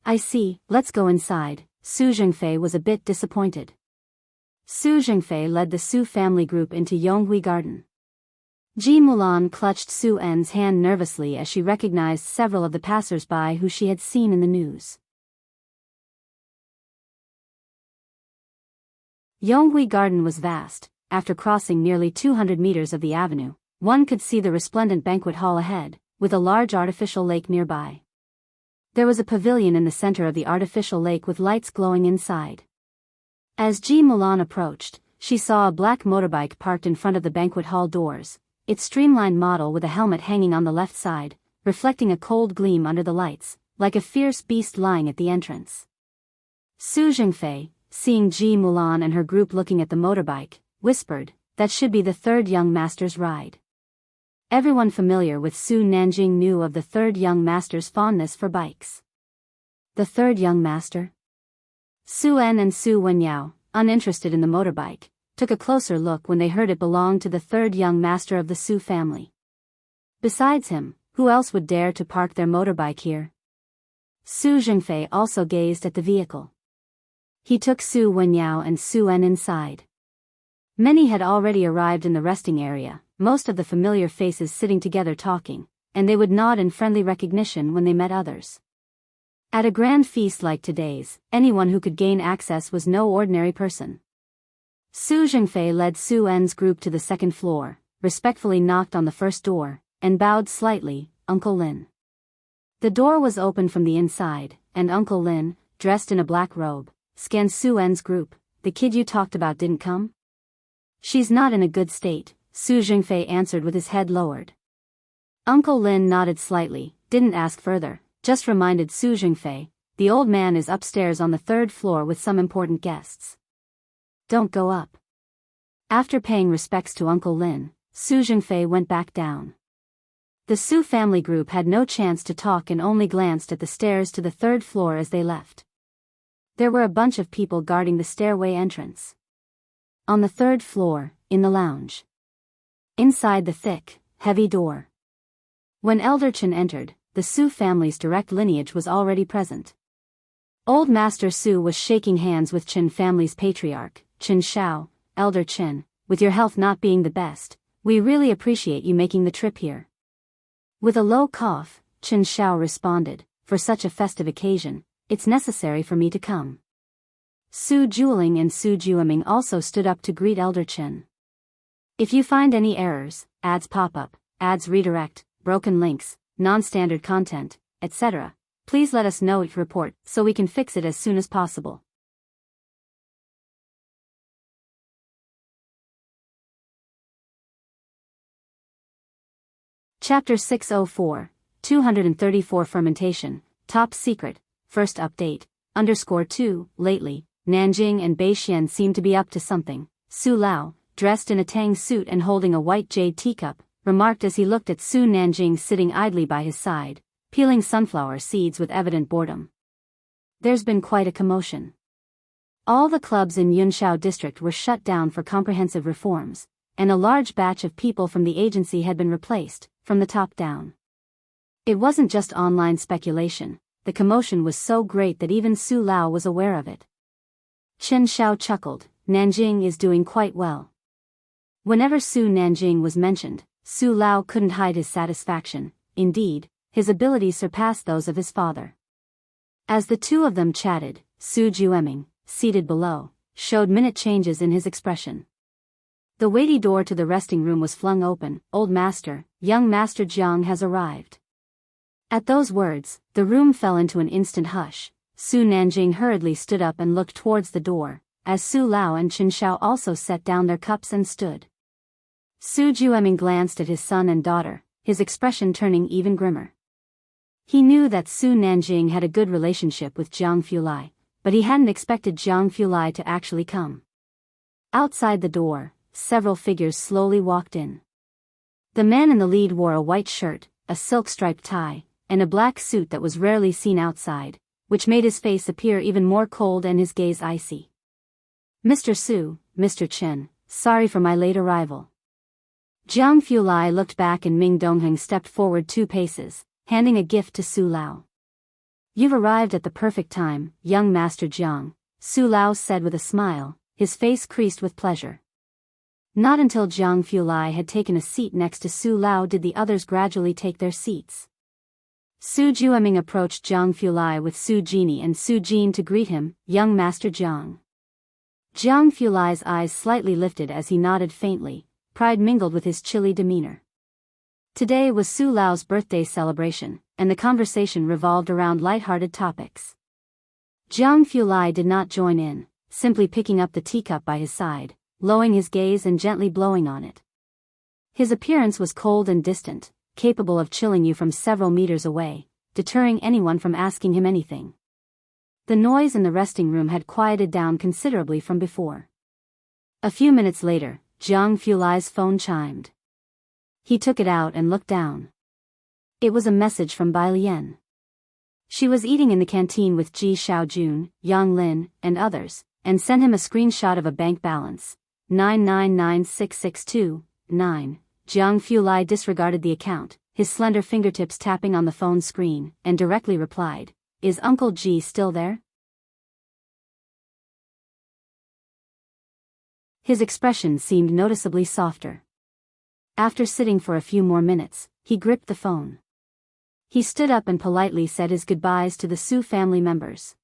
I see, let's go inside. Su Zhengfei was a bit disappointed. Su Zhengfei led the Su family group into Yonghui Garden. Ji Mulan clutched Su-en's hand nervously as she recognized several of the passers-by who she had seen in the news. Yonghui Garden was vast. After crossing nearly 200 meters of the avenue, one could see the resplendent banquet hall ahead, with a large artificial lake nearby. There was a pavilion in the center of the artificial lake with lights glowing inside. As Ji Mulan approached, she saw a black motorbike parked in front of the banquet hall doors, its streamlined model with a helmet hanging on the left side, reflecting a cold gleam under the lights, like a fierce beast lying at the entrance. Su Zhengfei, seeing Ji Mulan and her group looking at the motorbike, whispered, that should be the third young master's ride. Everyone familiar with Su Nanjing knew of the third young master's fondness for bikes. The third young master? Su En and Su Wenyao, uninterested in the motorbike, took a closer look when they heard it belonged to the third young master of the Su family. Besides him, who else would dare to park their motorbike here? Su Zhengfei also gazed at the vehicle. He took Su Wenyao and Su En inside. Many had already arrived in the resting area, most of the familiar faces sitting together talking, and they would nod in friendly recognition when they met others. At a grand feast like today's, anyone who could gain access was no ordinary person. Su Zhengfei led Su En's group to the second floor, respectfully knocked on the first door, and bowed slightly, "Uncle Lin." The door was open from the inside, and Uncle Lin, dressed in a black robe, scanned Su En's group. "The kid you talked about didn't come?" "She's not in a good state," Su Zhengfei answered with his head lowered. Uncle Lin nodded slightly, didn't ask further, just reminded Su Zhengfei, "The old man is upstairs on the third floor with some important guests. Don't go up." After paying respects to Uncle Lin, Su Zhengfei went back down. The Su family group had no chance to talk and only glanced at the stairs to the third floor as they left. There were a bunch of people guarding the stairway entrance. On the third floor, in the lounge. Inside the thick, heavy door. When Elder Chen entered, the Su family's direct lineage was already present. Old Master Su was shaking hands with Chen family's patriarch, Chen Shao. "Elder Chen, with your health not being the best, we really appreciate you making the trip here." With a low cough, Chen Shao responded, "For such a festive occasion, it's necessary for me to come." Su Juling and Su Jueming also stood up to greet Elder Chen. "If you find any errors, ads pop up, ads redirect, broken links, non-standard content, etc., please let us know each report so we can fix it as soon as possible." Chapter 604, 234 Fermentation, Top Secret, First Update, _2, Lately, Nanjing and Beixian seemed to be up to something. Su Lao, dressed in a tang suit and holding a white jade teacup, remarked as he looked at Su Nanjing sitting idly by his side, peeling sunflower seeds with evident boredom. There's been quite a commotion. All the clubs in Yunshao district were shut down for comprehensive reforms, and a large batch of people from the agency had been replaced, from the top down. It wasn't just online speculation, the commotion was so great that even Su Lao was aware of it. Chen Shao chuckled, "Nanjing is doing quite well." Whenever Su Nanjing was mentioned, Su Lao couldn't hide his satisfaction. Indeed, his abilities surpassed those of his father. As the two of them chatted, Su Jueming, seated below, showed minute changes in his expression. The weighty door to the resting room was flung open. "Old Master, young Master Jiang has arrived." At those words, the room fell into an instant hush. Su Nanjing hurriedly stood up and looked towards the door, as Su Lao and Chen Shao also set down their cups and stood. Su Jueming glanced at his son and daughter, his expression turning even grimmer. He knew that Su Nanjing had a good relationship with Jiang Fulai, but he hadn't expected Jiang Fulai to actually come. Outside the door, several figures slowly walked in. The man in the lead wore a white shirt, a silk-striped tie, and a black suit that was rarely seen outside, which made his face appear even more cold and his gaze icy. "Mr. Su, Mr. Chen, sorry for my late arrival." Jiang Fulai looked back and Ming Dongheng stepped forward 2 paces, handing a gift to Su Lao. "You've arrived at the perfect time, young Master Jiang," Su Lao said with a smile, his face creased with pleasure. Not until Jiang Fulai had taken a seat next to Su Lao did the others gradually take their seats. Su Jueming approached Jiang Fulai with Su Jini and Su Jin to greet him, "Young Master Jiang." Jiang Fulai's eyes slightly lifted as he nodded faintly, pride mingled with his chilly demeanor. Today was Su Lao's birthday celebration, and the conversation revolved around light-hearted topics. Jiang Fulai did not join in, simply picking up the teacup by his side, lowering his gaze and gently blowing on it. His appearance was cold and distant, capable of chilling you from several meters away, deterring anyone from asking him anything. The noise in the resting room had quieted down considerably from before. A few minutes later, Jiang Fulai's phone chimed. He took it out and looked down. It was a message from Bai Lian. She was eating in the canteen with Ji Xiaojun, Yang Lin, and others, and sent him a screenshot of a bank balance, 9996662, 9. Jiang Fulai disregarded the account, his slender fingertips tapping on the phone screen, and directly replied, "Is Uncle Ji still there?" His expression seemed noticeably softer. After sitting for a few more minutes, he gripped the phone. He stood up and politely said his goodbyes to the Su family members.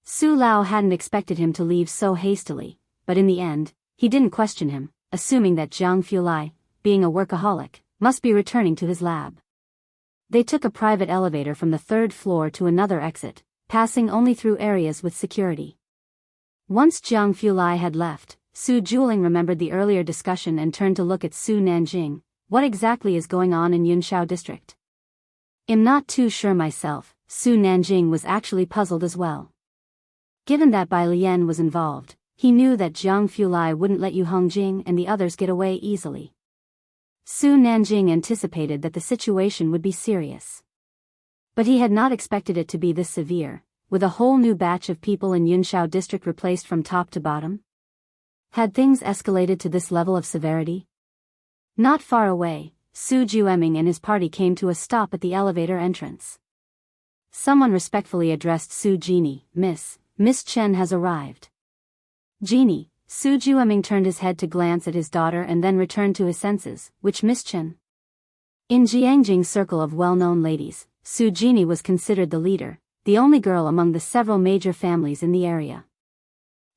Su Lao hadn't expected him to leave so hastily, but in the end, he didn't question him, assuming that Jiang Fulai, being a workaholic, must be returning to his lab. They took a private elevator from the third floor to another exit, passing only through areas with security. Once Jiang Fulai had left, Su Juling remembered the earlier discussion and turned to look at Su Nanjing. "What exactly is going on in Yunshao district?" "I'm not too sure myself." Su Nanjing was actually puzzled as well. Given that Bai Lian was involved, he knew that Jiang Fulai wouldn't let Yu Hongjing and the others get away easily. Su Nanjing anticipated that the situation would be serious. But he had not expected it to be this severe, with a whole new batch of people in Yunshao district replaced from top to bottom. Had things escalated to this level of severity? Not far away, Su Jueming and his party came to a stop at the elevator entrance. Someone respectfully addressed Su Genie, Miss Chen has arrived." "Genie." Su Jueming turned his head to glance at his daughter and then returned to his senses. "Which Miss Chen?" In Jiangjing's circle of well-known ladies, Su Genie was considered the leader, the only girl among the several major families in the area.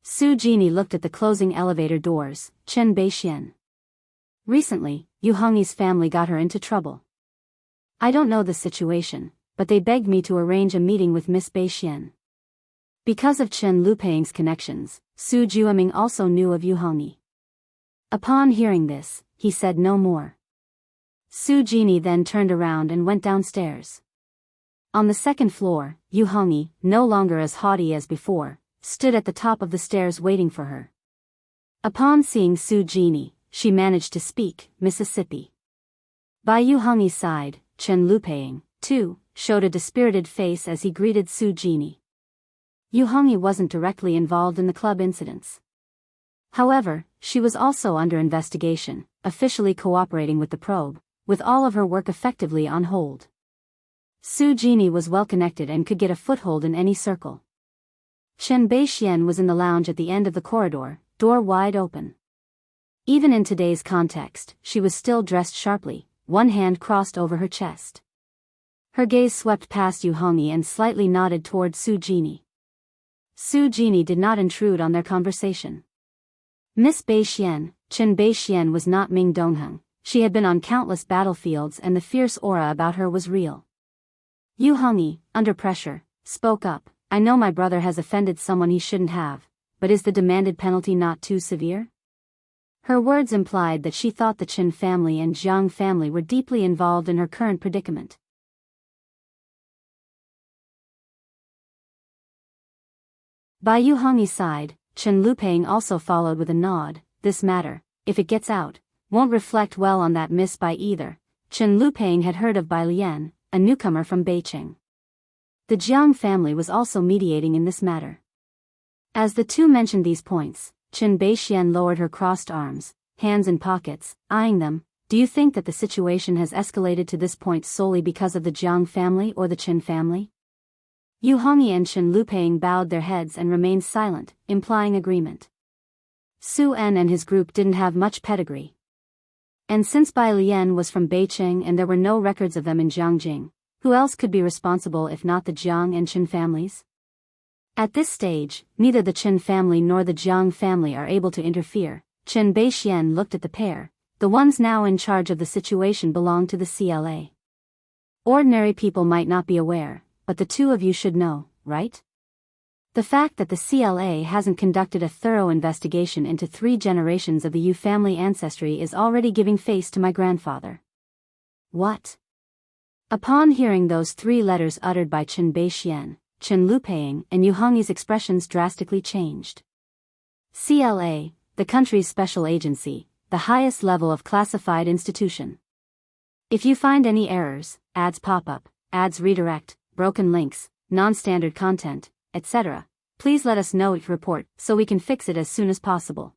Su Genie looked at the closing elevator doors. "Chen Beixian. Recently, Yu Hongyi's family got her into trouble. I don't know the situation, but they begged me to arrange a meeting with Miss Beixian." Because of Chen Lupei's connections, Su Jueming also knew of Yu Hongyi. Upon hearing this, he said no more. Su Genie then turned around and went downstairs. On the second floor, Yu Hongyi, no longer as haughty as before, stood at the top of the stairs waiting for her. Upon seeing Su Genie, she managed to speak, "Mississippi." By Yu Hongyi's side, Chen Lupei, too, showed a dispirited face as he greeted Su Genie. Yu Hongyi wasn't directly involved in the club incidents. However, she was also under investigation, officially cooperating with the probe, with all of her work effectively on hold. Su Genie was well connected and could get a foothold in any circle. Chen Beixian was in the lounge at the end of the corridor, door wide open. Even in today's context, she was still dressed sharply, one hand crossed over her chest. Her gaze swept past Yu Hongyi and slightly nodded toward Su Genie. Su Genie did not intrude on their conversation. Miss Beixian, Chen Beixian was not Ming Dongheng. She had been on countless battlefields and the fierce aura about her was real. Yu Hongyi, under pressure, spoke up. "I know my brother has offended someone he shouldn't have, but is the demanded penalty not too severe?" Her words implied that she thought the Chen family and Jiang family were deeply involved in her current predicament. By Yu Hongyi's side, Chen Lupei also followed with a nod. "This matter, if it gets out, won't reflect well on that miss Bai either." Chen Lupei had heard of Bai Lian, a newcomer from Beiqing. The Jiang family was also mediating in this matter. As the two mentioned these points, Chen Beixian lowered her crossed arms, hands in pockets, eyeing them. "Do you think that the situation has escalated to this point solely because of the Jiang family or the Chen family?" Yu Hongyi and Chen Lupei bowed their heads and remained silent, implying agreement. Su En and his group didn't have much pedigree. And since Bai Lian was from Beiqing and there were no records of them in Jiangjing, who else could be responsible if not the Jiang and Chen families? At this stage, neither the Chen family nor the Jiang family are able to interfere. Chen Beixian looked at the pair. The ones now in charge of the situation belong to the CLA. Ordinary people might not be aware, but the two of you should know, right? The fact that the CLA hasn't conducted a thorough investigation into 3 generations of the Yu family ancestry is already giving face to my grandfather. What? Upon hearing those 3 letters uttered by Chen Beixian, Chen Lupei and Yu Hongyi's expressions drastically changed. CLA, the country's special agency, the highest level of classified institution. If you find any errors, ads pop up, ads redirect, broken links, non-standard content, etc. Please let us know each report so we can fix it as soon as possible.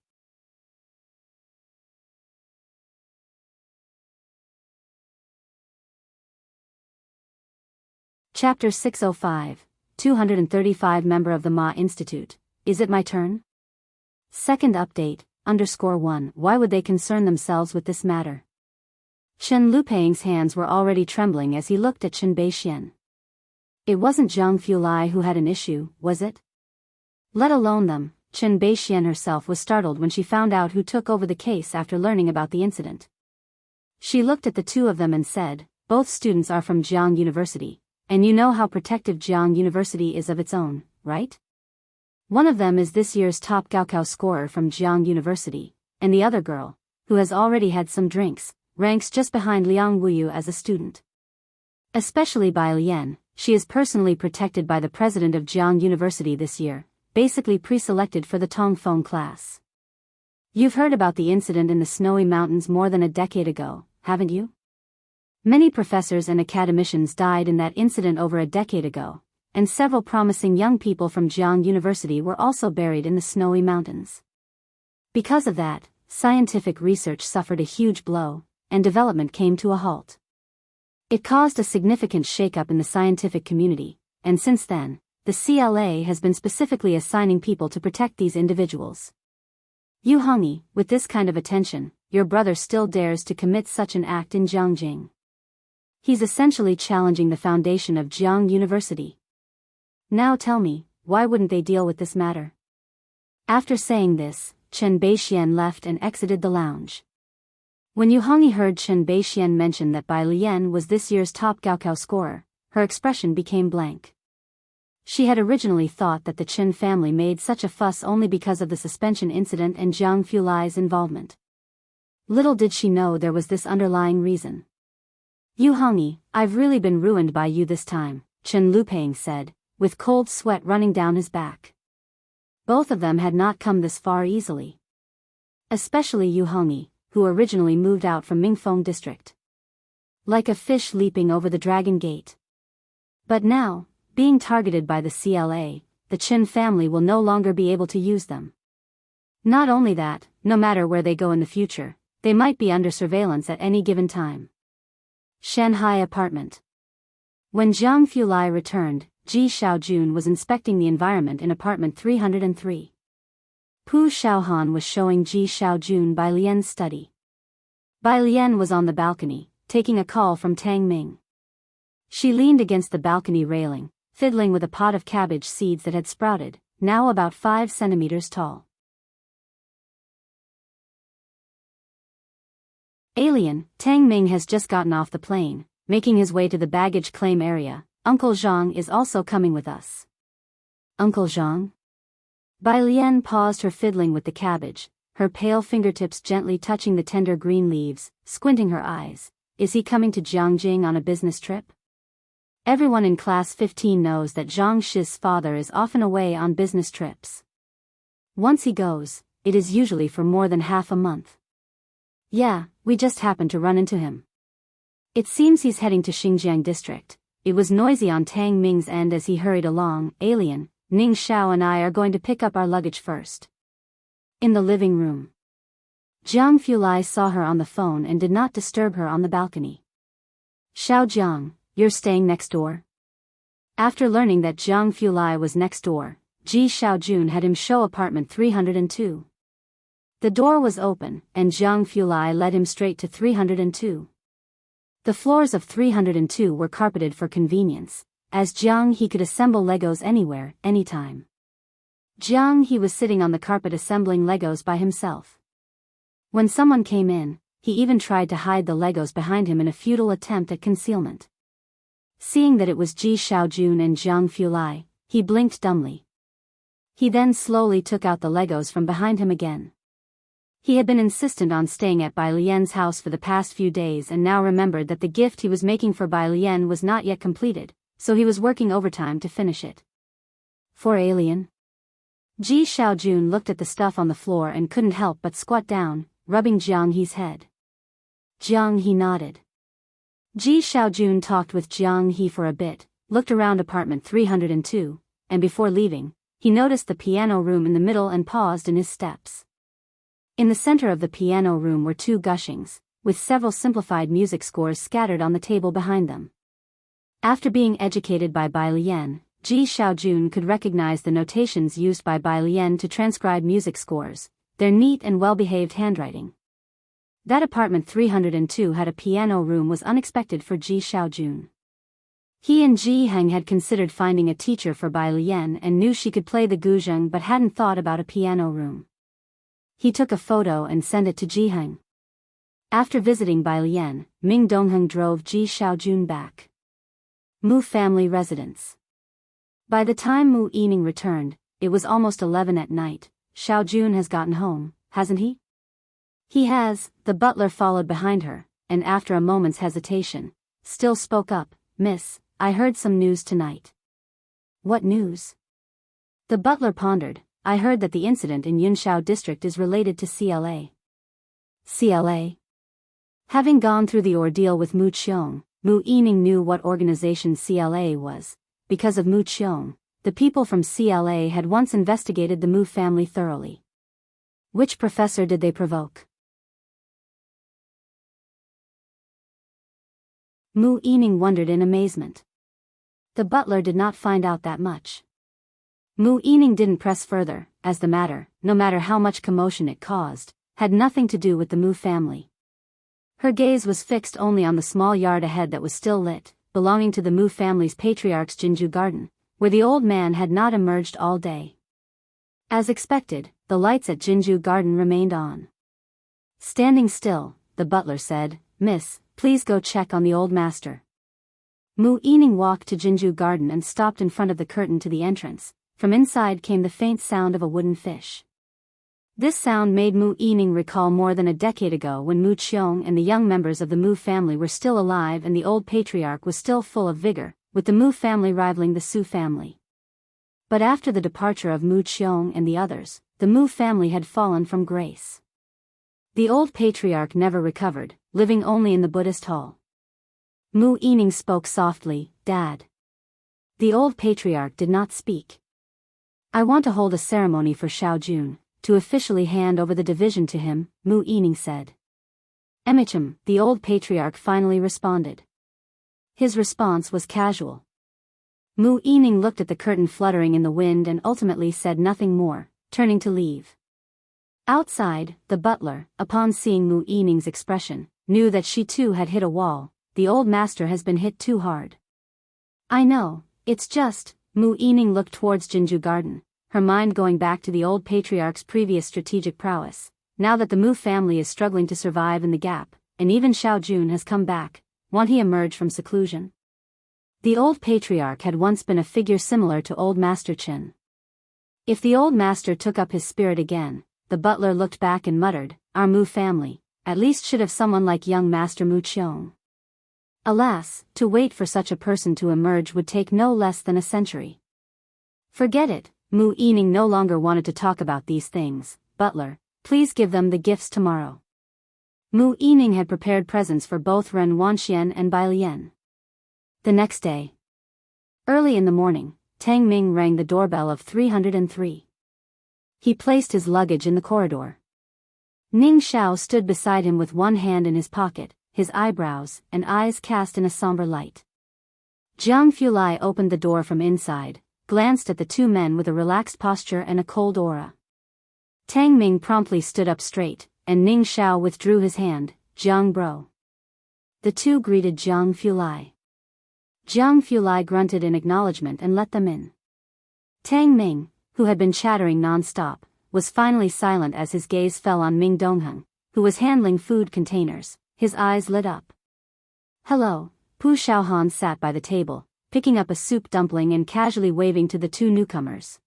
Chapter 605, 235 Member of the Ma Institute, Is It My Turn? Second update, _1 Why would they concern themselves with this matter? Chen Lupang's hands were already trembling as he looked at Chen Beixian. It wasn't Zhang Fulai who had an issue, was it? Let alone them. Chen Beixian herself was startled when she found out who took over the case after learning about the incident. She looked at the two of them and said, both students are from Jianghu University, and you know how protective Jianghu University is of its own, right? One of them is this year's top Gaokao scorer from Jianghu University, and the other girl, who has already had some drinks, ranks just behind Liang Wuyu as a student. Especially by Lian, she is personally protected by the president of Jianghu University this year, basically pre-selected for the Tongfeng class. You've heard about the incident in the snowy mountains more than a decade ago, haven't you? Many professors and academicians died in that incident over a decade ago, and several promising young people from Jianghu University were also buried in the snowy mountains. Because of that, scientific research suffered a huge blow, and development came to a halt. It caused a significant shakeup in the scientific community, and since then, the CLA has been specifically assigning people to protect these individuals. Yu Hongyi, with this kind of attention, your brother still dares to commit such an act in Jiangjing. He's essentially challenging the foundation of Jianghu University. Now tell me, why wouldn't they deal with this matter? After saying this, Chen Beixian left and exited the lounge. When Yu Hongyi heard Chen Beixian mention that Bai Lian was this year's top Gaokao scorer, her expression became blank. She had originally thought that the Chen family made such a fuss only because of the suspension incident and Zhang Fulai's involvement. Little did she know there was this underlying reason. Yu Hongyi, I've really been ruined by you this time, Chen Lupang said, with cold sweat running down his back. Both of them had not come this far easily. Especially Yu Hongyi, who originally moved out from Mingfeng district. Like a fish leaping over the Dragon Gate. But now, being targeted by the CLA, the Chen family will no longer be able to use them. Not only that, no matter where they go in the future, they might be under surveillance at any given time. Shanghai apartment. When Zhang Fulai returned, Ji Xiaojun was inspecting the environment in apartment 303. Pu Xiaohan was showing Ji Xiaojun Bai Lian's study. Bai Lian was on the balcony, taking a call from Tang Ming. She leaned against the balcony railing, fiddling with a pot of cabbage seeds that had sprouted, now about 5 centimeters tall. Alien, Tang Ming has just gotten off the plane, making his way to the baggage claim area. Uncle Zhang is also coming with us. Uncle Zhang? Bai Lian paused her fiddling with the cabbage, her pale fingertips gently touching the tender green leaves, squinting her eyes. Is he coming to Jiangjing on a business trip? Everyone in class 15 knows that Zhang Shi's father is often away on business trips. Once he goes, it is usually for more than half a month. Yeah, we just happened to run into him. It seems he's heading to Xinjiang district. It was noisy on Tang Ming's end as he hurried along. Alien, Ning Xiao and I are going to pick up our luggage first. In the living room. Zhang Fulai saw her on the phone and did not disturb her on the balcony. Xiao Jiang, you're staying next door? After learning that Zhang Fulai was next door, Ji Xiaojun had him show apartment 302. The door was open, and Zhang Fulai led him straight to 302. The floors of 302 were carpeted for convenience. As Jiang he could assemble Legos anywhere, anytime. Jiang he was sitting on the carpet assembling Legos by himself. When someone came in, he even tried to hide the Legos behind him in a futile attempt at concealment. Seeing that it was Ji Xiaojun and Zhang Fulai, he blinked dumbly. He then slowly took out the Legos from behind him again. He had been insistent on staying at Bai Lian's house for the past few days and now remembered that the gift he was making for Bai Lian was not yet completed, so he was working overtime to finish it. For Alien? Ji Xiaojun looked at the stuff on the floor and couldn't help but squat down, rubbing Jiang He's head. Jiang He nodded. Ji Xiaojun talked with Jiang He for a bit, looked around apartment 302, and before leaving, he noticed the piano room in the middle and paused in his steps. In the center of the piano room were two gushings, with several simplified music scores scattered on the table behind them. After being educated by Bai Lian, Ji Xiaojun could recognize the notations used by Bai Lian to transcribe music scores, their neat and well-behaved handwriting. That apartment 302 had a piano room was unexpected for Ji Xiaojun. He and Ji Heng had considered finding a teacher for Bai Lian and knew she could play the guzheng but hadn't thought about a piano room. He took a photo and sent it to Ji Heng. After visiting Bai Lian, Ming Dongheng drove Ji Xiaojun back. Mu family residence. By the time Mu Yining returned, it was almost 11 at night. Xiaojun has gotten home, hasn't he? He has, the butler followed behind her, and after a moment's hesitation, still spoke up, Miss, I heard some news tonight. What news? The butler pondered. I heard that the incident in Yunshao district is related to CLA. CLA? Having gone through the ordeal with Mu Qiong, Mu Yining knew what organization CLA was. Because of Mu Qiong, the people from CLA had once investigated the Mu family thoroughly. Which professor did they provoke? Mu Yining wondered in amazement. The butler did not find out that much. Mu Yining didn't press further, as the matter, no matter how much commotion it caused, had nothing to do with the Mu family. Her gaze was fixed only on the small yard ahead that was still lit, belonging to the Mu family's patriarch's Jianghu garden, where the old man had not emerged all day. As expected, the lights at Jianghu garden remained on. Standing still, the butler said, Miss, please go check on the old master. Mu Yining walked to Jianghu garden and stopped in front of the curtain to the entrance. From inside came the faint sound of a wooden fish. This sound made Mu Yining recall more than a decade ago when Mu Qiong and the young members of the Mu family were still alive and the old patriarch was still full of vigor, with the Mu family rivaling the Su family. But after the departure of Mu Qiong and the others, the Mu family had fallen from grace. The old patriarch never recovered, living only in the Buddhist hall. Mu Yining spoke softly, Dad. The old patriarch did not speak. I want to hold a ceremony for Xiaojun, to officially hand over the division to him, Mu Yining said. Emichim, the old patriarch finally responded. His response was casual. Mu Yining looked at the curtain fluttering in the wind and ultimately said nothing more, turning to leave. Outside, the butler, upon seeing Mu Yining's expression, knew that she too had hit a wall. The old master has been hit too hard. I know, it's just, Mu Yining looked towards Jianghu garden, her mind going back to the old patriarch's previous strategic prowess. Now that the Mu family is struggling to survive in the gap, and even Xiaojun has come back, won't he emerge from seclusion? The old patriarch had once been a figure similar to old Master Chen. If the old master took up his spirit again, the butler looked back and muttered, our Mu family, at least should have someone like young Master Mu Qiong. Alas, to wait for such a person to emerge would take no less than a century. Forget it, Mu Yining no longer wanted to talk about these things. Butler, please give them the gifts tomorrow. Mu Yining had prepared presents for both Ren Wanxian and Bai Lian. The next day. Early in the morning, Tang Ming rang the doorbell of 303. He placed his luggage in the corridor. Ning Xiao stood beside him with one hand in his pocket, his eyebrows and eyes cast in a somber light. Jiang Fulai opened the door from inside, glanced at the two men with a relaxed posture and a cold aura. Tang Ming promptly stood up straight, and Ning Xiao withdrew his hand, Jiang bro. The two greeted Jiang Fulai. Jiang Fulai grunted in acknowledgement and let them in. Tang Ming, who had been chattering non-stop, was finally silent as his gaze fell on Ming Dongheng, who was handling food containers. His eyes lit up. Hello, Pu Xiaohan sat by the table, picking up a soup dumpling and casually waving to the two newcomers.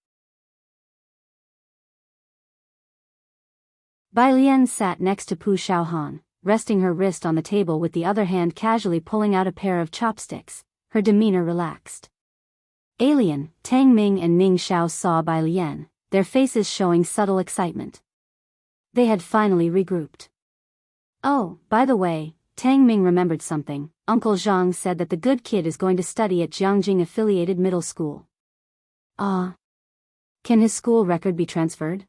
Bai Lian sat next to Pu Xiaohan, resting her wrist on the table with the other hand casually pulling out a pair of chopsticks, her demeanor relaxed. Alien, Tang Ming and Ning Xiao saw Bai Lian, their faces showing subtle excitement. They had finally regrouped. Oh, by the way, Tang Ming remembered something. Uncle Zhang said that the good kid is going to study at Jianghu affiliated middle school. Can his school record be transferred?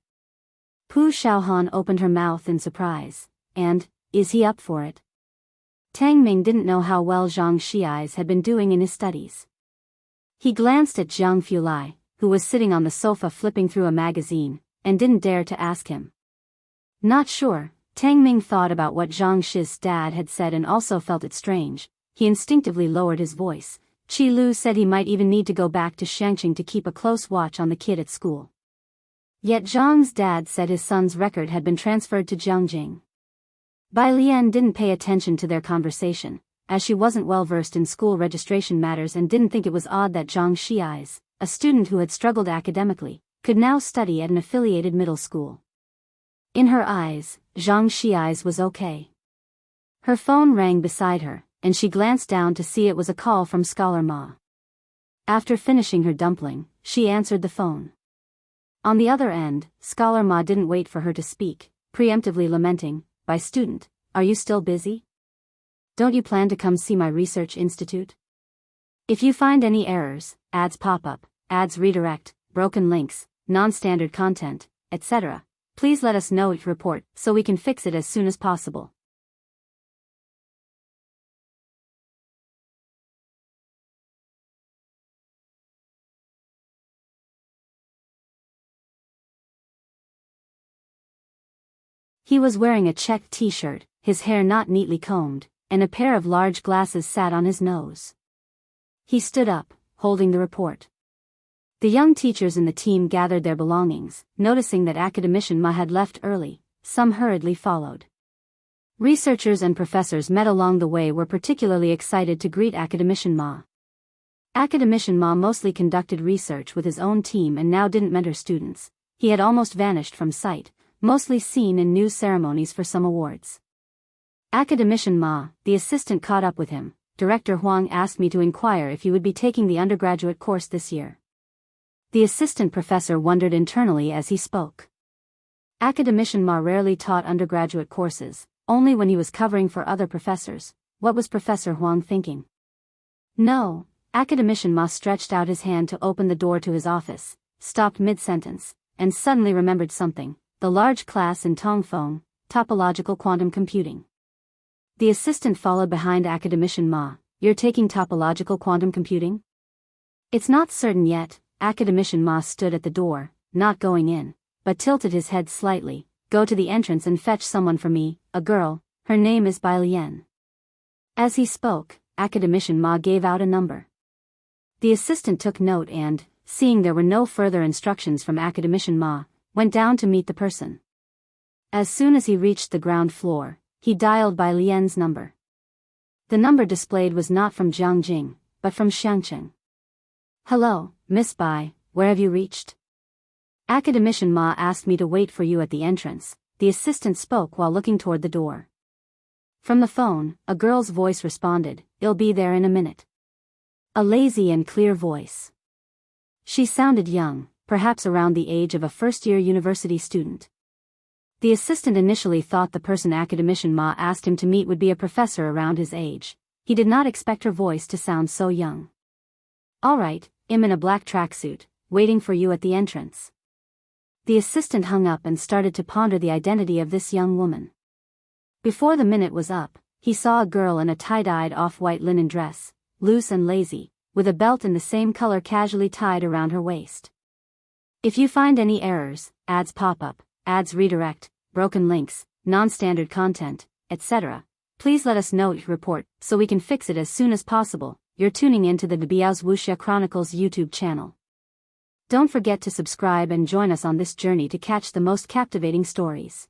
Pu Xiaohan opened her mouth in surprise. And, is he up for it? Tang Ming didn't know how well Zhang Xiai's had been doing in his studies. He glanced at Zhang Fulai, who was sitting on the sofa flipping through a magazine, and didn't dare to ask him. Not sure, Tang Ming thought about what Zhang Shi's dad had said and also felt it strange. He instinctively lowered his voice. Qi Lu said he might even need to go back to Shangqing to keep a close watch on the kid at school. Yet Zhang's dad said his son's record had been transferred to Jianghu. Bai Lian didn't pay attention to their conversation, as she wasn't well versed in school registration matters and didn't think it was odd that Zhang Xiai's, a student who had struggled academically, could now study at an affiliated middle school. In her eyes, Zhang Xiai's was okay. Her phone rang beside her, and she glanced down to see it was a call from Scholar Ma. After finishing her dumpling, she answered the phone. On the other end, Scholar Ma didn't wait for her to speak, preemptively lamenting, "By student, are you still busy? Don't you plan to come see my research institute? If you find any errors, ads pop up, ads redirect, broken links, non-standard content, etc., please let us know each report so we can fix it as soon as possible." He was wearing a checked t-shirt, his hair not neatly combed, and a pair of large glasses sat on his nose. He stood up, holding the report. The young teachers in the team gathered their belongings, noticing that Academician Ma had left early. Some hurriedly followed. Researchers and professors met along the way were particularly excited to greet Academician Ma. Academician Ma mostly conducted research with his own team and now didn't mentor students. He had almost vanished from sight, mostly seen in news ceremonies for some awards. Academician Ma, the assistant, caught up with him. "Director Huang asked me to inquire if you would be taking the undergraduate course this year." The assistant professor wondered internally as he spoke. Academician Ma rarely taught undergraduate courses, only when he was covering for other professors. What was Professor Huang thinking? No, Academician Ma stretched out his hand to open the door to his office, stopped mid-sentence, and suddenly remembered something. The large class in Tongfeng, topological quantum computing. The assistant followed behind Academician Ma. "You're taking topological quantum computing?" "It's not certain yet." Academician Ma stood at the door, not going in, but tilted his head slightly. "Go to the entrance and fetch someone for me, a girl, her name is Bai Lian." As he spoke, Academician Ma gave out a number. The assistant took note and, seeing there were no further instructions from Academician Ma, went down to meet the person. As soon as he reached the ground floor, he dialed Bai Lian's number. The number displayed was not from Jianghu, but from Shangqing. "Hello, Miss Bai, where have you reached?" "Academician Ma asked me to wait for you at the entrance," the assistant spoke while looking toward the door. From the phone, a girl's voice responded, "I'll be there in a minute." A lazy and clear voice. She sounded young, perhaps around the age of a first-year university student. The assistant initially thought the person Academician Ma asked him to meet would be a professor around his age. He did not expect her voice to sound so young. "All right, I'm in a black tracksuit, waiting for you at the entrance." The assistant hung up and started to ponder the identity of this young woman. Before the minute was up, he saw a girl in a tie-dyed off-white linen dress, loose and lazy, with a belt in the same color casually tied around her waist. "If you find any errors, ads pop up, ads redirect, broken links, non-standard content, etc., please let us know each report so we can fix it as soon as possible." You're tuning into the Biyao's Wuxia Chronicles YouTube channel. Don't forget to subscribe and join us on this journey to catch the most captivating stories.